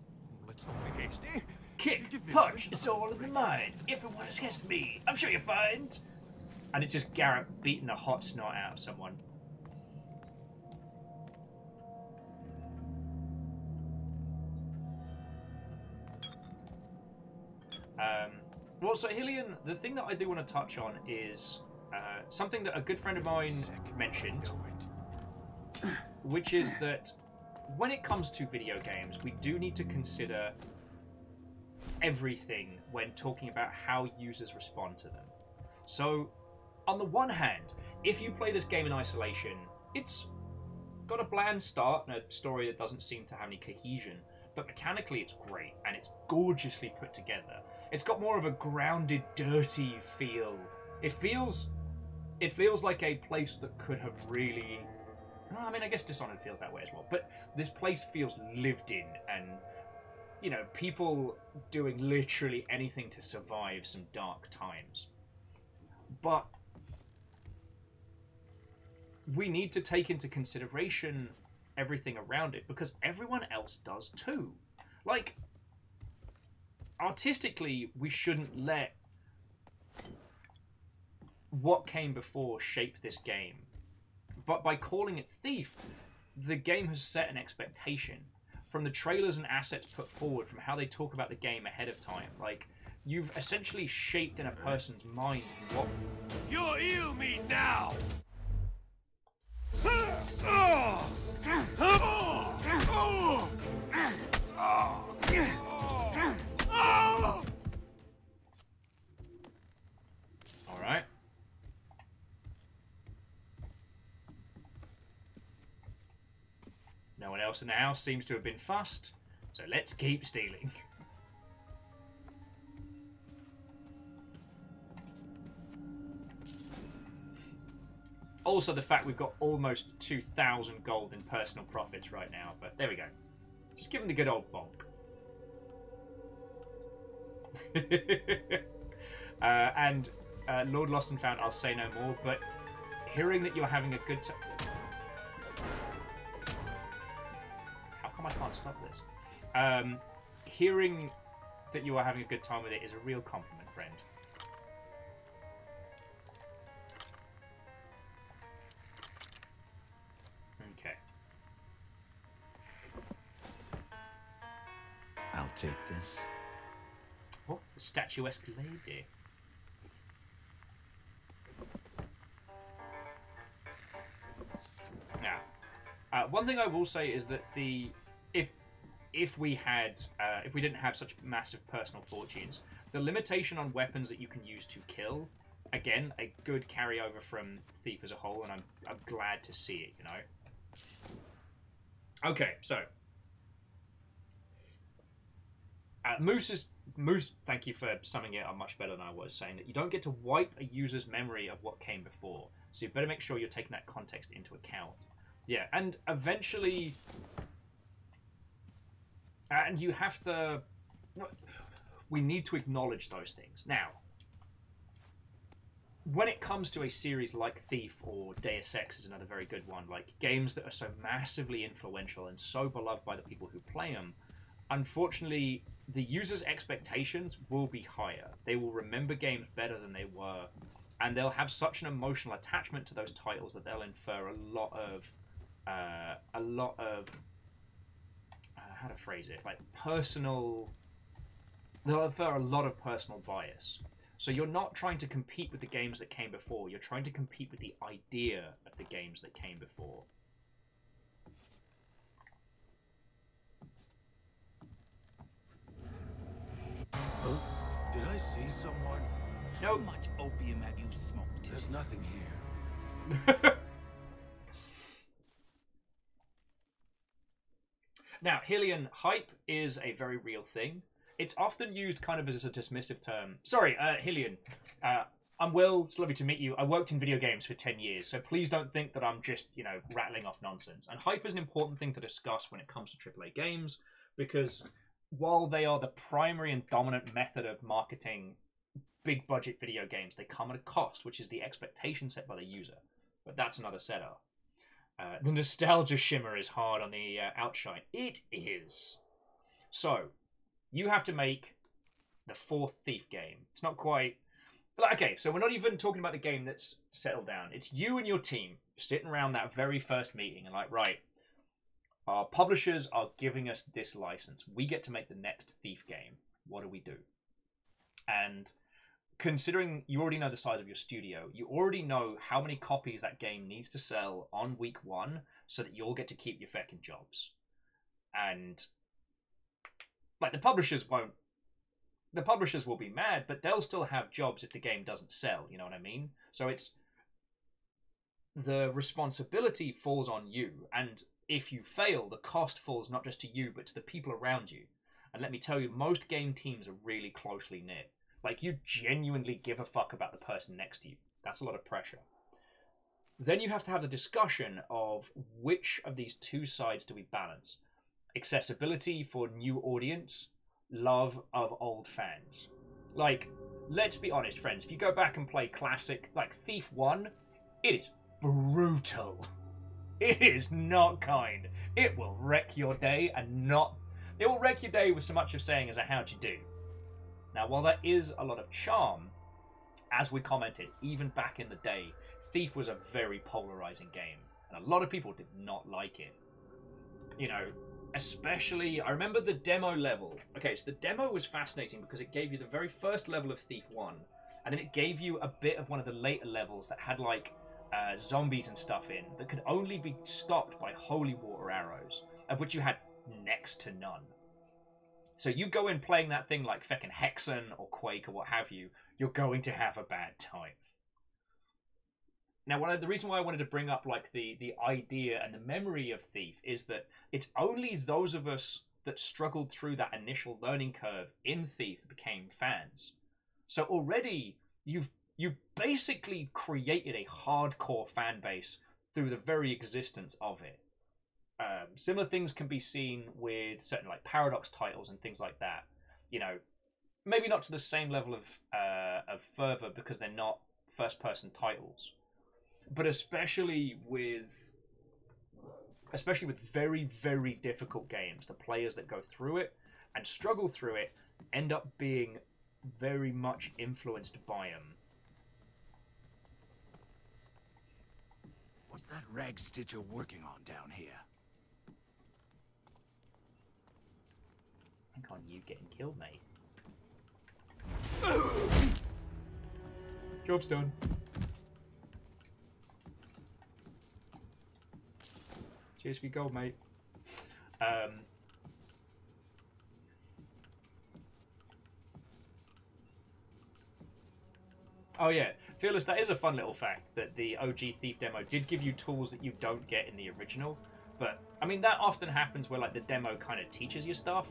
Let's not be hasty.
Kick, punch, it's all in the mind. Everyone is against me. I'm sure you'll find. And it's just Garrett beating the hot snot out of someone. Well, so Hillian, the thing that I do want to touch on is something that a good friend of mine mentioned, which is that when it comes to video games, we do need to consider everything when talking about how users respond to them. So, on the one hand, if you play this game in isolation, it's got a bland start and a story that doesn't seem to have any cohesion, but mechanically it's great and it's gorgeously put together. It's got more of a grounded, dirty feel. It feels like a place that could have really... I mean, I guess Dishonored feels that way as well, but this place feels lived in and, you know, people doing literally anything to survive some dark times. But we need to take into consideration everything around it because everyone else does too. Like, artistically, we shouldn't let what came before shape this game. But by calling it Thief, the game has set an expectation from the trailers and assets put forward, from how they talk about the game ahead of time. Like, you've essentially shaped in a person's mind what...
You're eel meat now!
Alright. No one else in the house seems to have been fussed, so let's keep stealing. Also, the fact we've got almost 2,000 gold in personal profits right now, but there we go. Just give him the good old bonk. Lord Lost and Found, I'll say no more, but hearing that you're having a good time... How come I can't stop this? Hearing that you are having a good time with it is a real compliment, friend. Okay.
I'll take this.
What? The statuesque lady? Now, one thing I will say is that if we didn't have such massive personal fortunes, the limitation on weapons that you can use to kill, again, a good carryover from Thief as a whole, and I'm glad to see it, you know. Okay, so Moose, thank you for summing it up much better than I was, saying that you don't get to wipe a user's memory of what came before, so you better make sure you're taking that context into account. Yeah, and eventually, and you have to, we need to acknowledge those things. Now, when it comes to a series like Thief or Deus Ex is another very good one, like games that are so massively influential and so beloved by the people who play them, unfortunately, the user's expectations will be higher. They will remember games better than they were, and they'll have such an emotional attachment to those titles that they'll infer a lot of how to phrase it, like personal, they'll infer a lot of personal bias. So you're not trying to compete with the games that came before, you're trying to compete with the idea of the games that came before.
Huh? Did I see someone?
No.
How much opium have you smoked? There's nothing here.
Now, Hylian, hype is a very real thing. It's often used kind of as a dismissive term. Sorry, Hylian. I'm Will. It's lovely to meet you. I worked in video games for 10 years, so please don't think that I'm just, you know, rattling off nonsense. And hype is an important thing to discuss when it comes to AAA games, because while they are the primary and dominant method of marketing big budget video games, they come at a cost, which is the expectation set by the user. But that's another setup. The nostalgia shimmer is hard on the outshine. It is. So, you have to make the 4th Thief game. It's not quite... Okay, so we're not even talking about the game that's settled down. It's you and your team sitting around that very first meeting and like, right, our publishers are giving us this license. We get to make the next Thief game. What do we do? And considering you already know the size of your studio, you already know how many copies that game needs to sell on week 1 so that you'll get to keep your feckin' jobs. And like the publishers will be mad, but they'll still have jobs if the game doesn't sell, you know what I mean? So it's the responsibility falls on you, and if you fail, the cost falls not just to you but to the people around you. And let me tell you, most game teams are really closely knit. Like, you genuinely give a fuck about the person next to you. That's a lot of pressure. Then you have to have the discussion of which of these two sides do we balance. Accessibility for new audience, love of old fans. Like, let's be honest, friends. If you go back and play classic, like Thief 1, it is brutal. It is not kind. It will wreck your day and not... It will wreck your day with so much of saying as a how'd you do. Now, while there is a lot of charm, as we commented, even back in the day, Thief was a very polarizing game, and a lot of people did not like it. You know, especially, I remember the demo level. Okay, so the demo was fascinating because it gave you the very first level of Thief 1, and then it gave you a bit of one of the later levels that had, like, zombies and stuff in, that could only be stopped by holy water arrows, of which you had next to none. So you go in playing that thing like feckin' Hexen or Quake or what have you, you're going to have a bad time. Now, the reason why I wanted to bring up like the idea and the memory of Thief is that it's only those of us that struggled through that initial learning curve in Thief that became fans. So already you've basically created a hardcore fan base through the very existence of it. Similar things can be seen with certain like Paradox titles and things like that. You know, maybe not to the same level of fervor because they're not first-person titles, but especially with very, very difficult games, the players that go through it and struggle through it end up being very much influenced by them.
What's that rag stitcher working on down here?
I think on you getting killed, mate. Job's done. Cheers for your gold, mate. Oh yeah, Fearless, that is a fun little fact, that the OG Thief demo did give you tools that you don't get in the original. But, I mean, that often happens where, like, the demo kind of teaches you stuff.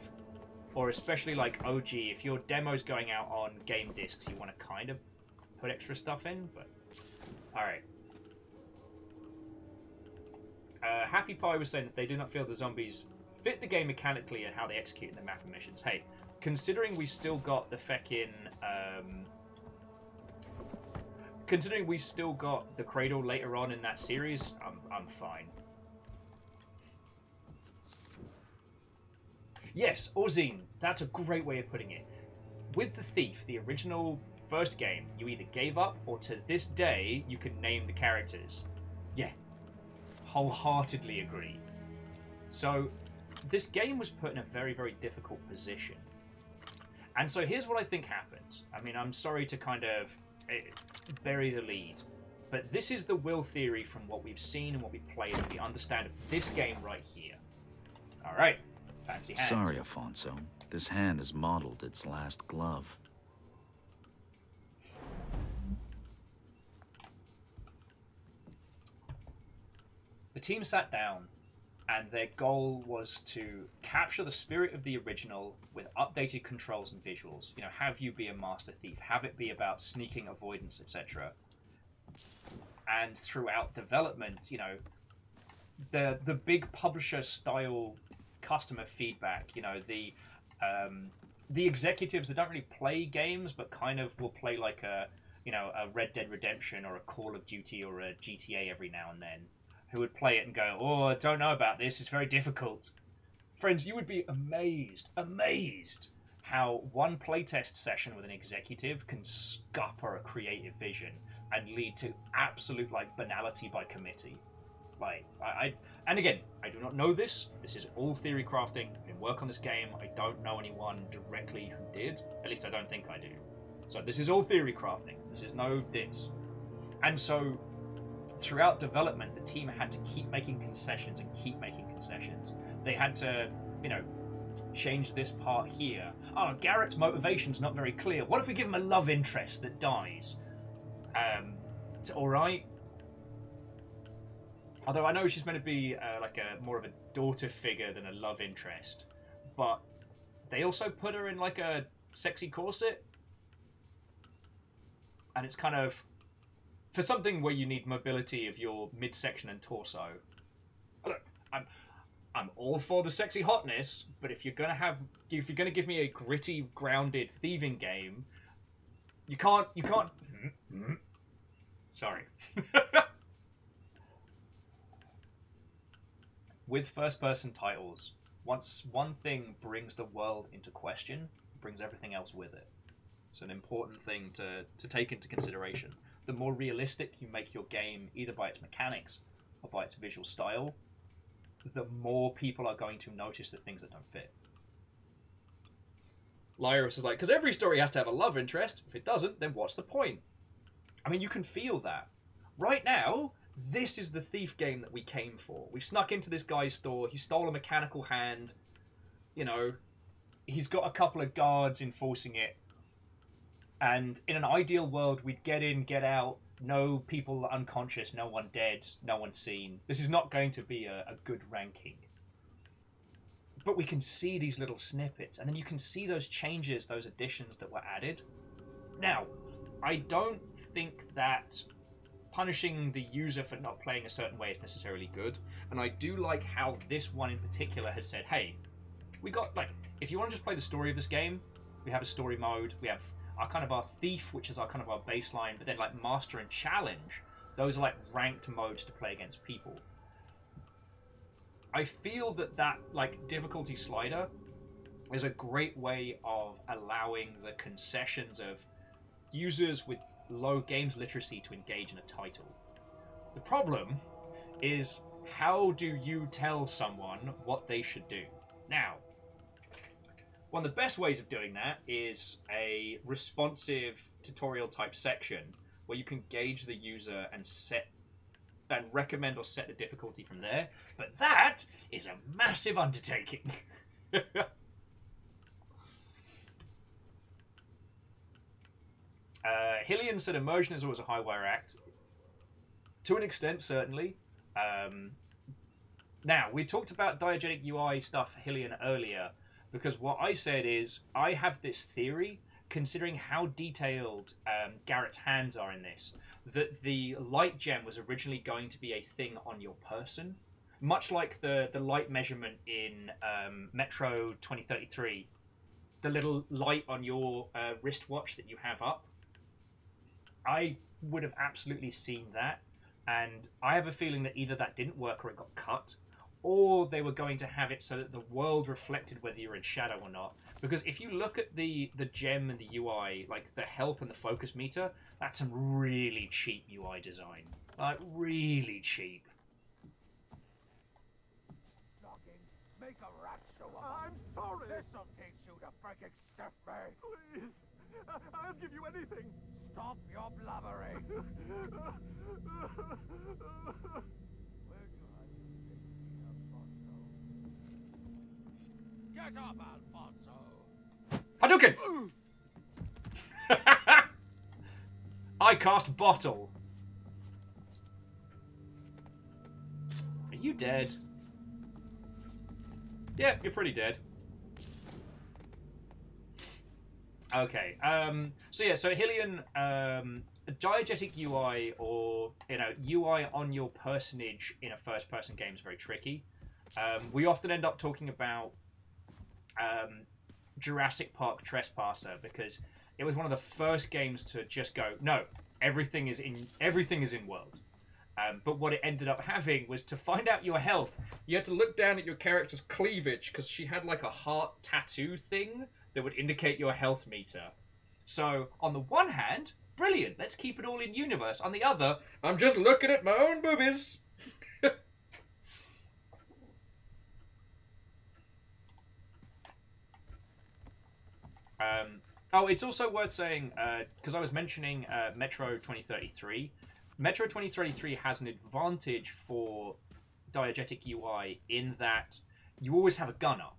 Or especially, like, OG, if your demo's going out on game discs, you want to kind of put extra stuff in, but... Alright. Happy Pie was saying that they do not feel the zombies fit the game mechanically and how they execute in the map and missions. Hey, considering we still got the feckin'... considering we still got the Cradle later on in that series, I'm fine. Yes, Orzine, that's a great way of putting it. With the Thief, the original first game, you either gave up or to this day you can name the characters. Yeah, wholeheartedly agree. So this game was put in a very, very difficult position. And so here's what I think happens. I mean, I'm sorry to kind of bury the lead, but this is the will theory from what we've seen and what we played and we understand of this game right here. Alright, fancy hand.
Sorry, Afonso. This hand has modeled its last glove.
The team sat down and their goal was to capture the spirit of the original with updated controls and visuals. You know, have you be a master thief, have it be about sneaking, avoidance, etc. And throughout development, you know, the big publisher style customer feedback, you know, the executives that don't really play games but kind of will play like a, you know, a Red Dead Redemption or a Call of Duty or a GTA every now and then, who would play it and go, oh, I don't know about this, it's very difficult. Friends, you would be amazed how one playtest session with an executive can scupper a creative vision and lead to absolute, like, banality by committee. Like, and again, I do not know this. This is all theory crafting. I didn't work on this game. I don't know anyone directly who did. At least I don't think I do. So this is all theory crafting. This is no this. And so throughout development, the team had to keep making concessions and keep making concessions. They had to, you know, change this part here. Oh, Garrett's motivation's not very clear. What if we give him a love interest that dies? Alright. Although I know she's meant to be like a more of a daughter figure than a love interest. But they also put her in like a sexy corset. And it's kind of... for something where you need mobility of your midsection and torso. Look, I'm all for the sexy hotness, but if you're gonna give me a gritty, grounded thieving game, you can't. Sorry. With first-person titles, once one thing brings the world into question, it brings everything else with it. It's an important thing to take into consideration. The more realistic you make your game, either by its mechanics or by its visual style, the more people are going to notice the things that don't fit. Lyris is like, because every story has to have a love interest. If it doesn't, then what's the point? I mean, you can feel that. Right now, this is the thief game that we came for. We snuck into this guy's store. He stole a mechanical hand. You know, he's got a couple of guards enforcing it. And in an ideal world, we'd get in, get out, no people unconscious, no one dead, no one seen. This is not going to be a good ranking. But we can see these little snippets, and then you can see those changes, those additions that were added. Now, I don't think that punishing the user for not playing a certain way is necessarily good. And I do like how this one in particular has said, hey, we got, like, if you want to just play the story of this game, we have a story mode, we have our thief, which is our baseline, but then like master and challenge, those are like ranked modes to play against people. I feel that like difficulty slider is a great way of allowing the concessions of users with low games literacy to engage in a title. The problem is, how do you tell someone what they should do? Now, one of the best ways of doing that is a responsive tutorial type section where you can gauge the user and recommend or set the difficulty from there. But that is a massive undertaking. Hillian said immersion is always a high wire act. To an extent, certainly. Now, we talked about diegetic UI stuff, Hillian, earlier, because what I said is, I have this theory, considering how detailed Garrett's hands are in this, that the light gem was originally going to be a thing on your person, much like the light measurement in Metro 2033, the little light on your wristwatch that you have up. I would have absolutely seen that, and I have a feeling that either that didn't work or it got cut, or they were going to have it so that the world reflected whether you're in shadow or not. Because if you look at the gem and the UI, like the health and the focus meter, that's some really cheap UI design. Like, really cheap.
Make a rat show up. I'm sorry. This'll teach you to freaking stiff me. Please. I'll give you anything. Stop your blabbering. Get up, Alfonso.
Hadouken! I cast bottle. Are you dead? Yeah, you're pretty dead. Okay. So Hillian, diegetic UI, or UI on your personage in a first-person game is very tricky. We often end up talking about Jurassic Park Trespasser, because it was one of the first games to just go, no, everything is in world. But what it ended up having was, to find out your health, you had to look down at your character's cleavage, because she had like a heart tattoo thing that would indicate your health meter. So on the one hand, brilliant, let's keep it all in universe. On the other, I'm just looking at my own boobies. Oh, it's also worth saying, because I was mentioning Metro 2033. Metro 2033 has an advantage for diegetic UI in that you always have a gun up.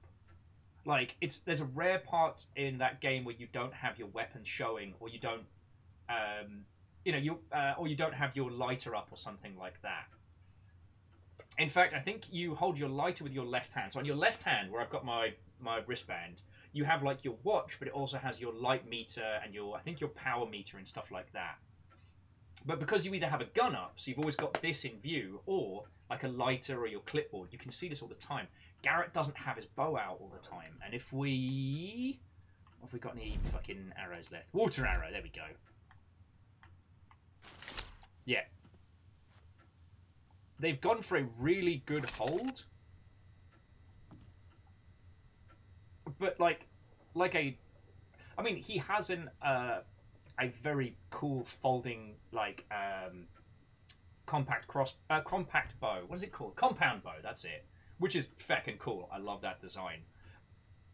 Like, there's a rare part in that game where you don't have your weapon showing, or you don't, or you don't have your lighter up or something like that. In fact, I think you hold your lighter with your left hand. So on your left hand, where I've got my wristband, you have like your watch, but it also has your light meter and I think your power meter and stuff like that. But because you either have a gun up, so you've always got this in view, or like a lighter or your clipboard, you can see this all the time. Garrett doesn't have his bow out all the time. And have we got any fucking arrows left? Water arrow, there we go. Yeah. They've gone for a really good hold. But I mean, he has a very cool folding, like, compact bow. What is it called? Compound bow, that's it. Which is feckin' cool. I love that design.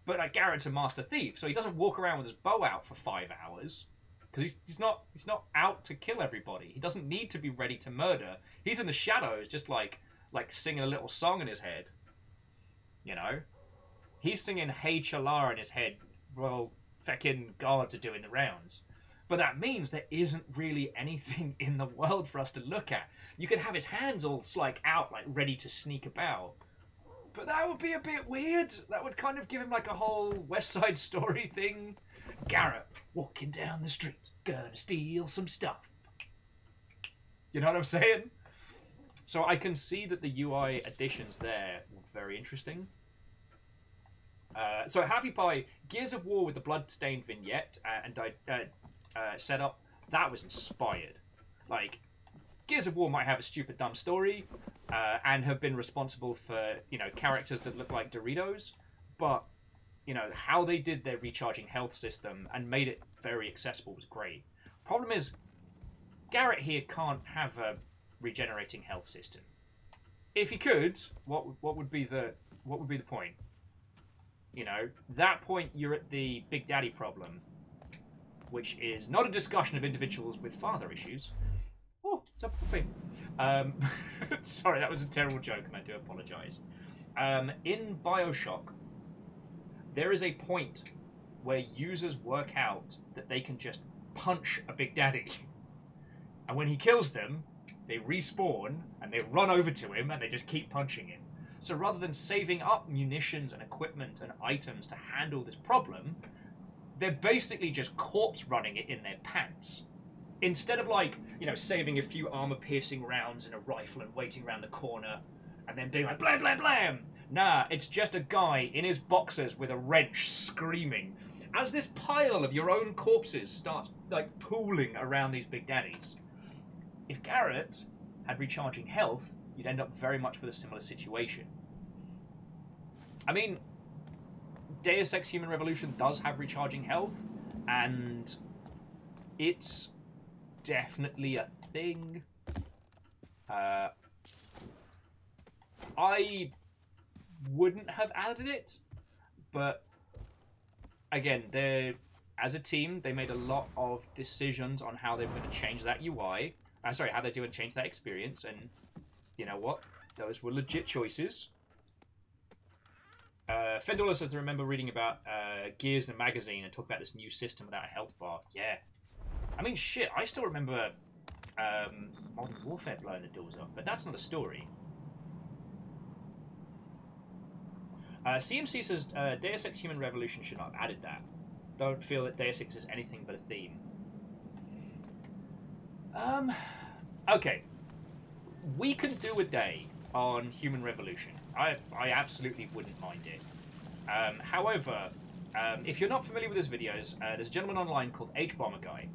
But Garrett's a master thief, so he doesn't walk around with his bow out for 5 hours. Because he's not out to kill everybody. He doesn't need to be ready to murder. He's in the shadows, just like singing a little song in his head. You know? He's singing Hey Chalar in his head while feckin' guards are doing the rounds. But that means there isn't really anything in the world for us to look at. You can have his hands all out, ready to sneak about. But that would be a bit weird. That would kind of give him like a whole West Side Story thing. Garrett walking down the street, gonna steal some stuff. You know what I'm saying? So I can see that the UI additions there were very interesting. So Happy Pie, Gears of War with the bloodstained vignette and setup, that was inspired. Like, Gears of War might have a stupid dumb story and have been responsible for, you know, characters that look like Doritos, but, you know, how they did their recharging health system and made it very accessible was great. Problem is, Garrett here can't have a regenerating health system. If he could, what would be the point? You know, that point you're at the Big Daddy problem, which is not a discussion of individuals with father issues. Oh, it's a puppy. Sorry, that was a terrible joke, and I do apologise. In Bioshock, there is a point where users work out that they can just punch a Big Daddy. And when he kills them, they respawn, and they run over to him, and they just keep punching him. So rather than saving up munitions and equipment and items to handle this problem, they're basically just corpse running it in their pants. Instead of, like, you know, saving a few armor-piercing rounds in a rifle and waiting around the corner, and then being like, blam, blam, blam! Nah, it's just a guy in his boxers with a wrench screaming as this pile of your own corpses starts, like, pooling around these Big Daddies. If Garrett had recharging health, you'd end up very much with a similar situation. I mean, Deus Ex Human Revolution does have recharging health, and it's definitely a thing. I wouldn't have added it, but again, as a team, they made a lot of decisions on how they're going to change that UI. Sorry, how they're doing change that experience, and you know what? Those were legit choices. Fendula says they remember reading about Gears in a magazine and talk about this new system without a health bar. Yeah. I mean, shit, I still remember Modern Warfare blowing the doors up, but that's not a story. CMC says Deus Ex Human Revolution should not have added that. Don't feel that Deus Ex is anything but a theme. Okay. We can do a day on Human Revolution. I absolutely wouldn't mind it. However, if you're not familiar with his videos, there's a gentleman online called H-Bomber Guy,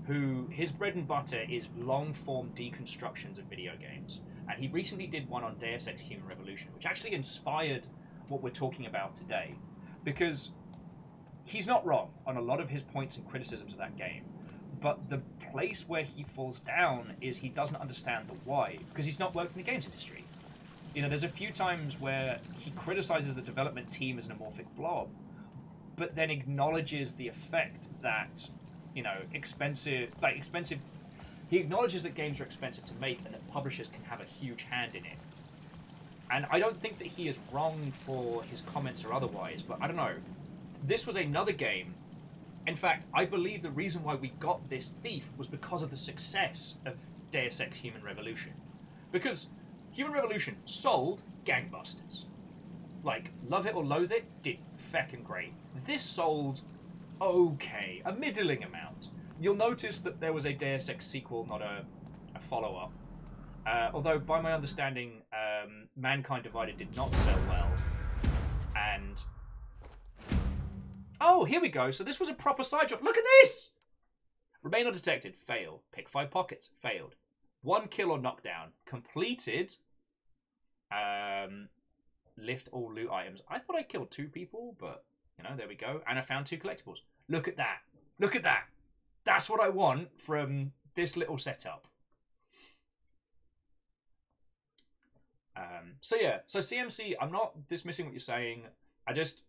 who his bread and butter is long-form deconstructions of video games. And he recently did one on Deus Ex Human Revolution, which actually inspired what we're talking about today. Because he's not wrong on a lot of his points and criticisms of that game. But the place where he falls down is he doesn't understand the why, because he's not worked in the games industry. You know, there's a few times where he criticizes the development team as an amorphic blob, but then acknowledges the effect that, you know, he acknowledges that games are expensive to make and that publishers can have a huge hand in it. And I don't think that he is wrong for his comments or otherwise, but I don't know. This was another game. In fact, I believe the reason why we got this Thief was because of the success of Deus Ex Human Revolution. Because Human Revolution sold gangbusters. Like, love it or loathe it, did feckin' great. This sold okay, a middling amount. You'll notice that there was a Deus Ex sequel, not a follow-up. Although, by my understanding, Mankind Divided did not sell well. And... oh, here we go. So this was a proper side job. Look at this! Remain undetected. Fail. Pick 5 pockets. Failed. 1 kill or knockdown. Completed. Lift all loot items. I thought I killed 2 people, but, you know, there we go. And I found 2 collectibles. Look at that. Look at that. That's what I want from this little setup. So yeah, so CMC, I'm not dismissing what you're saying. I just,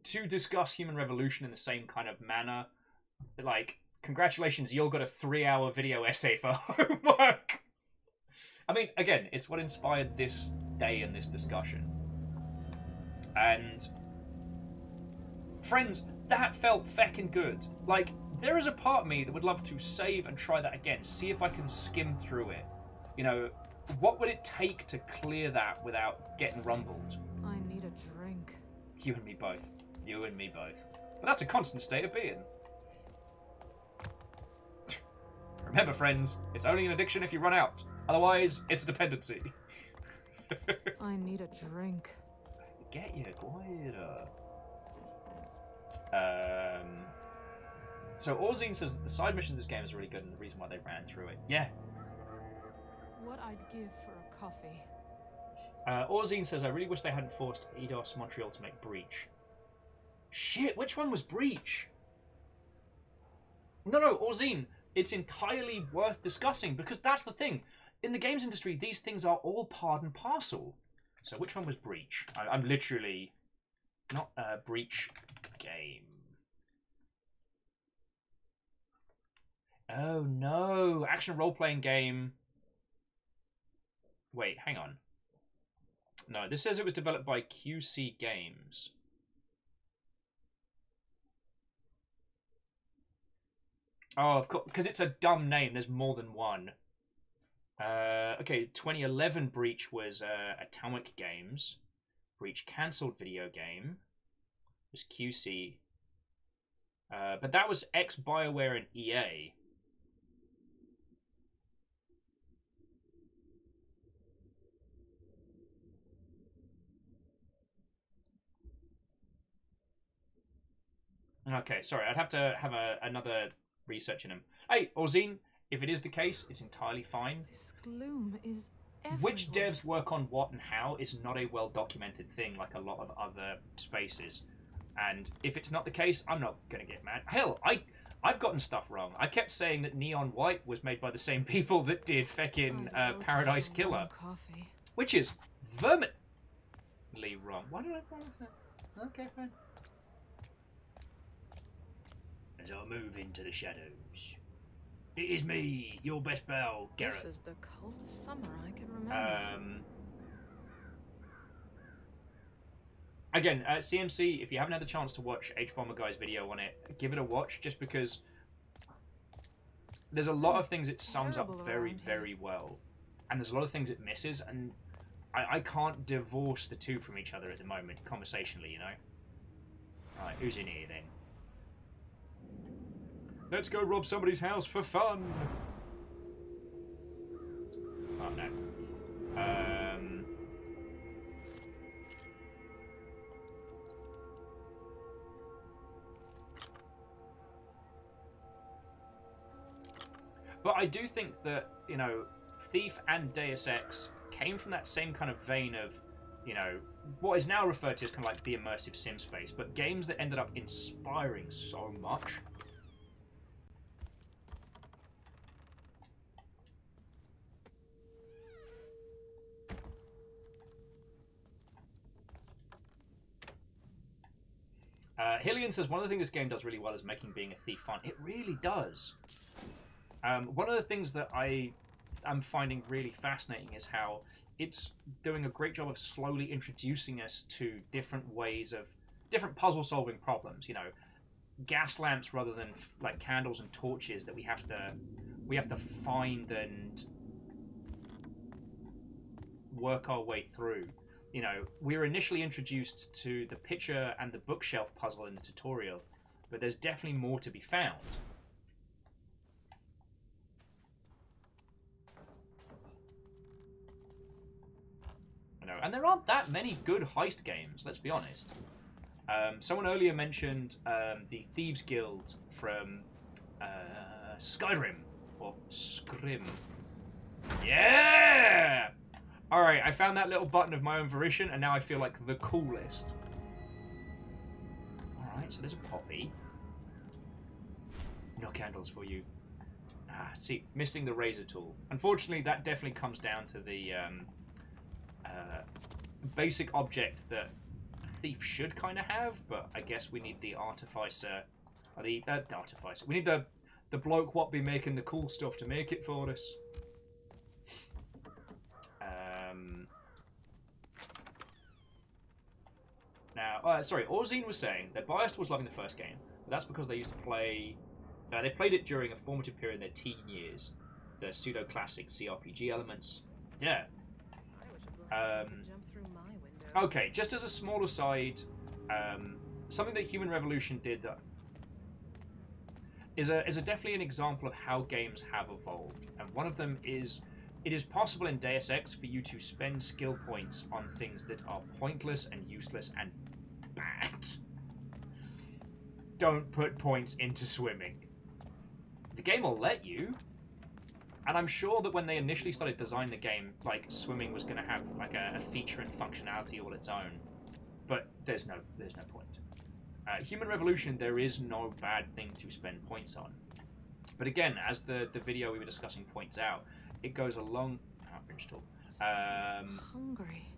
to discuss Human Revolution in the same kind of manner, like, congratulations, you all got a 3-hour video essay for homework. I mean, again, it's what inspired this day and this discussion. And, friends, that felt feckin' good. Like, there is a part of me that would love to save and try that again, see if I can skim through it. You know, what would it take to clear that without getting rumbled?
I need a drink.
You and me both. You and me both. But that's a constant state of being. Remember, friends, it's only an addiction if you run out. Otherwise, it's a dependency.
I need a drink.
Get you, quieter. So Orzine says that the side missions in this game is really good and the reason why they ran through it. Yeah.
What I'd give for a coffee.
Orzine says, I really wish they hadn't forced Eidos Montreal to make Breach. Shit, which one was Breach? No, Orzine, it's entirely worth discussing because that's the thing. In the games industry, these things are all part and parcel. So which one was Breach? I'm literally... Not Breach game. Oh no, action role-playing game. Wait, hang on. No, this says it was developed by QC Games. Oh, of course, because it's a dumb name. There's more than one. Okay, 2011 Breach was Atomic Games. Breach cancelled video game. It was QC. But that was ex-BioWare and EA. Okay, sorry, I'd have to have another research in them. Hey, Orzine, if it is the case, it's entirely fine.
This gloom is everywhere.
Which devs work on what and how is not a well-documented thing like a lot of other spaces. And if it's not the case, I'm not going to get mad. Hell, I've gotten stuff wrong. I kept saying that Neon White was made by the same people that did feckin' Paradise Killer.
Coffee.
Which is verminally wrong. Why did I find that? Okay, fine. As I move into the shadows. It is me, your best pal, Garrett.
This is the coldest summer I can remember.
Again, CMC, if you haven't had the chance to watch H-Bomber Guy's video on it, give it a watch, just because there's a lot of things it sums up very, very well. And there's a lot of things it misses, and I can't divorce the two from each other at the moment, conversationally, you know? Alright, who's in here, then? Let's go rob somebody's house for fun! Oh, no. But I do think that, you know, Thief and Deus Ex came from that same kind of vein of, you know, what is now referred to as kind of like the immersive sim space, but games that ended up inspiring so much. Hillian says, one of the things this game does really well is making being a thief fun. It really does. One of the things that I am finding really fascinating is how it's doing a great job of slowly introducing us to different ways of different puzzle-solving problems. You know, gas lamps rather than like candles and torches that we have to find and work our way through. You know, we were initially introduced to the picture and the bookshelf puzzle in the tutorial, but there's definitely more to be found. You know, and there aren't that many good heist games, let's be honest. Someone earlier mentioned the Thieves Guild from Skyrim, or Scrim. Yeah! Alright, I found that little button of my own volition, and now I feel like the coolest. Alright, so there's a poppy. No candles for you. Ah, see, missing the razor tool. Unfortunately, that definitely comes down to the basic object that a thief should kind of have, but I guess we need the artificer. The artificer. We need the bloke what be making the cool stuff to make it for us. Now, sorry, Orzine was saying they're biased towards loving the first game, but that's because they used to play... they played it during a formative period in their teen years. The pseudo-classic CRPG elements. Yeah. Okay, just as a small aside, something that Human Revolution did that is definitely an example of how games have evolved. And one of them is, it is possible in Deus Ex for you to spend skill points on things that are pointless and useless and bad. don't put points into swimming. The game will let you. And I'm sure that when they initially started designing the game, like, swimming was going to have, like, a feature and functionality all its own. But there's no point. Human Revolution, there is no bad thing to spend points on. But again, as the video we were discussing points out, it goes a long...
hungry.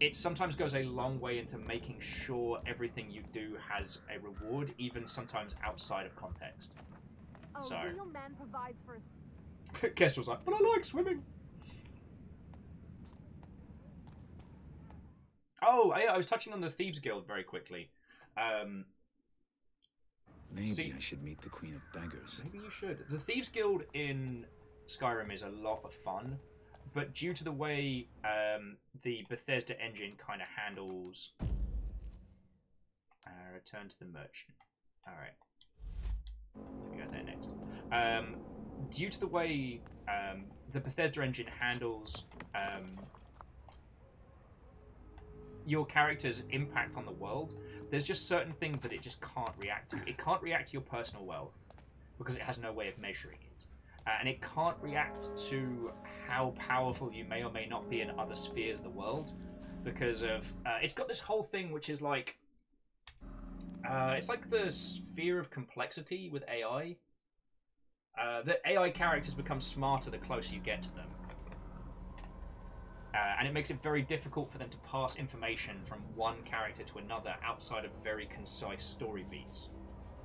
It sometimes goes a long way into making sure everything you do has a reward, even sometimes outside of context.
Oh,
So...
real man provides for his...
Kestrel's like, but I like swimming. Oh, I was touching on the Thieves Guild very quickly.
Maybe I should meet the Queen of Beggars.
Maybe you should. The Thieves Guild in Skyrim is a lot of fun, but due to the way the Bethesda engine kind of handles... return to the merchant. Alright. We go there next. Due to the way the Bethesda engine handles your character's impact on the world, there's just certain things that it just can't react to. It can't react to your personal wealth because it has no way of measuring it. And it can't react to how powerful you may or may not be in other spheres of the world because of... it's got this whole thing which is like... it's like the sphere of complexity with AI. The AI characters become smarter the closer you get to them. And it makes it very difficult for them to pass information from one character to another outside of very concise story beats.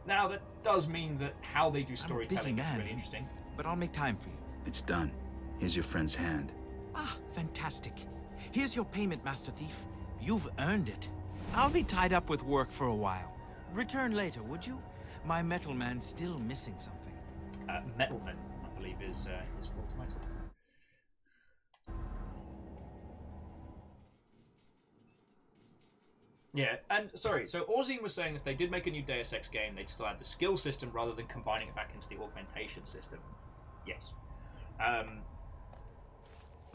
Now, that does mean that how they do storytelling is really interesting.
But I'll make time for you.
It's done. Here's your friend's hand.
Ah, fantastic. Here's your payment, Master Thief. You've earned it. I'll be tied up with work for a while. Return later, would you? My metal man's still missing something.
Metalman, I believe, is his full title. Yeah, and sorry, so Orzine was saying if they did make a new Deus Ex game, they'd still add the skill system rather than combining it back into the augmentation system. Yes.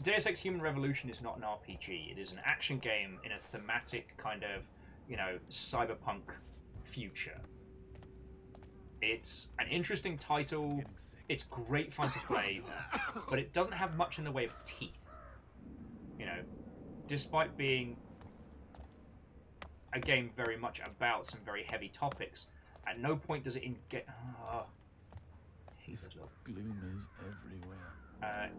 Deus Ex Human Revolution is not an RPG. It is an action game in a thematic kind of, you know, cyberpunk future. It's an interesting title. It's great fun to play, but it doesn't have much in the way of teeth. You know, despite being a game very much about some very heavy topics, at no point does it get...
Gloom is everywhere.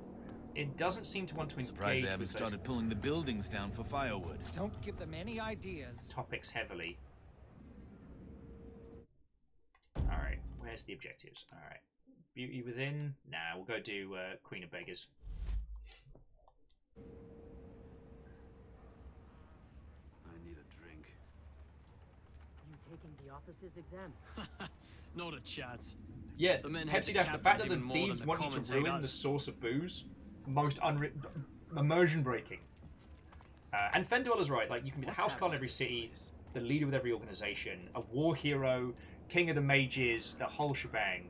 It doesn't seem to want to engage
Surprised they haven't
with
started pulling the buildings down for firewood.
Don't give them any ideas.
Topics heavily. Alright, where's the objectives? Alright. Beauty Within? Nah, we'll go do Queen of Beggars.
I need a drink.
You taking the officer's exam?
Not a chance.
Yeah,
The men had
Pepsi
the
Dash, the fact that
captains
the
even more than
thieves
the
want you to ruin the
commentators.
source of booze, most immersion breaking. And Fendweller's right, like, you can be the house call in every city, the leader with every organization, a war hero, king of the mages, the whole shebang.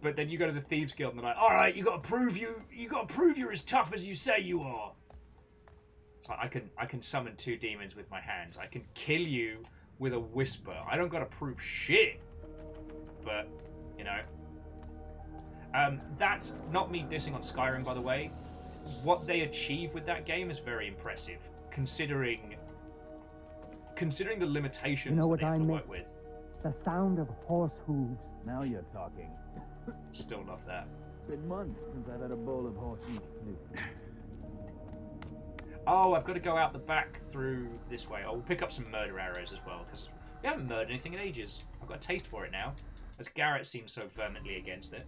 But then you go to the Thieves Guild and they're like, alright, you gotta prove you're as tough as you say you are. It's like, I can summon 2 demons with my hands. I can kill you with a whisper. I don't gotta prove shit. But, you know. That's not me dissing on Skyrim, by the way. What they achieve with that game is very impressive, considering the limitations
You know
that
what
they have
I
to
miss?
work with.
The sound of horse hooves. Now you're talking.
Still love that.
Been months since I've had a bowl of horse meat stew.
Oh, I've got to go out the back through this way. I'll pick up some murder arrows as well, because we haven't murdered anything in ages. I've got a taste for it now, as Garrett seems so vehemently against it.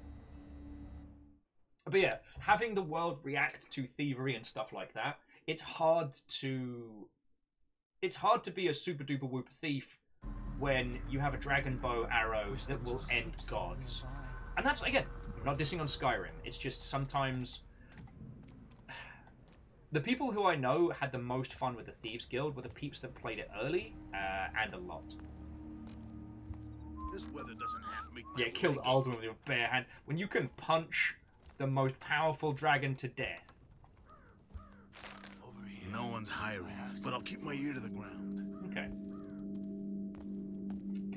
But yeah, having the world react to thievery and stuff like that, it's hard to be a super duper whoop thief when you have a dragon bow arrow that will end gods. And that's, again, I'm not dissing on Skyrim. It's just sometimes the people who I know had the most fun with the Thieves Guild were the peeps that played it early and a lot.
This weather doesn't half make
Yeah, killed Alduin with your bare hand. When you can punch the most powerful dragon to death.
No one's hiring, but I'll keep my ear to the ground.
Okay.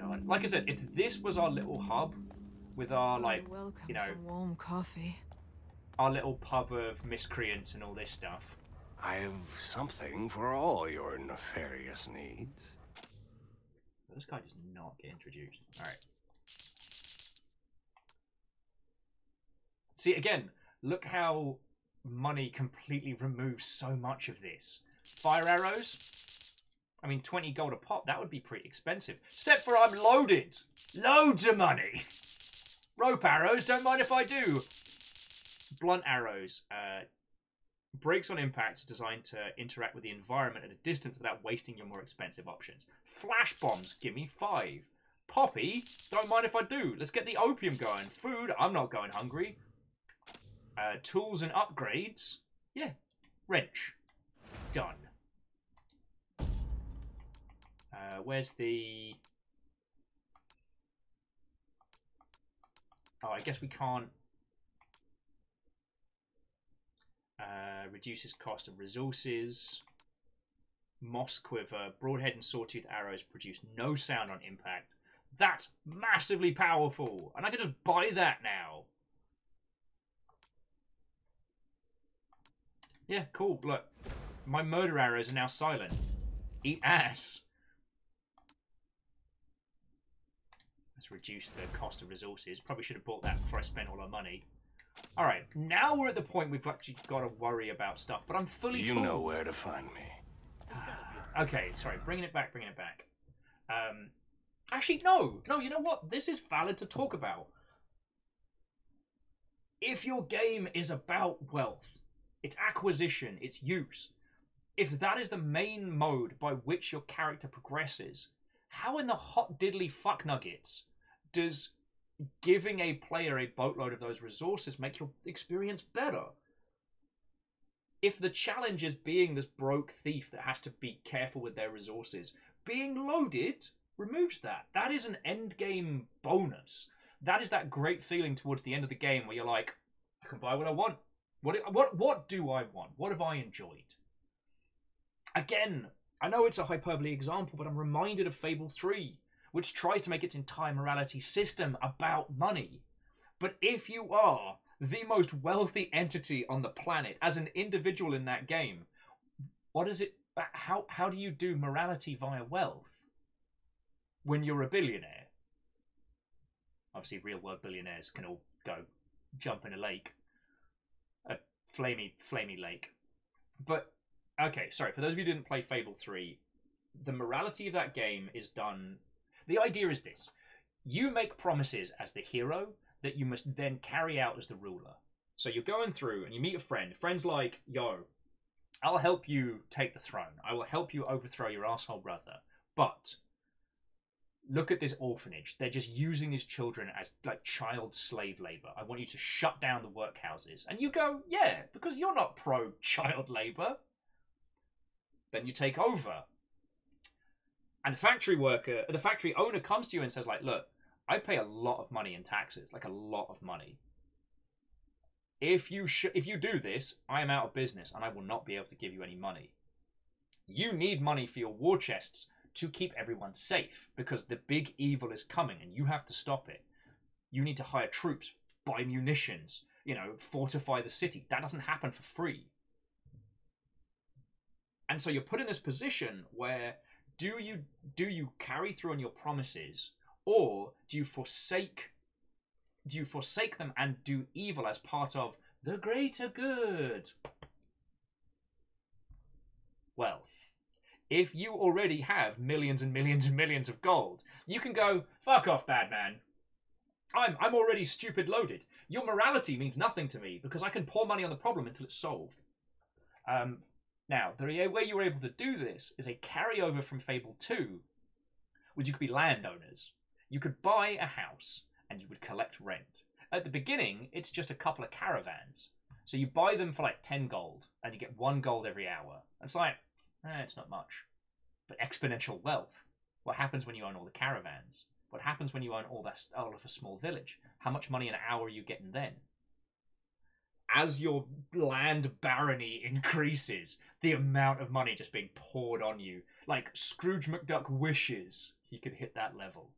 God. Like I said, if this was our little hub with our, like, you know,
some warm coffee.
Our little pub of miscreants and all this stuff.
I've something for all your nefarious needs.
This guy does not get introduced. Alright. See, again, look how money completely removes so much of this. Fire arrows? I mean, 20 gold a pop, that would be pretty expensive. Except for I'm loaded! Loads of money! Rope arrows, don't mind if I do. Blunt arrows. Brakes on impact, designed to interact with the environment at a distance without wasting your more expensive options. Flash bombs, give me 5. Poppy, don't mind if I do. Let's get the opium going. Food, I'm not going hungry. Tools and upgrades. Yeah. Wrench. Done. Where's the... Oh, I guess we can't... reduces cost of resources. Moss quiver. Broadhead and sawtooth arrows produce no sound on impact. That's massively powerful. And I can just buy that now. Yeah, cool. Look. My murder arrows are now silent. Eat ass. Let's reduce the cost of resources. Probably should have bought that before I spent all our money. Alright, now we're at the point we've actually got to worry about stuff, but I'm fully told.
You know where to find me.
Okay, sorry, bringing it back. Actually, no, you know what? This is valid to talk about. If your game is about wealth, its acquisition, its use, if that is the main mode by which your character progresses, how in the hot diddly fuck nuggets does giving a player a boatload of those resources make your experience better? If the challenge is being this broke thief that has to be careful with their resources, being loaded removes that. That is an end game bonus. That is that great feeling towards the end of the game where you're like, I can buy what I want. What do I want? What have I enjoyed? Again, I know it's a hyperbole example, but I'm reminded of Fable 3, which tries to make its entire morality system about money. But if you are the most wealthy entity on the planet as an individual in that game, what is it? How do you do morality via wealth when you're a billionaire? Obviously, real-world billionaires can all go jump in a lake, a flamey lake. But okay, sorry, for those of you who didn't play Fable 3, the morality of that game is done. The idea is this. You make promises as the hero that you must then carry out as the ruler. So you're going through and you meet a friend. Friend's like, yo, I'll help you take the throne. I will help you overthrow your asshole brother. But look at this orphanage. They're just using these children as like child slave labor. I want you to shut down the workhouses. And you go, yeah, because you're not pro child labor. Then you take over. And the factory owner comes to you and says, like, look, I pay a lot of money in taxes, like a lot of money. If you do this, I am out of business and I will not be able to give you any money. You need money for your war chests to keep everyone safe because the big evil is coming and you have to stop it. You need to hire troops, buy munitions, fortify the city. That doesn't happen for free. And so you're put in this position where do you carry through on your promises, or do you forsake them and do evil as part of the greater good? Well, if you already have millions and millions and millions of gold, you can go, fuck off, bad man. I'm already stupid loaded. Your morality means nothing to me because I can pour money on the problem until it's solved. Now, the way you were able to do this is a carryover from Fable 2, which you could be landowners. You could buy a house and you would collect rent. At the beginning, it's just a couple of caravans. So you buy them for like 10 gold and you get 1 gold every hour. It's like, it's not much. But exponential wealth. What happens when you own all the caravans? What happens when you own all of a small village? How much money an hour are you getting then? As your land barony increases, the amount of money just being poured on you. Like Scrooge McDuck wishes he could hit that level.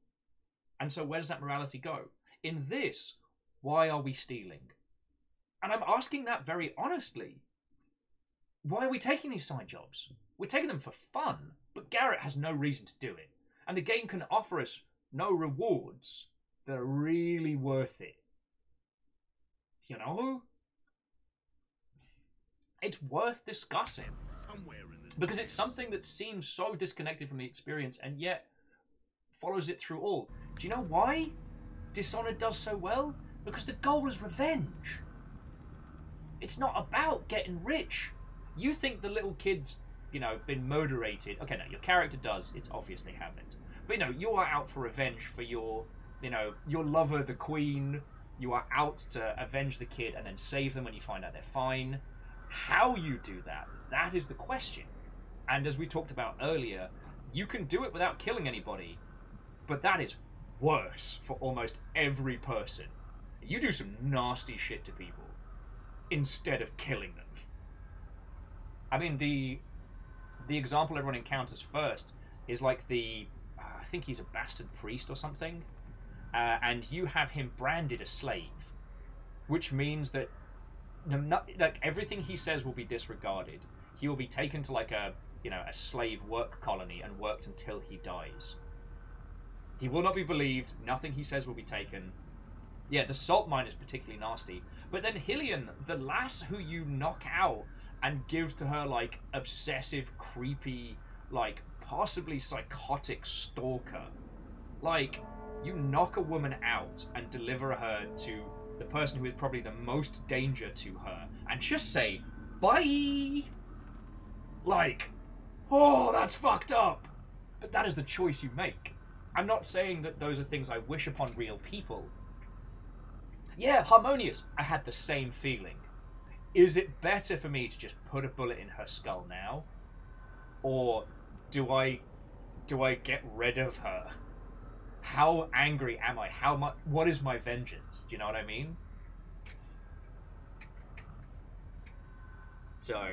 And so where does that morality go? In this, why are we stealing? And I'm asking that very honestly. Why are we taking these side jobs? We're taking them for fun, but Garrett has no reason to do it. And the game can offer us no rewards that are really worth it. You know? It's worth discussing. Because it's something that seems so disconnected from the experience and yet follows it through all. Do you know why Dishonored does so well? Because the goal is revenge. It's not about getting rich. You think the little kid's, you know, been murderated. Okay, no, your character does. It's obvious they haven't. But, you know, you are out for revenge for your, you know, your lover, the queen. You are out to avenge the kid and then save them when you find out they're fine. How you do that, that is the question. And as we talked about earlier, you can do it without killing anybody, but that is worse for almost every person. You do some nasty shit to people instead of killing them. I mean, the example everyone encounters first is like the, I think he's a bastard priest or something, and you have him branded a slave, which means that like everything he says will be disregarded. He will be taken to like a, you know, a slave work colony and worked until he dies. He will not be believed. Nothing he says will be taken. Yeah, the salt mine is particularly nasty. But then Hillian, the lass who you knock out and give to her like obsessive, creepy, like possibly psychotic stalker. Like, you knock a woman out and deliver her to the person who is probably the most danger to her and just say, bye! Like, oh, that's fucked up! But that is the choice you make. I'm not saying that those are things I wish upon real people. Yeah, Harmonious, I had the same feeling. Is it better for me to just put a bullet in her skull now? Or do I get rid of her? How angry am I? How much? What is my vengeance? Do you know what I mean? So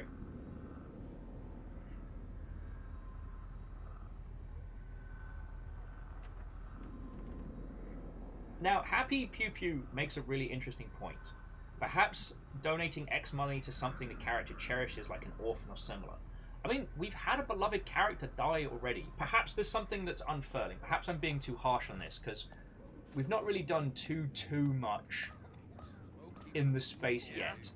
now, Happy Pew Pew makes a really interesting point. Perhaps donating X money to something the character cherishes, like an orphan or similar. I mean, we've had a beloved character die already. Perhaps there's something that's unfurling. Perhaps I'm being too harsh on this, because we've not really done too much in the space yet.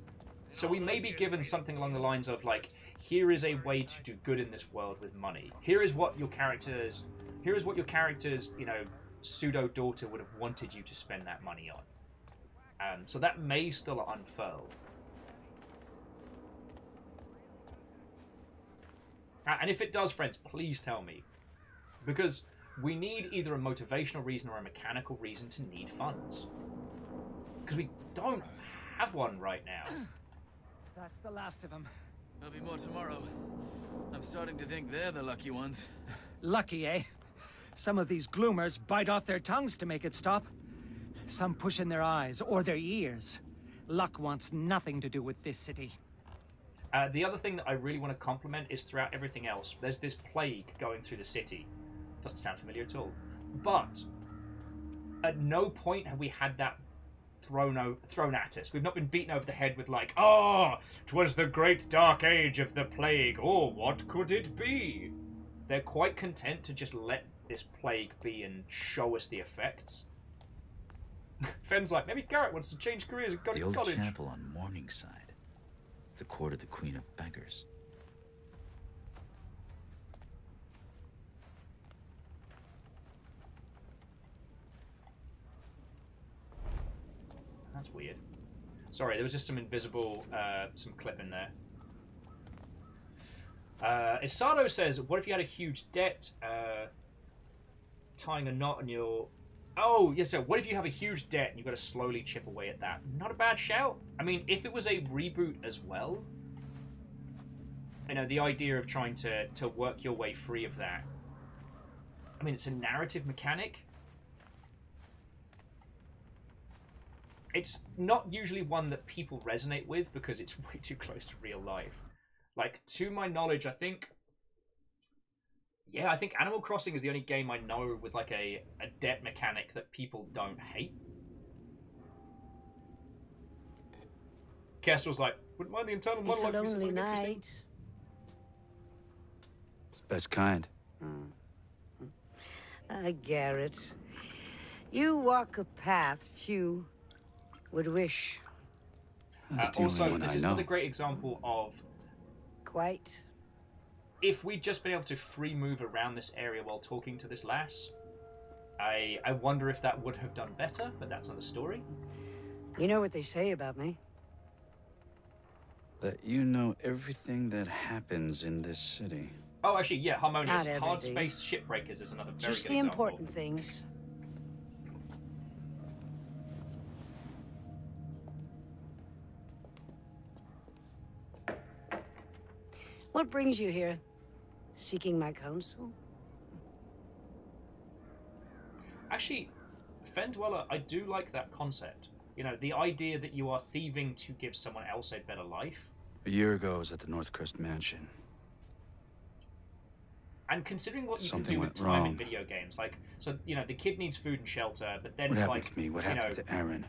So we may be given something along the lines of, like, here is a way to do good in this world with money. Here is what your character's, you know, pseudo-daughter would have wanted you to spend that money on. So that may still unfurl. And if it does, friends, please tell me. Because we need either a motivational reason or a mechanical reason to need funds. Because we don't have one right now.
That's the last of them.
There'll be more tomorrow. I'm starting to think they're the lucky ones.
Lucky, eh? Some of these gloomers bite off their tongues to make it stop. Some push in their eyes or their ears. Luck wants nothing to do with this city.
The other thing that I really want to compliment is throughout everything else, there's this plague going through the city. Doesn't sound familiar at all. But at no point have we had that thrown at us. We've not been beaten over the head with like, oh, 'twas the great dark age of the plague. Oh, what could it be? They're quite content to just let this plague be and show us the effects. Fenn's like, maybe Garrett wants to change careers and go to college.
The old chapel on Morningside. The court of the Queen of Beggars.
That's weird. Sorry, there was just some invisible, some clip in there. Isado says, what if you had a huge debt, tying a knot on your... Oh, yes, so what if you have a huge debt and you've got to slowly chip away at that? Not a bad shout. I mean, if it was a reboot as well, you know, the idea of trying to work your way free of that. I mean, it's a narrative mechanic. It's not usually one that people resonate with because it's way too close to real life. Like, to my knowledge, I think Yeah, I think Animal Crossing is the only game I know with like a debt mechanic that people don't hate. Kestrel's like, wouldn't mind the internal
It's a
monologue. If we said
lonely
something interesting.
night.
It's the best kind.
Garrett, you walk a path few would wish.
Also, this is another great example of
quite.
If we'd just been able to free move around this area while talking to this lass, I wonder if that would have done better, but that's another story.
You know what they say about me?
That you know everything that happens in this city.
Oh, actually, yeah, Harmonious.
Not
Hard
everything.
Space Shipbreakers is another very
Just
good
the
example.
important things. What brings you here? Seeking my counsel?
Actually, Fendweller, I do like that concept. You know, the idea that you are thieving to give someone else a better life.
A year ago, I was at the Northcrest Mansion.
And considering what you
Something
can do with
went
time in
wrong.
video games, like, so, you know, the kid needs food and shelter, but then
What
it's
happened
like,
to me? What
you
happened
know,
to Aaron?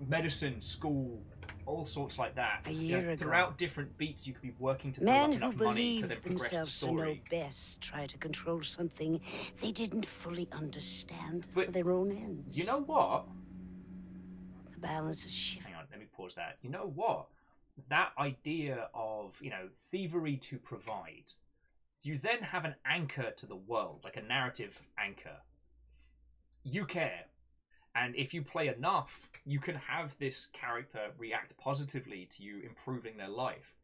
medicine, school, all sorts like that.
A
You
year
know,
ago.
throughout different beats, you could be working to build
Men
up
who
enough money
believe
to then progress the
themselves to know
story.
best try to control something they didn't fully understand for their own ends.
You know what?
The balance is shifting.
Hang on, let me pause that. You know what? That idea of, you know, thievery to provide, you then have an anchor to the world, like a narrative anchor. You care. And if you play enough, you can have this character react positively to you improving their life.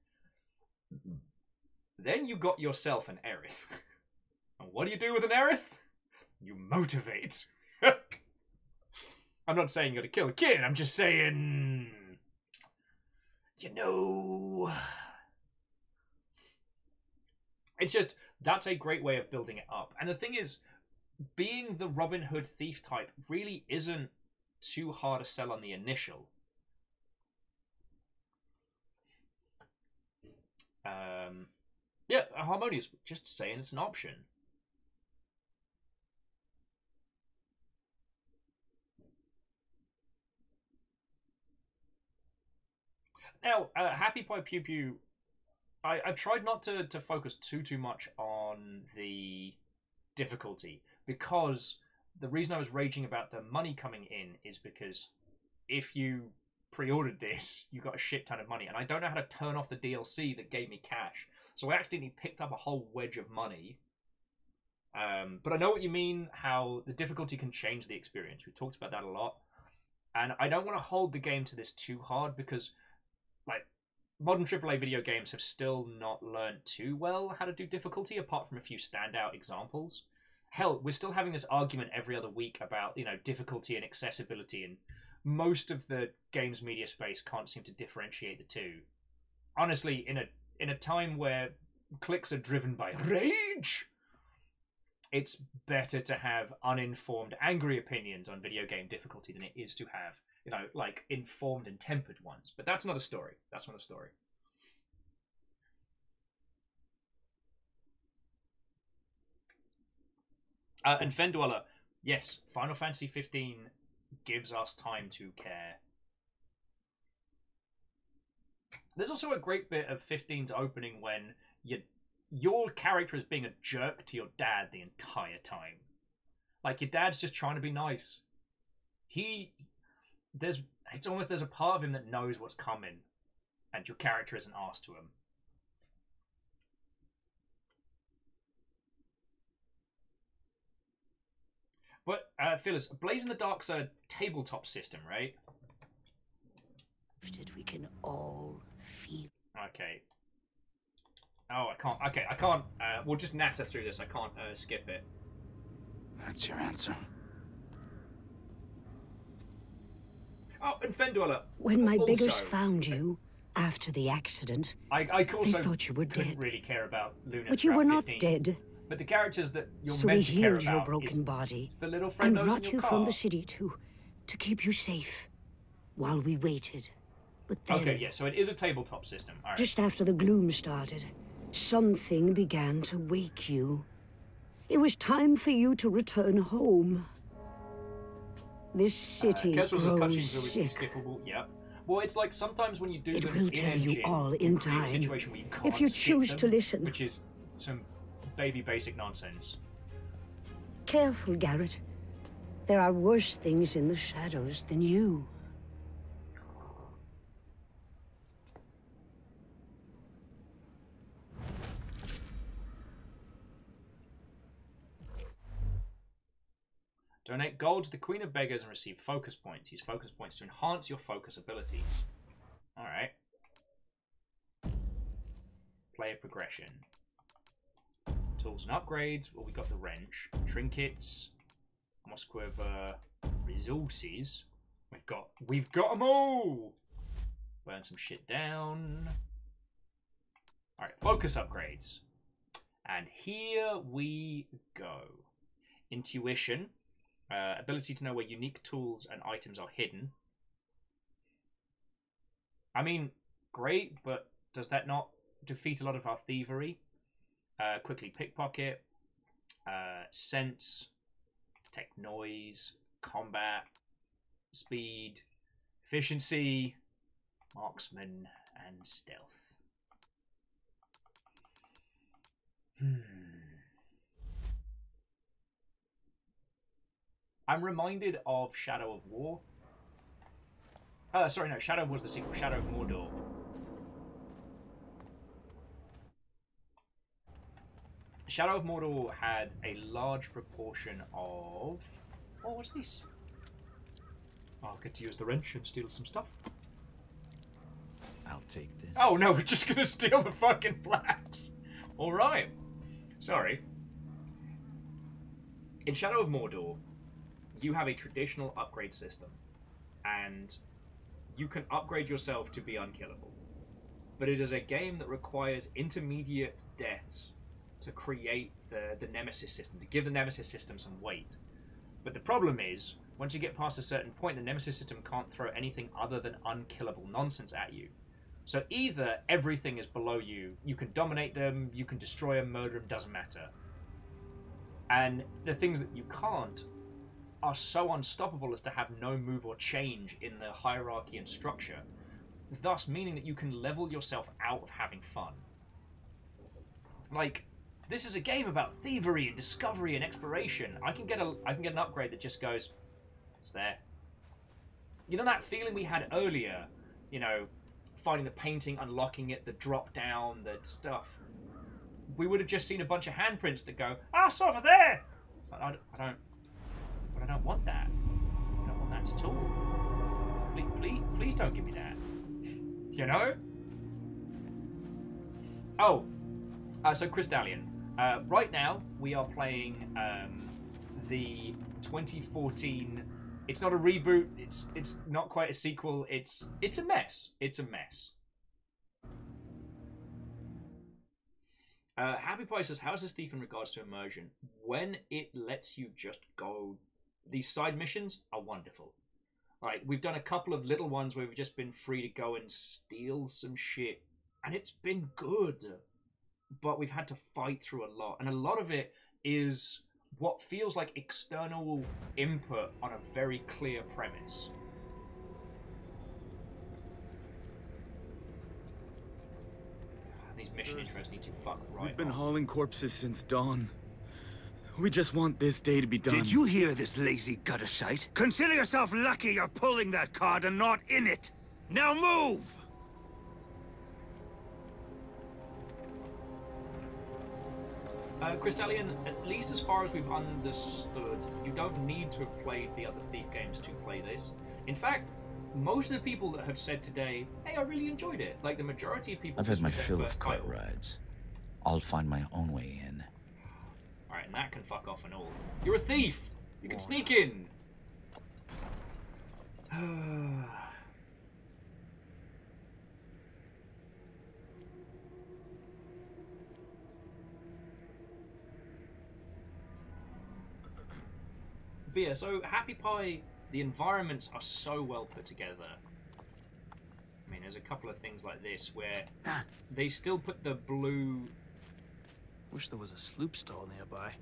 Then you got yourself an Aerith. And what do you do with an Aerith? You motivate. I'm not saying you're to kill a kid, I'm just saying... You know... It's just, that's a great way of building it up. And the thing is, being the Robin Hood thief type really isn't too hard to sell on the initial. Yeah, Harmonious, just saying it's an option. Now, Happy Pie Pew Pew, I've tried not to focus too much on the difficulty, because the reason I was raging about the money coming in is because if you pre-ordered this, you got a shit ton of money, and I don't know how to turn off the DLC that gave me cash, so I accidentally picked up a whole wedge of money. But I know what you mean, how the difficulty can change the experience. We've talked about that a lot, and I don't want to hold the game to this too hard, because like modern AAA video games have still not learned too well how to do difficulty, apart from a few standout examples. Hell, we're still having this argument every other week about, you know, difficulty and accessibility, and most of the games media space can't seem to differentiate the two. Honestly, in a time where clicks are driven by rage, it's better to have uninformed, angry opinions on video game difficulty than it is to have, you know, like informed and tempered ones. But that's another story. That's another story. And Fendweller, yes, Final Fantasy 15 gives us time to care. There's also a great bit of 15's opening when your character is being a jerk to your dad the entire time. Like, your dad's just trying to be nice. It's almost there's a part of him that knows what's coming, and your character isn't asked to him. But, Phyllis, Blaze in the Dark's a tabletop system, right?
We can all feel.
Okay. Oh, I can't. Okay, I can't. We'll just natter through this. I can't skip it.
That's your answer.
Oh, and Fendweller.
When my
also,
biggers found you after the accident,
I also
they thought you were
couldn't
dead.
really care about Luna.
But you were not
15.
dead.
But the characters that you're
So we
meant to care
healed your
about
broken
is
body
the little
and
friendos in
brought
your
you
car.
from the city to keep you safe while we waited. But then,
Okay, yeah, so it is a tabletop system. All right.
just after the gloom started, something began to wake you. It was time for you to return home. This city grows sick.
Skippable. Yep. Well, it's like sometimes when you do them
will
in
tell you
engine,
all
you
in
create a
time.
situation where you can't
If you
skip
choose
them,
to listen.
which is some baby basic nonsense.
Careful, Garrett. There are worse things in the shadows than you.
Donate gold to the Queen of Beggars and receive focus points. Use focus points to enhance your focus abilities. Alright. Player progression. Tools and upgrades. Well, we got the wrench. Trinkets. Moss quiver. Resources. We've got them all! Burn some shit down. Alright, focus upgrades. And here we go. Intuition. Ability to know where unique tools and items are hidden. I mean, great, but does that not defeat a lot of our thievery? Quickly pickpocket. Sense. Detect noise. Combat. Speed. Efficiency. Marksman. And stealth. I'm reminded of Shadow of War. Sorry, no, Shadow was the sequel. Shadow of Mordor. Shadow of Mordor had a large proportion of... Oh, what's this? I'll get to use the wrench and steal some stuff.
I'll take this.
Oh no, we're just gonna steal the fucking flags. Alright. Sorry. In Shadow of Mordor, you have a traditional upgrade system, and you can upgrade yourself to be unkillable. But it is a game that requires intermediate deaths to create the Nemesis system, to give the Nemesis system some weight. But the problem is, once you get past a certain point, the Nemesis system can't throw anything other than unkillable nonsense at you. So either everything is below you, you can dominate them, you can destroy them, murder them, doesn't matter. And the things that you can't are so unstoppable as to have no move or change in the hierarchy and structure, thus meaning that you can level yourself out of having fun. Like, this is a game about thievery and discovery and exploration. I can get an upgrade that just goes, it's there. You know that feeling we had earlier, you know, finding the painting, unlocking it, the drop down, the stuff. We would have just seen a bunch of handprints that go, ah, it's over there. It's like, I don't want that. I don't want that at all. Please don't give me that. You know? Oh. So Crystallion. Right now, we are playing the 2014... It's not a reboot. It's not quite a sequel. It's a mess. It's a mess. Happy Pie says, how is this thief in regards to immersion? When it lets you just go... These side missions are wonderful. Like, we've done a couple of little ones where we've just been free to go and steal some shit. And it's been good. But we've had to fight through a lot. And a lot of it is what feels like external input on a very clear premise. These mission intros need to fuck right.
We've been hauling corpses since dawn. We just want this day to be done.
Did you hear this lazy gutter shite? Consider yourself lucky you're pulling that card and not in it. Now move!
Crystallion, at least as far as we've understood, you don't need to have played the other Thief games to play this. In fact, most of the people that have said today, hey, I really enjoyed it, like the majority of people...
I've had my fill of cart rides. I'll find my own way in.
Alright, and that can fuck off and all. You're a thief! You can sneak in! But yeah, so Happy Pie, the environments are so well put together. I mean, there's a couple of things like this where they still put the blue...
Wish there was a sloop stall nearby.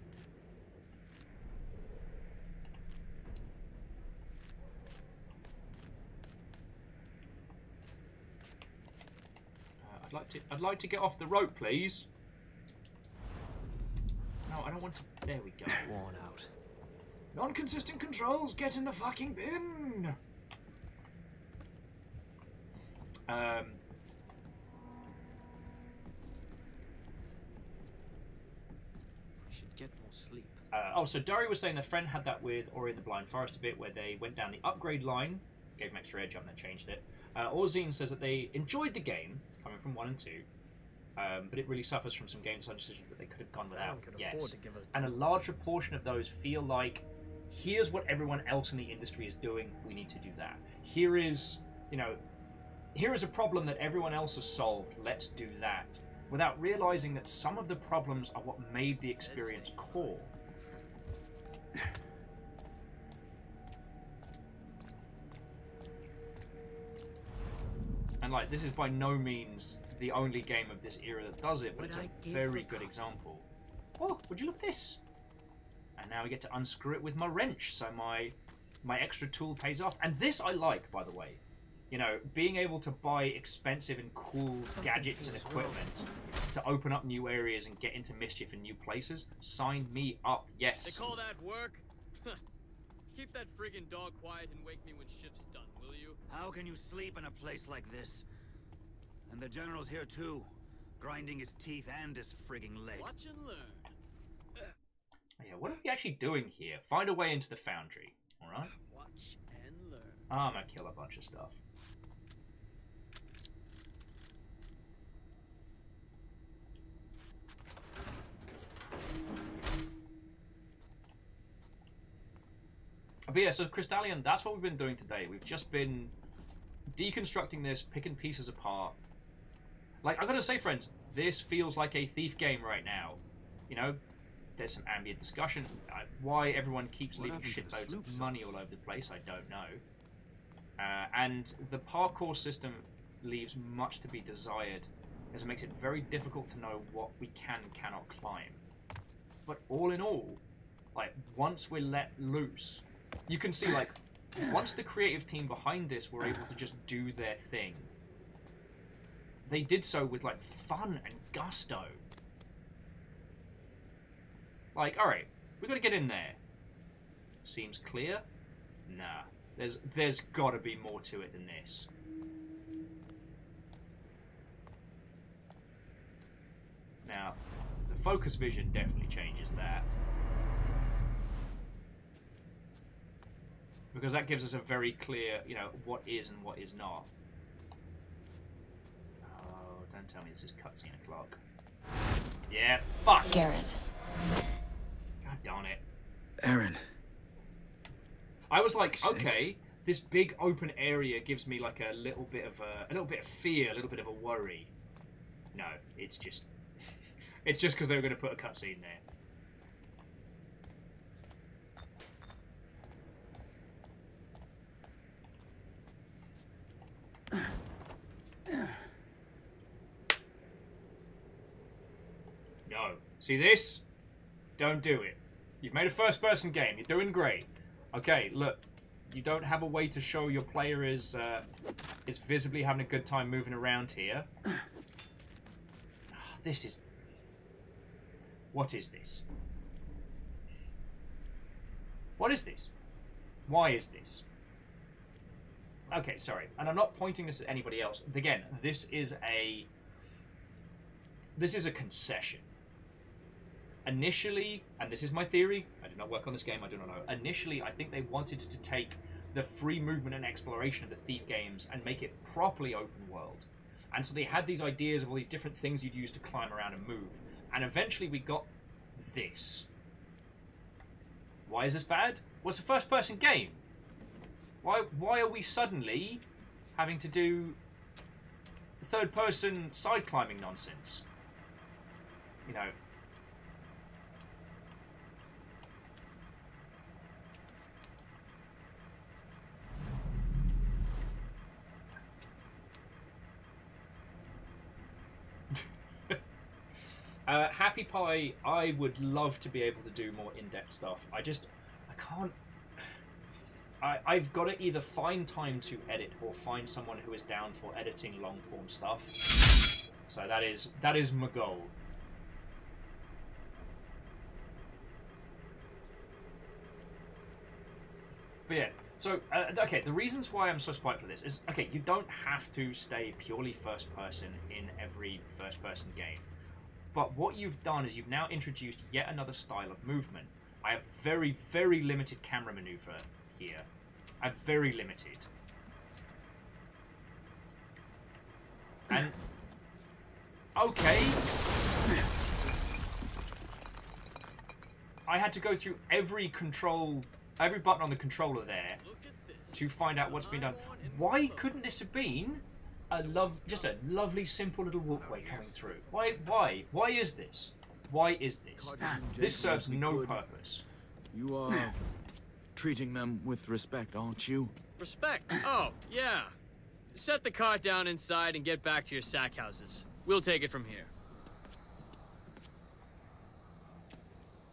I'd like to get off the rope, please. No, I don't want to. There we go.
Worn out.
Non-consistent controls. Get in the fucking bin. I
should get more sleep.
Oh, so Dari was saying their friend had that with Ori in the Blind Forest a bit, where they went down the upgrade line, gave them extra edge up, and then changed it. Orzine says that they enjoyed the game, coming from 1 and 2, but it really suffers from some game design decisions that they could have gone without. Yes, and a large proportion of those feel like, here's what everyone else in the industry is doing, we need to do that. Here is, you know, here is a problem that everyone else has solved, let's do that. Without realizing that some of the problems are what made the experience core. And like, this is by no means the only game of this era that does it, but it's a very good example. Oh, would you look at this? And now we get to unscrew it with my wrench, so my extra tool pays off. And this I like, by the way. You know, being able to buy expensive and cool gadgets and equipment to open up new areas and get into mischief in new places. Sign me up, yes.
They call that work? Keep that friggin' dog quiet and wake me when shift's done, will you?
How can you sleep in a place like this? And the General's here too, grinding his teeth and his frigging leg.
Watch and learn.
Yeah, what are we actually doing here? Find a way into the foundry, alright?
Watch and learn.
I'm gonna kill a bunch of stuff. But yeah, so Crystallion, that's what we've been doing today. We've just been deconstructing this, picking pieces apart. Like, I gotta say, friends, this feels like a Thief game right now. You know, there's some ambient discussion. Why everyone keeps leaving shitloads of money all over the place, I don't know. And the parkour system leaves much to be desired, as it makes it very difficult to know what we can and cannot climb. But all in all, like, once we're let loose, you can see, like, once the creative team behind this were able to just do their thing, they did so with, like, fun and gusto. Like, alright, we gotta get in there. Seems clear? Nah. There's gotta be more to it than this. Now, the focus vision definitely changes that. Because that gives us a very clear, you know, what is and what is not. Oh, don't tell me this is cutscene o'clock. Yeah, fuck!
Garrett.
God darn it.
Aaron.
I was like, okay, this big open area gives me like a little bit of fear, a little bit of a worry. No, it's just because they were going to put a cutscene there. No. See this? Don't do it. You've made a first-person game. You're doing great. Okay, look. You don't have a way to show your player is visibly having a good time moving around here. This is... What is this? What is this? Why is this? Okay, sorry. And I'm not pointing this at anybody else. Again, this is a concession. Initially, and this is my theory, I did not work on this game, I do not know. Initially, I think they wanted to take the free movement and exploration of the Thief games and make it properly open world. And so they had these ideas of all these different things you'd use to climb around and move. And eventually we got this. Why is this bad? Well, it's a first-person game. Why are we suddenly having to do third-person side-climbing nonsense? You know... Happy Pie, I would love to be able to do more in-depth stuff. I can't... I've got to either find time to edit or find someone who is down for editing long-form stuff. So that is my goal. But yeah, so, okay, the reasons why I'm so spiked for this is, okay, you don't have to stay purely first person in every first person game. But what you've done is you've now introduced yet another style of movement. I have very, very limited camera maneuver here. I have very limited. And, okay. I had to go through every button on the controller there to find out what's been done. Why couldn't this have been just a lovely, simple little walkway coming through? Why is this? Why is this? This serves no purpose.
You are treating them with respect, aren't you?
Respect? Oh, yeah. Set the cart down inside and get back to your sack houses. We'll take it from here.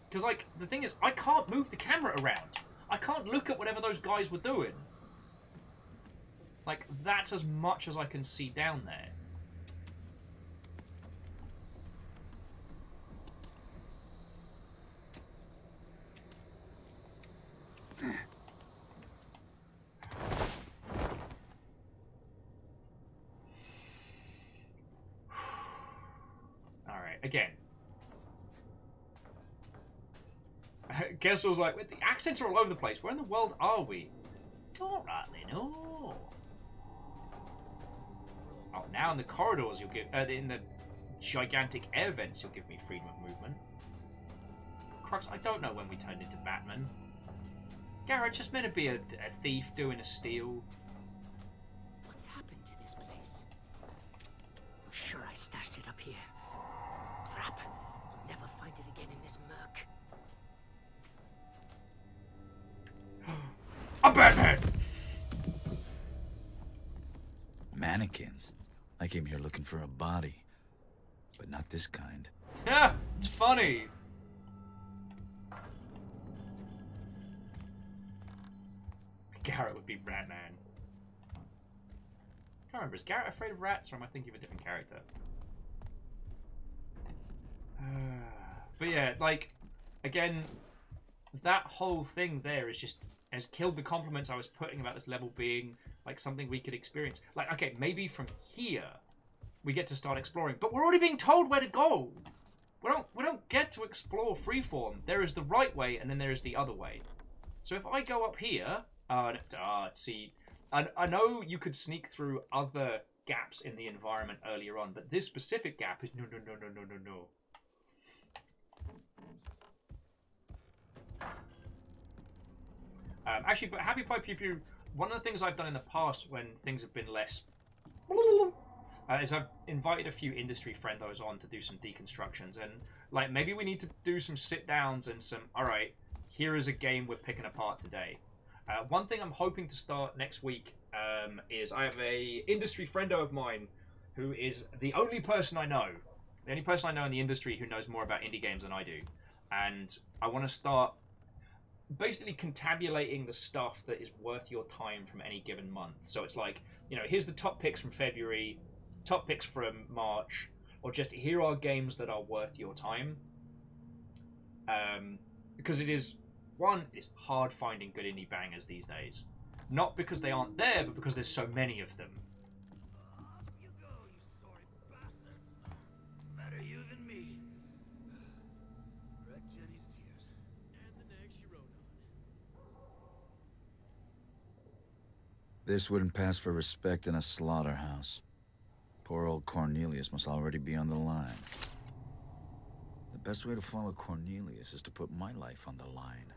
Because, like, the thing is, I can't move the camera around. I can't look at whatever those guys were doing. Like, that's as much as I can see down there. Alright, again. Kessel's like, the accents are all over the place. Where in the world are we? Don't rightly know. Oh, now in the corridors you'll give, in the gigantic air vents you'll give me freedom of movement. Crux, I don't know when we turned into Batman. Garrett's just meant to be a thief doing a steal.
What's happened to this place? I'm sure I stashed it up here. Crap. I'll never find it again in this murk.
I'm Batman!
Mannequins. I came here looking for a body, but not this kind.
Yeah, it's funny. Garrett would be Batman. I can't remember, is Garrett afraid of rats, or am I thinking of a different character? But yeah, like, again, that whole thing there is just has killed the compliments I was putting about this level being like something we could experience. Like, okay, maybe from here we get to start exploring, but we're already being told where to go. We don't get to explore freeform. There is the right way, and then there is the other way. So if I go up here, see, I know you could sneak through other gaps in the environment earlier on, but this specific gap is no. Actually, but Happy Pie Pew Pew, one of the things I've done in the past when things have been less is I've invited a few industry friendos on to do some deconstructions, and like maybe we need to do some sit downs and some, alright, here is a game we're picking apart today. One thing I'm hoping to start next week is I have a industry friendo of mine who is the only person I know in the industry who knows more about indie games than I do, and I want to start basically contabulating the stuff that is worth your time from any given month. So it's like, you know, here's the top picks from February, top picks from March, or just here are games that are worth your time. Because it is, one, it's hard finding good indie bangers these days. Not because they aren't there, but because there's so many of them.
Better you than me. Red Jenny's tears.
And the nag she rode on.
This wouldn't pass for respect in a slaughterhouse. Poor old Cornelius must already be on the line. The best way to follow Cornelius is to put my life on the line.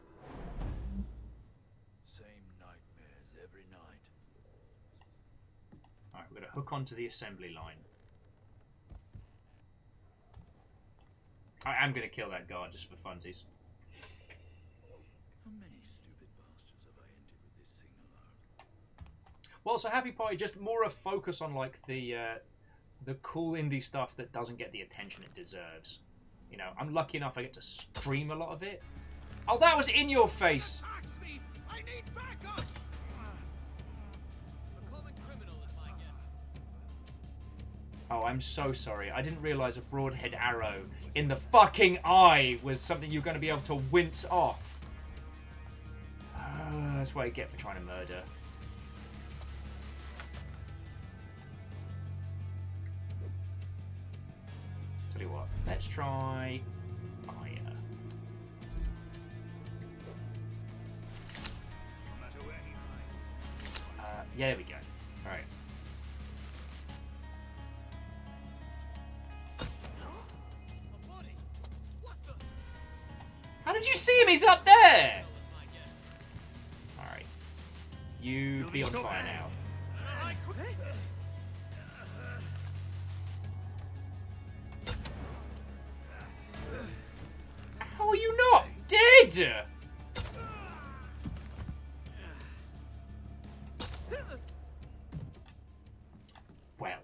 Same nightmares every night.
Alright, we're going to hook onto the assembly line. I am going to kill that guard just for funsies.
How many stupid bastards have I ended with this thing alone?
Well, so Happy Pie, just more a focus on like the cool indie stuff that doesn't get the attention it deserves. You know, I'm lucky enough I get to stream a lot of it. Oh, that was in your face!
I need backup! A common criminal is my guess.
Oh, I'm so sorry. I didn't realize a broadhead arrow in the fucking eye was something you're going to be able to wince off. That's what I get for trying to murder. Tell you what, let's try fire. Yeah, there we go. Alright. How did you see him? He's up there! Alright. You be on fire now. How are you not dead? Well.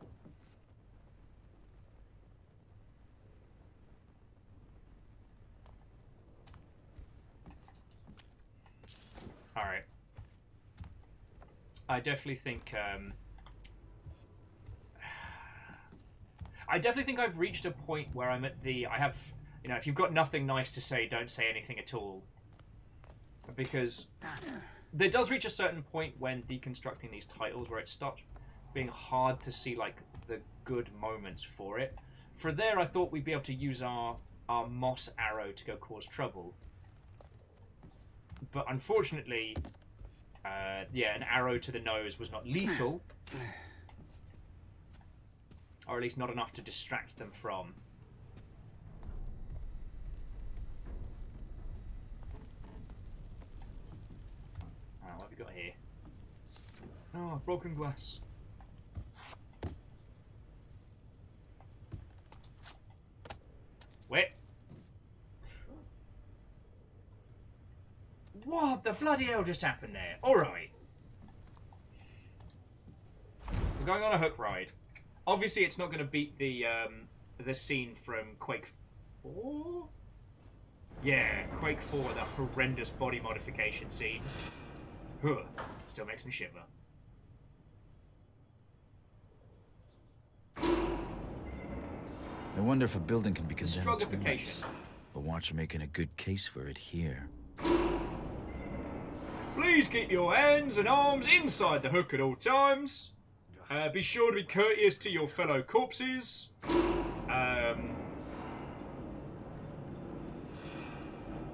Alright. I definitely think, I've reached a point where I'm at the, you know, if you've got nothing nice to say, don't say anything at all. Because there does reach a certain point when deconstructing these titles where it stops being hard to see, like, the good moments for it. For there, I thought we'd be able to use our moss arrow to go cause trouble. But unfortunately, yeah, an arrow to the nose was not lethal. Or at least not enough to distract them from. Oh, what have we got here? Oh, broken glass. Wait. What the bloody hell just happened there? Alright. We're going on a hook ride. Obviously, it's not going to beat the scene from Quake 4? Yeah, Quake 4, the horrendous body modification scene. Huh. Still makes me shiver.
I wonder if a building can be condemned twice. But watch making a good case for it here.
Please keep your hands and arms inside the hook at all times. Be sure to be courteous to your fellow corpses.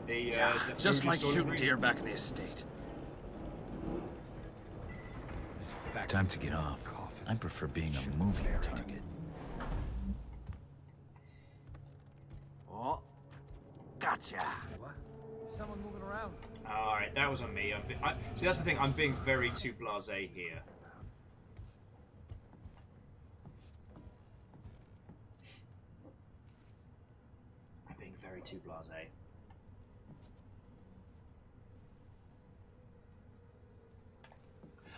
The
just like shooting deer back in the estate.
Time to get off. I prefer being a moving target.
Oh, gotcha. What? Someone moving around.
Alright, that was on me. See, that's the thing. I'm being very too blasé here. I'm being very too blasé.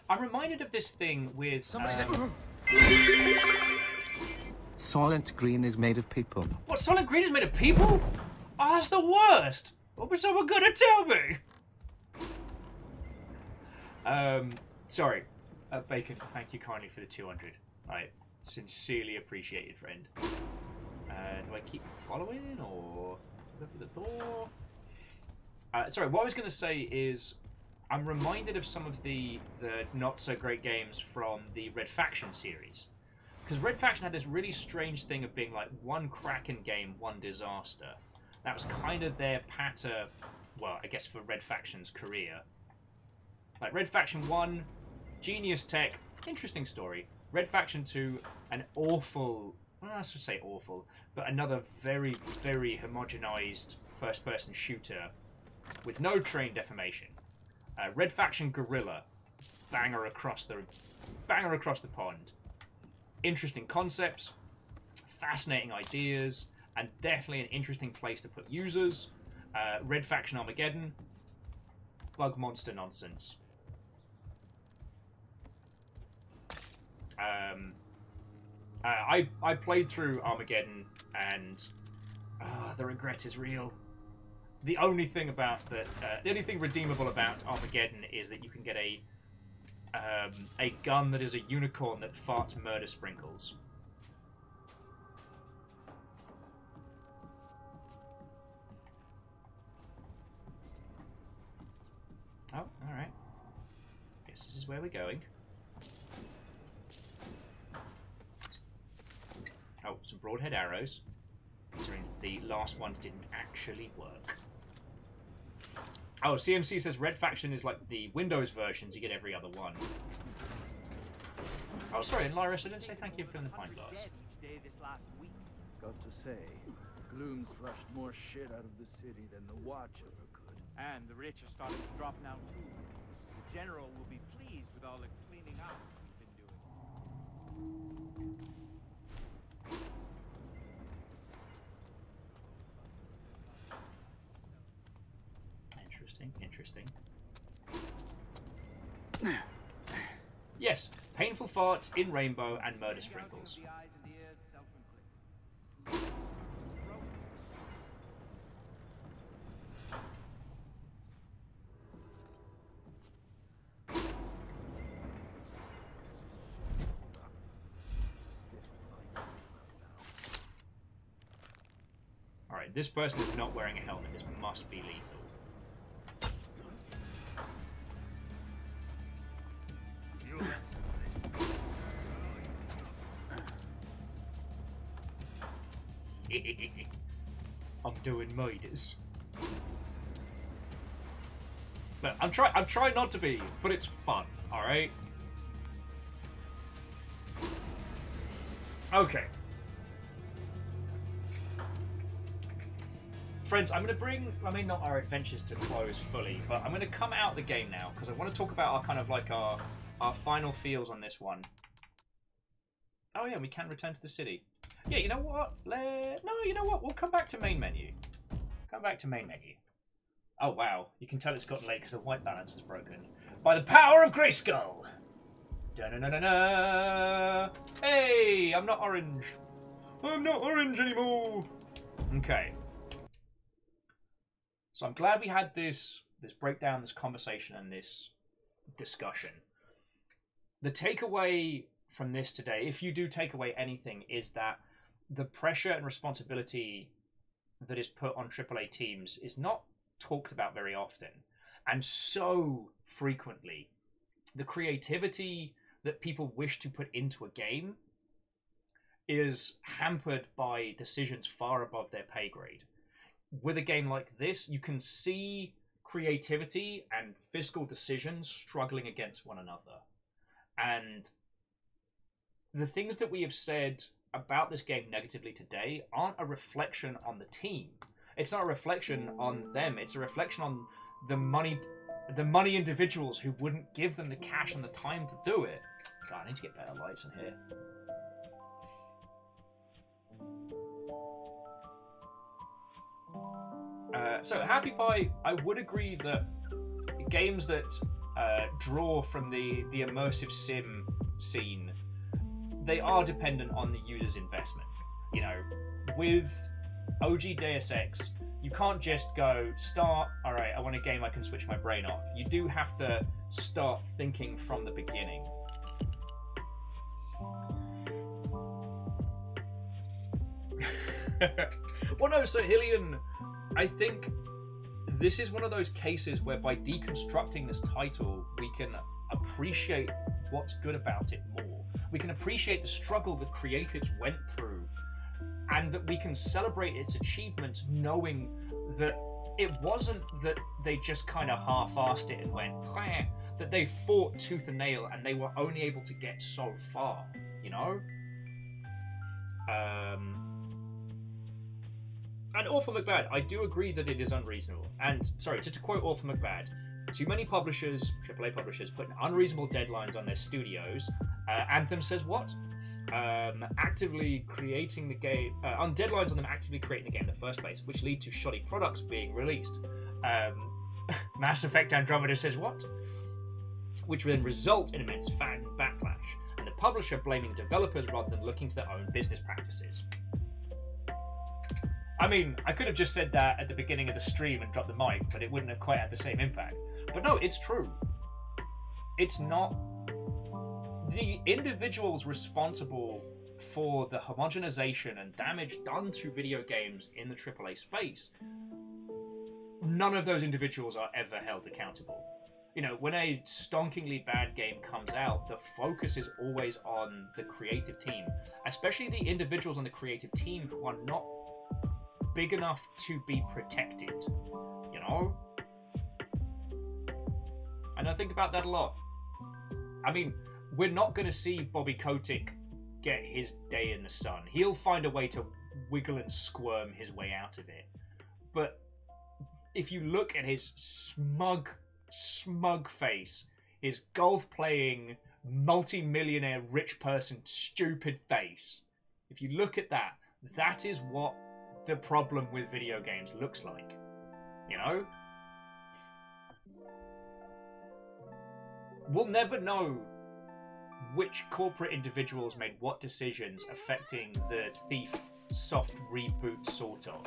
I'm reminded of this thing with somebody
Silent green is made of people.
What? Silent green is made of people? Oh, that's the worst. What was someone gonna tell me? Sorry, Bacon. Thank you kindly for the 200. I sincerely appreciate it, friend. Do I keep following or go for the door? Sorry, what I was gonna say is, I'm reminded of some of the not so great games from the Red Faction series. Because Red Faction had this really strange thing of being like one cracking game, one disaster. That was kind of their patter, well, I guess for Red Faction's career. Like Red Faction 1, genius tech, interesting story. Red Faction 2, an awful, well, I should say awful, but another very, very homogenized first-person shooter with no train deformation. Red Faction Guerrilla, banger across the pond. Interesting concepts, fascinating ideas, and definitely an interesting place to put users. Red Faction Armageddon, bug monster nonsense. I played through Armageddon, and the regret is real. The only thing redeemable about Armageddon is that you can get a gun that is a unicorn that farts murder sprinkles. Oh, alright. Guess this is where we're going. Oh, some broadhead arrows. Considering the last one didn't actually work. Oh, CMC says Red Faction is like the Windows versions, you get every other one. Oh, sorry, and Lyris, I didn't say thank you for filling the pint glass.
Got to say, Gloom's flushed more shit out of the city than the Watch ever could.
And the rich are starting to drop now too. The General will be pleased with all the cleaning up we've been doing. Interesting.
Yes, painful farts in rainbow and murder sprinkles. Alright, this person is not wearing a helmet. This must be lethal. I'm doing murders. Look, I'm trying not to be, but it's fun, alright? Okay. Friends, I'm going to bring, I mean, not our adventures to close fully, but I'm going to come out the game now, because I want to talk about our kind of like our final feels on this one. Oh yeah, we can return to the city. Yeah, you know what? No, you know what? We'll come back to main menu. Come back to main menu. Oh wow, you can tell it's got late because the white balance is broken. By the power of Grayskull! Da-na-na-na-na! Hey, I'm not orange. I'm not orange anymore. Okay. So I'm glad we had this breakdown, this conversation, and this discussion. The takeaway from this today, if you do take away anything, is that the pressure and responsibility that is put on AAA teams is not talked about very often. And so frequently, the creativity that people wish to put into a game is hampered by decisions far above their pay grade. With a game like this, you can see creativity and fiscal decisions struggling against one another. And the things that we have said about this game negatively today aren't a reflection on the team. It's not a reflection on them. It's a reflection on the money individuals who wouldn't give them the cash and the time to do it. God, I need to get better lights in here. So Happy Pie, I would agree that games that draw from the immersive sim scene, they are dependent on the user's investment. You know, with OG Deus Ex, you can't just go, start, alright, I want a game I can switch my brain off. You do have to start thinking from the beginning. Well, no, so Hillian, I think this is one of those cases where by deconstructing this title, we can appreciate what's good about it more. We can appreciate the struggle that creatives went through, and that we can celebrate its achievements knowing that it wasn't that they just kind of half-assed it and went, Pah! That they fought tooth and nail and they were only able to get so far, you know? And Awful McBad, I do agree that it is unreasonable. And, sorry, to quote Awful McBad, too many publishers, AAA publishers, put unreasonable deadlines on their studios. Anthem says what? Actively creating the game, on deadlines on them actively creating the game in the first place, which lead to shoddy products being released. Mass Effect Andromeda says what? Which will then result in immense fan backlash, and the publisher blaming developers rather than looking to their own business practices. I mean, I could have just said that at the beginning of the stream and dropped the mic, but it wouldn't have quite had the same impact. But no, it's true. It's not... The individuals responsible for the homogenization and damage done through video games in the AAA space, none of those individuals are ever held accountable. you know, when a stonkingly bad game comes out, the focus is always on the creative team, especially the individuals on the creative team who are not big enough to be protected, you know? And I think about that a lot. I mean, we're not going to see Bobby Kotick get his day in the sun. He'll find a way to wiggle and squirm his way out of it. But if you look at his smug face, his golf-playing, multi-millionaire, rich person, stupid face, if you look at that, that is what the problem with video games looks like. You know? We'll never know which corporate individuals made what decisions affecting the Thief soft reboot, sort of.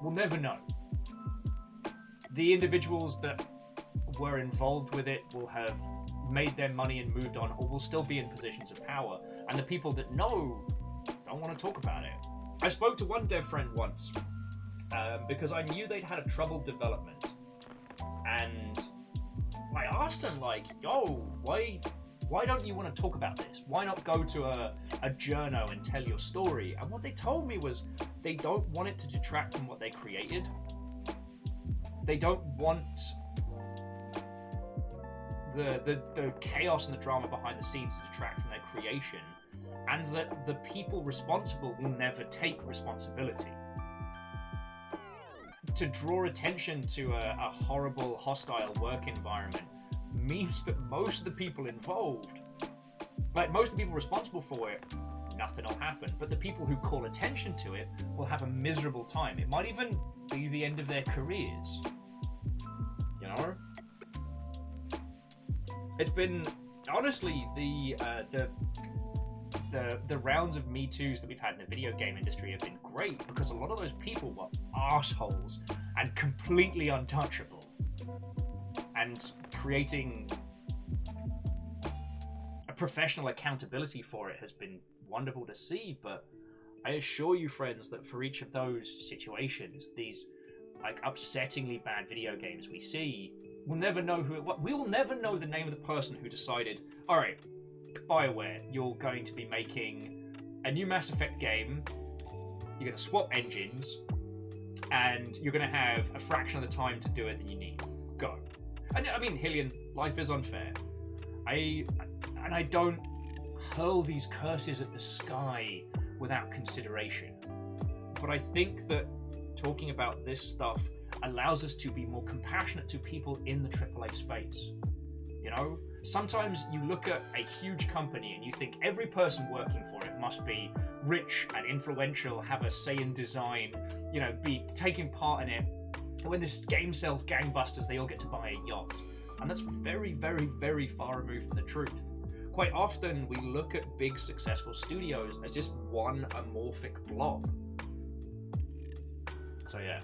We'll never know. The individuals that were involved with it will have made their money and moved on, or will still be in positions of power. And the people that know don't want to talk about it. I spoke to one dev friend once because I knew they'd had a troubled development. And I asked him, like, yo, why don't you want to talk about this? Why not go to a journo and tell your story? And what they told me was they don't want it to detract from what they created. They don't want the chaos and the drama behind the scenes to detract from their creation, and that the people responsible will never take responsibility. To draw attention to a horrible, hostile work environment means that most of the people involved, like most of the people responsible for it, nothing will happen. But the people who call attention to it will have a miserable time. It might even be the end of their careers. You know? It's been, honestly, the rounds of Me Too's that we've had in the video game industry have been great, because a lot of those people were arseholes and completely untouchable. And creating a professional accountability for it has been wonderful to see. But I assure you, friends, that for each of those situations, these like upsettingly bad video games we see, we'll never know who it was. We will never know the name of the person who decided, all right, BioWare, you're going to be making a new Mass Effect game, you're going to swap engines, and you're going to have a fraction of the time to do it that you need. Go. And I mean, Hillian, life is unfair. I don't hurl these curses at the sky without consideration. But I think that talking about this stuff allows us to be more compassionate to people in the AAA space. You know? Sometimes you look at a huge company and you think every person working for it must be rich and influential, have a say in design, you know, be taking part in it. And when this game sells gangbusters, they all get to buy a yacht. And that's very, very, very far removed from the truth. Quite often, we look at big, successful studios as just one amorphic blob. So yeah.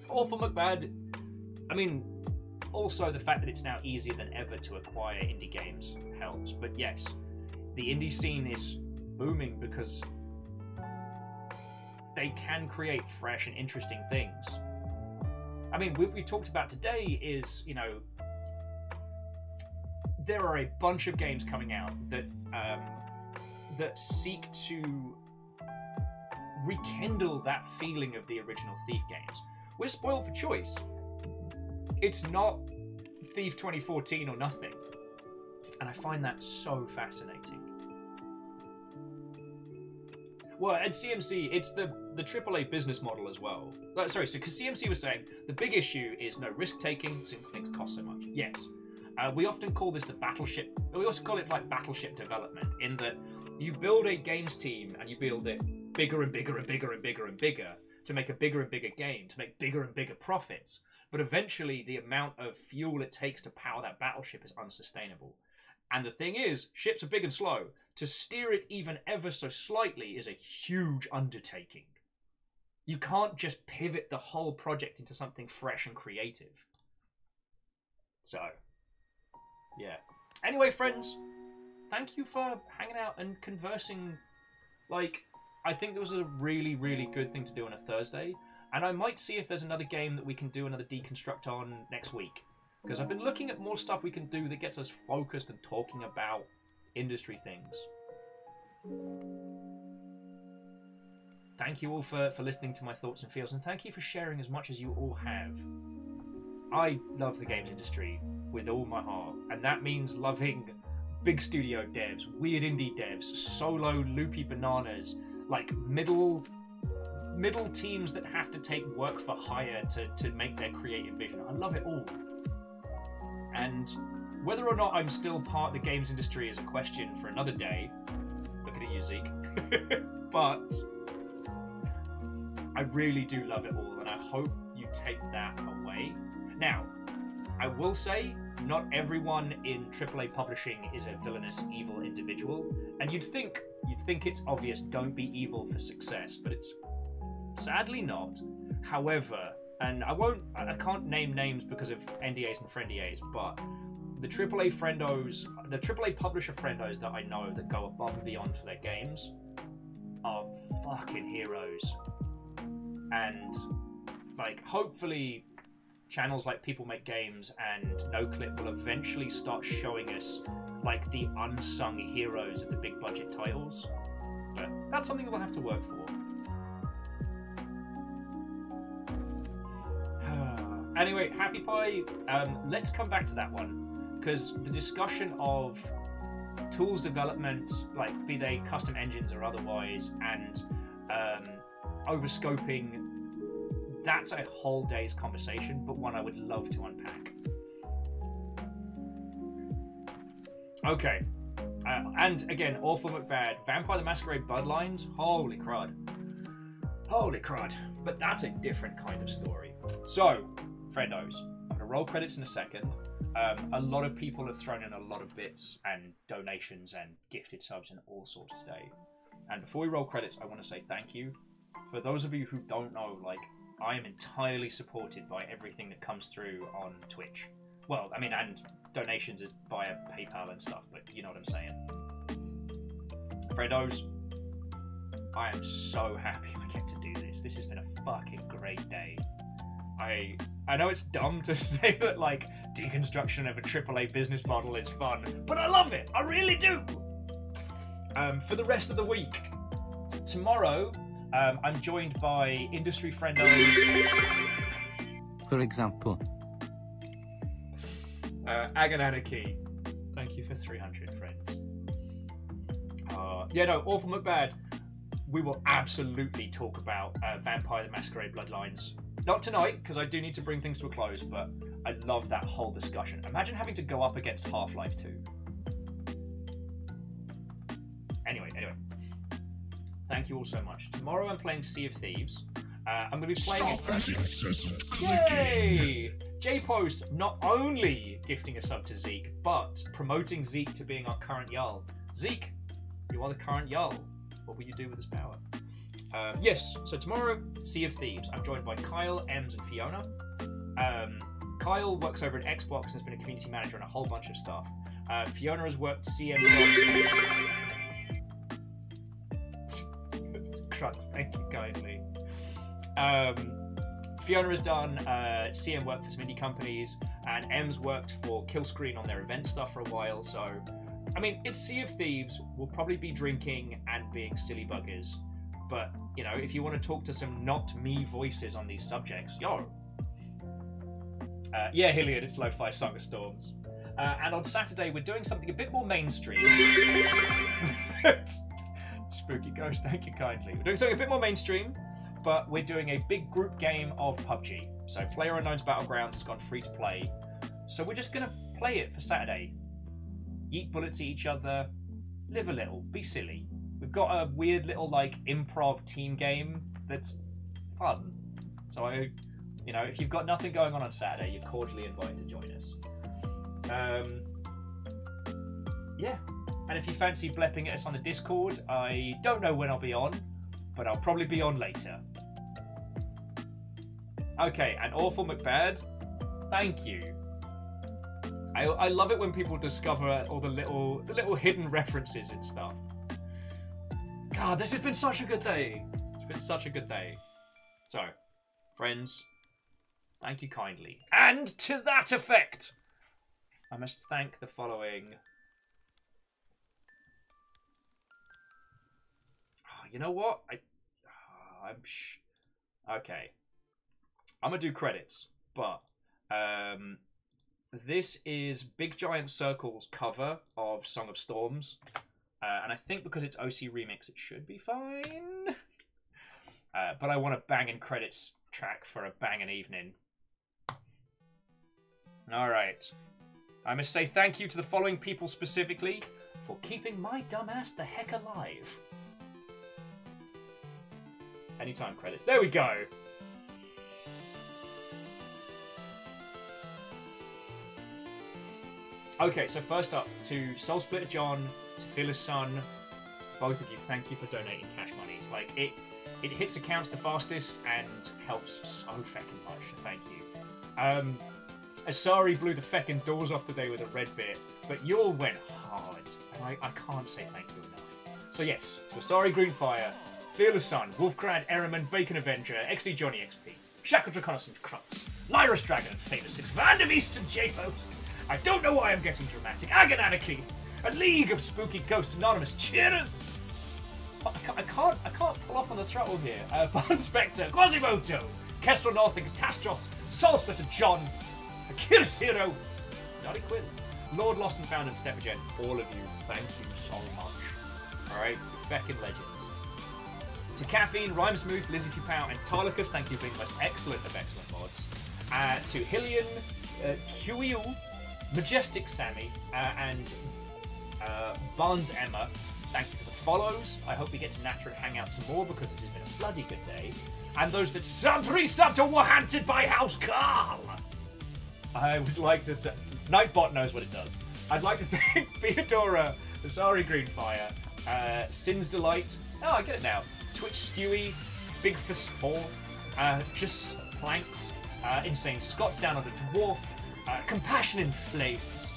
Awful McBad. I mean, also the fact that it's now easier than ever to acquire indie games helps. But yes, the indie scene is booming because they can create fresh and interesting things. I mean, what we talked about today is, you know, there are a bunch of games coming out that that seek to rekindle that feeling of the original Thief games. We're spoiled for choice. It's not Thief 2014 or nothing. And I find that so fascinating. Well, at CMC, it's the AAA business model as well. Sorry, so because CMC was saying the big issue is no risk-taking since things cost so much. Yes. We often call this the battleship. We also call it like battleship development, in that you build a games team and you build it bigger and bigger and bigger and bigger and bigger to make a bigger and bigger game, to make bigger and bigger profits. But eventually the amount of fuel it takes to power that battleship is unsustainable. And the thing is, ships are big and slow. To steer it even ever so slightly is a huge undertaking. You can't just pivot the whole project into something fresh and creative. So, yeah. Anyway, friends, thank you for hanging out and conversing. Like, I think this was a really, really good thing to do on a Thursday. And I might see if there's another game that we can do another deconstruct on next week. Because I've been looking at more stuff we can do that gets us focused and talking about industry things. Thank you all for listening to my thoughts and feels, and thank you for sharing as much as you all have. I love the games industry with all my heart, and that means loving big studio devs, weird indie devs, solo loopy bananas, like middle teams that have to take work for hire to make their creative vision. I love it all. And whether or not I'm still part of the games industry is a question for another day. Looking at you, Zeke. But I really do love it all, and I hope you take that away. Now, I will say, not everyone in AAA publishing is a villainous, evil individual, and you'd think it's obvious, don't be evil for success, but it's sadly not. However, and I can't name names because of NDAs and friendias, but the AAA publisher friendos that I know that go above and beyond for their games are fucking heroes. And like, hopefully channels like People Make Games and NoClip will eventually start showing us like the unsung heroes of the big budget titles. But that's something we'll have to work for. Anyway, Happy Pie, let's come back to that one, because the discussion of tools development, like be they custom engines or otherwise, and overscoping, that's a whole day's conversation, but one I would love to unpack. Okay, and again, Awful McBad, Vampire the Masquerade Bloodlines, holy crud. Holy crud. But that's a different kind of story. So, friendos, I'm going to roll credits in a second. A lot of people have thrown in a lot of bits and donations and gifted subs and all sorts today. And before we roll credits, I want to say thank you. For those of you who don't know, like, I am entirely supported by everything that comes through on Twitch. Well, I mean, and donations is via PayPal and stuff, but you know what I'm saying. Friendos, I am so happy I get to do this. This has been a fucking great day. I know it's dumb to say that, like, deconstruction of a AAA business model is fun, but I love it. I really do. For the rest of the week, tomorrow, I'm joined by industry friendos.
For example,
Agonanarchy. Thank you for 300 friends. Yeah, no, Awful McBad. We will absolutely talk about Vampire the Masquerade Bloodlines. Not tonight, because I do need to bring things to a close, but I love that whole discussion. Imagine having to go up against Half-Life 2. Anyway. Thank you all so much. Tomorrow I'm playing Sea of Thieves. I'm going to be playing it. Yay! J-Post not only gifting a sub to Zeke, but promoting Zeke to being our current Jarl. Zeke, you are the current Jarl. What will you do with this power? Yes, so tomorrow, Sea of Thieves. I'm joined by Kyle, Ems, and Fiona. Kyle works over at Xbox and has been a community manager on a whole bunch of stuff. Fiona has worked CM jobs. Crux, thank you kindly. Fiona has done CM work for some indie companies, and Ems worked for Killscreen on their event stuff for a while, so I mean, it's Sea of Thieves. We'll probably be drinking and being silly buggers. But, you know, if you want to talk to some not me voices on these subjects, yo. Yeah, Hilliard, it's Lo-Fi Song of Storms. And on Saturday, we're doing something a bit more mainstream. Spooky Ghost, thank you kindly. We're doing something a bit more mainstream, but we're doing a big group game of PUBG. So PlayerUnknown's Battlegrounds has gone free to play. So we're just going to play it for Saturday. Yeet bullets at each other, live a little, be silly. We've got a weird little, like, improv team game that's fun. So, you know, if you've got nothing going on Saturday, you're cordially invited to join us. Yeah. And if you fancy blepping at us on the Discord, I don't know when I'll be on, but I'll probably be on later. Okay, and Awful McBad, thank you. I love it when people discover all the little hidden references and stuff. God, this has been such a good day. It's been such a good day. So, friends, Thank you kindly. And to that effect, I must thank the following. Oh, you know what? Okay. I'm gonna do credits, but this is Big Giant Circle's cover of Song of Storms, and I think because it's OC Remix, it should be fine. But I want a banging credits track for a banging evening. Alright. I must say thank you to the following people specifically for keeping my dumbass the heck alive. Anytime credits. There we go. Okay, so first up, to Soul Splitter John, to Fearless Sun, both of you, thank you for donating cash monies. Like, it hits accounts the fastest and helps so feckin' much. Thank you. Asari blew the feckin' doors off today with a red bit, but you all went hard, and I can't say thank you enough. So yes, to Asari Greenfire, Fearless Sun, Wolfgrad, Ehrman, Bacon Avenger, XD Johnny XP, Shackled Reconnaissance Crux, Lyra's Dragon, Famous 6, Vander East and J-Post. I don't know why I'm getting dramatic. Agon Anarchy, a League of Spooky Ghosts Anonymous. Cheers! I can't pull off on the throttle here. Von Spectre, Quasimodo, Kestrel North and Catastros, Soul Splitter John, Akira Zero, Naughty Quill, Lord Lost and Found and Stepagen. All of you, thank you so much. Alright, feckin' legends. To Caffeine, Rhyme Smooth, Lizzie T. Pow, and Tarlicus, thank you for being the most excellent of excellent mods. To Hillian, Huiu, Majestic Sammy, and Barnes Emma, thank you for the follows. I hope we get to naturally hang out some more because this has been a bloody good day. And those that sub-re-subbed or were hunted by House Carl. I would like to say... Nightbot knows what it does. I'd like to thank Theodora, Asari Greenfire, Sin's Delight, oh, I get it now, Twitch Stewie, Big Fist 4, Just Planks, Insane Scott's Down on the Dwarf, Compassion in Flames,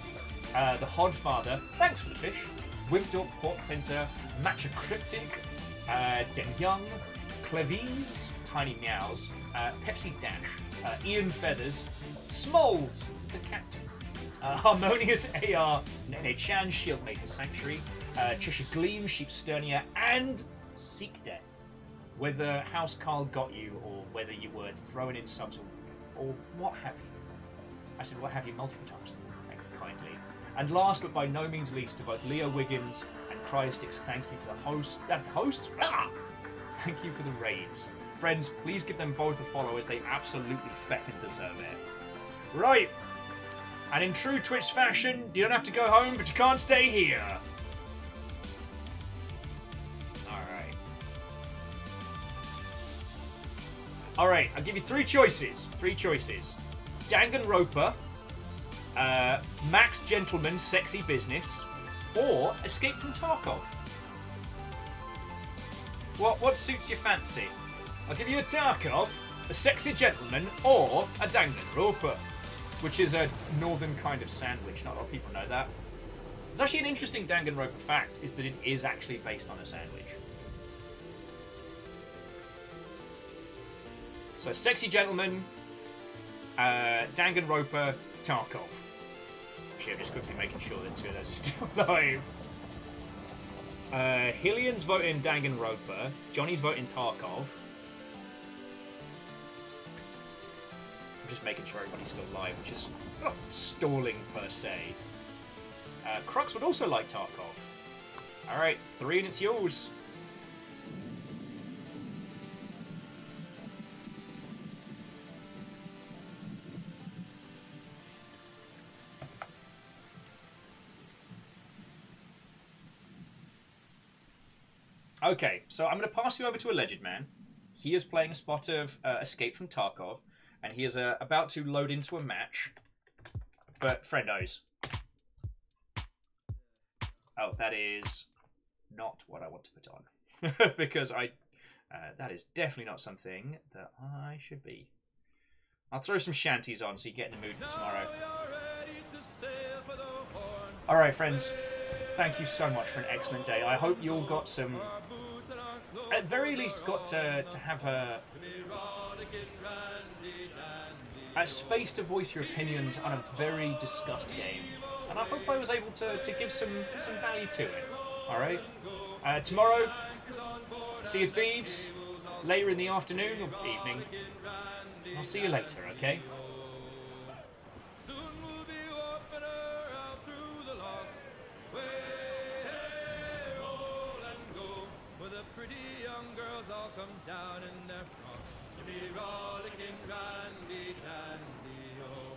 The Hodfather, thanks for the fish, Wimped Up, Port Center, Matcha Cryptic, Den Young, Clevies, Tiny Meows, Pepsi Dash, Ian Feathers, Smalls, the Captain, Harmonious AR, Nene Chan, Shieldmaker Sanctuary, Cheshire Gleam, Sheepsternia, and Seekdet. Whether House Carl got you, or whether you were throwing in subs, or what have you. I said what have you multiple times. Thank you kindly. And last but by no means least, to both Leo Wiggins and Cryostix, thank you for the hosts? Thank you for the raids. Friends, please give them both a follow as they absolutely feckin' deserve it. Right. And in true Twitch fashion, you don't have to go home, but you can't stay here. Alright. Alright, I'll give you three choices. Danganronpa, Max Gentleman, Sexy Business, or Escape from Tarkov. What suits your fancy? I'll give you a Tarkov, a Sexy Gentleman, or a Danganronpa, which is a northern kind of sandwich. Not a lot of people know that. It's actually an interesting Danganronpa fact, is that it is actually based on a sandwich. So, Sexy Gentleman, Danganronpa, Tarkov. Actually, I'm just quickly making sure that two of those are still alive. Hillian's voting Danganronpa, Johnny's voting Tarkov. I'm just making sure everybody's still alive, which is not stalling per se. Crux would also like Tarkov. Alright, 3 and it's yours. Okay, so I'm going to pass you over to Alleged Man. He is playing a spot of Escape from Tarkov, and he is about to load into a match. But, friendos. Oh, that is not what I want to put on. Because that is definitely not something that I should be. I'll throw some shanties on so you get in the mood for tomorrow. Alright, friends. Thank you so much for an excellent day. I hope you all got some... At very least got to have a... space to voice your opinions on a very discussed game. And I hope I was able to give some value to it. Alright? Tomorrow, Sea of Thieves, later in the afternoon or evening. I'll see you later, okay?
Come down in their front, to be rollicking randy dandy, oh.